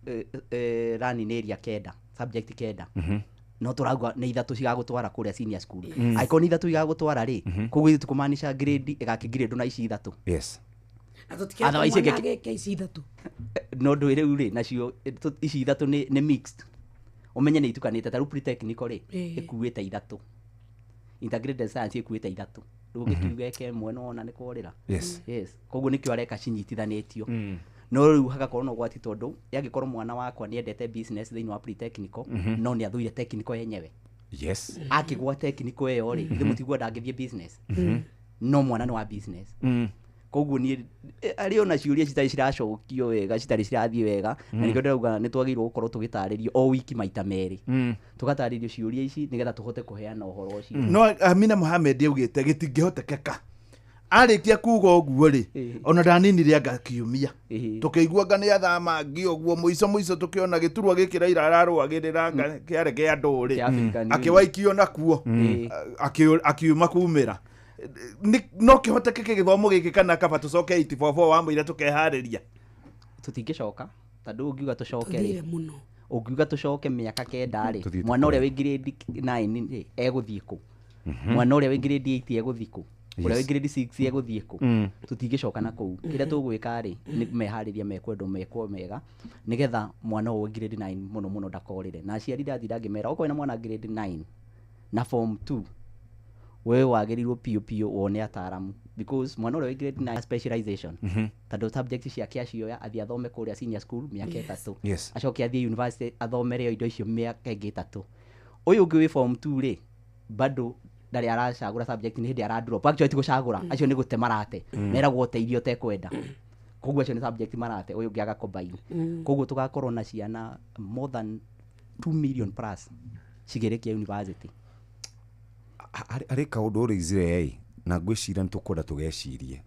running area kenda subject kenda. No tũrauga nĩ ithatũ cigagũtwara kũrĩa senior school. Aiko nĩ ithatũ igagũtwara rĩ koguo ithu tũkũmaanisha grade ĩgakĩgrade na ici ithatũ. No ndũ rĩu rĩ nacio ici ithatũ nĩ mixed. Umenye nĩ itukanĩte ta rupri technical rĩ ĩkuĩte ithatũ. Integrated science ĩkuĩte ithatũ. Rĩu gĩkiuga kĩmwe no ona nĩ kũrĩra. Koguo nĩkĩo areka cinyitithanĩtio. No rĩu hagakorwo na ũgwati tondũ yagĩkorwo mwana wakwa nĩ endete business thĩinĩ wa pre-technical no nĩ athũire technical yenyewe. Akĩgwa technical ĩyo rĩ ithe mũtigua ndangĩthiĩ business. No mwana nĩ wa business. Koguo niĩ arĩ ona ciũria citarĩ ciracokio wega citarĩ cirathiĩ wega na nĩkĩo ndĩrauga nĩ twagĩrĩirwo gũkorwo tũgĩtarĩrio o wiki maita merĩ. Tũgatarĩrio ciũria ici nĩgetha tũhote kũheana ũhoro ũcio. No Amina Mohamed augĩte gĩtingĩhotekeka. Arĩkia kuga ũguo rĩ ona ndaninire anga kiumia. Tũkĩiguanga nĩ athama ngĩ ũguo mũico tũkĩona gĩturwa gĩkĩra ararũagĩrĩra kĩare kĩa andũ rĩ akĩwaikio nakuo akiuma kumĩra. No kĩhotekeke gĩthomo gĩkĩ kana kaba tũcoke 844 wa mũira tũkeharĩria. Tũtingĩcoka tondũ ũngiuga tũcoke rĩ ũngiuga tũcoke mĩaka kenda rĩ mwana ũrĩa wĩ grade 9 rĩ egũthiĩ kũ? Mwana ũrĩa wĩ grade 8 egũthiĩ kũ? Ũrĩa wĩ grade 6 egũthiĩ kũ? Tũtingĩcoka na kũu. Kĩrĩa tũgwĩka rĩ nĩ meharĩria mekwendwo mekwo mega nĩgetha mwana ũyũ grade 9 mũno ndakorĩre. Na aciari ndathira ngĩmera okorwo na mwana grade 9 na form 2 wewe wagĩrĩirwo piũ wone ataramu because mwana ũrĩa wĩ grade 9 specialization tondũ subject ciake acioya athiĩ athome kũrĩa senior school mĩaka ĩtatũ acoke athiĩ university athomere indo icio mĩaka ĩngĩ ĩtatũ. Ũyũ ũngĩ wĩ form 2 rĩ bado ndarĩ aracagũra subject nĩ hĩndĩ ara drop actually ti gũcagũra acio nĩ gũte marate meragwo ũteithio ũtekwenda koguo acio nĩ subject marate ũyũ ũngĩ aga combine. Koguo tũgakorwo na ciana more than 2 million plus cigĩrĩkia university. Arĩ kaũndũ ũrĩizire na ngwĩciria nĩ tũkwenda tũgecirie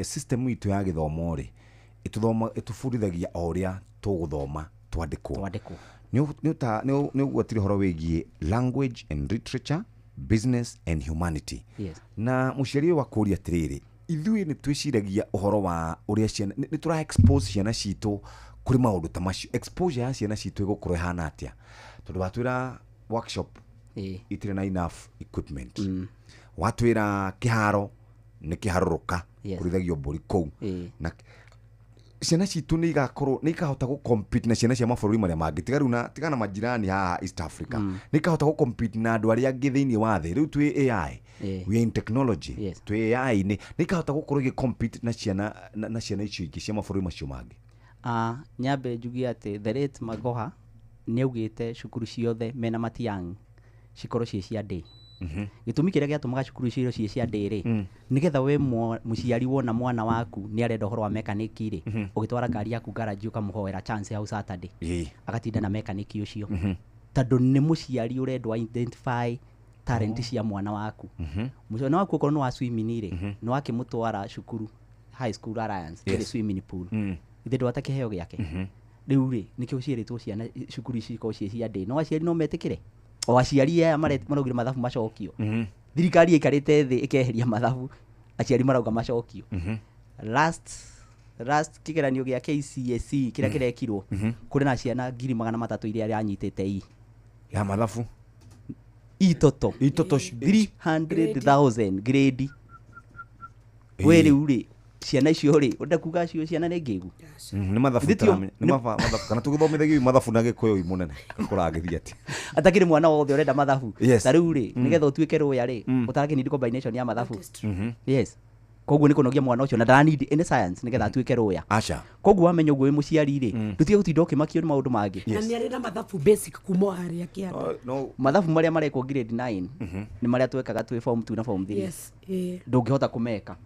system itũ ya gĩthomo rĩ ĩtũbundithagia o ũrĩa tũgũthoma twandĩkwo. Nĩ ũgwatire horo wĩgiĩ language and literature, business and humanity. Na mũciari wa kũria atĩrĩrĩ ithuĩ nĩ twĩciragia ũhoro wa ũrĩa ciana nĩ tũra expose ciana citũ kũrĩ maũndũ ta macio. Exposure ya ciana citũ ĩgũkorwo ĩhana atĩa tondũ watwĩra workshop itirĩ na enough equipment. Watwĩra kĩharo nĩ kĩharũrũka kũrithagio mbũri kũu na ciana citũ nĩ igakorwo nĩ ikahota gũ compete na ciana cia mabũrũri marĩa mangĩ tigana majirani haha East Africa nĩ ikahota gũ compete na andũ arĩa angĩ thĩinĩ wa thĩ. Rĩu twĩ AI we in technology twĩ AI nĩ ikahota gũkorwo igĩ compete na ciana icio ingĩ cia mabũrũri macio mangĩ. Nyambe njugie atĩ the late Magoha nĩ augĩte cukuru ciothe mena Matiang'i cikorwo ciĩ cia day gitumi kiria giatumaga cukuru icio cie cia ndiri nigetha we muciari wona mwana waku ni arenda horo wa mechanic ri ugitwara ngari yaku garage ukamuhoera chance ya Saturday agatinda na mechanic ucio tondu ni muciari urendwa identify talent cia mwana waku mwana waku ukorwo no wa swimming ri no akimutwara cukuru high school alliance kiri swimming pool ithe ndo atakiheo giake riu ri nikio ciiritwo ciana cukuru ici ko cia ndiri no aciari no metikire o aciari aya maraugire mathabu macokio thirikari ikarite thi ikeheria mathabu aciari marauga macokio last kigeranio gia KCSE kira kirekirwo kuri na ciana 300,000 iria yanyitite ya mathabu itoto 300,000 grade wele uri ciana icio ri unda kuga cio ciana ne ngegu ni mathabu kana tugithomithagio mathabu na gikuyu imunene kuragithia ati atakire mwana wothe urenda mathabu tariu ri nigetha utuike ruya ri utarake need combination ya mathabu yes koguo ni kunogia mwana ucio na ndara need in science nigetha atuike ruya acha koguo wamenya uguo muciari ri ndutige gutinda ukimakio ni maundu mangi na ni arenda mathabu basic kuma haria kiana mathabu maria mareko grade 9 ni maria twekaga twi form 2 na form 3 yes ndungihota kumeka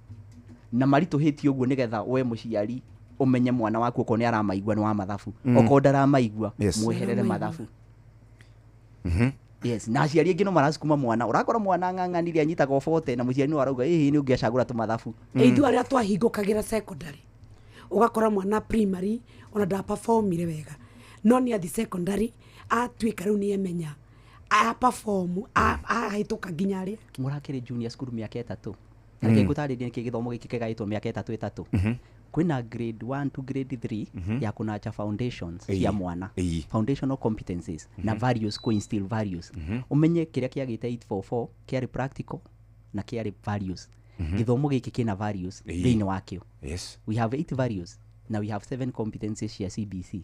na marituhitie uguo nigetha we muciari umenye mwana waku uko ni aramaigua ni wa mathabu uko ndaramaigua mweherere mathabu yes na aciari ingi no marasukuma mwana urakora mwana ng'ang'anirie anyitaga 40 na muciari no arauga hihi ni ungiacagura tu mathabu ithu aria twahingukagira secondary ugakora mwana primary ona da performire wega no ni athi secondary atwika riu ni emenya a perform a hituka nginya ri murakire junior school miaka 3 Nake ngutaririe niki githomo giki kigaitwo miaka 3 kwina grade 1 to grade 3 ya kunacha foundations ya mwana foundational competencies na values ko instill values umenye kiria kiagite 844 kiari practical na kiari values githomo giki kina values thini wakio yes we have 8 values now we have 7 competencies ya CBC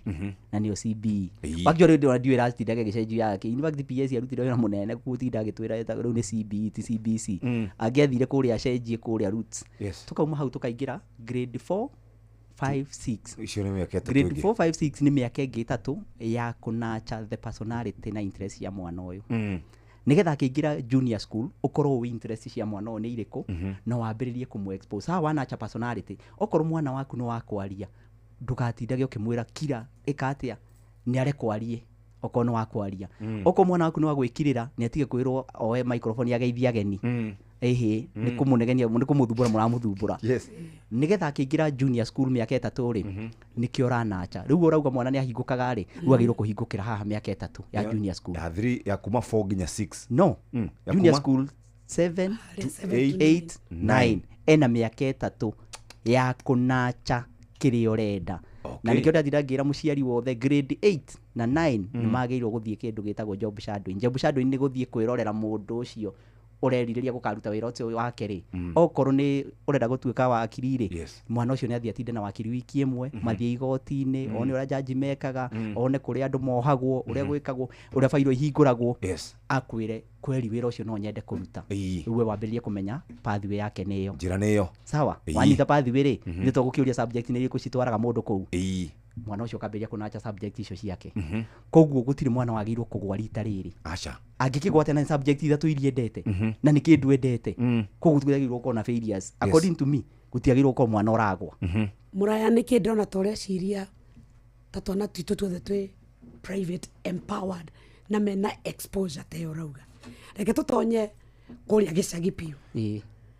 na niyo CBE bakyo ndio ndio ratindaga gicenjio yake in fact PS yarutire wira munene gutinda gitwira eta riu ni CBE ti CBC agiathire kuria cenjie kuria roots tukauma hau tukaingira grade 4 5 6 icio ni miaka grade 4 5 6 ni miaka ingi 3 ya kunacha the personality na interest ya mwana uyu nigetha akiingira junior school ukorwo wi interest cia mwana o ni iriku no wambiririe kumu expose ha wanacha personality okorwo mwana waku no wakwaria ndugatindage ukimwira kira ikatia ni are kwarie okorwo no wakwaria okorwo mwana waku no wagwikirira ni atige kwirwo oe microphone ya geithia ageni ehe ni kumunegenia ni kumuthumbura muramuthumbura yes nigetha akiingira junior school miaka 3 ri nikio ranacha riu urauga mwana ni ahingukaga ri ruagirwo kuhingukira haha miaka 3 ya junior school ya 3 ya kuma 4 ginya 6 no junior school 7 8 9 ena miaka 3 ya kunacha kiri urenda na nikio ndathiragira muciari wothe grade 8 na 9 ni magirwo guthie kindu gitagwo job shadowing ni guthie kwirorera mundu ucio ureririria gukaruta wira ucio wake ri okorwo ni urenda gutuika wakiri ri mwana ucio ni athia tinde na wakiri wiki imwe mathie igoti-ini one uria jaji mekaga one kuria andu mohagwo uria gwikagwo uria fairo ihinguragwo akwire kweri wira ucio no nyende kuruta iwe wambiririe kumenya pathway yake niyo njira niyo sawa wanyita pathway ri ni tugukiuria subject ni iriku citwaraga mundu kuu mwana ucio kambiria kunacha subject icio ciake koguo gutiri mwana wagirwo kugwa rita riri acha angikigwate na subject ithatu iria endete na nikindu endete koguo tugiragirwo kona failures according to me gutiagirwo ko mwana uragwa muraya niki ndona tore ciria tatwana twitu twothe twi private empowered na mena exposure te urauga reke tutonye kuria gicagi piu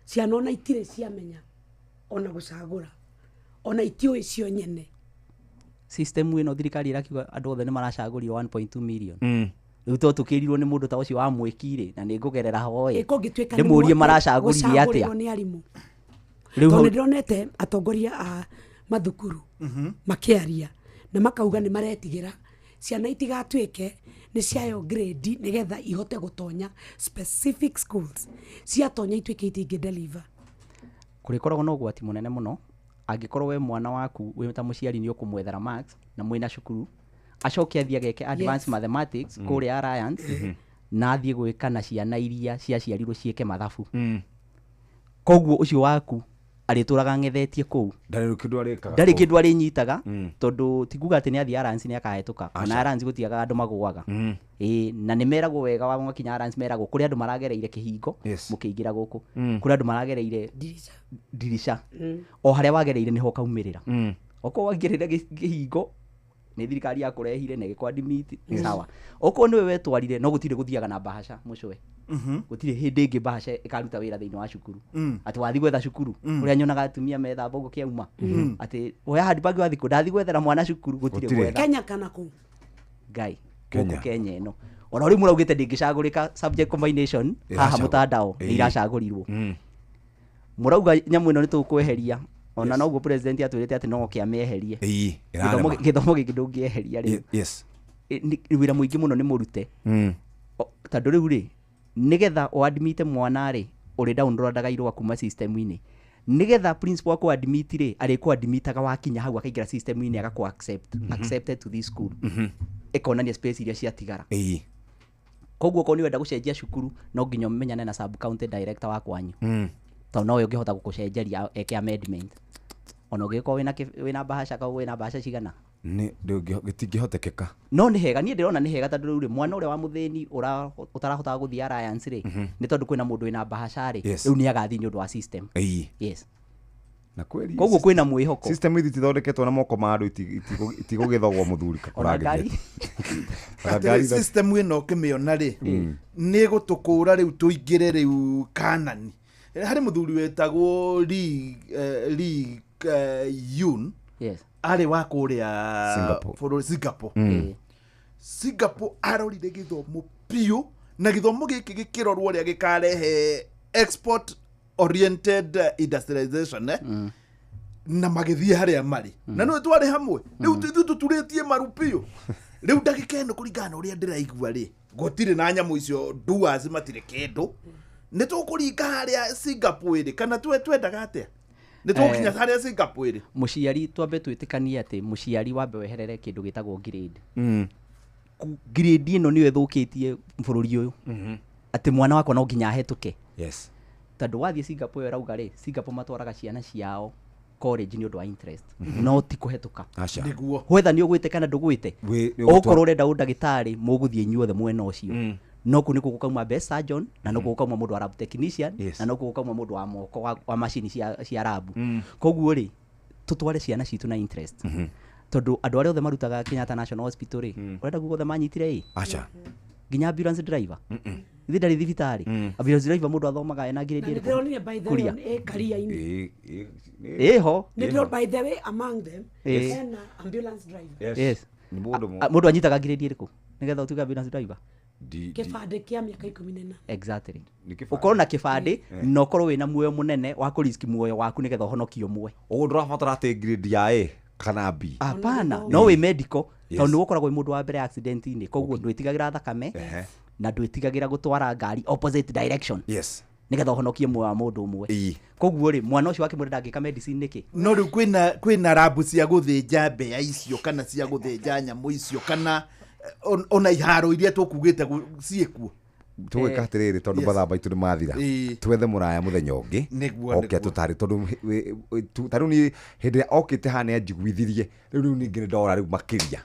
ciana ona itire ciamenya ona gucagura ona itio icio nyene system ino thirikari irakiuga andu othe ni maracagurio 1.2 million riu to tukirirwo ni mundu ta ucio wa mwikire na ni ngugerera hoye ni murie maracaguririe atia riu ndonete atongoria a mathukuru makiaria na makauga ni maretigira ciana itigatwike ni ciayo grade nigetha ihote gutonya specific schools ciatonya itwike itingi deliver kurikoragwo no gwati munene muno angikorwo we mwana waku we ta muciari ni ukumwethera marks na mwina cukuru acoke athia geke advanced mathematics kuri alliance na athie gwika na ciana iria ciaciarirwo cieke mathabu koguo ucio waku arĩtũraga ng'ethetie kũu ndarĩ kĩndũ arĩnyitaga tondũ tikuga atĩ nĩ athiĩ Arans nĩ akahĩtũka ona Arans gũtiagaga andũ magũaga na nĩ meragwo wega wa mwakinya Arans meragwo kũrĩ andũ maragereire kĩhingo mũkĩingĩra gũkũ kũrĩ andũ maragereire dirisha o harĩa wagereire nĩho kaumĩrĩra okorwo wangĩrĩire kĩhingo nĩ thirikari yakũrehire na ĩgĩkwadimit sawa okorwo nĩwe wetwarire no gũtirĩ gũthiaga na bahasha mũcwe gũtirĩ hĩndĩ ĩngĩ bahasha ĩkaruta wĩra thĩinĩ wa cukuru atĩ wathi gwetha cukuru ũrĩa nyonaga atumia methamba ũguo kĩauma atĩ oya handbag wathi kũ ndathi gwethera mwana cukuru gũtirĩ gwetha Kenya kana kũ Ngai gũkũ Kenya ĩno ona rĩu mũraugĩte ndĩngĩcagũrĩka subject combination haha mũtandao nĩ iracagũrirwo mũrauga nyamũ ĩno nĩ tũkweheria ona noguo president atwĩrĩte atĩ no kĩamĩeherie gĩthomo gĩkĩ ndũngĩeheria rĩu wĩra mũingĩ mũno nĩ mũrute tondũ rĩu rĩ nĩgetha ũadmite mwana rĩ ũrĩ downloadaga irũa kuma system-inĩ nĩgetha principal akũ admit rĩ arĩkũ admitaga wakinya hau akaingĩra system-inĩ agakũ accepted to this school ekonania space iria ciatigara koguo ko nĩ wenda gũcenjia cukuru no nginya ũmenyane na sub county director wa kwanyu tondũ nowe ũngĩhota gũkũcenjeria eke amendment ona ũngĩkorwo wĩna bahasha kao wĩna bahasha cigana gĩtingĩhotekeka no nĩ hega niĩ ndĩrona nĩ hega tondũ rĩu rĩ mwana ũrĩa wa mũthĩni ũtarahotaga gũthiĩ Alliance rĩ nĩ tondũ kwĩna mũndũ wĩna bahasha rĩ rĩu nĩ agathiĩ nĩ ũndũ wa system na kweli koguo kwĩna mwĩhoko system ithi tithondeketwo na moko ma andũ itigũgĩthogwo mũthuri system ĩno ũkĩmĩona rĩ nĩ gũtũkũra rĩu tũingĩre rĩu Kanani harĩ mũthuri wetagwo Lee Yun arĩ wa kũrĩa Singapore Singapore arorire gĩthomo piũ na gĩthomo gĩkĩ gĩkĩrorwo ũrĩa gĩkarehe export oriented industrialization na magĩthiĩ harĩa marĩ na no twarĩ hamwe rĩu tũturĩtie maru piũ rĩu ndagĩka ĩno kũringana na ũrĩa ndĩraigua rĩ gũtirĩ na nyamũ icio doers matirĩ kĩndũ nĩ tũkũringa harĩa Singapore rĩ kana twendaga atĩa nĩ tũkinya harĩa Singapore rĩ mũciari twambe twĩtĩkanie atĩ mũciari wambe weherere kĩndũ gĩtagwo grade grade ĩno nĩyo ĩthũkĩtie bũrũri ũyũ atĩ mwana wakwa no nginya ahetũke tondũ wathiĩ Singapore rauga rĩ Singapore matwaraga ciana ciao college nĩ ũndũ wa interest no ti kũhetũka whether nĩ ũgwĩte kana ndũgwĩte okorwo ũrenda ũndagĩtarĩ mũgũthiĩ inyuothe mwena ũcio no kũ nĩkuo gũkauma best surgeon na no kũ gũkauma mũndũ wa lab technician na no kũ gũkauma mũndũ wa moko wa macini cia lab koguo rĩ tũtware ciana citũ na interest tondũ andũ arĩa othe marutaga Kenyatta National Hospital rĩ ũrenda guothe manyitire nginya ambulance driver ithi ndarĩ thibitarĩ ambulance driver mũndũ athomaga ena grade ĩrĩkũ ndĩronire by the way career-inĩ ho nĩndĩro by the way among them ena ambulance driver mũndũ anyitaga grade ĩrĩkũ nĩgetha ũtuĩke ambulance driver kĩbandĩ kĩa mĩaka 14 exactly ũkorwo na kĩbandĩ na ũkorwo wĩna muoyo mũnene wa kũriski muoyo waku nĩgetha ũhonokio ũmwe ũguo ndũrabatara atĩ grade ya A kana B hapana no wĩ medical tondũ nĩ gũkoragwo mũndũ wa mbere accident-inĩ koguo ndwĩtigagĩra thakame na ndwĩtigagĩra gũtwara ngari opposite direction nĩgetha ũhonokie muoyo wa mũndũ ũmwe koguo rĩ mwana ũcio wake mũndũ ndangĩka medicine nĩkĩ no rĩu kwĩna rabu cia gũthĩnja mbea icio kana cia gũthĩnja nyamũ icio kana ona iharo iria tũkugĩte ciĩkuo tũgwĩka atĩrĩrĩ tondũ mathaa maitũ nĩ mathira twethe mũraya mũthenya ũngĩ oke tũtarĩ tondũ tarĩu niĩ hĩndĩ ĩrĩa okĩte haha nĩ anjiguithirie rĩu ningĩ nĩ ndora rĩu makĩria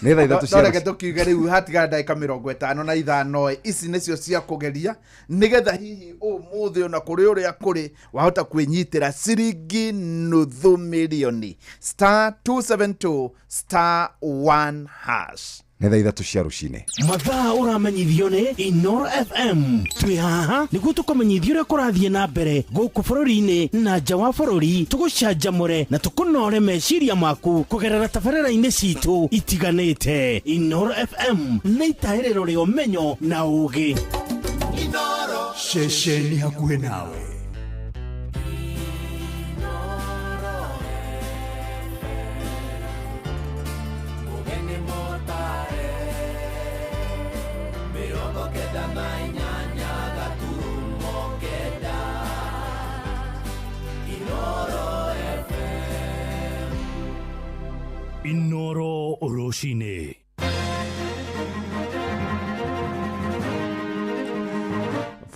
nĩ thaa ithatũ reke tũkiuge rĩu hatigara ndagĩka 55 ici nĩcio cia kũgeria nĩgetha hihi ũmũthĩ ona kũrĩ ũrĩa kũrĩ wahota kwĩnyitĩra ciringi nuthu mirioni *272*1#. nĩ thaa ithatũ cia rũcinĩ mathaa ũramenyithio nĩ Inooro FM twĩ haha nĩguo tũkũmenyithia ũrĩa kũrathiĩ na mbere gũkũ bũrũri-inĩ na nja wa bũrũri tũgũcanjamũre na tũkũnore meciria maku kũgerera tabarĩra-inĩ citũ itiganĩte. Inooro FM nĩ itaĩrĩro rĩa ũmenyo na ũũgĩ. Inooro ceceni hakuhĩ nawe. Inooro Oroshine.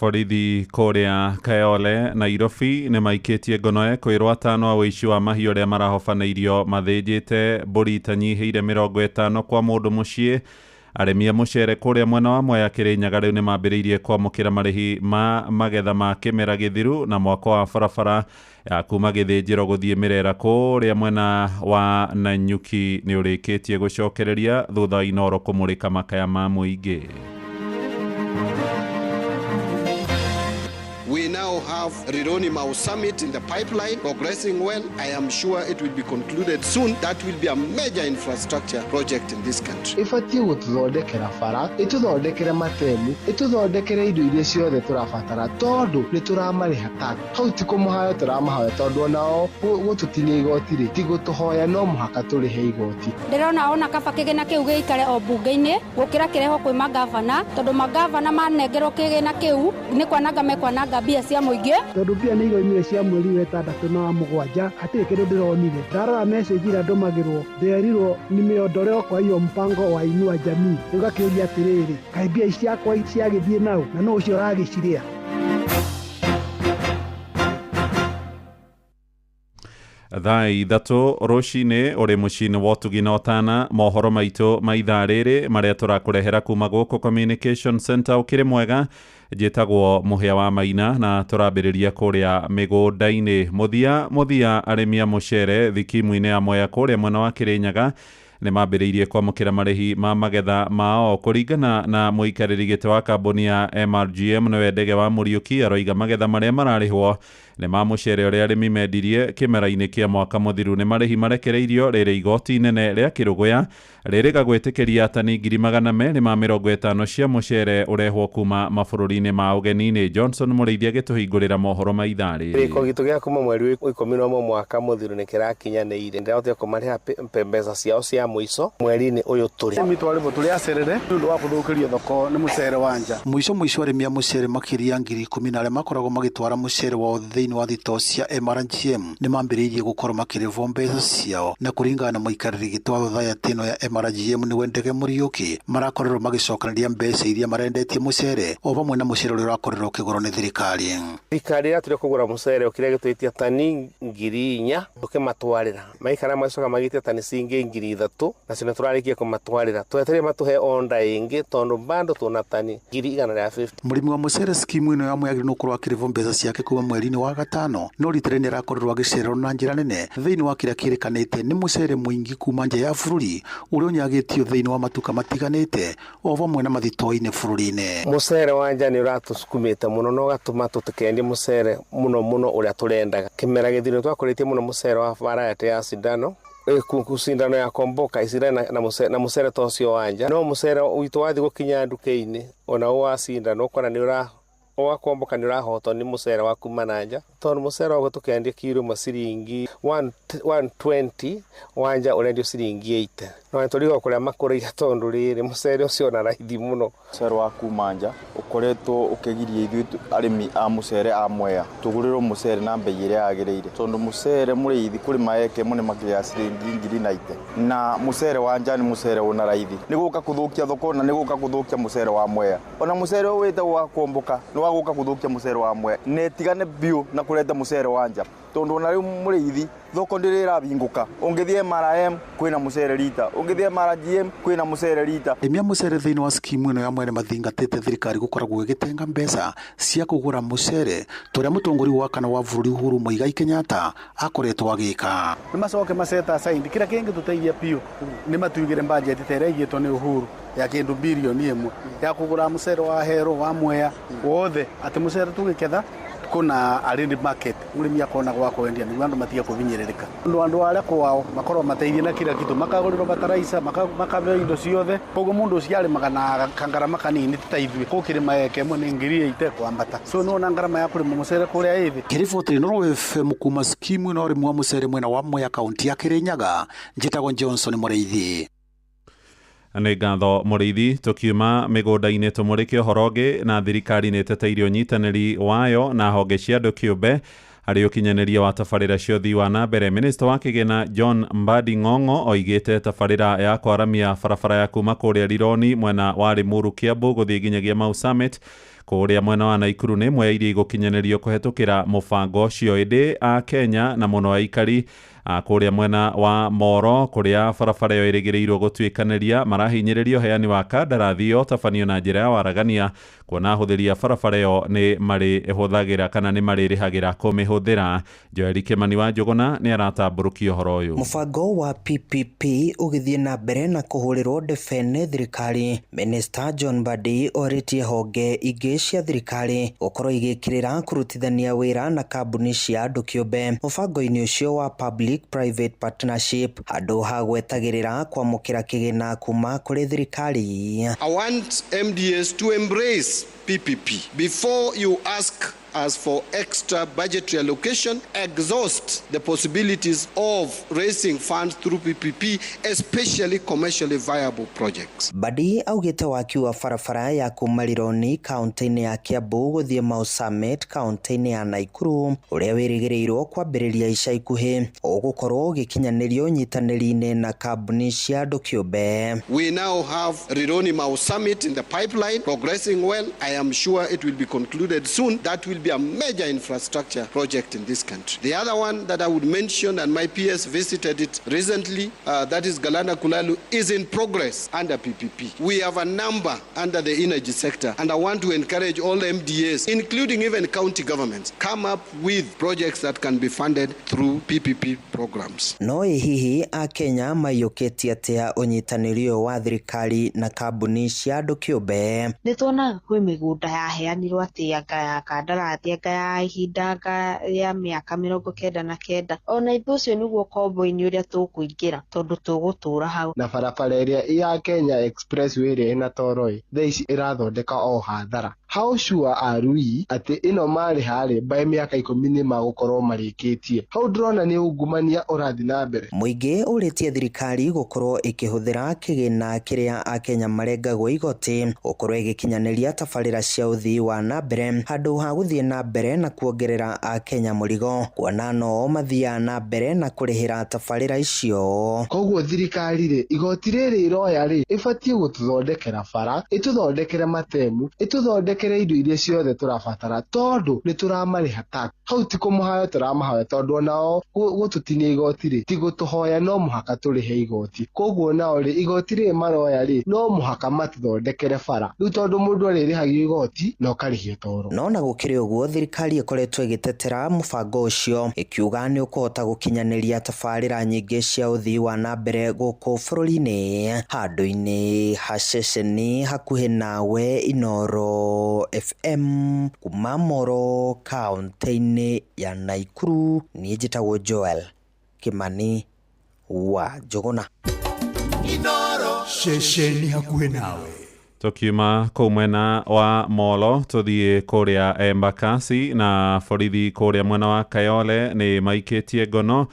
Borithi kũrĩa Kayole Nairobi nĩ maikĩtie ngono kwĩrwo atano a ũici wa mahiũ arĩa marahobanĩirio mathĩnjĩte mbũri itanyihĩire 50 kwa mũndũ mũciĩ. Arĩmi a mũcere kũrĩa mwena wa Mwea Kĩrĩnyaga rĩu nĩ mambĩrĩirie kwamũkĩra marĩhi ma magetha ma kĩmera gĩthiru na mwako wa barabara ya kuma gĩthĩnjĩro gũthiĩ Mĩrera kũrĩa mwena wa Nanyuki nĩ ũrĩkĩtie gũcokereria thutha wa Inooro kũmũrĩka makaya ma mũingĩ. We now have Rironi Mau Summit in the pipeline, progressing well. I am sure it will be concluded soon. That will be a major infrastructure project in this country. Ifatiĩ gũtũthondekera bara, ĩtũthondekere matemu, ĩtũthondekere indo iria ciothe tũrabatara tondũ nĩ tũramarĩha tax. Hau ti kũmahoya tũramahoya tondũ onao gũtũtinia igoti-rĩ ti gũtũhoya no mũhaka tũrĩhe igoti. Ndĩrona ona kaba kĩgĩna kĩu gĩikare o mbunge-inĩ gũkĩra kĩreho kwĩ magavana tondũ magavana manengerwo kĩgĩna kĩu nĩ kwananga mekwananga mbia cia mũingĩ tondũ mbia nĩ igoimire cia mweri wa 6 na wa 7 hatirĩ kĩndũ ndĩronire. Ndarora message ĩrĩa ndũmagĩrwo ndĩrerirwo nimeondolewa kwa hiyo mpango wa Inua Jamii. Ũgakĩũria atĩrĩrĩ kaĩ mbia ciakwa ciagĩthiĩ nau na no ũcio ũragĩcirĩa. Thaa ithatũ rũcinĩ ũrĩ mũciĩ-inĩ wa Ũtugi na Otana, mohoro maitũ ma ithaa rĩrĩ marĩa tũrakũrehera kuma gũkũ Communication Center ũkĩrĩ mwega. Njĩtagwo Mũhĩa wa Maina na tũrambĩrĩria kũrĩa mĩgũnda-inĩ. Mũthia arĩmi a mũcere thikimu-inĩ ya Mwea kũrĩa mwena wa Kĩrĩnyaga nĩ mambĩrĩirie kwamũkĩra marĩhi ma magetha mao kũringana na mũikarĩri gĩtĩ wa kambuni ya MRGM nĩwe Ndege wa Mũriũki aroiga magetha marĩa mararĩhwo nĩ ma mũcere ũrĩa arĩmi mendirie kĩmera-inĩ kĩa mwaka mũthiru nĩ marĩhi marekereirio rĩrĩ igoti inene rĩa Kĩrũgũya rĩrĩga gwĩtĩkĩria atani 250 cia mũcere ũrehwo kuma mabũrũri-inĩ ma ũgeni-inĩ. Johnson Mũrĩithia gĩtũhingũrĩra mohoro ma ithaa rĩrĩ. Gĩko gitũ gĩa kuma mweri wa 11 mwaka mũthiru nĩ kĩrakinyanĩire. Ndĩrahota kũmarĩha mbeca ciao cia mũico mweri-inĩ ũyũ tũrĩ. Mitwarĩbo tũrĩ acerere nĩ ũndũ wa gũthũkĩrio thoko nĩ mũcere wa nja. Mũico arĩmi a mũcere makĩria 10,000 arĩa makoragwo magĩtwara mũcere wao thĩinĩ wa thitoo cia MRGM nĩ mambĩrĩirie gũkorwo makĩrĩhwo mbeca ciao na kũringana na mũikarĩri gĩtĩ wa society ĩno ya MRGM nĩwe Ndege Mũriũki marakorerwo magicokanĩria mbeca iria marendetie mũcere o vamwe na mũcere ũrĩa ũrakorerwo ũkĩgũrwo nĩ thirikari. Thirikari ĩratũire kũgũra mũcere ũkĩrĩa gĩtũĩtie tani 4,000 tũkĩmatwarĩra maikara macoka magĩtia tani cingĩ 3,000 nacio nĩ tũrarĩkia kũmatwarĩra twetereire matũhe onda ĩngĩ tondũ bado tuna tani 150. Mũrĩmi wa mũcere skimu ĩno ya Mwea no gũkorwo akĩrĩhwo mbeca ciake kuma mweri-inĩ wa gatano no rĩtĩrĩ nĩ arakorerwo agĩcererwo na njĩra nene thĩinĩ wa kĩrĩa kĩrĩkanĩte nĩ mũcere mũingĩ kuma nja ya bũrũri ũrĩa ũnyagĩtio thĩinĩ wa matuka matiganĩte o vamwe na mathitoo-inĩ bũrũri-inĩ. Mũcere wa nja nĩ ũratũsukumĩte mũno no gatũma tũtĩkendie mũcere mũno ũrĩa tũrendaga. Kĩmera gĩthiru twakũrĩtie mũno mũcere wa variety ya Sindano kusindano ya Komboka isirana na mũcere tocio wa nja no mũcere witũ wathi gũkinya nduka-inĩ ona wa Sindano ũkora nĩ Komboka nĩ ũrahotwo nĩ mũcere wa kuma na nja tondũ mũcere wa gũtũkendia kiro ciringi 120 wa nja ũrendio ciringi 80 no tũrĩho kũrĩa makũrĩire tondũ rĩrĩ mũcere ũcio na raithi mũno. Mũcere wa kuma nja ũkoretwo ũkĩgiria ithuĩ arĩmi a mũcere a Mwea tũgũrĩrwo mũcere na mbei ĩrĩa yagĩrĩire tondũ mũcere mũrĩithi kũrĩ maeke mũne makĩria ciringi 290 na mũcere wa nja nĩ mũcere ũna raithi nĩ gũka kũthũkia thoko na nĩ gũka kũthũkia mũcere wa Mwea ona mũcere ũyũ wĩtagwo wa Komboka nĩ wa gũka kũthũkia mũcere wa Mwea netigane biũ na kũreta mũcere wa nja tondũ ona rĩu mũrĩithi thoko ndĩrĩ ĩrabingũka ũngĩthiĩ MRM kwĩna mũcere rita ũngĩthiĩ MRGM kwĩna mũcere rita. Arĩmi a mũcere thĩinĩ wa skimu ĩno ya Mwea mathingatĩte thirikari gũkoragwo ĩgĩtenga mbeca cia kũgũra mũcere tũrĩa mũtongoria wa kana wa bũrũri Uhuru Muigai Kenyatta akoretwo agĩka. Nĩ macoke maceta aside kĩrĩa kĩngĩtũteithia piũ nĩ matuigĩre budget ĩrĩa ĩigĩtwo nĩ Uhuru ya kĩndũ birioni 1 ya kũgũra mũcere wa Hero wa Mwea wothe atĩ mũcere tũgĩketha kuna arindi market mũrĩmi akona gwa kwendia nĩguo andũ matiga kũbinyĩrĩrĩka andũ arĩa kwao makorwo mateithie na kila kitu makagũrĩrwo bataraitha makabeo indo ciothe koguo mũndũ ũcio arĩmaga na kangarama kanini ta ithuĩ gũkĩrĩma eke ĩmwe nĩ ngiri 8 kwambata so nona ngarama ya kũrĩma mũcere kũrĩa ĩthĩ. Kĩriboti Noro FM kuma skimu ĩno ũrĩmi wa mũcere mwena wa Mwea kaunti ya Kĩrĩnyaga njĩtagwo Johnson Mũrĩithi. Nĩ ngatho Mũrĩithi tũkiuma mĩgũnda-inĩ tũmũrĩke ũhoro ũngĩ na thirikari nĩ ĩteteire ũnyitanĩri wayo na honge cia andũ kĩũmbe harĩ ũkinyanĩria wa tabarĩra cia ũthii wa na mbere. Minista wa kĩgĩna John Mbadi Ng'ong'o oigĩte tabarĩra ya kwaramia barabara ya kuma kũrĩa Rironi mwena wa Limuru Kiambu gũthiĩ nginyagia Mau Summit kuria mwena wa Naikuru ni mwe iria igukinyanerio kuhetukira mubango ucio indi a Kenya na muno aikari kuria mwena wa Moro kuria barabara yo irigirirwo gutwikaniria marahinyiririo heani wa kandarathi yo tabanio na njira ya waragania kuona huthiria barabara yo ni mari ihuthagira kana ni mari rihagira kumihuthira. Joel Kimani wa Njuguna ni aratamburukio horo uyu. Mubango wa PPP ugithie na mbere na kuhurirwo defene thirikari. Minister John Mbadi oritie honge ingi cia thirikari gukorwo igikirira kurutithania wira na kambuni cia andu kiumbe mubango-ini ucio wa public private partnership handu ha gwetagirira kwamukira kigina kuma kuri thirikari. I want MDAs to embrace PPP. Before you ask us for extra budgetary allocation, exhaust the possibilities of raising funds through PPP, especially commercially viable projects. Badi augite waki wa barabara ya kumarironi kaunti-ini ya Kiambu guthie Mau Summit kaunti-ini ya Naikuru uria wirigirirwo kwambiriria ica ikuhi ugukorwo gikinyanirio nyitaniri-ini na kambuni cia andu kiumbe. We now have Rironi Mau Summit in the pipeline, progressing well. I am sure it will be concluded soon. That will be a major infrastructure project in this country. The other one that I would mention, and my PS visited it recently, that is Galana Kulalu, is in progress under PPP. We have a number under the energy sector, and I want to encourage all MDAs, including even county governments, come up with projects that can be funded through PPP programs. No hihi a Kenya mayuketie atia unyitanirio wa thirikari na kambuni cia andu kiumbe. Nitwona kwi migunda yaheanirwo atia ya kandarathi ya ihinda ya miaka 99 ona ithu ucio niguo kombo-ini uria tukuingira tondu tugutura hau na barabara iria ya Kenya Expressway iria ina toroi thaici irathondeka o hathara. How sure are we ati ino mari hari by miaka 10 ni magukorwo marikitie? How drona ni ungumania urathi na mbere? Muingi uritie thirikari gukorwo ikihuthira kigina kiria a Kenya marengagwo igoti gukorwo igikinyaniria tabarira cia uthii wa na mbere handu ha guthie na mbere na kuongerera a Kenya murigo kuona no mathia na mbere na kurihira tabarira icio. Koguo thirikari ri igoti riri iroya ri ibatie gututhondekera bara, ituthondekere matemu, ituthondekere indo iria ciothe turabatara tondu ni turamariha tax. Hau ti kumuhayo turamahayo tondu nao gututinia igoti ri ti gutuhoya no muhaka turihe igoti. Koguo nao ri igoti ri maroya ri no muhaka matuthondekere bara. Riu tondu mundu aririhagio igoti no karihio toro. No na gukiri uguo thirikari ikoretwo igitetera mubango ucio ikiuga ni ukuhota gukinyaniria tabarira nyingi cia uthii wa na mbere guku bururi-ini handu-ini haceceni hakuhi nawe Inoro FM kuma Moro kaunti-ini ya Naikuru. Ni njitagwo Joel Kimani wa Njuguna. Inoro ceceni hakuhi nawe. Tukiuma kuu mwena wa Molo tuthie kuria Embakasi na borithi kuria mwena wa Kayole ni maikitie ngono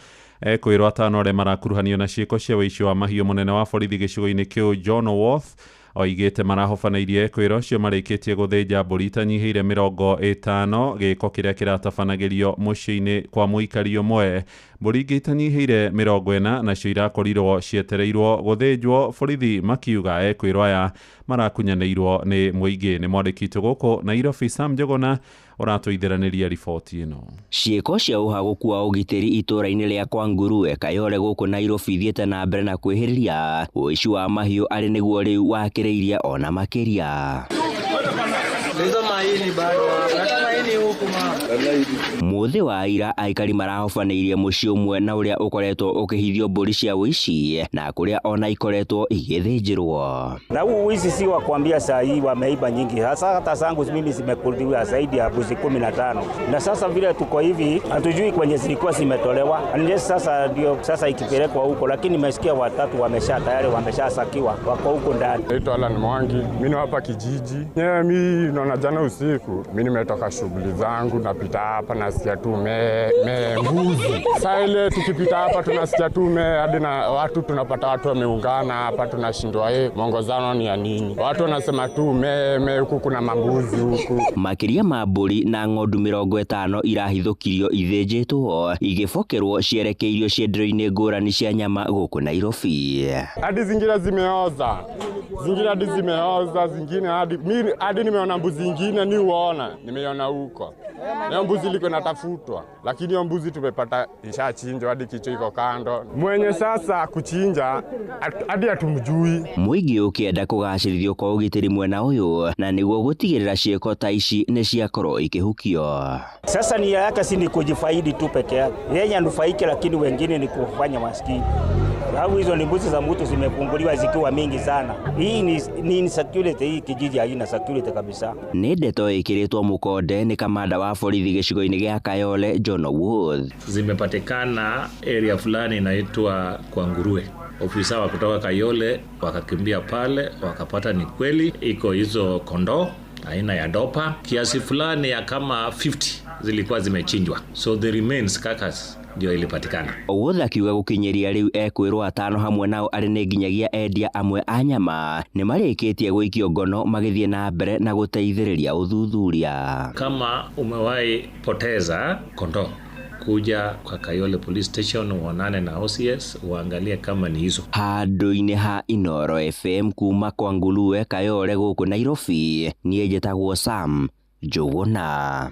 kwirwo atano aria marakuruhanio na ciiko cia wici wa mahiũ. Munene wa borithi gicigo-ini kiu John Worth oigite marahobanairie kwirwo cio marikitie guthinja mbũri itanyihiire 50 giko kiria kiratabanagirio muciĩ-ini kwa muikari umwe. Mbũri ingĩ itanyihiire 40 nacio irakorirwo cietereirwo guthinjwo, borithi makiuga kwirwo aya marakunyanĩirwo nĩ mũingĩ. Nĩ mwandĩki gũkũ Nairobi Sam Njuguna uratuitheraniria riboti ino. Ciiko cia uhaguku wa ugitiri itura-ini ria kwa Ngurue Kayole guku Nairobi thiete na mbere na kwihiriria uici wa mahiũ ari niguo riu wakiriirie ona makiria. Muthi wa ira aikari marahobanĩirie muciĩ ũmwe na uria ukoretwo ukihithio mbũri cia uici na kuria ona ikoretwo igithinjirwo. Na huu uici si wa kuambia saa hii wameiba nyingi, hata zangu mimi zimekuliwa zaidi ya mbuzi 15, na sasa vile tuko hivi hatujui kwenye zilikuwa zimetolewa. Sasa ndio sasa ikipelekwa huko, lakini nimesikia watatu tayari wameshasakiwa, wako huko ndani. Naitwa Alan Mwangi, mimi hapa kijiji. Mimi naona jana usiku mimi nimetoka shughuli zangu na nikipita hapa nasikia tu mbuzi. Saa ile tukipita hapa tunasikia tu hadi na watu tunapata watu wameungana hapa, tunashindwa mongozano ni ya nini. Watu wanasema tu huku kuna mambuzi huku. Makiria ma mbũri na ng'ondu 50 irahithũkirio ithĩnjĩtwo igĩbokerwo cierekeirio cienderio-inĩ ngũrani cia nyama gũkũ Nairobi. Hadi zingine zimeoza. Zingine hadi nimeona mbuzi zingine nimeona huko. Na mbuzi liko natafutwa, lakini hiyo mbuzi tumepata ishachinjwa hadi kichwa iko kando. Mwenye sasa kuchinja hadi atumjui. Mũingĩ ũkĩenda kũgacĩrithio kwa ũgitĩri mwena ũyũ na nĩguo gũtigĩrĩra ciĩko ta ici nĩ ciakorwo ikĩhukio. Sasa nia yake si ni kujifaidi tu peke yake. Yeye anufaike, lakini wengine ni kufanya maskini. Sababu hizo ni mbuzi za mtu zimefunguliwa zikiwa mingi sana. Hii ni insecurity, hii kijiji haina security kabisa. Nĩ ndeto ĩkĩrĩtwo mũkonde nĩ kamanda wa borithi gĩcigo-inĩ gĩa Kayole John Wood. Zimepatikana area fulani inaitwa kwa Nguruwe. Ofisa wa kutoka Kayole wakakimbia pale, wakapata ni kweli iko hizo kondoo aina ya dopa kiasi fulani ya kama 50 zilikuwa zimechinjwa. So the remains carcass ndio ilipatikana. Wood akiuga gũkinyĩria rĩu ekwĩrwo atano hamwe nao arĩ nĩ nginyagia endia amwe a nyama nĩ marĩkĩtie gũikio ngono magĩthiĩ na mbere na gũteithĩrĩria ũthuthuria. Kama umewahi poteza kondoo, kuja kwa Kayole Police Station uonane na OCS uangalie kama ni hizo. Handũ-inĩ ha Inoro FM kuma kwa Nguruwe Kayole gũkũ Nairobi, niĩ njĩtagwo Sam Njũgũna.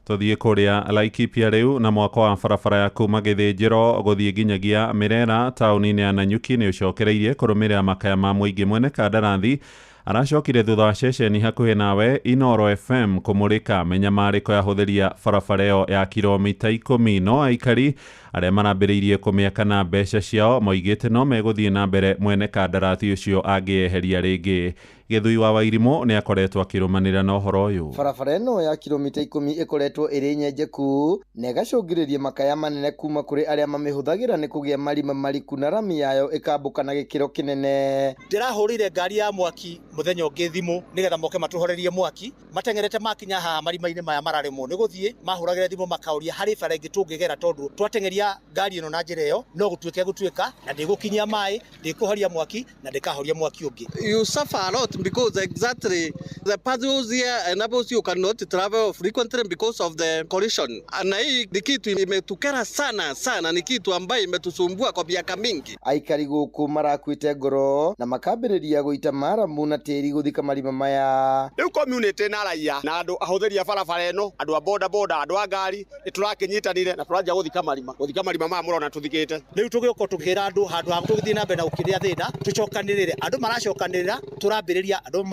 Tuthiĩ kũrĩa Laikipia rĩu na mwako wa barabara ya kuma Gĩthĩnjĩro gũthiĩ nginyagia Mirera taũni-inĩ ya Nanyuki nĩ ũcokereirie kũrũmĩrĩra makaya ma mũingĩ mwene kandarathi aracokire thutha wa ceceni hakuhĩ nawe Inoro FM kũmũrĩka menyamarĩko ya hũthĩria barabara ĩyo ya kilomita 10 no aikari arĩa marambĩrĩirie kũmĩaka na mbeca ciao moigĩte no megũthiĩ na mbere mwene kandarathi ũcio angĩeheria rĩngĩ. Gĩthui wa Wairimũ nĩ akoretwo akĩrũmanĩra na ũhoro ũyũ. Barabara ĩno ya kilomita 10 ĩkoretwo ĩrĩ nyenjeku na ĩgacũngĩrĩria makaya manene kuma kũrĩ arĩa mamĩhũthagĩra nĩ kũgĩa marima mariku na rami yayo ĩkambũka na gĩkĩro kĩnene. Ndĩrahũrĩire ngari ya mwaki mũthenya ũngĩ thimũ nĩgetha moke matũhorerie mwaki, matengerete makinya haha marima-inĩ maya mararemwo nĩ gũthiĩ, mahũragĩra thimũ makaũria harĩ bara ĩngĩ tũngĩgera tondũ twatengeria ngari ĩno na njĩra ĩyo no gũtuĩka na ndĩgũkinyia maĩ, ndĩkũhoria mwaki na ndĩkahoria mwaki ũngĩ. You suffer a lot because exactly the pathways here enables you cannot travel frequently because of the collision. Na hii ni kitu imetukera sana, ni kitu ambayo imetusumbua kwa miaka mingi. Aikari gũkũ marakuĩte ngoro na makambĩrĩria gũita maramu na tĩri gũthika marima maya. Rĩu community na raia na andũ ahũthĩria barabara ĩno, andũ a boda, andũ a ngari nĩ tũrakĩnyitanĩre na tũranjia gũthika marima maya mũrona tũthikĩte. Rĩu tũgĩũka tũkĩra andũ handũ ha tũgĩthiĩ na mbere na gũkĩrĩa thĩna, tũcokanĩrĩre andũ maracokanĩrĩra, tũrambĩrĩria andũ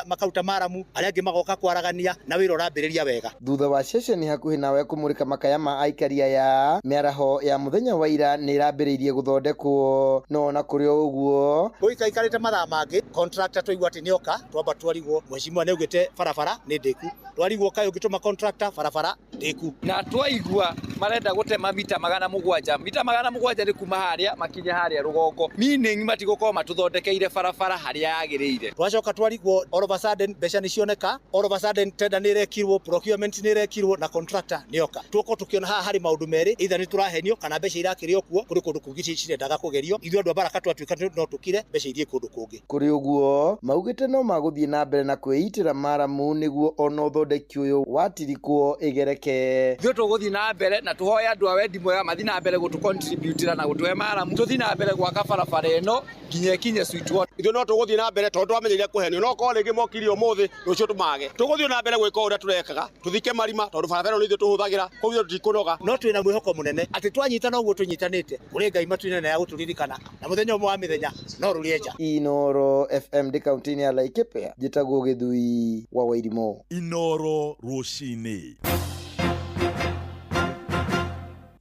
makaruta maramu arĩa angĩ magoka kwaragania na wĩra ũrambĩrĩria wega. Thutha wa ceceni hakuhĩ nawe kũmũrĩka makaya ma aikari aya, mĩaraho ya mũthenya wa ira nĩ ĩrambĩrĩirie gũthondekwo, no na kũrĩ o ũguo gũikarĩte mathaa mangĩ contractor twaigua atĩ nĩoka twamba twarigwo mheshimiwa nĩaugĩte barabara nĩ ndĩku, twarigwo kaĩ ũngĩtũma contractor barabara ndĩku, na twaigua marenda gũtema mita 700 nĩ kuma harĩa makinya harĩa rũgongo, meaning matigũkorwo matũthondekeire barabara harĩa yagĩrĩire. Twacoka twarigwo all of a sudden mbeca nĩ cioneka, all of a sudden tender nĩ ĩrekirwo, procurement nĩ ĩrekirwo na contractor nĩoka. Tuoko tukiona haha harĩ maũndũ merĩ, either nĩ tũrahenio kana mbeca irakĩrĩo kuo kũrĩ kũndũ kũngĩ cirendaga kũgerio, ithuĩ andũ a Baraka twatuĩka no tũkire mbeca irie kũndũ kũngĩ. Kũrĩ ũguo maugĩte no magũthiĩ na mbere na kwĩitĩra maramu nĩguo ona ũthondeki ũyũ watirikwo ĩgereke. Ithuĩ tũgũthiĩ na mbere na tũhoya andũ a wendi mwega mathiĩ na mbere gũtũcontributĩra na gũtũhe maramu, tũthiĩ na mbere gwaka barabara ĩno nginya ĩkinye sweet water. Ithuĩ no tũgũthiĩ na mbere tondũ twamenyire kũhenio, no korwo rĩngĩ mokiri ũmũthĩ rũciũ tũmage. Tũgũthiĩ na mbere gwĩka ũrĩa tũrekaga, tũthike marima tondũ barabara ĩno nĩ ithuĩ tũhũthagĩra, koguo tũtikũnoga. No twĩna mwĩhoko mũnene atĩ twanyitana ũguo tũnyitanĩte, kũrĩ Ngai matu-inĩ na ya gũtũririkana na mũthenya ũmwe wa mĩthenya no rũrĩenja. Inoro FM ndĩ kaunti-inĩ ya Laikipia, njĩtagwo Gĩthui wa Wairimũ. Inoro rũcinĩ.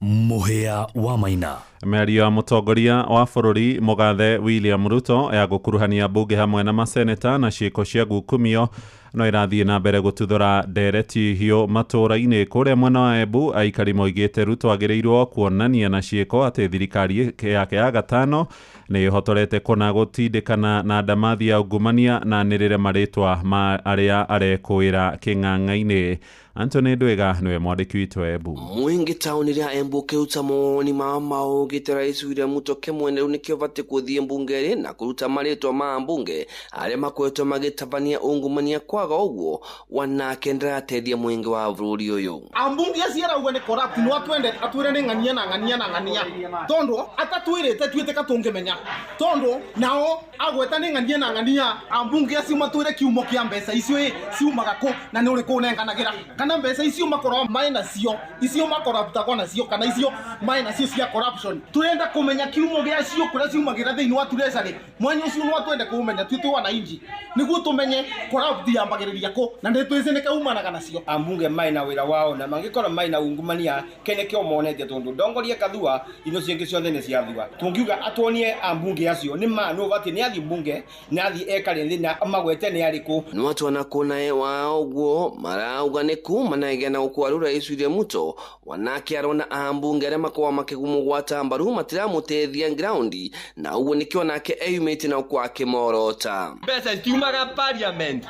Mũhĩa wa Maina. Mĩario ya mũtongoria wa bũrũri mũgathe William Ruto ya gũkuruhania mbunge hamwe na maseneta na ciĩko cia ngukumio no irathie na mbere gututhura ndereti hiyo matura-ini kuria mwena wa Embu. Aikari moigite Ruto agiriirwo kuonania na cieko ati thirikari yake ya gatano ni ihotorete kuna gutindikana na ndamathi ya ungumania na nirire maritwa ma aria arekuira king'ang'a-ini. Anthony Ndwega niwe mwandiki witũ Embu. Mwingi tauni ria Embu kiruta moni maugite Rais William Ruto kimwene riu nikio bati kuthie mbungeri na kuruta maritwa ma mbunge aria makwetwo magitabania ungumania kwaga uguo wanake ndirateithia mwingi wa bururi uyu. Ambunge aciara uga ni corrupt no atwende atwire ni ng'ania na ng'ania na ng'ania tondo atatwirite twite katungimenya tondo nao agweta ni ng'ania na ng'ania ambunge acio matwire kiumo kia mbeca icio ciumaga ku na ni uri kunenganagira kana mbeca icio makoro maina cio icio makorapta nacio kana icio maina cio cia corruption turenda kumenya kiumo gia cio kuria ciumagira thiini wa treasury mwanyo ucio no twende kumenya twitwe wananchi niguo tumenye corrupt yambagiriria ku na nditwicinike umanaga nacio. Ambunge maina wira wao na mangikora maina ungumania kene kio monete tondu ndongoria kathua ino cienge ciothe ni ciathua tungiuga atwonie ambunge acio ni ma no bati ni athi mbunge na athi ekare nthi na magwete ni ariku no watu wanakona wao guo marauga ni kumanagia na ukwaru Rais William Ruto wanake arona ambunge aria makoa makigumugwata mbaru matiramuteithia ground na uguo nikio nake eyumite na ukwake morota pesa tiumaga parliament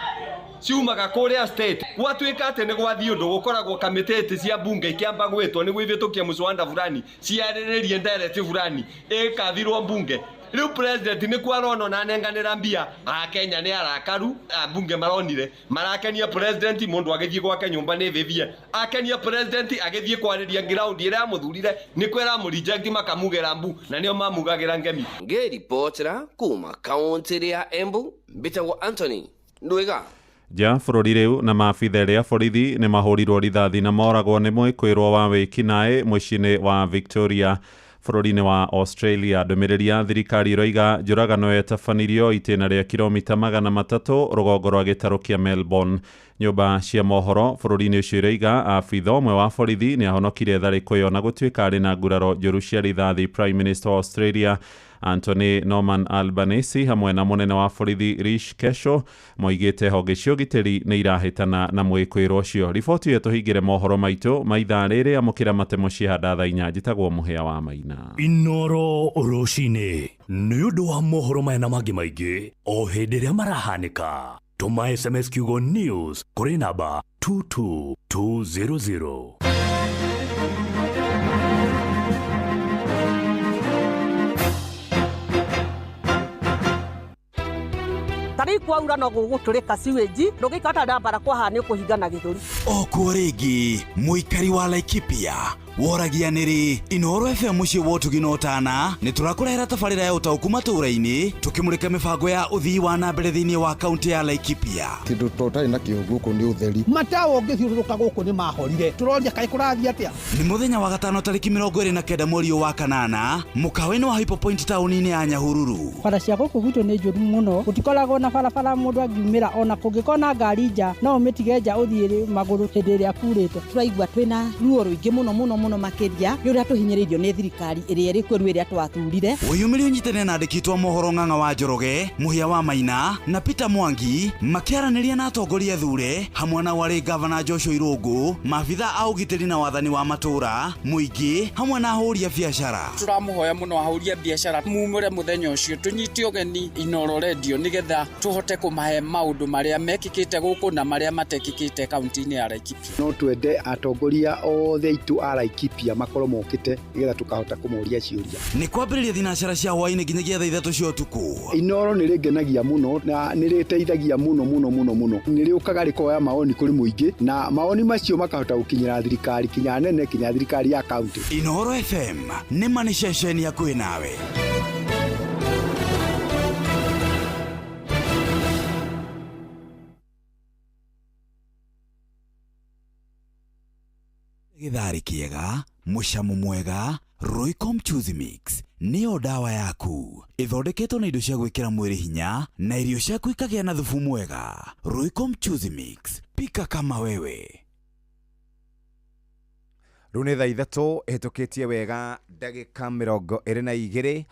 ciumaga kuria state gwatuika ati ni gwathii undu gukoragwo kamitete cia bunge ikiamba gwetwo ni gwithitukia muswanda fulani ciariririe ndereti fulani ikathirwo bunge riu president ni kwarono na nenganira mbia Kenya ni arakaru bunge maronire marakenia president mundu agithie gwake nyumba ni thithie akenia president agithie kwariria ground ira muthurire ni kwera mu reject makamugera mbu na nio mamugagira ngemi. Reportera kuma county ya Embu Bitagwo Anthony Ndwega. Ja bururi riu na maabitha ria borithi ni mahurirwo rithathi na moragwo ni mwikwirwo wa wikinae muciini wa Victoria bururi-ini wa Australia. Ndumiriri ya thirikari roiga njuragano yetabanirio itena ria kilomita 300 rugongo rwa gitaru kia Melbourne. Nyumba cia mohoro bururi-ini ucio iroiga abitha umwe wa borithi ni ahonokire thariko yo na gutuika ari na nguraro njuru cia rithathi. Prime Minister wa Australia Anthony Norman Albanese hamwe na munene wa borithi Rishi Kesho moigite honge cia ugitiri ni irahitana na mwikwiro ucio. Riboti yetu hingire mohoro maitu maitha riri amukira matemo cihanda thaa 4 njitagwo Muhia wa Maina. Inoro rucini ni undu wa mohoro maya na mangi maingi o hindi ria marahanika. Tuma SMS kiugo news kuri namba 22200. Tari kwaura no guguturika siweji ndugikata ndambara kwa hani kuhingana githuri okwo ringi muikari wa Laikipia woragianiri Inoro FM muci wotuginotana ni turakurehera tabarira ya utauku matura-ini tukimurika mibango ya uthii wa na mbere thiini wa kaunti ya Laikipia. Kindu totari na kiuguku ni utheri matawo ngithiururuka guku ni mahorire turoria kai kurathia atia. Ni muthenya wa gatano tariki 29 mweri wa kanana mukawe-ini wa Hypo Point town-ini ya Nyahururu. Bara cia guku gwitu ni njuru muno gutikoragwo na barabara mundu angiumira ona kungikona ngari nja no umitige nja uthiri maguru hindi iria kurite turaigua twina ruo ruingi muno makiria yuria tuhinyiririo ni thirikari iria iri kweru iria twathurire. Uyumiri unyitene na andikitwo mohoro Ng'ang'a wa Njoroge, Muhia wa Maina na Peter Mwangi makiaraniria na atongoria thure hamwe na wari Governor Joshua Irungu, maabitha a ugitiri na wathani wa matura muingi hamwe na ahuri a biashara. Turamuhoya muno ahuri a biashara mumure muthenya ucio tunyiti ugeni Inoro Radio nigetha tuhote kumahe maundu maria mekikite guku na maria matekikite kaunti-ini ya Laikipia. No twende atongoria othe itu a Laikipia makoro mokite nigetha tukahota kumuria ciuria. Ni kwambiriria thinacara cia hwaini nginyagia thaa 3 cia utuku. Inoro ni rigenagia muno na ni riteithagia muno ni riukaga rikoya maoni kuri muingi na maoni macio makahota gukinyira thirikari kinya nene kinya thirikari ya kaunti. Inoro FM ni mani ceceni ya kwi nawe. Githari kiega, mucamo mwega, Roycom Choose Mix niyo dawa yaku. Ithondeketwo na indo cia gwikira mwiri hinya na irio ciaku ikagia na thufu mwega. Roycom Choose Mix, pika kama wewe. Rĩu nĩ thaa ithatũ hĩtũkĩtie wega ndagĩka 22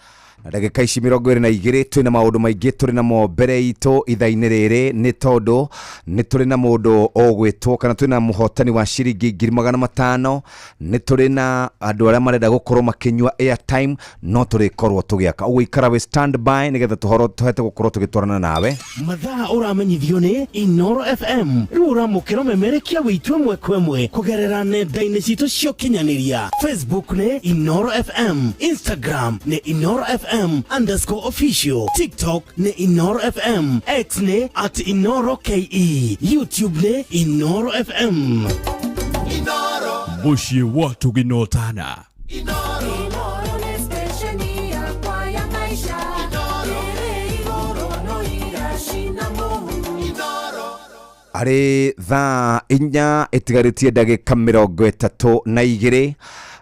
na ndagĩka ici 22 twĩna maũndũ maingĩ tũrĩ namo mbere itũ ithaa-inĩ rĩrĩ nĩ tondũ nĩ tũrĩ na mũndũ ũgwĩtwo kana twĩna mũhotani wa ciringi 500 nĩ tũrĩ na andũ arĩa marenda gũkorwo makĩnyua airtime no tũrĩkorwo tũgĩaka ũguo ikara we stand by nĩgetha tũhete gũkorwo tũgĩtwarana nawe mathaa ũramenyithio nĩ Inoro FM rĩu ũramũkĩra ũmemerekia wĩitũ ĩmwe kwa ĩmwe kũgerera nenda-inĩ citũ cia ũkinyanĩria Facebook nĩ Inoro FM, Instagram nĩ Inoro FM_official, TikTok nĩ Inoro FM, X nĩ @InoroKE, YouTube nĩ Inoro FM. Inoro Mushi watu ginotana Inoro ni stesheni ya kwa ya maisha Inoro no irashina muhu Inoro arĩ thaa 4 ĩtigarĩtie ndagĩka 32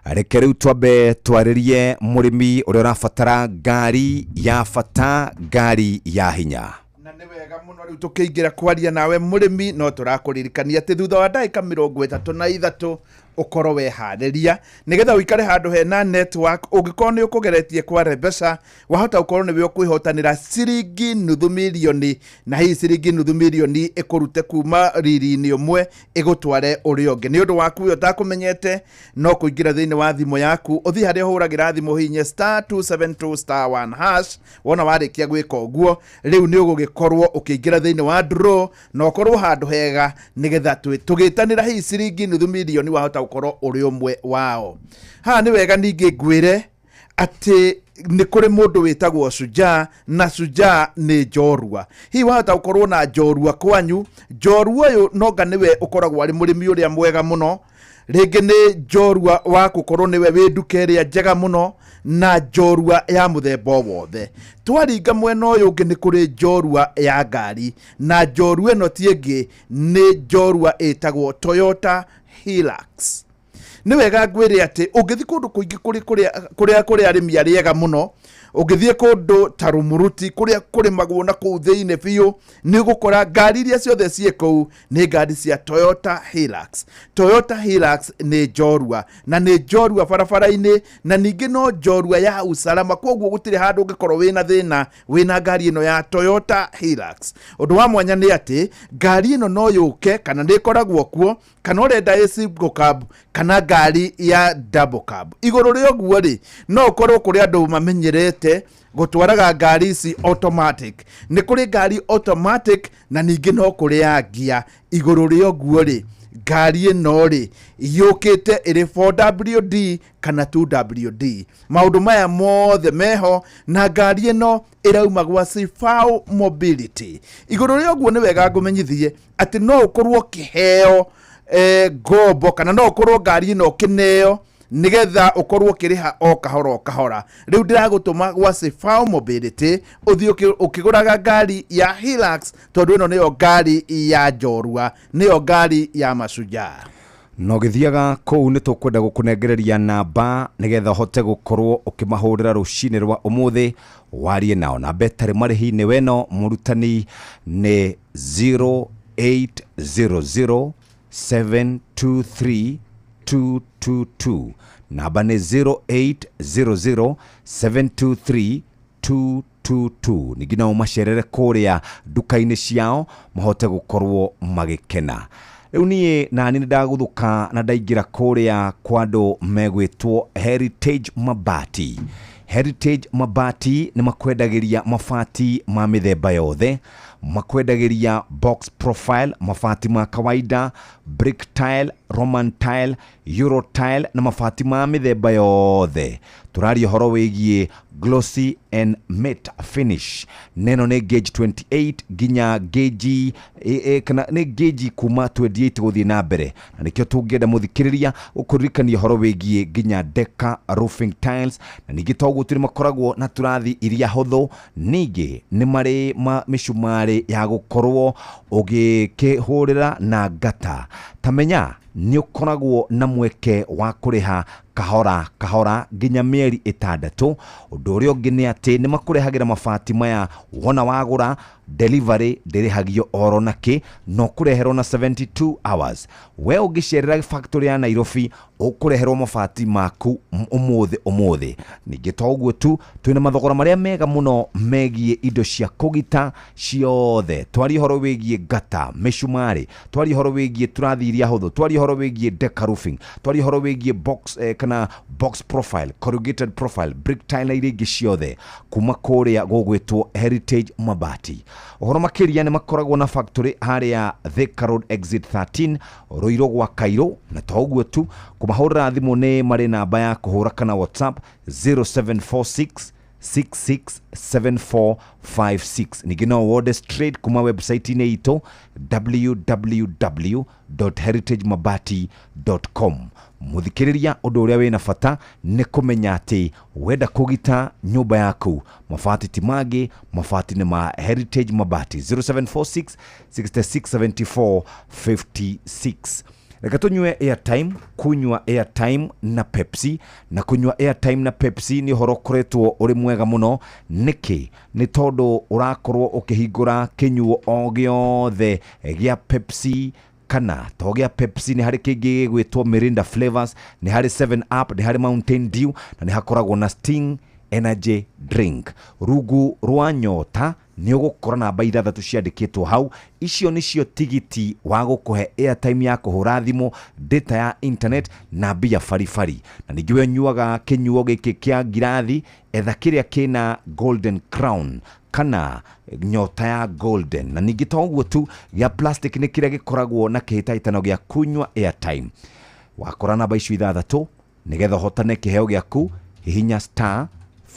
reke rĩu twambe twarĩrie mũrĩmi ũrĩa ũrabatara ngari ya bata ngari ya hinya na nĩ wega mũno rĩu tũkĩingĩra kwaria nawe mũrĩmi no tũrakũririkania atĩ thutha wa ndagĩka 33 ukorwo weharĩria nigetha uikare handu hena network ũngĩkorwo nĩ ũkũgeretie kwa Rebesa wahota gũkorwo nĩwe ũkwĩhotanĩra ciringi nuthu milioni na hii ciringi nuthu milioni ĩkũrute kuma riri-inĩ ũmwe ĩgũtware ũrĩa ũngĩ nĩ ũndũ waku ũyũ ũtakũmenyete no kũingĩra thĩinĩ wa thimũ yaku ũthiĩ harĩa ũhũragĩra thimũ hihinye *272*1# wona warĩkia gwĩka ũguo rĩu nĩ ũgũgĩkorwo ũkĩingĩra thĩinĩ wa draw na ũkorwo handũ hega nigetha tũgĩtanĩra hii ciringi nuthu milioni wahota ukorwo uri umwe wao ha ni wega ningi ngwire ati ni kuri mundu witagwo Shujaa na Shujaa ni njorua hi wahota ukorwo na njorua kwanyu njorua uyu noga niwe ukoragwo ari murimi uria mwega muno ringi ni njorua wa gukorwo niwe wi nduka iria njega muno na njorua ya muthemba wothe twaringa mwena uyu ungi ni kuri njorua ya ngari na njorua ino tiengi ni njorua itagwo Toyota Hilux ni wega ngwire ati ungithi kundu kuingi kuri arimi ariega muno ungithie kundu ta Rumuruti kuri magwo na kuu thiine biu ni gukora ngari iria ciothe cieko ni ngari cia Toyota Hilux. Toyota Hilux ni njorua na ni njorua barabara-ini na ningi no njorua ya usalama koguo gutire handu ungikorwo wina thina wina ngari ino ya Toyota Hilux. Undu wa mwanya ni ati ngari ino no yuke kana ni koragwo kuo kana urenda single cab kana ngari ya double cab iguru ri oguo ri no ukorwo kuri andu mamenyerete gutwaraga ngari ici automatic ni kuri ngari automatic na ningi no kuri ya gia iguru ri oguo ri ngari ino ri yukite iri 4WD kana 2WD maundu maya mothe meho na ngari ino irauma gwa Sifau Mobility iguru ri oguo ni wega ngumenyithie ati no ukorwo kiheo ngombo kana no ukorwo ngari ino kineo nigetha ukorwo kiriha o kahora riu ndiragutuma gwa Sifau Mobility uthi ukiguraga ngari ya Hilux tondu ino niyo ngari ya njorua niyo ngari ya Mashujaa no githiaga kuu ni tukwenda gukunengereria namba nigetha hote gukorwo ukimahurira rucini rwa umuthi warie nao na betari marihi ni weno murutani ni 0800 723 222 namba ni 0800 723 222 ningina umacerere kuria duka-ini ciao mahote gukorwo magikena riu nie nani ndaguthuka na ndaingira kuria kwando megwitwo Heritage Mabati. Heritage Mabati ni makwendagiria mabati ma mithemba yothe makwendagiria box profile mabati ma kawaida brick tile Roman tile Euro tile na mabati ma mithemba yothe turaria horo wigie glossy and matte finish neno ni gauge 28 ginya gauge kana ni gauge kuma 28 guthii na mbere na nikio tungenda muthikiriria ukurikania horo wigie ginya deca roofing tiles na ningi togutiri makoragwo na turathi iria hotho ningi ni mari mishumari ya gukorwo ugikihurira na ngata tamenya nĩ ũkoragwo na mweke wa kũrĩha kahora kahora nginya mĩeri 6. Ũndũ ũrĩa ũngĩ nĩ atĩ nĩ makũrehagĩra mabati maya wona wagũra delivery ndĩrĩhagio oro nakĩ, no kũreherwo na 72 hours. We ũngĩcerera factory ya Nairobi ũkũreherwo mabati maku ũmũthĩ. Ningĩ to ũguo tu, twĩna mathogora marĩa mega mũno megiĩ indo cia kũgita ciothe. Twaria ũhoro wĩgiĩ gata, mĩcumarĩ, twaria ũhoro wĩgiĩ turathi iria hũthũ, twaria ũhoro wĩgiĩ deca roofing, twaria ũhoro wĩgiĩ box profile, corrugated profile, brick tile na iria ingĩ ciothe kuma kũrĩa gũgwĩtwo Heritage Mabati. Ũhoro makĩria nĩ makoragwo na factory harĩa Thika Road exit 13 Ruiru gwa Kairũ, na to ũguo tu, kũmahũrĩra thimũ nĩ marĩ namba ya kũhũra kana WhatsApp 0746 667456. Ningĩ no wode straight kuma website-inĩ itũ www.heritagemabati.com. Muthikĩrĩria, ũndũ ũrĩa wĩna bata nĩ kũmenya atĩ wenda kũgita nyũmba yaku, mabati ti mangĩ, mabati nĩ ma Heritage Mabati. 0746 667456. Reka tunyue airtime. Kunywa airtime na Pepsi, na kunywa airtime na Pepsi ni ũhoro ũkoretwo ũrĩ mwega mũno. Nĩkĩ? Nĩ tondũ ũrakorwo ũkĩhingũra kĩnyuo o gĩothe gĩa Pepsi, kana to gĩa Pepsi nĩ harĩ kĩngĩ gwĩtwo Mirinda flavors, nĩ harĩ 7 Up, nĩ harĩ Mountain Dew, na nĩ hakoragwo na Sting energy drink. Rungu rwa nyota nĩ ũgũkora namba 6 ciandĩkĩtwo hau. Icio nĩcio tigiti wa gũkũhe airtime ya kũhũra thimũ, data ya internet na mbia farifari. Na ningĩ we nyuaga kĩnyuo gĩkĩ kĩa ngirathi, etha kĩrĩa kĩna Golden Crown kana nyota ya golden. Na ningĩ to ũguo tu, gĩa plastic nĩ kĩrĩa gĩkoragwo na kĩhĩtahĩtano gĩa kunywa airtime. Wakora namba icio 6 nĩgetha ũhotane kĩheo gĩaku, hihinya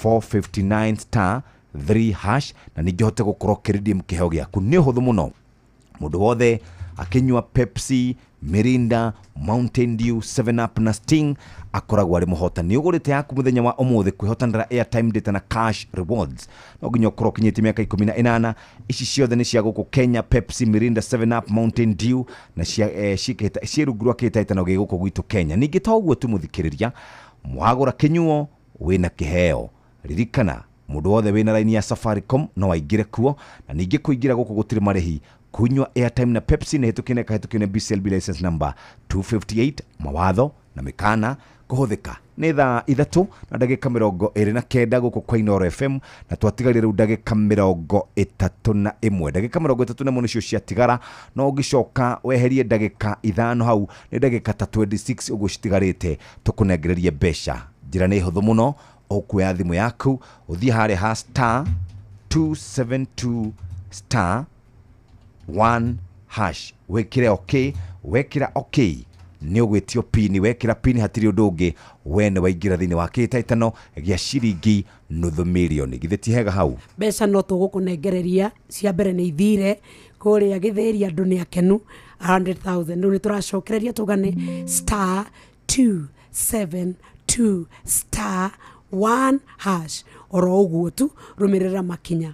*459*3# na ningĩ hote gũkorwo kĩredeem kĩheo gĩaku. Nĩ ũhũthũ mũno. Mũndũ wothe akĩnyua Pepsi, Mirinda, Mountain Dew, 7 Up na Sting akoragwo arĩ mũhotani. Ũgũrĩte yaku mũthenya wa ũmũthĩ kwĩhotanĩra airtime, data na cash rewards. No nginya ũkorwo ũkinyĩtie mĩaka 18. Ici ciothe nĩ cia gũkũ Kenya. Pepsi, Mirinda, 7 Up, Mountain Dew na ciĩ rungu rwa kĩhĩtahĩtano gĩ gũkũ gwitũ Kenya. Ningĩ to ũguo tu mũthikĩrĩria, mwagũra kĩnyuo wĩna kĩheo. Ririkana, mũndũ wothe wĩna raini ya Safaricom no aingĩre kuo, na ningĩ kũingĩra gũkũ gũtirĩ marĩhi. Kunywa airtime na Pepsi nĩ hĩtũkĩne BCLB license number 258. Mawatho na mĩkana kũhũthĩka. Nĩ thaa 3 na ndagĩka 29 gũkũ kwa Inooro FM, na twatigarire rĩu ndagĩka 31. Ndagĩka 31 nĩcio ciatigara, no ũngĩcoka weherie ndagĩka 5 hau, nĩ ndagĩka 26 ũguo citigarĩte tũkũnengererie mbeca. Njĩra nĩ hũthũ mũno. Ũkuoya thimũ yaku, ũthiĩ harĩa ha *272*1#. Wekĩre OK. Wekĩra OK nĩ ũgwĩtio pini. Wekĩra pini hatirĩ ũndũ ũngĩ, we nĩ waingĩra thĩinĩ wa kĩhĩtahĩtano gĩa ciringi $500,000. Githĩ ti hega hau? Mbeca no tũgũkũnengereria. Cia mbere nĩ ithire kũrĩa Gĩthĩri, andũ nĩ akenu 100,000. Rĩu nĩ tũracokereria tũgane *272*1#. Oro ũguo tu rũmĩrĩra makinya.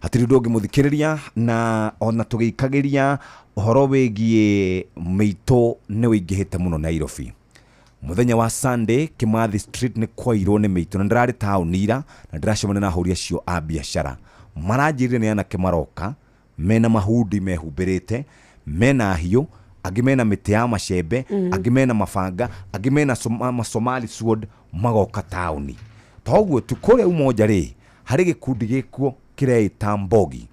Hatirĩ ũndũ ũngĩ mũthikĩrĩria, na ona tũgĩikagĩria ũhoro wĩgiĩ mĩitũ nĩ wĩingĩhĩte mũno Nairobi. Mũthenya wa Sunday Kimathi Street nĩ kwairwo nĩ mĩitũ, na ndĩrarĩ taũni ira na ndĩracemania na ahũri acio a biacara. Maranjĩrire nĩ anake maroka mena mahudi mehumbĩrĩte, mena hiũ, angĩ mena mĩtĩ ya macembe, angĩ mena mabanga, angĩ mena Somali sword, magoka taũni. To ũguo tu, kũrĩa umoja rĩ, harĩ gĩkundi gĩkuo kĩreĩta Mbogi.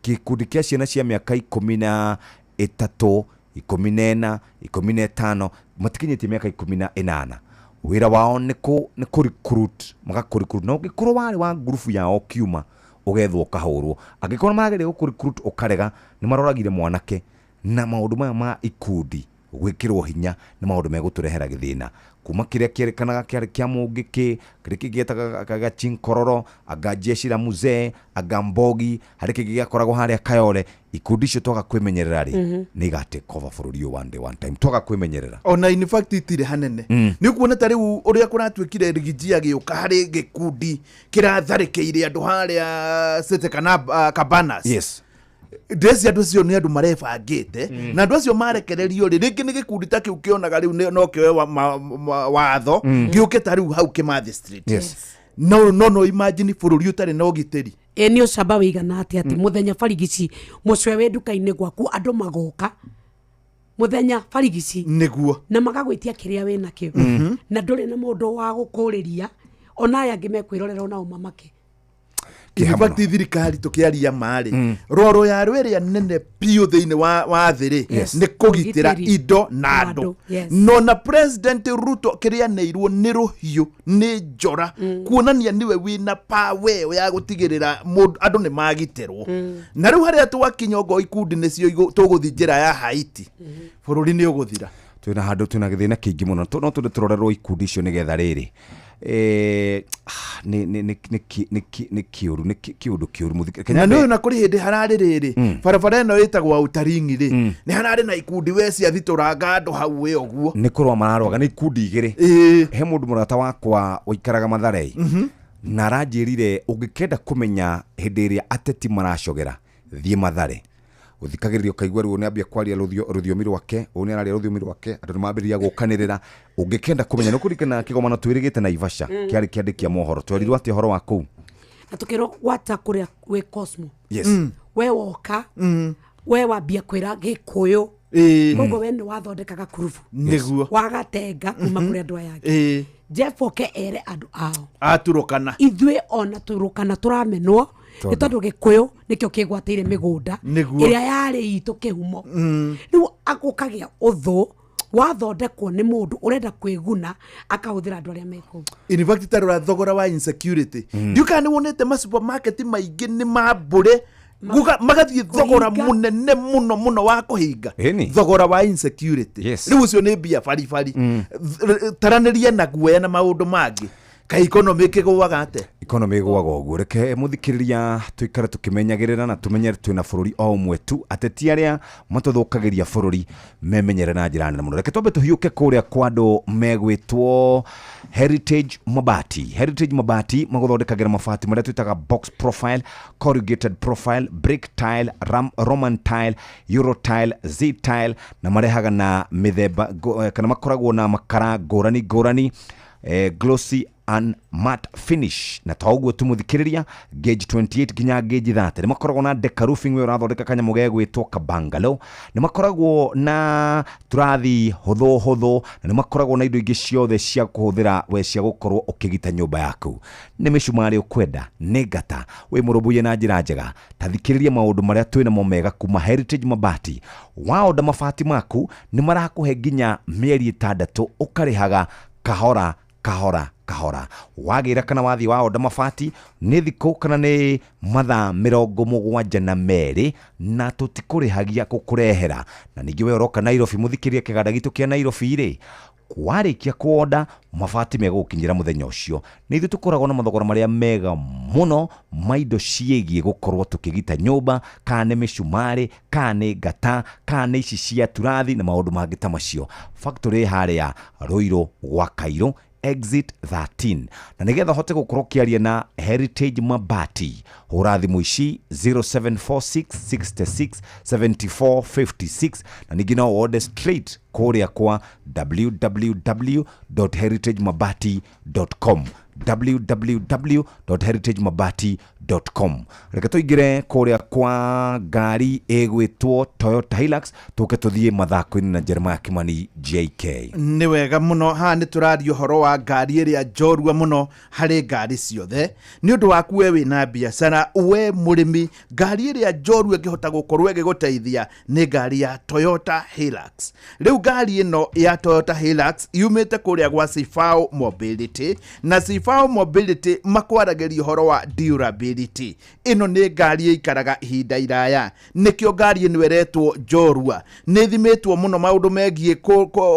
Gĩkundi kĩa ciana cia mĩaka 13, 14, 15, matikinyĩtie mĩaka 18. Wĩra wao nĩ kũ-recruit, magakũ-recruit. Na ũngĩkorwo warĩ wa ngurubu yao kiuma, ũgethwo ũkahũrwo. Angĩkorwo magĩrĩire gũkũ-recruit ũkarega, nĩ maroragire mwanake. Na maũndũ maya ma ikundi gwĩkĩrwo hinya nĩ maũndũ megũtũrehera gĩthĩna. Kuma kĩrĩa kĩerĩkanaga kĩarĩ kĩa Mũngĩkĩ, kĩrĩa kĩngĩetaga Gachinkororo, anga Jeshi la Muzee, anga Mbogi, harĩ kĩngĩ gĩakoragwo harĩa Kayole. Ikundi icio twaga kwĩmenyerera rĩ, nĩ igatake over bũrũri ũyũ one time. Twaga kwĩmenyerera. Ona in fact itirĩ hanene. Nĩ kuona ta rĩu ũrĩa kũratuĩkire rigiji agĩũka harĩ gĩkundi kĩratharĩkĩire andũ harĩa City Cabanas. Yes. ndesi andu cio ni andu marebangite na andu acio marekererio ringi ni gikundi ta kiu kionaga riu no kioe watho giuke ta riu hau Kimathi Street no imagine bururi utari na ugiteri ni ucamba wigana ati muthenya barigici mucwe we nduka-ini gwaku andu magoka muthenya barigici niguo na magagwitia kiria we nakio na nduri na mundu wa gukuriria ona aya ngimekwirorera ona umamake kibati thirikari tukiaria mari roro ya rweria nene pio thiini wa thiri ni kugitira indo na andu no na President Ruto kiria neirwo ni ruhiu ni njora kuonania niwe wina power ya gutigirira andu ni magitirwo na riu haria twakinyogo ikundi nicio tuguthinjira ya Haiti bururi ni uguthira twina handu twina githina kingi muno no turorerwo ikundi icio nigetha riri ni kiundu kiuru Kenya na kuri hindi harari riri barabara ino itagwa utaringi ri ni harari na ikundi we cia thituranga andu hau we oguo ni kurwa mararwaga ni ikundi igiri he mundu murata wakwa uikaraga Matharei na aranjirire ungikenda kumenya hindi iria ateti maracogera thie Mathare uthikagiririo kaigwa riu ni ambia kwaria ruthiomi rwake uni araria ruthiomi rwake andu nimambiriria gukanirira ungikenda kumenya no kurikana kigomano twirigite na Ivasha kiari kiandikia mohoro twerirwo ati horo waku na tukiro wata kuria we Cosmo we woka we wambia kwira Gikuyu kogo we ni wathondekaga kurubu niguo wagatenga kuma kuri andu ayake Jeff Oke ere andu ao aturukana ithwe ona turukana turamenwo ni tondu Gikuyu nikio kigwatire migunda iria yari itu kihumo riu agukagia uthu wathondekwo ni mundu urenda kwiguna akahuthira andu aria meko in fact tarora thogora wa insecurity ndiukani wonete ma supermarket maingi ni mabure magathie thogora munene muno wa kuhinga thogora wa insecurity riu ucio ni bia bari taraniria na guoya na maundu mangi ka economy kigwaga ate economy igwaga uguo reke muthikiriria tuikare tukimenyagirira na tumenyere twina bururi o umwe tu ateti aria matuthukagiria bururi memenyere na njira nene muno reke twambe tuhiuke kuria kwa andu megwitwo Heritage Mabati maguthondekagira mabati maria twitaga box profile, corrugated profile, brick tile, Roman tile, Euro tile, Z tile na marehaga na mithemba kana makoragwo na makara ngurani glossy and matte finish na tauguo tumuthikiriria gauge 28 ginya gauge 30 ni makoragwo na deca roofing we urathondeka kanyamu gegwitwo kabangalo ni makoragwo na turathi huthu na ni makoragwo na indo ingi ciothe cia kuhuthira we cia gukorwo ukigita nyumba yaku ni micumari ukwenda ni ngata we murubuye na njira njega tathikiriria maundu maria twina mo mega kuma Heritage Mabati waonda mabati maku ni marakuhe ginya mieri 6 ukarihaga kahora wagira kana wathi waonda mabati ni thiko kana ni mathaa 72 na tutikurihagia kukurehera na ningi we uroka Nairobi muthikirie kiganda gitu kia Nairobi ri kwarikia kuonda mabati megukinyira muthenya ucio ni ithu tukoragwo na mathogora maria mega muno maindo ciegie gukorwo tukigita nyumba kana micumari kana ngata kana ici cia turathi na maundu mangi ta macio factory haria Ruiru gwa Kairo exit 13 na nigetha hote gukorwo kiaria na Heritage Mabati hura thimu ici 0746667456 na ningi no order straight kuria kwa www.heritagemabati.com www.heritagemabati.com reke tuigire kuria kwa ngari egwitwo Toyota Hilux tuke tuthie mathako-ini na Jeremiah Kimani JK ni wega muno ha ni turario horo wa ngari iria njorua muno hari ngari ciothe ni undu waku we wina biashara we murimi ngari iria njorua ngihota gukorwo igiguteithia ni ngari ya Toyota Hilux riu ngari ino ya Toyota Hilux yumite kuria gwa Sifao Mobility na Sifao Mobility makwarageria horo wa durability ino ni ngari ikaraga ihinda iraya nikio ngari ino eretwo njorua ni thimitwo muno maundu megie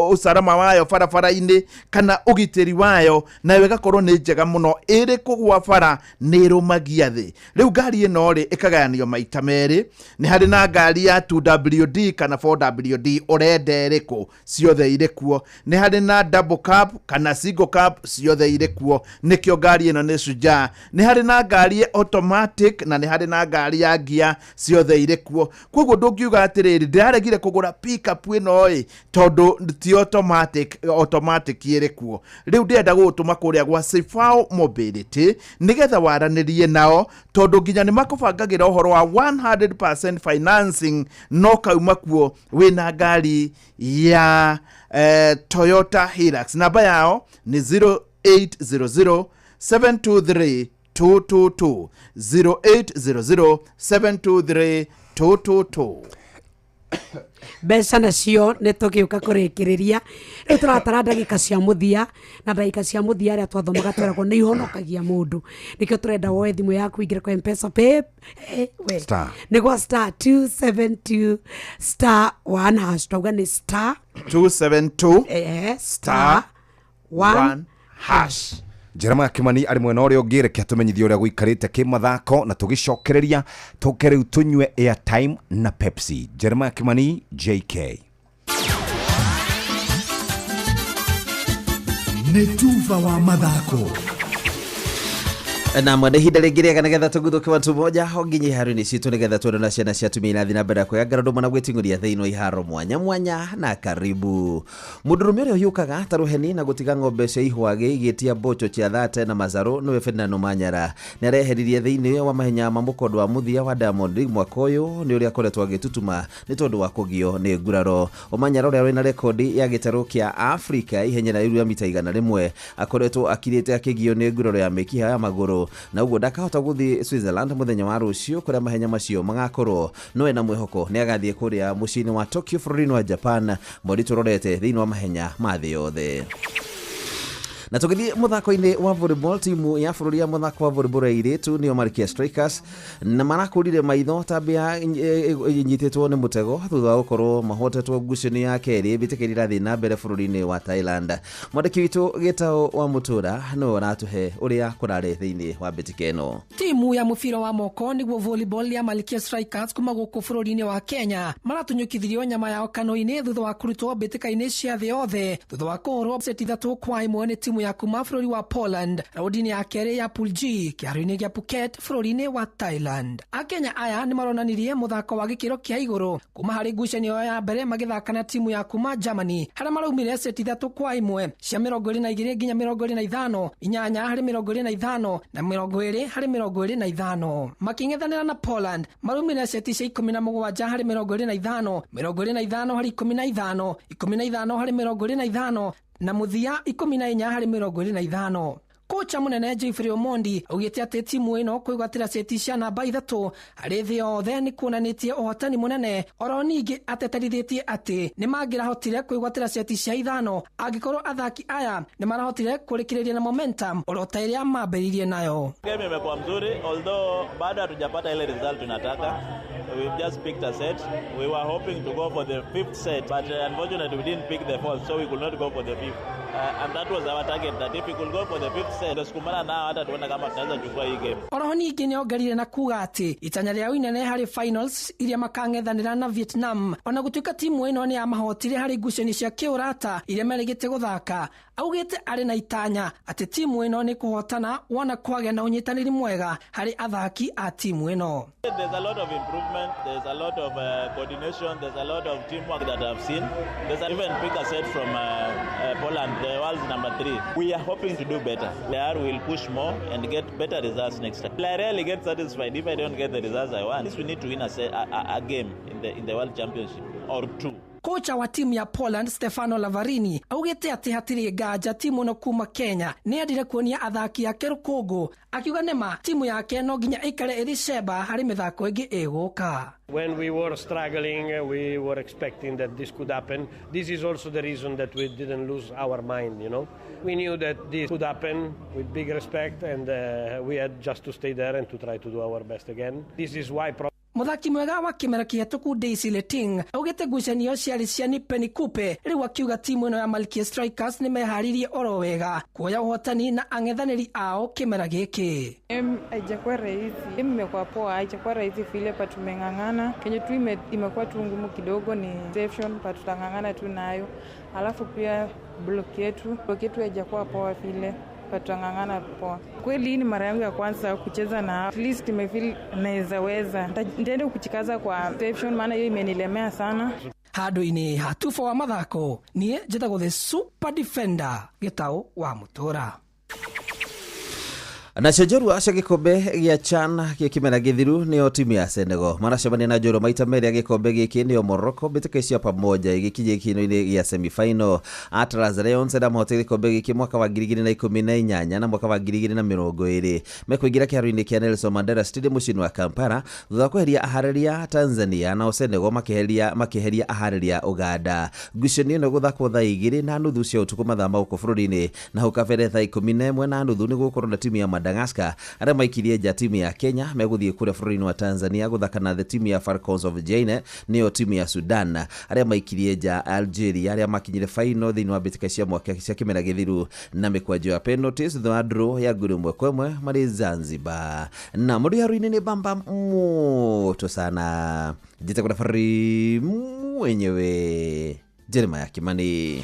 usalama wayo barabara-ini kana ugitiri wayo na wegakorwo ni njega muno iri kugwa bara ni rumagia thi riu ngari ino ri ikagayanio maita meri ni hari na ngari ya 2WD kana 4WD urende iriku ciothe iri kuo ni hari na double cab kana single cab ciothe iri kuo nikio ngari ino ni Shujaa. Ni hari na ngari automatic na ni hari na ngari ya gear ciothe ire kuo. Koguo ndungiuga atiriri ndiraregire kugura pickup ino tondu ti automatic ire kuo. Riu ndenda gutuma kuria gwa Sifao Mobility nigetha waranirie nao tondu nginya ni makubangagira uhoro wa 100% financing no kauma kuo wina ngari ya Toyota Hilux. Namba yao ni 0800 723 222 0800 723 222. Mbeca nacio nä tå gä å ka kå rä kä rä ria rä u tå ratara ndagä cia muthia na ndagä cia muthia rä a twathomaga tweragwo nä ihonokagia må ndå nä kä o tå renda woe thimå yaku ingä ra kwa M-Pesa nä gwa star 272 star 1 hash twauga nä star 272 star 1 hash. Jeremiah Kimani ari mwena uria ungi reke tumenyithie uria guikarite kimathako na tugicokereria tuke riu tunywe airtime na Pepsi. Jeremiah Kimani, JK. Nĩ tuva wa mathako. Na mwende hinda rĩngĩ rĩega nĩgetha tũguthũke watu moja honginyi harĩ-inĩ citũ nĩgetha twendwo na ciana cia tumia irathi na mbere ya kwĩyanga andũ mana gwĩting'ũria thĩinĩ wa iharo mwanya mwanya na karibu. Mũndũrũme ũrĩa ũhiũkaga ta rũheni na gũtiga ng'ombe cia ihwagĩ igĩtia mboco cia thate na mazaro nĩwe Ferdinand Manyara nĩ areheririe thĩinĩ wa mahenya ma mũkondo wa mũthia wa Diamond League mwaka ũyũ nĩ ũrĩa akoretwo agĩtutuma nĩ tondũ wa kũgio nĩ nguraro. Omanyara ũrĩa wĩna rekondi ya gĩtarũ kĩa Afrika ihenya na rĩa mita 100 akoretwo akirĩte akĩgio nĩ nguraro ya mĩkiha ya magũrũ na uguo ndakahota guthii Switzerland muthenya wa rucio kuria mahenya macio magakorwo no ena mwihoko ni agathie kuria mucini wa Tokyo bũrũri-inĩ wa Japan mweri turorete thĩinĩ wa mahenya ma thĩ yothe. Na tugithie muthako-ini wa volleyball timu ya bũrũri ya muthako wa volleyball airitu nio Malkia Strikers na marakurire maitho tabia inyititwo ni mutego thutha wa gukorwo mahotetwo ngucanio ya keri bitikirira thi na mbere bũrũri-inĩ wa Thailand. Mwandiki witu Gitao wa Mutura no aratuhe uria kurare thĩinĩ wa bitikeno. Timu ya mubira wa moko niguo volleyball ya Malkia Strikers kuma guku bũrũri-inĩ wa Kenya maratunyukithirio nyama yao kano-ini thutha wa kurutwo bitika-ini cia thĩ yothe thutha wa kuhũrwo seti 3-1 ni timu ya kuma bũrũri wa Poland raũndi-inĩ ya kerĩ ya Pool G kĩharo-inĩ gĩa Phuket bũrũri-inĩ wa Thailand. Akenya aya nĩ maronanirie mũthako wa gĩkĩro kĩa igũrũ kuma harĩ ngucanio ya mbere magĩthaka na timu ya kuma Germany harĩa maraumire seti 3-1 cia 22 nginya 25 8-25 na 20-25 makĩng'ethanĩra na Poland maraumire seti cia 17-25 25-15 15-25 na muthia 14-25. Kocha munene Jeffrey Omondi augite ati timu ino kwigwatira seti cia namba 3 harĩ thĩ yothe ni kuonanitie ũhotani munene oro ningĩ ateterithitie ati ni mangĩrahotire kwigwatira seti cia 5 angĩkorwo athaki aya ni marahotire kũrĩkĩrĩria na momentum oro ta ĩrĩa mambĩrĩirie nayo. Game imekuwa mzuri although bado hatujapata ile result tunataka. We've just picked a set. We were hoping to go for the 5th set but unfortunately we didn't pick the 4th so we could not go for the 5th. And that was our target that if we could go for the 5th set tusikumana nao hata tuone kama tunaweza kuchukua hii game. Oro ningĩ nĩ ongerire na kuga atĩ itanya rĩao inene harĩ finals iria makang'ethanĩra na Vietnam ona gũtuĩka timu ĩno nĩ yamahotire harĩ ngucanio cia kĩũrata iria merĩgĩte gũthaka. Augĩte arĩ na itanya atĩ timu ĩno nĩ kũhotana wona kwagĩa na ũnyitanĩri mwega harĩ athaki a timu ĩno. There's a lot of improvement, there's a lot of coordination, there's a lot of teamwork that I've seen. There's even pick a set from Poland, the world's number 3. We are hoping to do better. Will push more and get better results next time. I rarely get satisfied if I don't get the results I want. At least we need to win a game in the World Championship or 2. Kocha wa timu ya Poland Stefano Lavarini augite ati hatirĩ nganja timu no kuma Kenya nĩ endire kuonia athaki ake rũkũngũ akiuga nema timu yake no nginya ikare ĩrĩ cemba harĩ mĩthako ĩngĩ ĩgũka. When we were struggling, we were expecting that this could happen. This is also the reason that we didn't lose our mind, you know. We knew that this could happen with big respect and we had just to stay there and to try to do our best again. This is why muthaki mwega wa kĩmera kĩhetũku Daisy Letting augĩte ngucanio ciarĩ cia Nipeni Kupe rĩu akiuga timu ĩno ya Malkia Strikers nĩ meharirie oro wega kuoya ũhotani na ang'ethanĩri ao kĩmera gĩkĩ. Haijakuwa rahisi, imekuwa poa, haijakuwa rahisi vile pa tumeng'ang'ana. Kenye tu imekuwa tu ngumu kidogo ni reception pa tutang'ang'ana tu nayo. Alafu pia block yetu haijakuwa poa vile. but wang'ang'ana poa. Kweli hii ni mara yangu ya kwanza kucheza na at least nimefeel naweza. Nitaenda kuchikaza kwa reception maana hiyo imenilemea sana. Handũ-inĩ hatuba wa mathako niĩ njĩtagwo the super defender Gĩtaũ wa Mũtũra. Na cionjorua cia gikombe gĩa CHAN gĩkĩmera gĩthiru nĩyo timu ya Senegal maracemania na njorua maita merĩ ya gikombe gĩkĩ nĩyo Morocco mbĩtĩka cia pamoja igĩkinyia gĩkino-inĩ gĩa semi-final. Atlas Lions na mahotire gikombe gĩkĩ mwaka wa 2018 na mwaka wa 2020 mekũingĩra kĩharo-inĩ kĩa Nelson Mandela Stadium mũciĩ wa Kampala thutha wa kweheria aharĩria Tanzania na Senegal makĩheria aharĩria Uganda. Ngucanio ĩno gũthakwo thaa 2:30 cia ũtukũ mathaa ma gũkũ bũrũri-inĩ na hau kabere thaa 11:30 nĩ gũkorwo na timu ya Madagascar arĩa maikirie nja timu ya Kenya megũthiĩ kũrĩa bũrũri-inĩ wa Tanzania gũthaka na timu ya Falcons of Guinea nĩyo timu ya Sudan arĩa maikirie nja Algeria arĩa makinyire final thĩinĩ wa mbĩtĩka cia mwaka cia kĩmera gĩthiru na mĩkwanjo ya penalties thutha wa draw ya ngũru 1-1 marĩ Zanzibar. Na mũndũ haru-inĩ nĩ bamba moto sana njĩte kuna fari mwenyewe Jeremiah Kimani.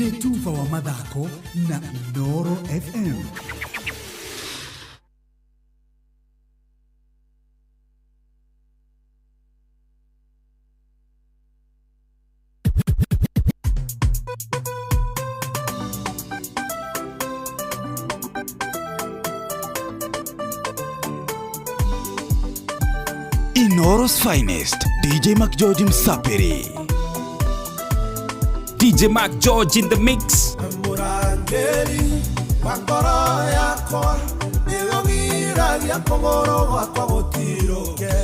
Netuva wa mathako na Inooro FM. Inooro's finest, DJ Mac George Msapiri. DJ Mac George in the mix. Murangeri wakoro yakwa nigogiragia kogoro gwakwa gutiroke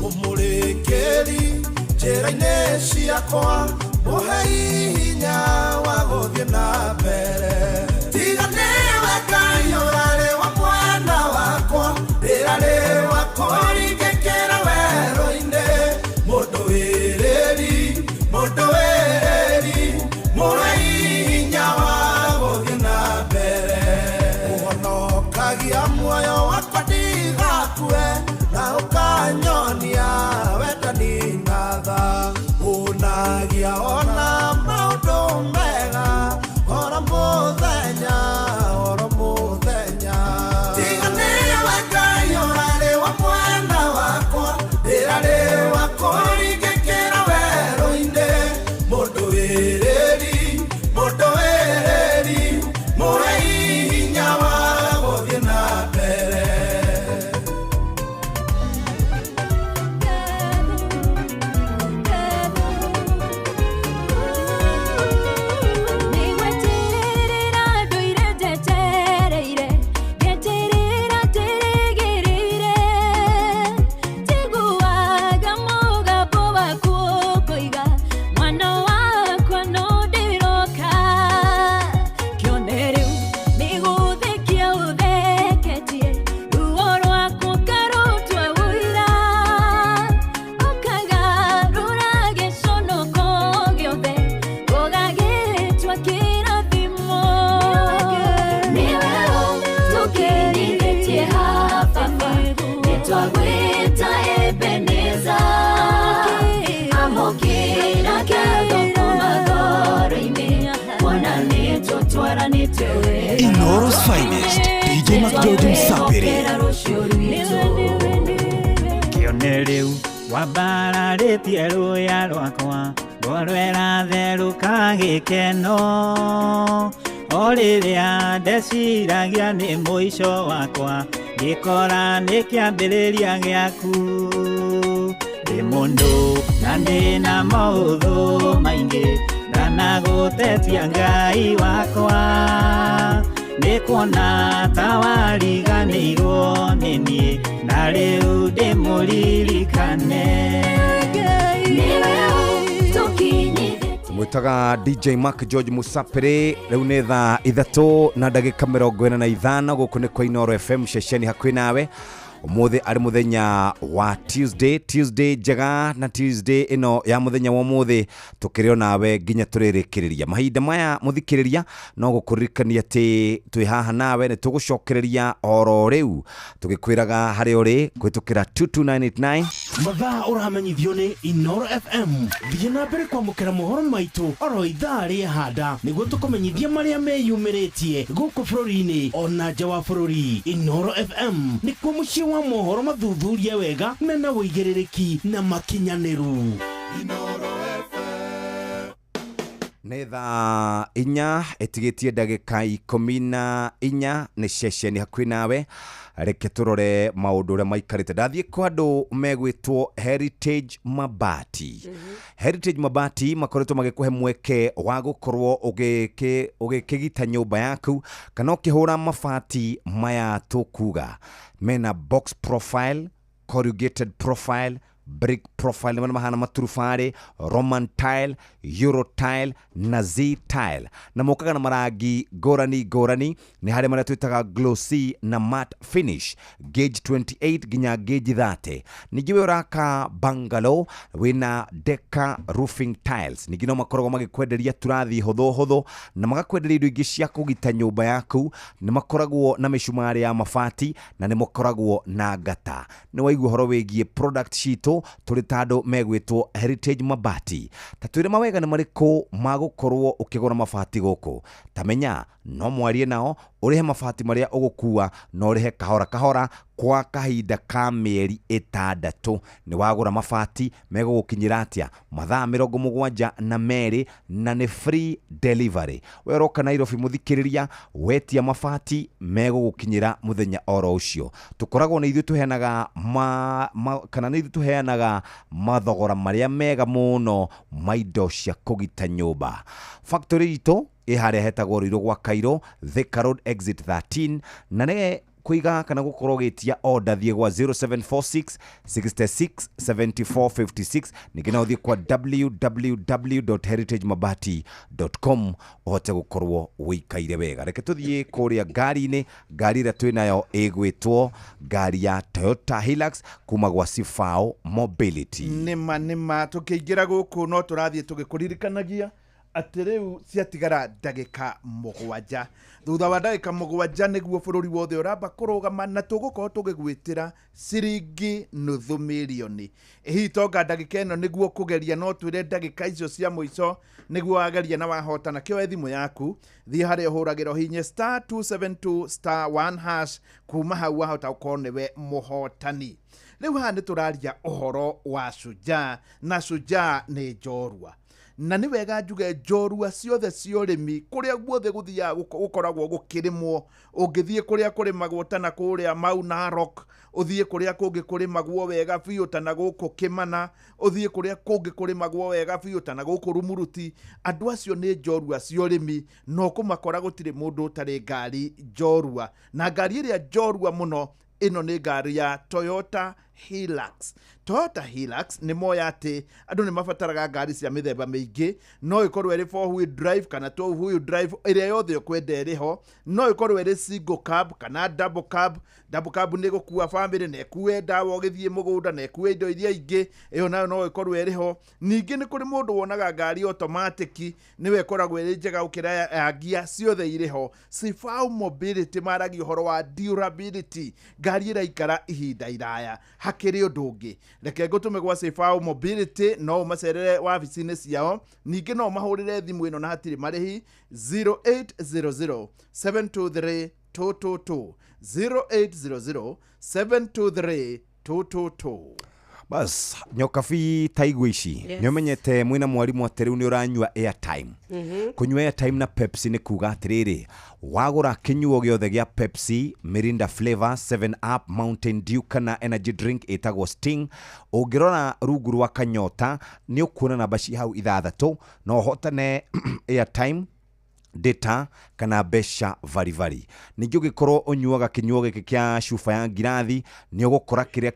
umurekeri njĩra-inĩ ciakwa mũhe hinya wa gũthiĩ na mbere tiganĩwe Ngai ũrarĩ wa mwana wakwa rĩrarĩ wakwa ringĩkĩra werũ-inĩ mũndũ wĩrĩri Murainya wa gũthiĩ na mbere ũhonokagia muoyo wakwa ndigakue na ũkanyonia wendani na tha ũnagia ona maũndũ mega ora mũthenya tiganĩwe Ngai ũrarĩ wa mwana wakwa rĩrarĩ wakwa ringĩkĩra werũ-inĩ mũndũ wĩrĩri mũrainya wa gũthiĩ na mbere Inooro's finest, DJ Mac George Msapiri. Kĩone rĩu wambararĩtie rũya rwakwa ngorwera therũka gĩkeno o rĩrĩa ndeciragia nĩ mũico wakwa ngĩkora nĩ kĩambĩrĩria gĩaku ndĩ mũndũ na ndĩna maũthũ maingĩ ndanagũtetia Ngai wakwa nĩ kuona ta wariganĩirwo nĩ niĩ na rĩu ndĩmũririkane mwĩtaga DJ Mac George Musapiri. Rĩu nĩ thaa 3:45 gũkũ nĩ kwa Inooro FM ceceni hakuhĩ nawe. Umuthi arĩ muthenya wa Tuesday njega na Tuesday ino ya muthenya wa umuthi tukĩrĩo nawe nginya tũrĩrĩkĩrĩria mahinda maya muthikĩrĩria no gũkũririkania atĩ twĩ haha nawe nĩ tũgũcokereria oro rĩu tũgĩkwĩraga harĩ ũrĩ kwĩtũkĩra 22989 mathaa ũramenyithio nĩ Inoro FM. Thiĩ na mbere kwamũkĩra mohoro maitũ oro ithaa rĩa handa nĩguo tũkũmenyithia marĩa meyumĩrĩtie gũkũ bũrũri-inĩ ona nja wa bũrũri. Inoro FM nĩkuo mũciĩ wa mohoro mathuthurie wega mena wũigĩrĩrĩki na makinyanĩru. Nĩ thaa 4 ĩtigĩtie ndagĩka 14 nĩ ceceni hakuhĩ nawe. Reke tũrore maũndũ ũrĩa maikarĩte. Ndathiĩ kwa andũ megwĩtwo Heritage Mabati. Heritage Mabati makoretwo magĩkũhe mweke wa gũkorwo ũgĩkĩgita nyũmba yaku kana ũkĩhũra mabati maya tũkuga. Mena box profile, corrugated profile, brick profile na mahana maturufare, Roman tile, Euro tile na Z tile. Na mokaga na marangi ngũrani ni harĩa marĩa twĩtaga glossy na matte finish, gauge 28 ginya gauge 30. Ningĩ we ũraka bungalow wĩna Deca roofing tiles. Ningĩ no makoragwo magĩkwenderia turathi hũthũ na magakwenderia indo ingĩ cia kũgita nyũmba yaku. Nĩ makoragwo na mĩcumarĩ ya mabati na nĩ makoragwo na ngata. Nĩ waigua ũhoro wĩgiĩ product citũ tũrĩ ta andũ megwĩtwo Heritage Mabati. Ta twĩre mawega nĩ marĩkũ magũkorwo ũkĩgũra mabati gũkũ. Tamenya no mwarie nao ũrĩhe mabati marĩa ũgũkua no ũrĩhe kahora kwa kahinda ka mĩeri 6. Nĩ wagũra mabati megũgũkinyĩra atĩa mathaa 72 na nĩ free delivery. We roka Nairobi mũthikĩrĩria wetia mabati megũgũkinyĩra mũthenya oro ũcio. Tũkoragwo na ithuĩ tũheanaga kana nĩ ithuĩ tũheanaga mathogora marĩa mega mũno ma indo cia kũgita nyũmba. Factory itũ harĩa hetagwo Ruiru gwa Cairo, Thika Road exit 13. Na nĩ kuiga kana gukorwo gĩtia order thiĩ gwa 0746 66 74 56. Ningĩ no thiĩ kwa www.heritagemabati.com ũhote gũkorwo wĩikaire wega. Reke tũthiĩ kũrĩa ngari-inĩ. Ngari ĩrĩa twĩ nayo ĩgwĩtwo ngari ya Toyota Hilux kuma gwa Sifao Mobility. Nĩma tũkĩingĩra gũkũ no tũrathiĩ tũgĩkũririkanagia atĩ rĩu ciatigara ndagĩka 7. Thutha wa ndagĩka 7 nĩguo bũrũri wothe ũramba kũrũgama na tũgũkorwo tũgĩgwĩtĩra ciringi nuthu mirioni. Hitonga ndagĩka ĩno nĩguo kũgeria no twĩre ndagĩka icio cia mũico nĩguo wageria na wahotana. Kĩoya thimũ yaku thiĩ harĩa ũhũragĩra hinya *272*1# kuma hau wahota gũkorwo nĩwe mũhotani. Rĩu haha nĩ tũraria ũhoro wa Shujaa, na Shujaa nĩ njorua. Na nĩ wega njuge njorua ciothe cia ũrĩmi kũrĩa guothe gũthiaga gũkoragwo gũkĩrĩmwo. Ũngĩthiĩ kũrĩa kũrĩmagwo ta na kũrĩa Mau Narok, ũthiĩ kũrĩa kũngĩ kũrĩmagwo wega biũ ta na gũkũ Kĩmana, ũthiĩ kũrĩa kũngĩ kũrĩmagwo wega biũ ta na gũkũ Rumuruti. Andũ acio nĩ njorua cia ũrĩmi, no kũmakora gũtirĩ mũndũ ũtarĩ ngari njorua. Na ngari ĩrĩa njorua mũno ĩno nĩ ngari ya Toyota Hilux. Toyota Hilux nĩ moya atĩ andũ nĩ mabataraga ngari cia mĩthemba mĩingĩ. No ĩkorwo ĩrĩ 4-wheel drive kana 2-wheel drive, ĩrĩa yothe ũkwenda ĩrĩho. No ĩkorwo ĩrĩ single cab kana double cab. Double cab nĩ gũkua family na ĩkue ndawa ũgĩthiĩ mũgũnda na ĩkue indo iria ingĩ, ĩyo nayo no ĩkorwo ĩrĩho. Ningĩ nĩ kũrĩ mũndũ wonaga ngari automatic nĩwe ĩkoragwo ĩrĩ njega gũkĩra ya gia, ciothe irĩho. Sifao Mobility maragia ũhoro wa durability. Ngari ĩraikara ihinda iraya. Hakĩrĩ ũndũ ũngĩ, reke ngũtũme gwa Sifao Mobility, no ũmacerere wabici-inĩ ciao. Ningĩ no mahũrĩre thimũ ĩno na hatirĩ marĩhi 0800 723 222 0800 723 222. Bas nyokabi taigwa ici Yes. nĩ ũmenyete mwĩna mwarimu atĩ rĩu nĩ ũranyua airtime. Kunyua airtime na Pepsi nĩ kuga atĩrĩrĩ, wagũra kĩnyuo gĩothe gĩa Pepsi, Mirinda flavor, 7up, Mountain Dew kana energy drink ĩtagwo Sting, ũngĩrora rungu rwa kanyota nĩ ũkuona namba ci hau 6 no ũhotane airtime, data kana besha vari. Ningĩ ũngĩkorwo ũnyuaga kĩnyuo gĩkĩ kĩa cuba ya ngirathi nĩ ũgũkora kĩrĩa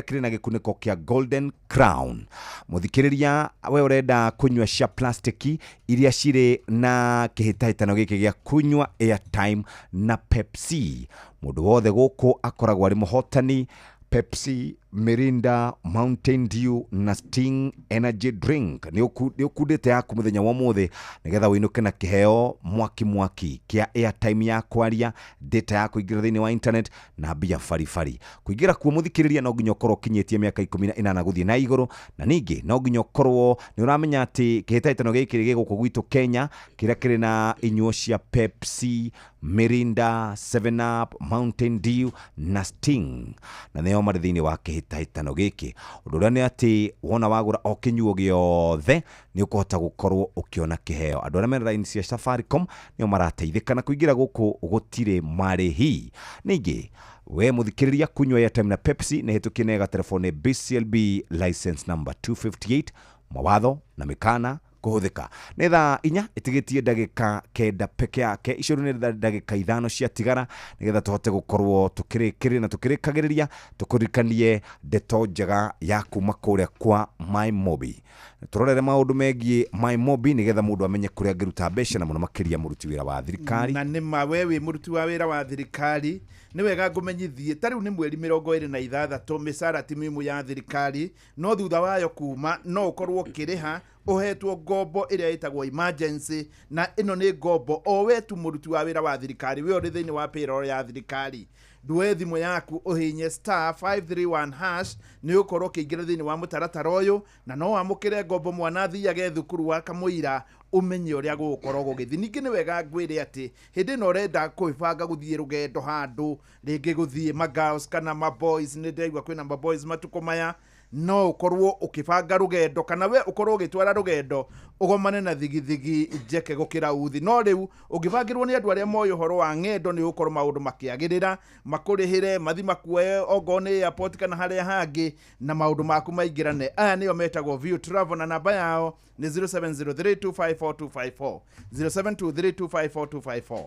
kĩrĩ na gĩkunĩko kĩa Golden Crown. Mũthikĩrĩria, we ũrenda kunyua cia plastiki iria cirĩ na kĩhĩtahĩtano gĩkĩ gĩa kunyua airtime na Pepsi, mũndũ wothe gũkũ akoragwo arĩ mũhotani. Pepsi Mirinda, Mountain Dew na Sting Energy Drink ni ukudite yaku muthenya wa mothe nigetha winuke na kiheo mwaki kia airtime ya kwaria, data ya kuingira thini wa internet na bia farifari. Kuingira kuo muthikiriria no nginya ukorwo kinyetie miaka 18 guthie na iguru, na ningi no nginya ukorwo ni uramenya ati kihitaitano giki giguku gwitu Kenya kiria kiri na inyuo cia Pepsi, Mirinda, 7 Up, Mountain Dew na Sting na neo mari thini wa kihitaitano giki. Undu uria ni ati wona wagura o kinyuo giothe ni ukuhota gukorwo ukiona kiheo. Andu aria mena line cia Safaricom ni marateithika na kuingira guku gutire marihi. Ningi we muthikiriria kunywa airtime na Pepsi ni hitukinega telefone BCLB license number 258 mawatho na mikana kuhuthika. Netha inya itigitie ndagika kenda peke yake, icuru ni ndagika 5 cia tigara nigetha tuhote gukorwo tukirikiri na tukirikagiriria tukurikanie ndeto njega ya kuma kuria kwa MyMobi. Turorere maundu megie MyMobi nigetha mundu amenye kuria angiruta mbeca na muno makiria muruti wira wa thirikari. Na nima wewe muruti wa wira wa thirikari ni wega ngumenyithie tariu ni mweri 26 misara timimu ya thirikari no thutha wayo kuma no ukorwo kiriha uhetwo ngombo iria itagwo emergency, na ino ni ngombo o wetu muruti wa wira wa thirikari we uri thini wa payroll ya thirikari. Ndue thimu yaku uhinye *531# ni ukorwo kiingira thini wa mutaratara uyu na no amukire ngombo mwana thiage thukuru wa kamuira umenye uria gukorwo gugithi. Ningi ni wega ngwire ati hindi no renda kuibanga guthie rugendo handu ringi guthie magirls kana maboys, ni ndaigwa kwina maboys matuko maya no ukorwo ukibanga rugendo kana we ukorwo gitwara rugendo ugomane na thigithigi njeke gukira uthi. No riu ugibangirwo ni andu aria moyo horo wa ngendo ni ukorwo maundu makiagirira makurihire mathima kuoe ogone airport kana haria hangi na maundu maku maingirane. Aya niyo metagwo View Travel na namba yao ni 0703254254 0723254254.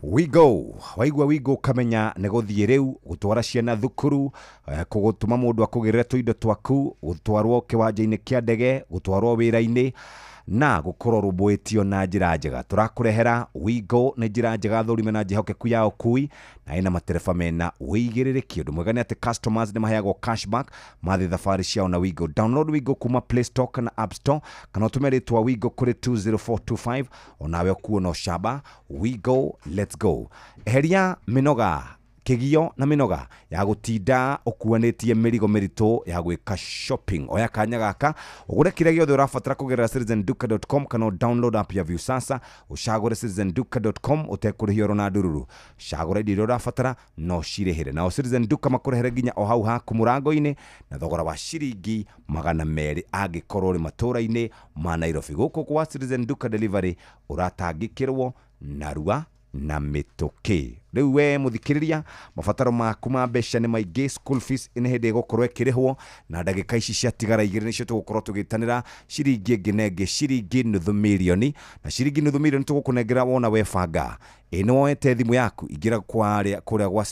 We go kamenya ne guthie riu gutwara ciana thukuru, kugutuma mundu akugirira tuindo twaku, gutwarwo kiwanja-ini kia ndege, gutwarwo wira-ini na gukorwo rubwitio na njira njega. Turakurehera Wigo na njira njega thurime na njihokeku ya ukui na ina matereba mena wigiririki. Undu mwega ni ati customers ni maheyagwo cashback mathi thafari ciao na Wigo. Download Wigo kuma Play Store kana App Store kana utume ritwa Wigo kuri 20425 onawe kuona shaba. Wigo, let's go. Heria minoga kigio na minoga ya gutinda ukuanetie mirigo mirito ya gwika shopping. Oya kanya gaka ugure kire giothe urafatara kugerera citizenduka.com kana download app ya View sasa ushagure citizenduka.com utekurihio rona ndururu shagure ndi urafatara no shirehire na Citizen Duka makurehere ginya o hau ha kumurango-ini na thogora wa shiringi 200 agikorwo ri matura-ini ma Nairobi. Guku kwa Citizen Duka delivery uratangikirwo narua na mitoke. Riu we muthikiriria mafataro maku ma mbeca ni maingĩ, school fees ine hĩndĩ ĩgũkorwo ĩkĩrĩhwo na ndagĩka ici cia tigara igĩrĩ nĩcio tũgũkorwo tũgĩtanĩra ciringi nginenge ciringi nuthu milioni, na ciringi nuthu milioni tũgũkũnengera wona webanga. Ĩno woete thimũ yaku ingĩra kũrĩa gwa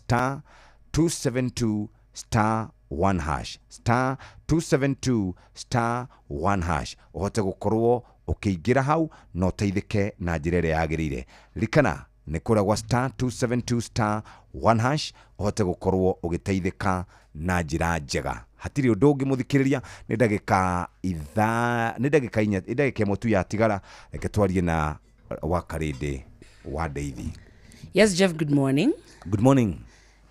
*272*1# *272*1# uhote gukorwo ukiingira hau no teithike na njĩra ĩrĩa yagĩrĩire. Rikana ni kura gwa *272*1# uhote gukorwo ugiteithika na njira njega. Hatiri undu ungi muthikiriria ni ndagika imwe tu ya tigara reke twarie na wakarinde wa Ndeithi. Yes, Jeff, good morning. Good morning.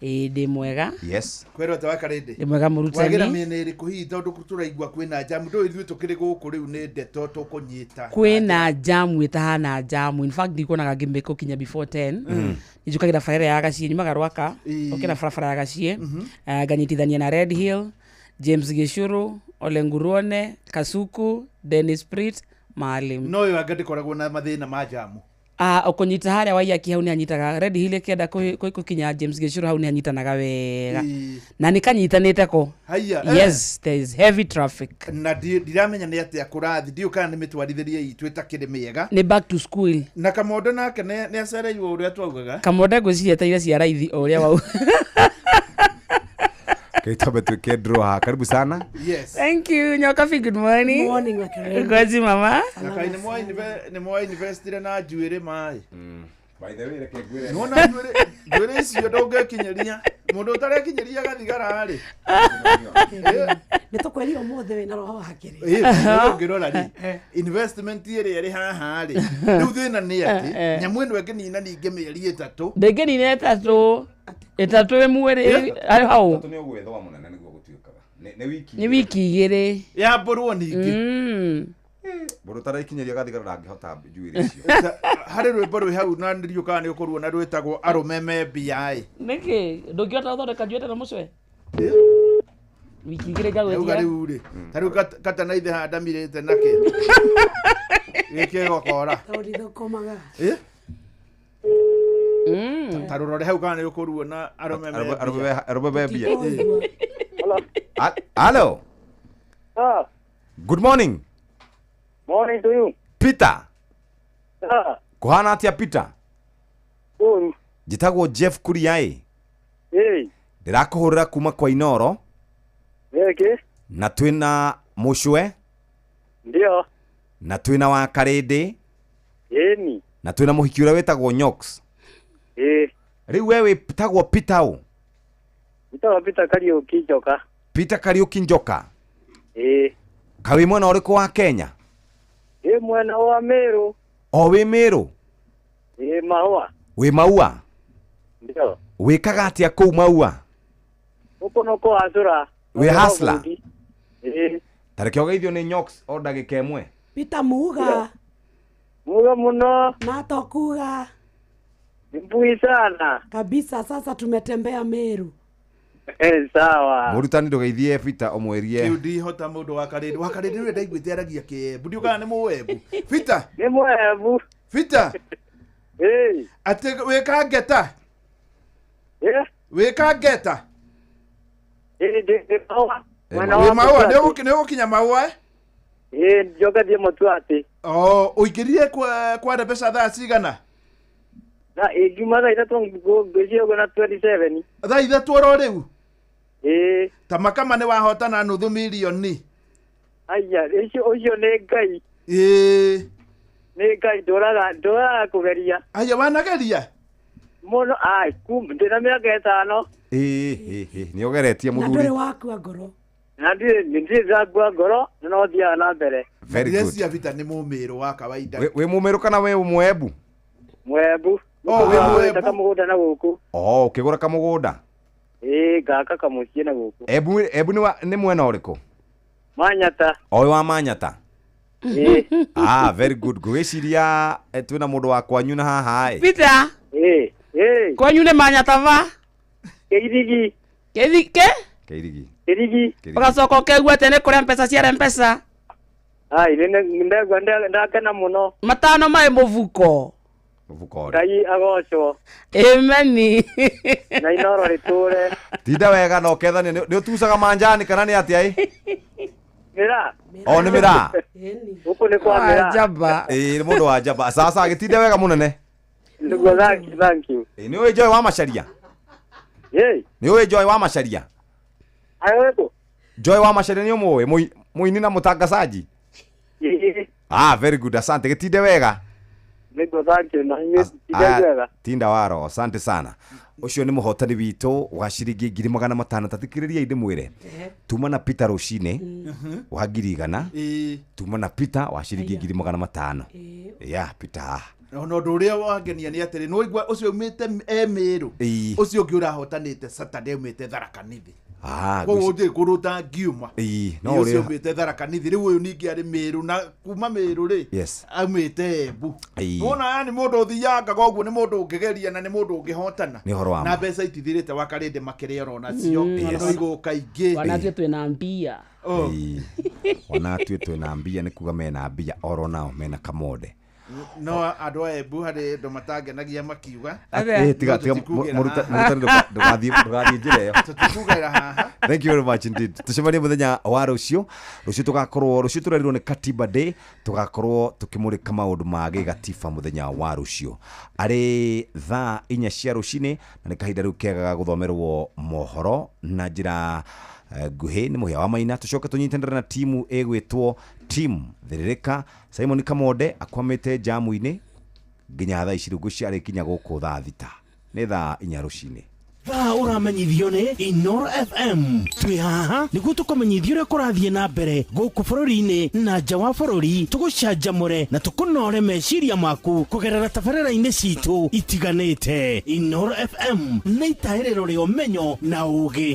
Ndi mwega. Yes. Kwero tawakarinde. Ndi mwega murutani. Wagira mene iri kuhi tondu turaigwa kwina jamu ndo ithu tukiri guku riu ni ndeto tukunyita. Kwina jamu itahana jamu. In fact ndikonaga ngimeko kinya before 10. Nijukagira farera ya Gacie nyumaga rwaka. Okena farafara ya Gacie. Ganyitithania na Red Hill, James Gishuru, Olenguruone, Kasuku, Dennis Prit, Maalim. No yo agati koragwo na mathina ma jamu. Okunyita haria waiyaki hau ni anyitaga. Red Hill kenda kukinya James Gishuru hau ni anyitanaga wega. Na nikanyitanite ko. Yes, there is heavy traffic. Na ndiramenya ni ati akurathi ndio kana ni mitwarithirie itu itakire mega. Ni back to school. Na Kamondo nake ni acereirwo uria twaugaga. Kamondo ngwiciria ta iria cia raithi uria wau. Kaitabe tukedro ha. Karibu sana. Yes. Thank you. Nyokafi, good morning. Good morning, Makarene. Kwazi mama. Nakai ni mwa university na juire mai. By the way, reke gwire. Nona juire icio ndonge kinyeria. mundu utarekinyeria gathigara ri nitukweri omothe wina roho hakiri ngirora ri investment iri haha ri riu thina ni ati nyamu ino nginina ninge mieri 3 ndengenine 3 imweri ari hau tatu ni ugwethwa munene niguo gutuikaga ni wiki 2 ya mburwo ningi mburu tarakinyeria gathigara ndangihota njuiri icio hari rwimbo rwi hau na ndiriukaga ni ukorwo na rwitagwo arumeme BI niki ndungiota uthondeka njuete na mucwe wiki 2 ngagwetia riu ri tariu kata na ithe handa mirite nake gike gokora taurido komaga tarurore hau kana ni ukorwo na arumeme BI. Hello. Good morning. Morning to you. Peter. Kuhana atia Peter? Jitagwo Jeff Kuriai. Ndirakuhurira kuma kwa Inoro. Na twina Mucwe. Ndio. Na twina wa Karindi. Eni. Na twina muhiki uria wetagwo Nyox. Riu wewe tagwo Peter u? Nitagwo Peter Kariuki Njoka. Peter Kariuki Njoka. Kawi mwena uriku wa Kenya? Mwena wa Meru. O wi Meru? Maua. Wi Maua? Ndio. Wikaga atia kuu Maua? Uko no ko Azura. Wi hasla? Tareke ogeithio ni Nyox o ndagika imwe. Peter Muga. Muga muno. Na tokuga. Mbui sana. Kabisa sasa tumetembea Meru. Sawa. Murutani ndugeithie Peter omwerie. Kiudi hota mundu wa Karindi ni ndaiguite aragia Kiembu ndiukaga ni muwebu Peter ni muwebu Peter ati wika ngeta wika ngeta Wi Maua ni ukinya Maua njoka thie Mutuati. Uingirire kwa pesa thaa cigana? Na igima thaa 3 ngĩcio na 27. Thaa 3 oro riu? Tamakama ni wahotana nuthu milioni. Aya, ucio nĩ Ngai. Nĩ Ngai ndũraga kũgeria. Aya wanageria? Muno ndĩna mĩaka 5. Nĩ ũgeretie mũthuri. Na ndũrĩ wakua ngoro. Na ndĩ zakua ngoro no thiaga na mbere. Very good. Yes, Peter ni mumiru wa kawaida. We mumiru kana we Mwebu? Mwebu. We Mwebu. Kamugunda na guku. Ukigura kamugunda? Gaka kamucie na guku. Ebu ni mwena uriku? Manyata. Wa Manyata. Very good. Gwiciria twina mundu wa kwanyu na haha. Peter. Kwanyu ni Manyata va? Keirigi. Keirigi. Ugacoka ukegua tene kuri mpesa cia mpesa. Ndegwa ndakena muno. Matano mai muvuko. Ngai agocwo. Amen. Na Inoro riture. Tinda wega no kethani ni utucaga manjani kana ni atia Mira. Ni mira. Uko ni kwa mira. Jaba. Ni mundu wa jaba. Sasa agitinde wega munene. Ndugu thank you. Ni we Joy wa Macharia? Ni we Joy wa Macharia? Ayo. Joy wa Macharia ni umwe muini na mutangazaji? Very good. Asante gitinde wega. Ndugu thank you. Na tinde wega. Tinda waro. Asante sana. Ucio ni muhotani wito wa ciringi 500 tathikiriria inde mwire. Tuma na Peter Roshine wa 100. Tuma na Peter wa ciringi 500. Peter. No nduria wangenia ni atiri no igwa ucio umite Meru. Ucio ngi urahotanite Saturday umite Tharaka Nithi. Kwa ndio kuruta ngiuma. No ucio umite Tharaka Nithi riu uyu ningi ari Meru na kuma Meru ri. Amite Embu. Wona ni mundu uthianga koguo ni mundu ungigeria na ni mundu ungihotana. Na mbeca itithirite wa Karindi makire oro nacio. No iguka ingi. Wanatue twina mbia. Wanatue twina mbia ni kuga mena mbia oro nao mena kamode. No andu a Embu hari ndo matangenagia makiuga tiga muruta ndugathie njira iyo tutukugera haha. Thank you very much indeed. Tucemanie muthenya wa rucio tugakorwo rucio turarirwo ni Katiba Day, tugakorwo tukimurika maundu ma gigatiba muthenya wa rucio ari thaa 4 cia rucini na ni kahinda riu kega ga guthomerwo mohoro na njira nguhi ni muhia wa maina. Tucoke tunyitanire na timu egwitwo team Thiririka. Simon Kamode akwamite jamu-ini nginya thaa ici rungu ciari kinya guku thaa thita ni thaa 4 rucini. na uramenyithio ni Inoro FM. Twi haha niguo tukumenyithio uria kurathie na mbere guku bururi-ini na nja wa bururi, tugucanjamure na tukunore meciria maku kugerera tabarĩra-inĩ citu itiganĩte. Inoro FM nĩ itaĩrĩro rĩa ũmenyo na ũũgĩ.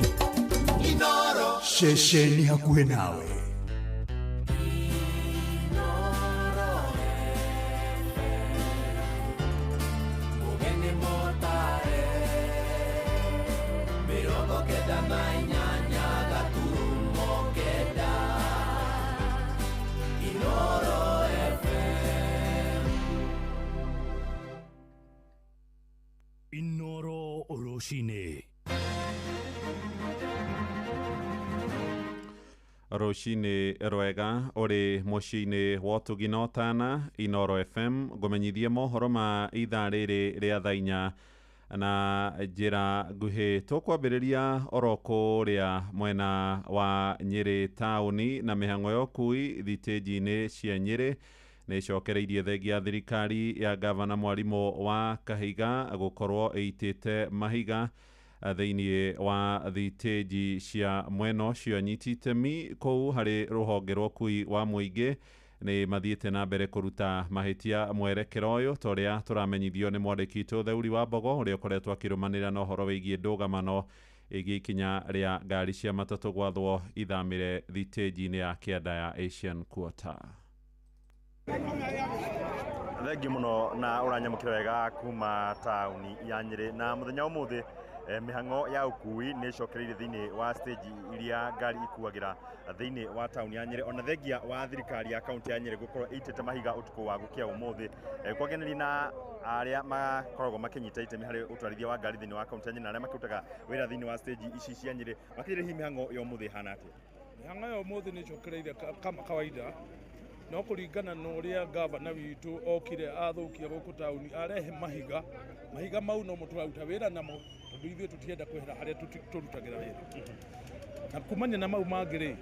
Inoro Ceceni hakuhĩ nawe. Inoro Oroshine. Roshine rwega uri muciini wa tuginotana Inoro FM ngumenyithie mohoro ma ithaa riri ria thainya na njira nguhi tukwambiriria oroko ria mwena wa Nyeri tauni na mihango ya ukui thitĩnji-inĩ cia Nyeri nĩ cokereirie thengia thirikari ya gavana Mwarimu wa Kahiga gukorwo ĩitĩte mahiga thĩinĩ wa thitĩnji cia mwena ũcio. anyiti itemi kũu harĩ rũhonge rwa ũkui wa mũingĩ nĩ mathiĩte na mbere kũruta mahĩtia mwerekero ũyũ ta ũrĩa tũramenyithio nĩ mwandĩki witũ Theuri wa Mbogo ũrĩa ũkoretwo akĩrũmanĩrĩra na ũhoro wĩgiĩ ndũgamano ĩgiĩ ikinya rĩa ngari cia matatũ gwathwo ithamĩre thitĩnji-inĩ ya kĩanda ya Asian Quarter. Thengi muno na uranyamukira wega kuma tauni ya Nyeri na muthenya umuthi mihango ya ukui ni cokereirie thiini wa stage iria ngari ikuagira thiini wa tauni ya Nyeri. Ona thengia wa thirikari ya kaunti ya Nyeri gukorwo itete mahiga utuku wa gukia umuthi kwageneri na aria makoragwo makinyita itemi hari utwarithia wa ngari thiini wa kaunti ya Nyeri na aria makirutaga wira thiini wa stage ici cia Nyeri makirire hi mihango ya umuthi hana atia. Mihango ya umuthi ni cokereirie kama kawaida no kuringana na uria gavana witu okire athukia guku tauni arehe mahiga mau no muturaruta wira namo tondu ithuĩ tutienda kwehera haria turutagira wira na kumanya na mau mangiri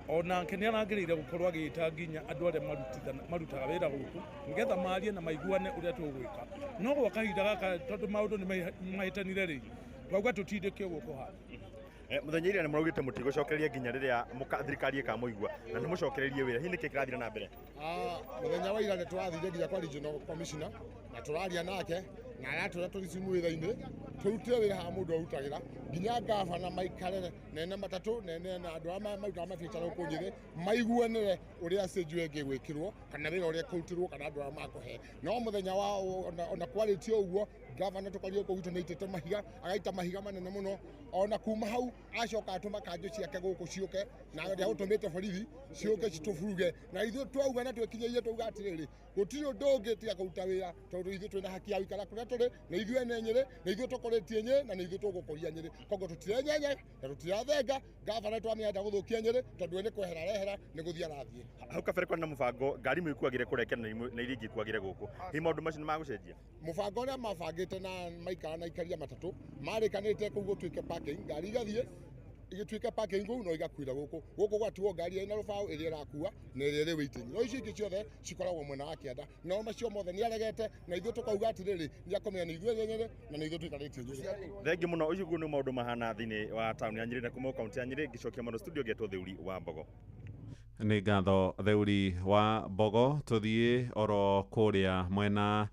onake nĩ arangĩrĩire gukorwo agĩta nginya andũ arĩa marutaga wĩra gũkũ nĩgetha marie na maiguane ũrĩa tũgwĩka no gwa kahinda gaka tondũ maũndũ nĩ mahĩtanire rĩ twauga tũtindĩke gũkũ haha. Muthenya iria nĩ mũraugĩte mũtigocokereria nginya rĩrĩa thirikari ĩkamũigua na nĩ mũcokererie wĩra hihi nĩkĩ kĩrathire na mbere? Muthenya wa ira nĩ twathire nginya kwa regional commissioner na tũraria nake na aratwĩra tũgicimu wĩra-inĩ tũrute wĩra ha mũndũ arutagĩra nginya gavana maikare nene matatũ nene na andũ arĩa marutaga mabiacara gũkũ Nyeri maiguanĩre ũrĩa stage ĩngĩgwĩkĩrwo kana wĩra ũrĩa kũrutĩrwo kana andũ arĩa makũhe. No mũthenya wa ona kwarĩtio ũguo gavana tũkario kũgitwo nĩ aitĩte mahiga agaita mahiga manene mũno ona kuma hau acoka atũma kanjũ ciake gũkũ ciũke na nĩ agũtũmĩte borithi ciũke citũburuge na ithuĩ twauga na twĩkinyĩrie twauga atĩrĩrĩ gũtirĩ ũndũ ũngĩ tiga kũruta wĩra tondũ ithuĩ twĩna haki ya gũikara kũrĩa tũrĩ na ithuĩ ene Nyeri na ithuĩ tũkũrĩtie Nyeri na ithuĩ tũgũkũria Nyeri koguo tũtirenyenye na tũtirathenga gavana twamĩenda gũthũkia Nyeri tondũ nĩ kwehera rehera nĩ gũthiĩ arathiĩ. Hau kabere kwari na mũbango ngari imwe ikuagire kũrekera na iria ingĩ ikuagire gũkũ hihi maũndũ macio nĩ magũcenjia? Mũbango ũrĩa mabangĩte na maikara na ikaria matatũ marĩkanĩte kũu gũtuĩke parking ngari igathiĩ igituĩka parking kũu no igakuira gũkũ gwatuo ngari ĩna rũbaũ ĩrĩa ĩrakua na ĩrĩa ĩrĩ waiting no ici ingĩ ciothe cikoragwo mwena wa kĩanda no macio mothe nĩ aregete na ithuĩ tũkauga atĩrĩrĩ nĩ akomenya na ithuĩ Nyeri na ithuĩ tũikarĩtie Nyeri. Thengi mũno ũcio nĩ maũndũ mahana thĩinĩ wa tauni ya Nyeri na kuma kaunti ya Nyeri ngĩcokia mũno studio getwo Theuri wa Mbogo. Nĩ ngatho Theuri wa Mbogo. Tũthiĩ oro kũrĩa mwena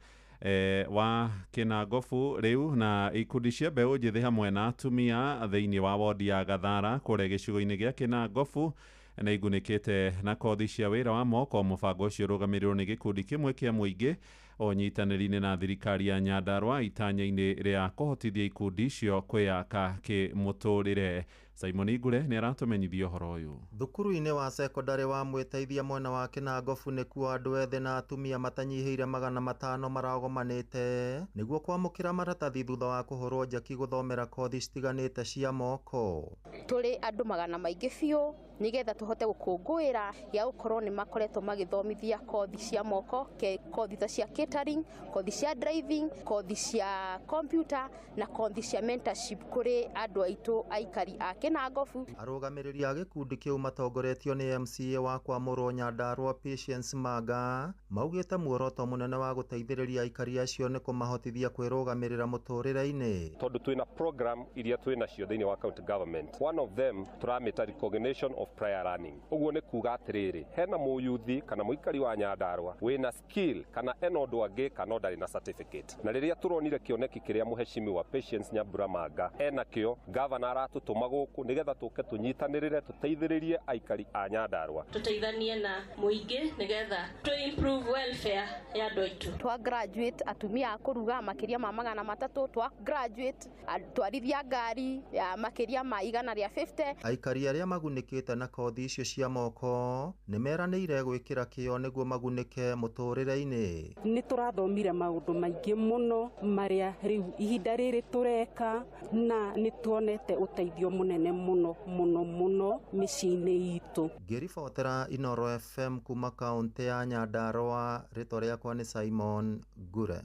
wa Kinangofu riu na ikundi cia mbeũ njĩthĩ hamwe na atumia thĩinĩ wa wodi ya Gathara kũrĩa gĩcigo-inĩ gĩa Kinangofu na igunĩkĩte na kothi cia wĩra wa moko. Mũbango ũcio ũrũgamĩrĩirwo nĩ gĩkundi kĩmwe kĩa mũingĩ ũnyitanĩri-inĩ na thirikari ya Nyandarua itanya-inĩ rĩa kũhotithia ikundi icio kwĩyaka kĩmũtũrĩre. Simon Igure nĩ aratũmenyithia ũhoro ũyũ. Thukuru-inĩ wa sekondarĩ wa Mwĩteithia mwena wa Kinangofu nĩkuo andũ ethĩ na atumia matanyihĩire 500 maragomanĩte nĩguo kwamũkĩra maratathi thutha wa kũhũrwo njaki gũthomera kothi citiganĩte cia moko. Tũrĩ andũ magana maingĩ biũ nigetha tũhote gũkũngũĩra ya gũkorwo nĩ makoretwo magĩthomithia kothi cia moko kothi ta cia catering, kothi cia driving, kothi cia computer na kothi cia mentorship kuri andu aitu aikari a Kinangofu. Arugamiriri a gikundi kiu matongoretio ni MCA wa Kwamurwo Nyandarua Patience Maga maugite muoroto munene wa guteithiriria aikari acio ni kumahotithia kwirugamirira muturire-ini tondu twina program iria twina cio thiini wa county government. One of them turamita recognition of prior learning. Uguo ni kuga atiriri hena muyuthi kana muikari wa Nyandarua wina skill kana ena undu angi kana ndari na certificate, na riria turonire kioneki kiria muheshimi wa Patience Nyambura Maga ena kio governor aratutuma guku nigetha tuke tunyitanirire tuteithiririe aikari a Nyandarua, tuteithanie na muingi nigetha to improve welfare ya andu aitu. Twa graduate atumia a kuruga makiria ma 300, twa graduate twarithia ngari ya makiria ma 150. Aikari aria magunikite na kothi icio cia moko nimeranire gwikira kio niguo magunike muturire-ini. Ni turathomire maundu maingi muno maria riu ihinda riri tureka na ni tuonete uteithio munene muno micii-ini itu. Ngiribotera Inoro FM kuma kaunti ya Nyandarua, ritwa riakwa ni Simon Gure.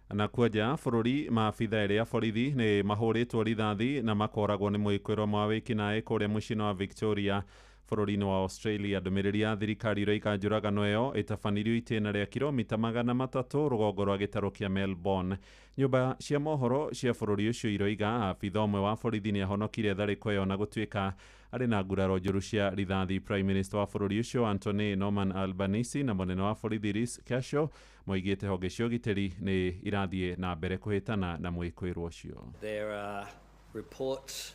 Na kuaja bururi maabitha eri a borithi ni mahuritwo rithathi na makoragwo ni mwikiro mwa wikinae kuria mucii wa Victoria bururi-ini wa Australia. Ndumiriri ya thirikari iroiga njuragano iyo itabanirio itena ria kilomita 300 rugongo rwa gitaro kia Melbourne. Nyumba cia mohoro cia bururi ucio iroiga abitha umwe wa borithi ni ahonokire thariko iyo na gutuika ari na nguraro njuru cia rithathi. Prime Minister wa bururi ucio Anthony Norman Albanese na munene wa borithi Rhys Casho moigite honge cia ugitiri ni irathie na mbere kuhitana na mwikiro ucio. There are reports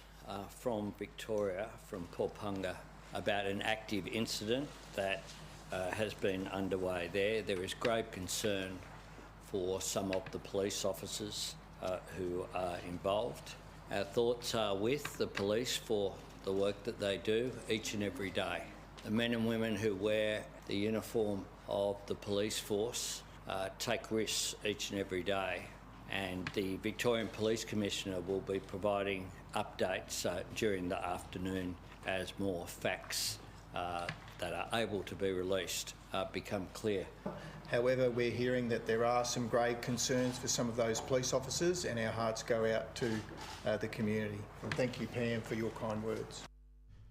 from Victoria, from Paupanga, about an active incident that has been underway there. There is grave concern for some of the police officers who are involved. Our thoughts are with the police for the work that they do each and every day. The men and women who wear the uniform of the police force take risks each and every day, and the Victorian Police Commissioner will be providing updates during the afternoon as more facts that are able to be released become clear. However, we're hearing that there are some grave concerns for some of those police officers, and our hearts go out to the community. And thank you, Pam, for your kind words.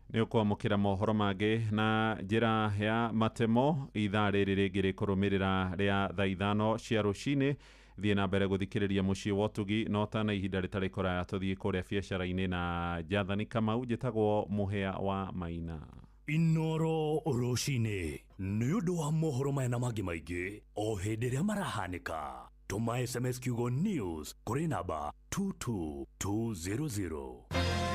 Ni ukwamukira mohoro mangi na njira ya matemo ithaa riri ringi rikurumirira ria thaa 5 cia rucini. Thie na mbere guthikiriria mucii wa Utugi no tana ihinda ritari kuraya tuthie kuria biacara-ini na Jathani Kamau njitagwo muhea wa Maina. Inoro rucini ni undu wa mohoro maya na mangi maingi o hindi ria marahanika. Tuma SMS kiugo news kuri namba 22200.